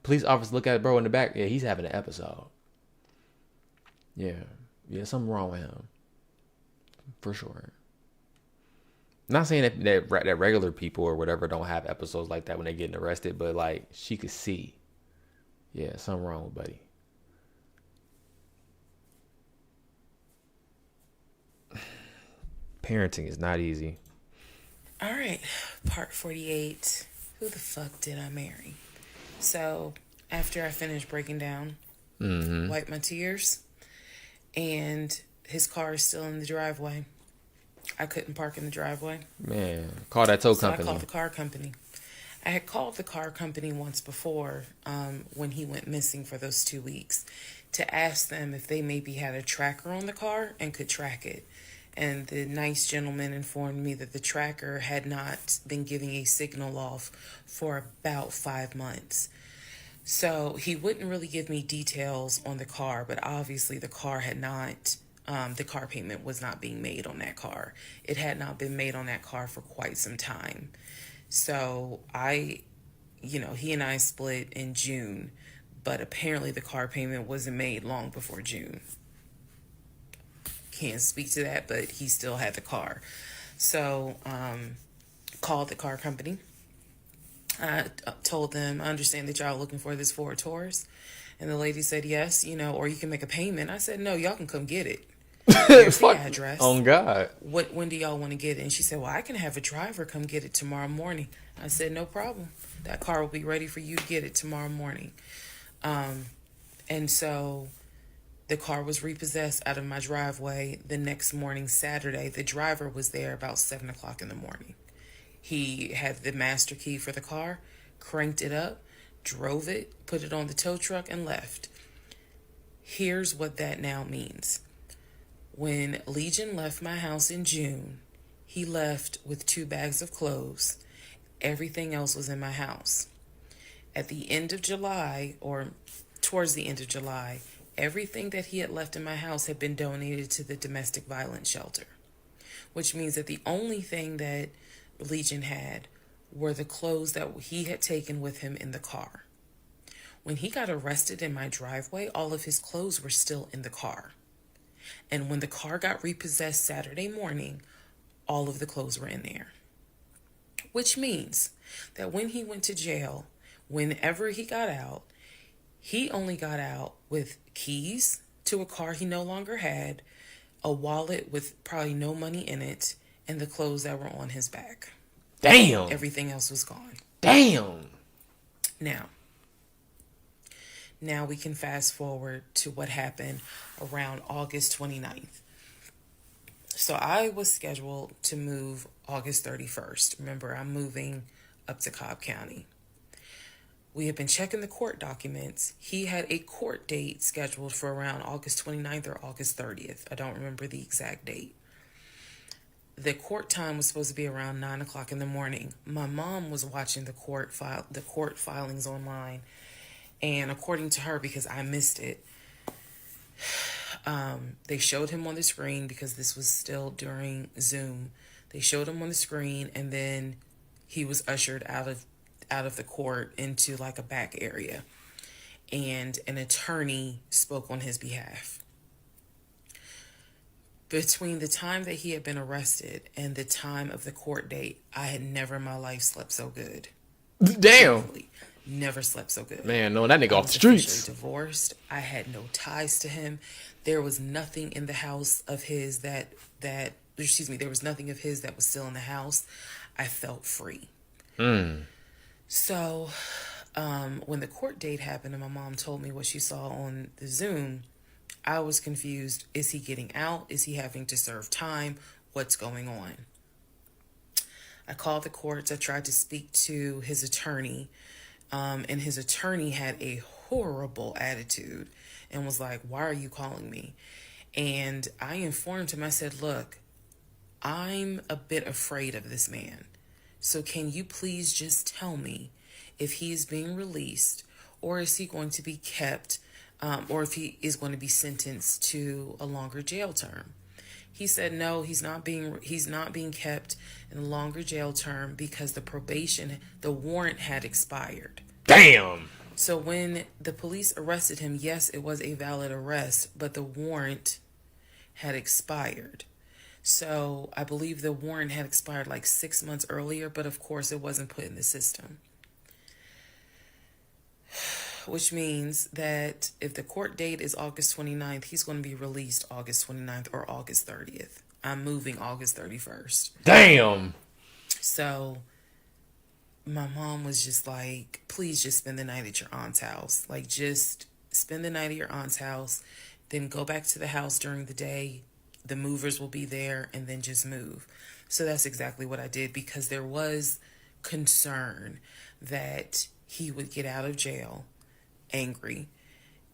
Police officers look at it, bro, in the back. Yeah, he's having an episode. Yeah, something wrong with him, for sure. Not saying that regular people or whatever don't have episodes like that when they're getting arrested, but like she could see, yeah, something wrong with buddy. Parenting is not easy. All right, part 48. Who the fuck did I marry? So, after I finished breaking down, wiped my tears, and his car is still in the driveway. I couldn't park in the driveway. Man, call that tow company. I called the car company. I had called the car company once before when he went missing for those 2 weeks to ask them if they maybe had a tracker on the car and could track it. And the nice gentleman informed me that the tracker had not been giving a signal off for about 5 months. So he wouldn't really give me details on the car, but obviously the car had not, the car payment was not being made on that car. It had not been made on that car for quite some time. So he and I split in June, but apparently the car payment wasn't made long before June. Can't speak to that, but he still had the car. So, called the car company. I told them, I understand that y'all looking for this Ford Taurus. And the lady said, yes, or you can make a payment. I said, no, y'all can come get it. Here's the address. Oh, God. When do y'all want to get it? And she said, well, I can have a driver come get it tomorrow morning. I said, no problem. That car will be ready for you to get it tomorrow morning. And so the car was repossessed out of my driveway the next morning, Saturday. The driver was there about 7 o'clock in the morning. He had the master key for the car, cranked it up, drove it, put it on the tow truck, and left. Here's what that now means. When Legion left my house in June, he left with 2 bags of clothes. Everything else was in my house. At the end of July, or towards the end of July, everything that he had left in my house had been donated to the domestic violence shelter, which means that the only thing that Legion had were the clothes that he had taken with him in the car. When he got arrested in my driveway, all of his clothes were still in the car. And when the car got repossessed Saturday morning, all of the clothes were in there. Which means that when he went to jail, whenever he got out, he only got out with keys to a car he no longer had, a wallet with probably no money in it, and the clothes that were on his back. Damn. Everything else was gone. Damn. Now we can fast forward to what happened around August 29th. So I was scheduled to move August 31st. Remember, I'm moving up to Cobb County. We had been checking the court documents. He had a court date scheduled for around August 29th or August 30th. I don't remember the exact date. The court time was supposed to be around 9 o'clock in the morning. My mom was watching the court filings online. And according to her, because I missed it, they showed him on the screen because this was still during Zoom. They showed him on the screen, and then he was ushered out of the court into like a back area, and an attorney spoke on his behalf. Between the time that he had been arrested and the time of the court date, I had never in my life slept so good. Damn. Truthfully, never slept so good. Man, no, that nigga off the I was streets. divorced. I had no ties to him. There was nothing in the house of his there was nothing of his that was still in the house. I felt free. So, when the court date happened and my mom told me what she saw on the Zoom, I was confused. Is he getting out? Is he having to serve time? What's going on? I called the courts. I tried to speak to his attorney, and his attorney had a horrible attitude and was like, why are you calling me? And I informed him. I said, look, I'm a bit afraid of this man. So can you please just tell me if he is being released, or is he going to be kept, or if he is going to be sentenced to a longer jail term? He said no, he's not being kept in a longer jail term because the warrant had expired. Damn. So when the police arrested him, yes, it was a valid arrest, but the warrant had expired. So I believe the warrant had expired like 6 months earlier, but of course it wasn't put in the system. Which means that if the court date is August 29th, he's going to be released August 29th or August 30th. I'm moving August 31st. Damn. So my mom was just like, please just spend the night at your aunt's house. Like, just spend the night at your aunt's house, then go back to the house during the day. The movers will be there, and then just move. So that's exactly what I did, because there was concern that he would get out of jail angry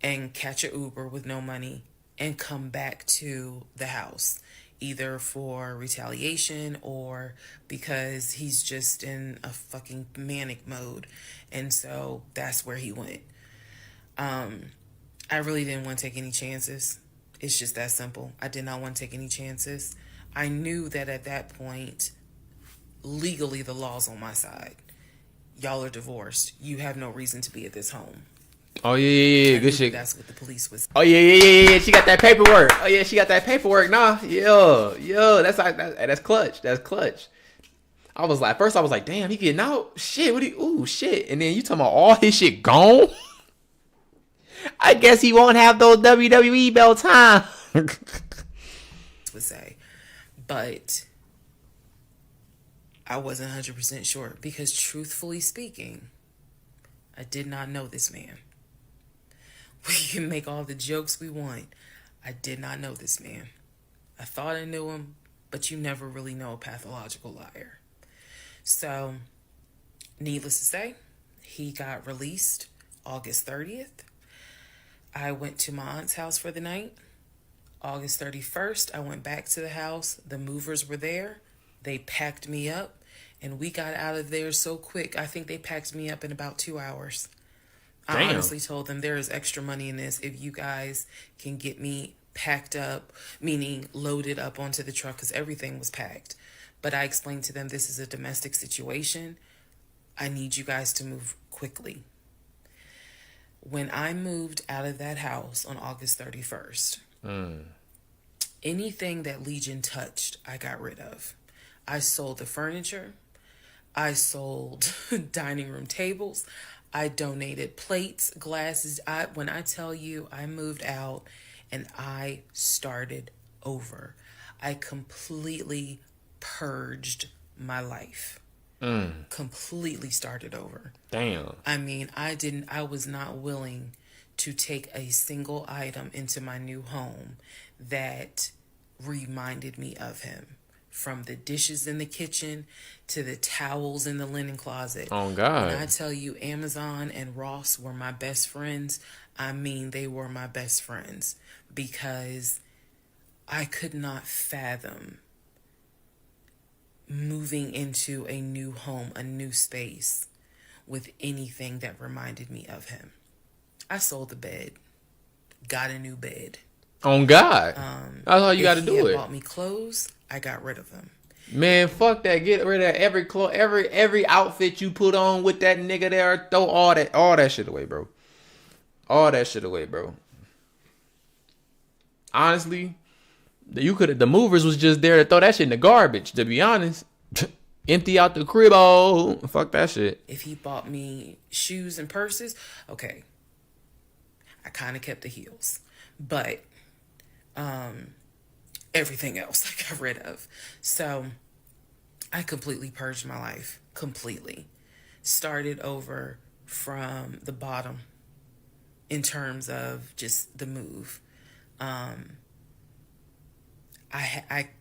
and catch an Uber with no money and come back to the house, either for retaliation or because he's just in a fucking manic mode. And so that's where he went. I really didn't want to take any chances. It's just that simple. I did not want to take any chances. I knew that at that point, legally, the law's on my side. Y'all are divorced. You have no reason to be at this home. Oh yeah, good shit. That's what the police was. Oh yeah. She got that paperwork. Oh yeah, she got that paperwork. Nah, yo, that's clutch. That's clutch. I was like, first I was like, damn, he getting out. Shit, shit. And then you talking about all his shit gone. I guess he won't have those WWE belt time. Would say, but I wasn't 100% sure, because truthfully speaking, I did not know this man. We can make all the jokes we want. I did not know this man. I thought I knew him, but you never really know a pathological liar. So, needless to say, he got released August 30th. I went to my aunt's house for the night. August 31st, I went back to the house. The movers were there. They packed me up, and we got out of there so quick. I think they packed me up in about 2 hours. Damn. I honestly told them there is extra money in this if you guys can get me packed up, meaning loaded up onto the truck, because everything was packed. But I explained to them, this is a domestic situation. I need you guys to move quickly. When I moved out of that house on August 31st, anything that Legion touched, I got rid of. I sold the furniture. I sold dining room tables. I donated plates, glasses. When I tell you, I moved out and I started over. I completely purged my life. Completely started over. Damn. I mean, I was not willing to take a single item into my new home that reminded me of him. From the dishes in the kitchen to the towels in the linen closet. Oh, God. When I tell you Amazon and Ross were my best friends, I mean they were my best friends, because I could not fathom moving into a new home, a new space, with anything that reminded me of him. I sold the bed, got a new bed. On God. That's all you got to do. If he it. bought me clothes, I got rid of them. Man, fuck that. Get rid of every outfit you put on with that nigga there. Throw all that shit away, bro. All that shit away, bro. Honestly, the movers was just there to throw that shit in the garbage, to be honest. Empty out the crib. Oh, fuck that shit. If he bought me shoes and purses, okay. I kind of kept the heels. But everything else I got rid of. So I completely purged my life. Completely. Started over from the bottom in terms of just the move. I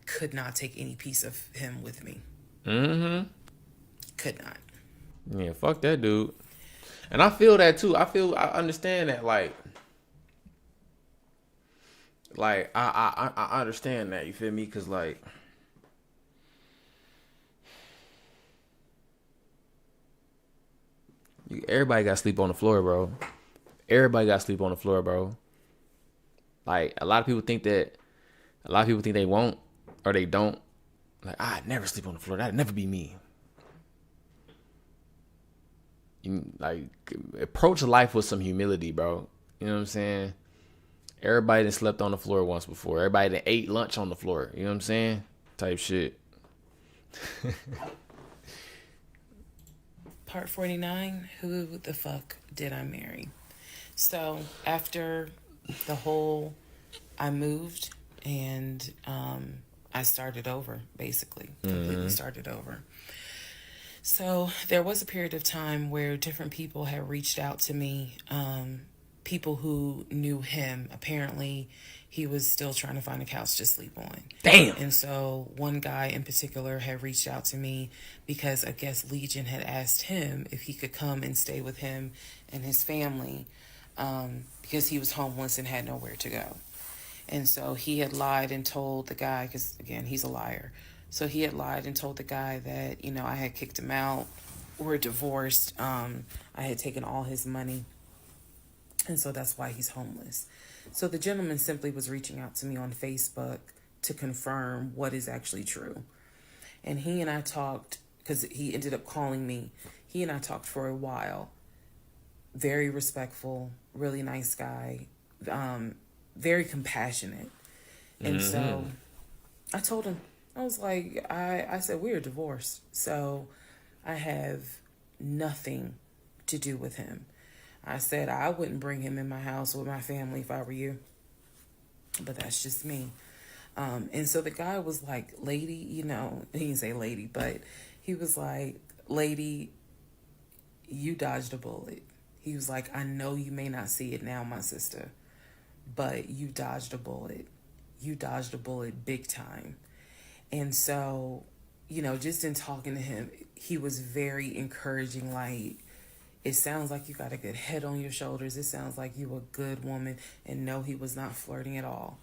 could not take any piece of him with me. Could not. Yeah, fuck that dude. And I feel that too. I understand that, like I understand that, you feel me? Cause like Everybody got to sleep on the floor, bro. Everybody got to sleep on the floor, bro. Like, a lot of people think they won't or they don't. Like, I'd never sleep on the floor. That'd never be me. Like, approach life with some humility, bro. You know what I'm saying? Everybody that slept on the floor once before. Everybody that ate lunch on the floor. You know what I'm saying? Type shit. Part 49, who the fuck did I marry? So after the whole, I moved and I started over, basically. Completely started over. So there was a period of time where different people had reached out to me, people who knew him. Apparently, he was still trying to find a couch to sleep on. Damn. And so one guy in particular had reached out to me because I guess Legion had asked him if he could come and stay with him and his family, because he was homeless and had nowhere to go. And so he had lied and told the guy, because again, he's a liar. So he had lied and told the guy that, I had kicked him out. We're divorced. I had taken all his money. And so that's why he's homeless. So the gentleman simply was reaching out to me on Facebook to confirm what is actually true. And he and I talked, because he ended up calling me. He and I talked for a while. Very respectful, really nice guy, very compassionate. And so I told him, I was like, I said, we're divorced. So I have nothing to do with him. I said, I wouldn't bring him in my house with my family if I were you. But that's just me. And so the guy was like, lady, he didn't say lady, but he was like, lady, you dodged a bullet. He was like, I know you may not see it now, my sister, but you dodged a bullet. You dodged a bullet big time. And so, just in talking to him, he was very encouraging. Like, it sounds like you got a good head on your shoulders. It sounds like you a good woman. And no, he was not flirting at all.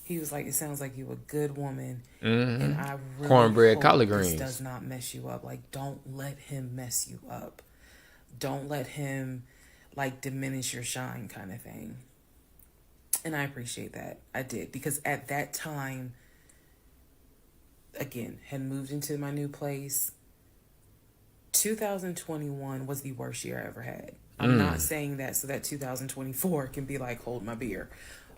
He was like, it sounds like you a good woman. And I really Cornbread, hope collard this greens does not mess you up. Like, don't let him mess you up. Don't let him, like, diminish your shine kind of thing. And I appreciate that. I did. Because at that time, again, had moved into my new place. 2021 was the worst year I ever had. I'm not saying that so that 2024 can be like, hold my beer.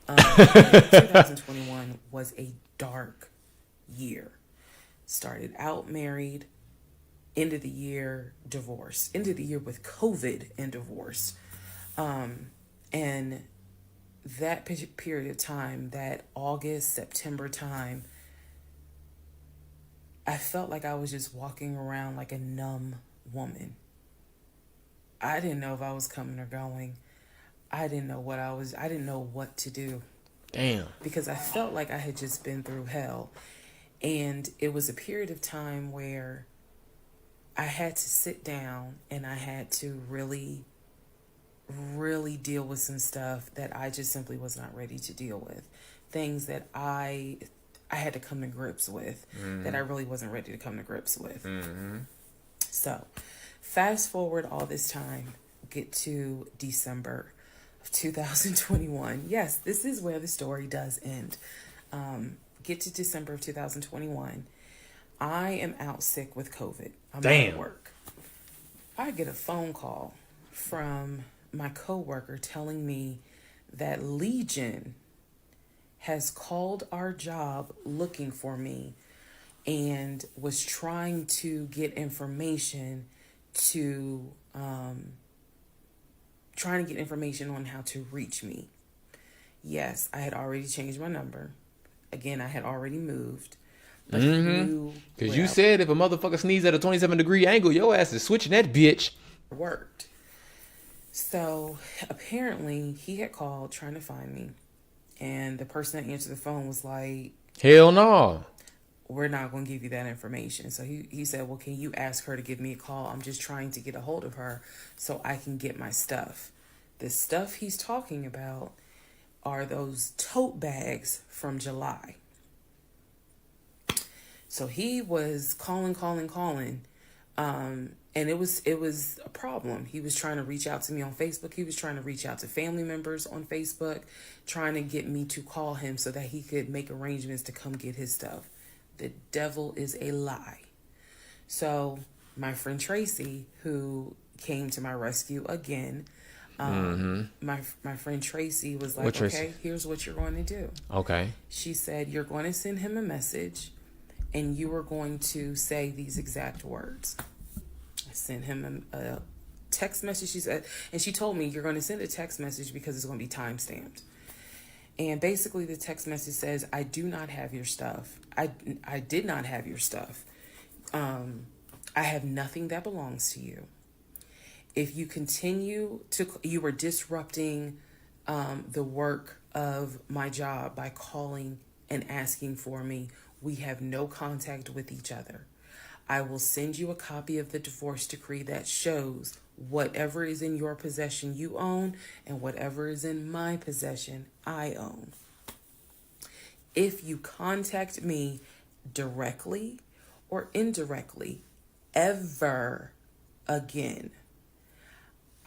2021 was a dark year. Started out married, end of the year divorce, end of the year with COVID and divorce. And that period of time, that August, September time, I felt like I was just walking around like a numb woman. I didn't know if I was coming or going. I didn't know what to do. Damn. Because I felt like I had just been through hell. And it was a period of time where I had to sit down and I had to really, really deal with some stuff that I just simply was not ready to deal with. Things that I had to come to grips with that I really wasn't ready to come to grips with. So, fast forward all this time, get to December of 2021. Yes, this is where the story does end. Get to December of 2021. I am out sick with COVID. I'm at work. I get a phone call from my coworker telling me that Legion has called our job looking for me and was trying to get information on how to reach me. Yes, I had already changed my number. Again, I had already moved. But because you said if a motherfucker sneezes at a 27-degree angle, your ass is switching that bitch. Worked. So apparently he had called trying to find me. And the person that answered the phone was like, hell no. We're not going to give you that information. So he said, well, can you ask her to give me a call? I'm just trying to get a hold of her so I can get my stuff. The stuff he's talking about are those tote bags from July. So he was calling. And it was a problem. He was trying to reach out to me on Facebook. He was trying to reach out to family members on Facebook, trying to get me to call him so that he could make arrangements to come get his stuff. The devil is a lie. So my friend Tracy, who came to my rescue again, my friend Tracy was like, okay, here's what you're going to do. Okay. She said, you're going to send him a message and you are going to say these exact words. I sent him a text message. She said, and she told me, you're going to send a text message because it's going to be time-stamped. And basically the text message says, I do not have your stuff. I did not have your stuff. I have nothing that belongs to you. If you continue to, you are disrupting the work of my job by calling and asking for me. We have no contact with each other. I will send you a copy of the divorce decree that shows whatever is in your possession you own and whatever is in my possession I own. If you contact me directly or indirectly ever again,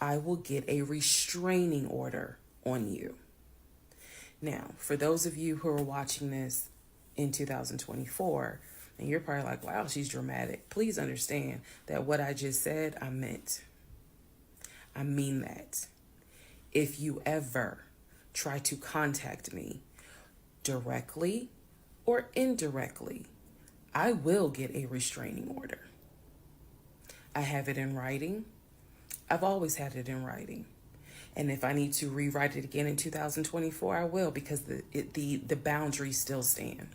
I will get a restraining order on you. Now, for those of you who are watching this in 2024, and you're probably like, wow, she's dramatic. Please understand that what I just said, I meant. I mean that. If you ever try to contact me directly or indirectly, I will get a restraining order. I have it in writing. I've always had it in writing. And if I need to rewrite it again in 2024, I will, because the boundaries still stand.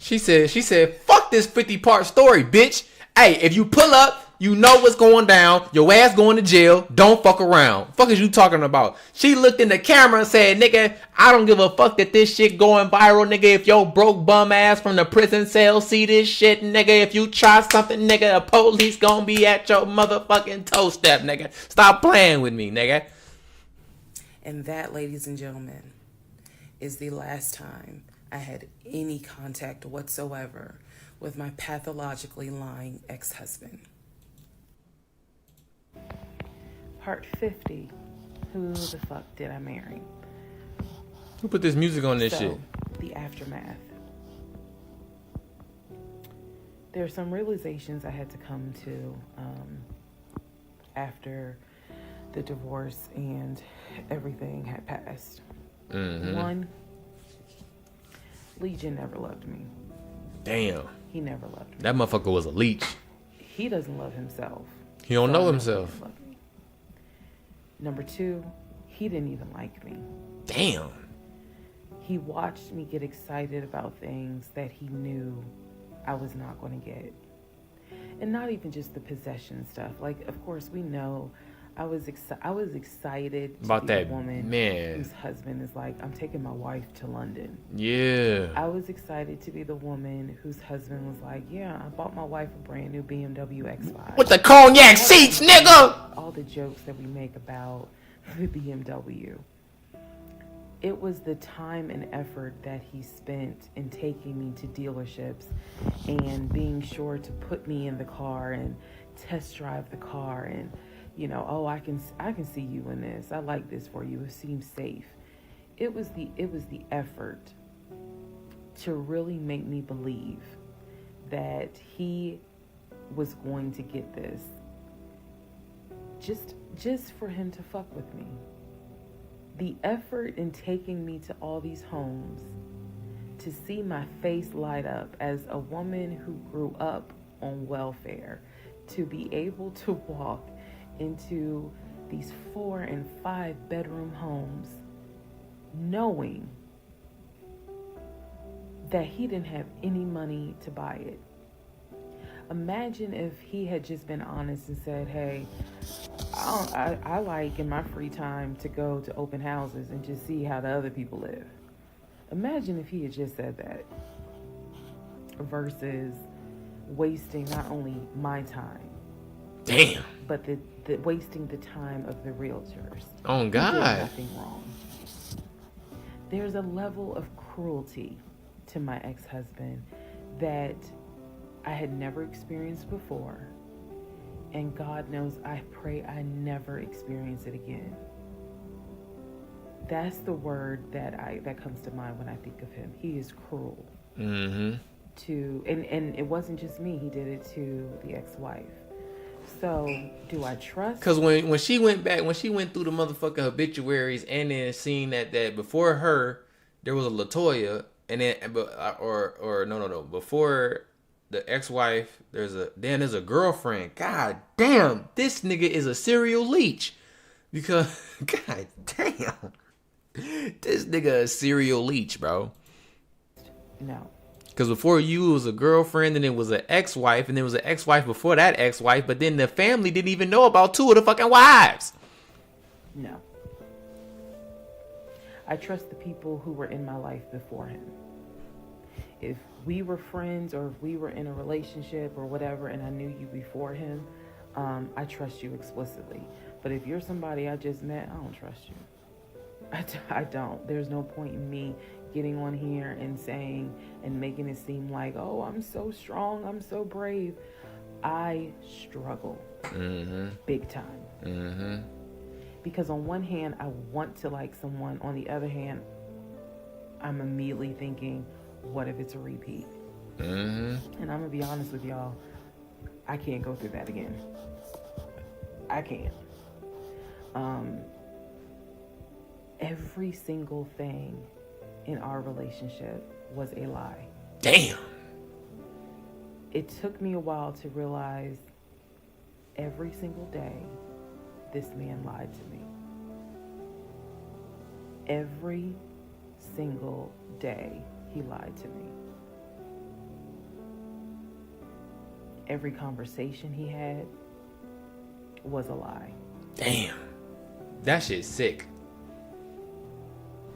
She said, fuck this 50-part story, bitch. Hey, if you pull up, you know what's going down. Your ass going to jail. Don't fuck around. Fuck is you talking about? She looked in the camera and said, nigga, I don't give a fuck that this shit going viral, nigga. If your broke bum ass from the prison cell see this shit, nigga, if you try something, nigga, the police gonna be at your motherfucking toe step, nigga. Stop playing with me, nigga. And that, ladies and gentlemen, is the last time I had any contact whatsoever with my pathologically lying ex-husband. Part 50. Who the fuck did I marry? Who put this music on this shit? The aftermath. There are some realizations I had to come to after the divorce and everything had passed. Mm-hmm. One, Legion never loved me. Damn. He never loved me. That motherfucker was a leech. He doesn't love himself. He don't know himself. Number two, he didn't even like me. Damn. He watched me get excited about things that he knew I was not going to get. And not even just the possession stuff. Like, of course, we know I was excited about to be that a woman man whose husband is like, I'm taking my wife to London. Yeah. I was excited to be the woman whose husband was like, yeah, I bought my wife a brand new BMW X5. With the cognac seats, nigga! All the jokes that we make about the BMW. It was the time and effort that he spent in taking me to dealerships and being sure to put me in the car and test drive the car and, you know, oh, I can see you in this. I like this for you. It seems safe. It was the effort to really make me believe that he was going to get this. Just for him to fuck with me. The effort in taking me to all these homes, to see my face light up as a woman who grew up on welfare, to be able to walk into these 4 and 5 bedroom homes, knowing that he didn't have any money to buy it. Imagine if he had just been honest and said, hey, I like in my free time to go to open houses and just see how the other people live. Imagine if he had just said that versus wasting not only my time, damn, but the wasting the time of the realtors. Oh, God. He did nothing wrong. There's a level of cruelty to my ex-husband that I had never experienced before, And God knows, I pray I never experience it again. That's the word that comes to mind when I think of him. He is cruel. Mm-hmm. And it wasn't just me. He did it to the ex-wife. So do I trust? Because when she went through the motherfucking obituaries and then seen that before her there was a Latoya, and then or no before the ex-wife there's a girlfriend. God damn, this nigga is a serial leech. Because god damn, this nigga a serial leech, bro. No. Because before you, it was a girlfriend, and it was an ex-wife, and there was an ex-wife before that ex-wife, but then the family didn't even know about two of the fucking wives. No. I trust the people who were in my life before him. If we were friends or if we were in a relationship or whatever and I knew you before him, I trust you explicitly. But if you're somebody I just met, I don't trust you. I don't. There's no point in me getting on here and saying and making it seem like, oh, I'm so strong, I'm so brave. I struggle big time. Because on one hand, I want to like someone. On the other hand, I'm immediately thinking, what if it's a repeat? And I'm going to be honest with y'all, I can't go through that again. I can't. Every single thing in our relationship was a lie. Damn. It took me a while to realize every single day this man lied to me. Every single day he lied to me. Every conversation he had was a lie. Damn. That shit's sick.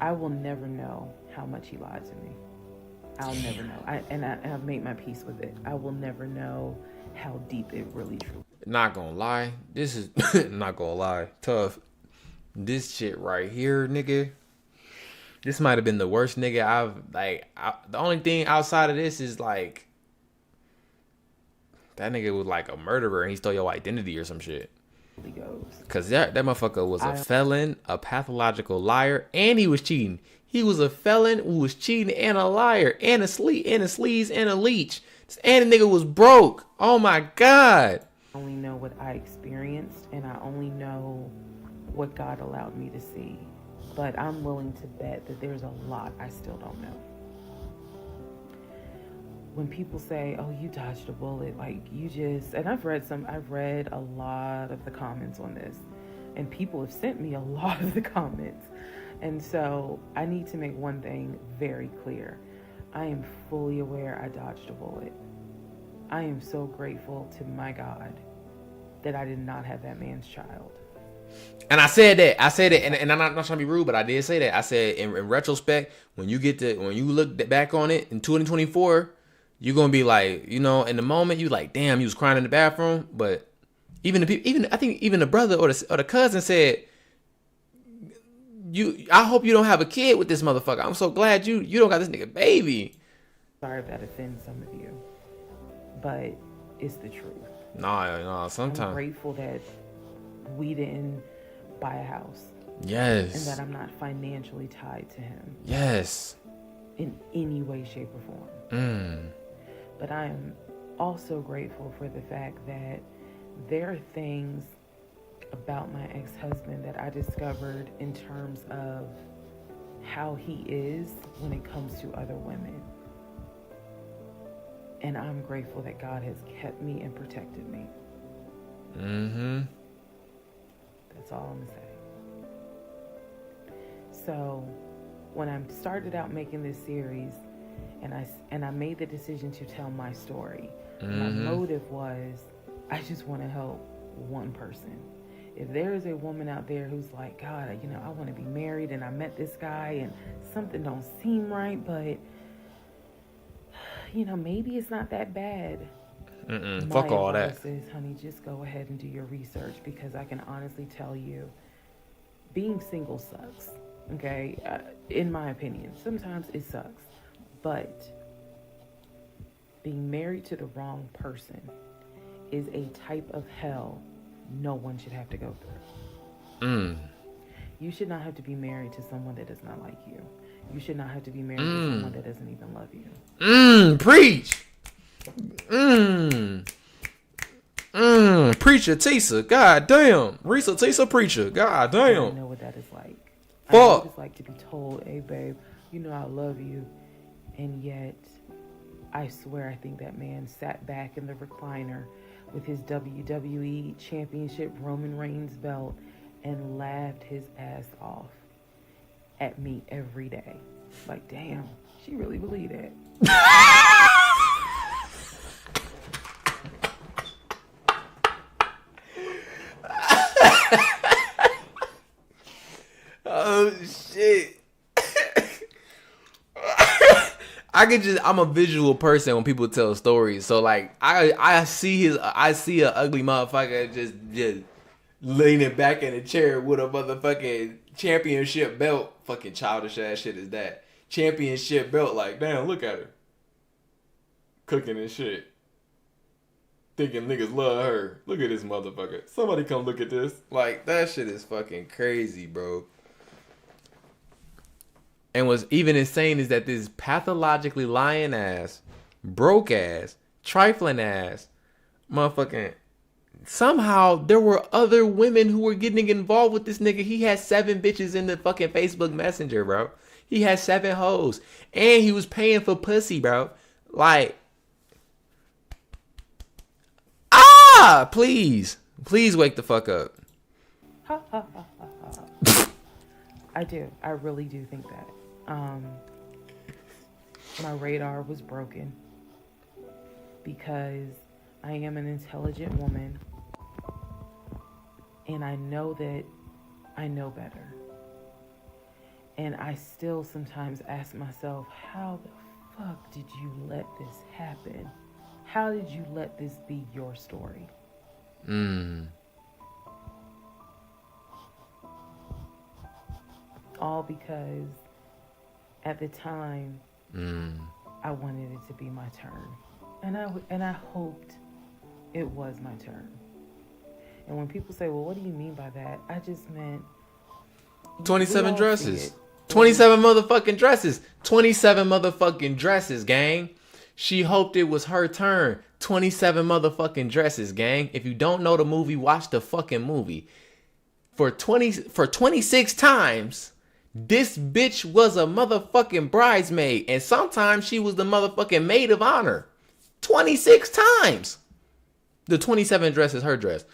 I will never know how much he lied to me. I'll never know. I've made my peace with it. I will never know how deep it really truly. Not gonna lie. This is not gonna lie. Tough. This shit right here, nigga. This might have been the worst nigga the only thing outside of this is like that nigga was like a murderer and he stole your identity or some shit. Cause that motherfucker was a felon, a pathological liar, and he was cheating. He was a felon who was cheating and a liar and a sleaze and a leech. And the nigga was broke. Oh my God. I only know what I experienced and I only know what God allowed me to see. But I'm willing to bet that there's a lot I still don't know. When people say, oh, you dodged a bullet, like you just, and I've read a lot of the comments on this, and people have sent me a lot of the comments. And so I need to make one thing very clear. I am fully aware I dodged a bullet. I am so grateful to my God that I did not have that man's child. And I said that, and I'm not trying to be rude, but I did say that. I said in retrospect, when you look back on it in 2024, you're gonna be like, in the moment you like, damn, you was crying in the bathroom. But I think even the brother or the cousin said, I hope you don't have a kid with this motherfucker. I'm so glad you don't got this nigga baby. Sorry if that offends some of you, but it's the truth. No, sometimes I'm grateful that we didn't buy a house. Yes. And that I'm not financially tied to him. Yes. In any way, shape, or form. But I am also grateful for the fact that there are things about my ex-husband that I discovered in terms of how he is when it comes to other women. And I'm grateful that God has kept me and protected me. That's all I'm gonna say. So when I started out making this series and I made the decision to tell my story, my motive was I just want to help one person. If there is a woman out there who's like, God, I want to be married and I met this guy and something don't seem right, but maybe it's not that bad. Fuck all that. Says, honey, just go ahead and do your research, because I can honestly tell you, being single sucks. Okay, in my opinion, sometimes it sucks, but being married to the wrong person is a type of hell no one should have to go through. You should not have to be married to someone that does not like you. You should not have to be married to someone that doesn't even love you. Preach. Preacher Tisa. God damn. Risa Tisa preacher. God damn. I know what that is like. Fuck. I know what it's like to be told, hey babe, you know I love you. And yet, I swear I think that man sat back in the recliner with his WWE Championship Roman Reigns belt and laughed his ass off at me every day. Like, damn, she really believed that. Oh shit. I'm a visual person when people tell stories. So like I see an ugly motherfucker just leaning back in a chair with a motherfucking championship belt. Fucking childish ass shit is that. Championship belt, like, damn, look at her. Cooking and shit. Thinking niggas love her. Look at this motherfucker. Somebody come look at this. Like, that shit is fucking crazy, bro. And what's even insane is that this pathologically lying ass, broke ass, trifling ass, motherfucking, somehow there were other women who were getting involved with this nigga. He had 7 bitches in the fucking Facebook Messenger, bro. He had 7 hoes. And he was paying for pussy, bro. Like, please wake the fuck up. I do. I really do think that. My radar was broken because I am an intelligent woman and I know that I know better. And I still sometimes ask myself, how the fuck did you let this happen? How did you let this be your story? All because at the time, I wanted it to be my turn. And I hoped it was my turn. And when people say, well, what do you mean by that? I just meant 27 dresses. 27 motherfucking dresses. 27 motherfucking dresses, gang. She hoped it was her turn. 27 motherfucking dresses, gang. If you don't know the movie, watch the fucking movie. For 26 times, this bitch was a motherfucking bridesmaid. And sometimes she was the motherfucking maid of honor. 26 times. The 27 dress is her dress.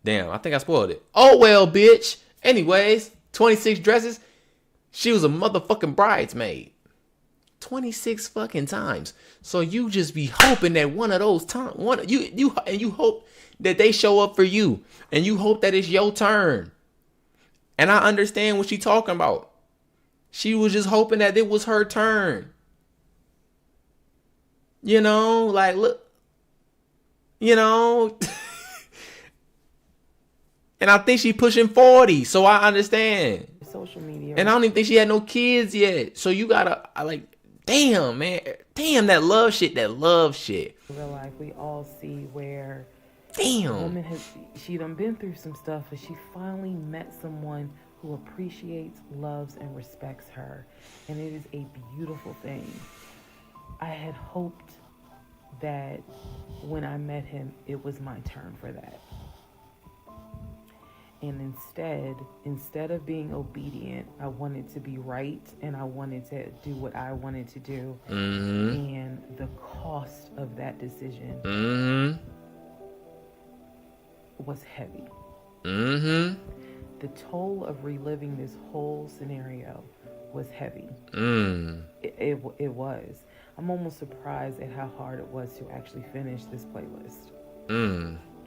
Damn, I think I spoiled it. Oh well, bitch. Anyways, 26 dresses. She was a motherfucking bridesmaid. 26 fucking times. So you just be hoping that one of those times, you hope that they show up for you, and you hope that it's your turn. And I understand what she talking about. She was just hoping that it was her turn. You know, like, look, you know. And I think she pushing 40, so I understand. Social media. And I don't even think she had no kids yet. So you gotta, damn, man. Damn, that love shit. In real life, we all see where damn. a woman she done been through some stuff, but she finally met someone who appreciates, loves, and respects her. And it is a beautiful thing. I had hoped that when I met him, it was my turn for that. And instead of being obedient, I wanted to be right, and I wanted to do what I wanted to do. And the cost of that decision was heavy. The toll of reliving this whole scenario was heavy. It was. I'm almost surprised at how hard it was to actually finish this playlist.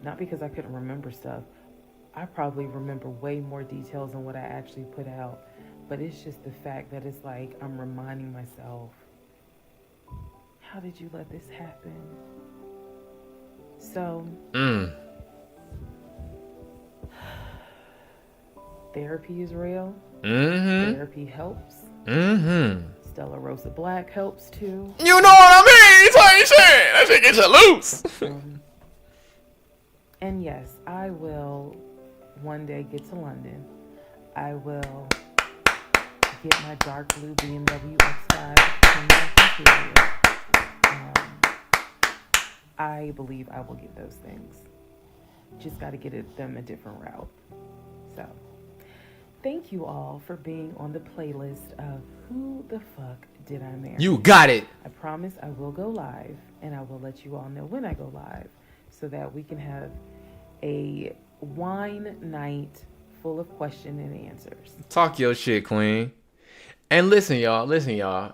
Not because I couldn't remember stuff. I probably remember way more details than what I actually put out. But it's just the fact that it's like I'm reminding myself, how did you let this happen? So, therapy is real. Therapy helps. Stella Rosa Black helps too. You know what I mean? That's what you saying. That shit gets you loose. And yes, I will one day get to London. I will get my dark blue BMW X5 interior. Um, I believe I will get those things. Just got to get them a different route. So, thank you all for being on the playlist of Who the Fuck Did I Marry? You got it. I promise I will go live, and I will let you all know when I go live so that we can have a wine night full of question and answers. Talk your shit, queen. And listen, y'all.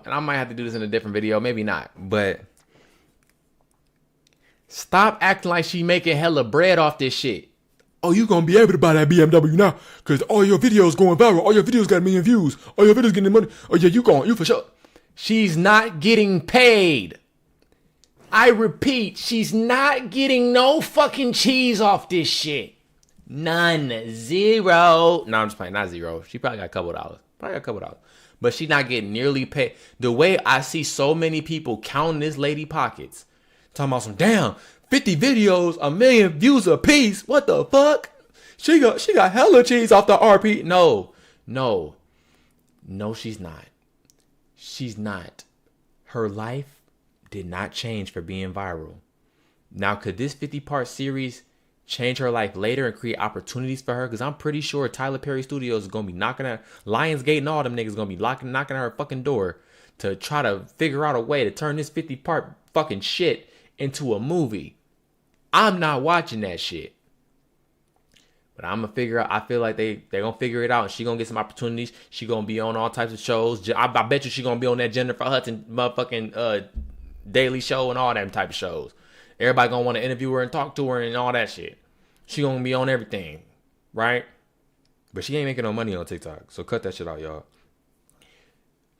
And I might have to do this in a different video, maybe not. But stop acting like she making hella bread off this shit. Oh, you gonna be able to buy that BMW now, cause all your videos going viral. All your videos got 1 million views. All your videos getting money. Oh yeah, you for sure. She's not getting paid. I repeat, she's not getting no fucking cheese off this shit. None. Zero. No, I'm just playing. Not zero. She probably got a couple dollars. But she's not getting nearly paid. The way I see so many people counting this lady pockets, talking about some damn 50 videos, 1 million views a piece. What the fuck? She got hella cheese off the RP. No, she's not. She's not. Her life did not change for being viral. Now, could this 50-part series change her life later and create opportunities for her? Because I'm pretty sure Tyler Perry Studios is going to be knocking at Lionsgate and all them niggas going to be knocking at her fucking door to try to figure out a way to turn this 50-part fucking shit into a movie. I'm not watching that shit. But I'm going to figure out, I feel like they're going to figure it out and she going to get some opportunities. She going to be on all types of shows. I bet you she going to be on that Jennifer Hudson motherfucking Daily Show and all them type of shows. Everybody going to want to interview her and talk to her and all that shit. She going to be on everything, right? But she ain't making no money on TikTok. So cut that shit out, y'all.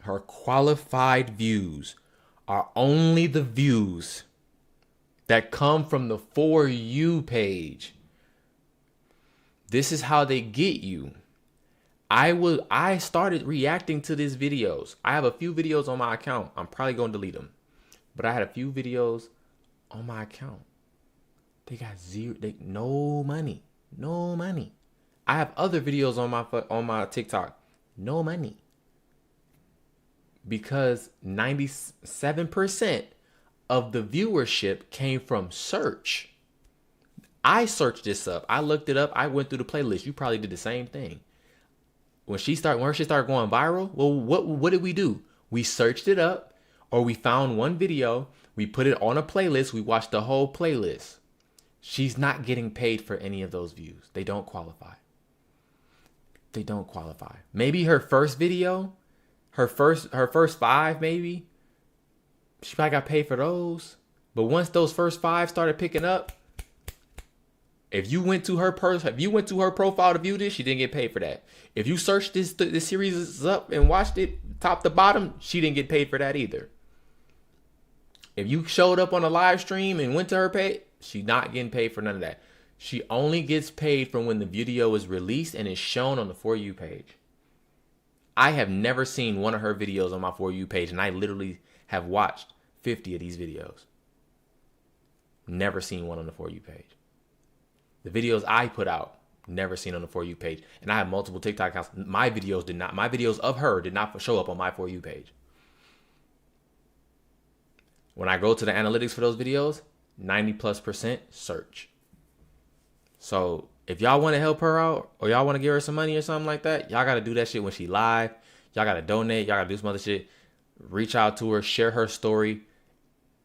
Her qualified views are only the views that come from the For You page. This is how they get you. I started reacting to these videos. I have a few videos on my account. I'm probably going to delete them. But I had a few videos on my account. They got no money. I have other videos on my TikTok. No money. Because 97% of the viewership came from search. I searched this up. I looked it up. I went through the playlist. You probably did the same thing. When she started going viral, well, what did we do? We searched it up, or we found one video, we put it on a playlist, we watched the whole playlist. She's not getting paid for any of those views. They don't qualify. Maybe her first video, her first 5 maybe, she probably got paid for those. But once those first 5 started picking up, if you went to her profile to view this, she didn't get paid for that. If you searched this series up and watched it top to bottom, she didn't get paid for that either. If you showed up on a live stream and went to her page, she's not getting paid for none of that. She only gets paid from when the video is released and is shown on the For You page. I have never seen one of her videos on my For You page, and I literally have watched 50 of these videos. Never seen one on the For You page. The videos I put out, never seen on the For You page. And I have multiple TikTok accounts. My videos of her did not show up on my For You page. When I go to the analytics for those videos, 90+% search. So if y'all want to help her out or y'all want to give her some money or something like that, y'all got to do that shit when she live. Y'all got to donate. Y'all got to do some other shit. Reach out to her. Share her story.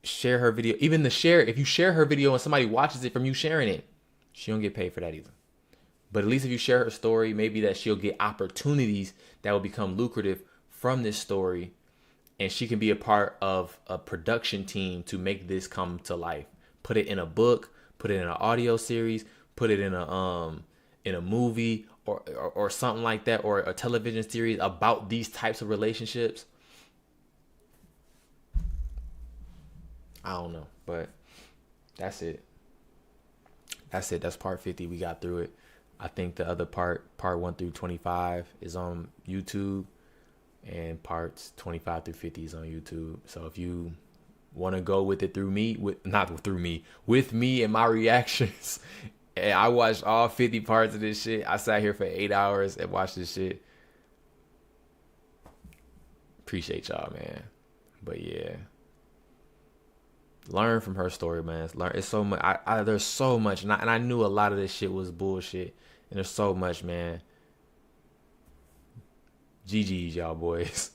Share her video. Even if you share her video and somebody watches it from you sharing it, she don't get paid for that either. But at least if you share her story, maybe that she'll get opportunities that will become lucrative from this story. And she can be a part of a production team to make this come to life. Put it in a book, put it in an audio series, put it in a movie or something like that, or a television series about these types of relationships. I don't know, but that's it. That's part 50. We got through it. I think the other part 1 through 25 is on YouTube, and parts 25 through 50 is on YouTube. So if you want to go with it with me and my reactions, And I watched all 50 parts of this shit. I sat here for 8 hours and watched this shit. Appreciate y'all, man. But yeah, learn from her story, man. It's so much. There's so much, and I knew a lot of this shit was bullshit. And there's so much, man. GG's, y'all boys.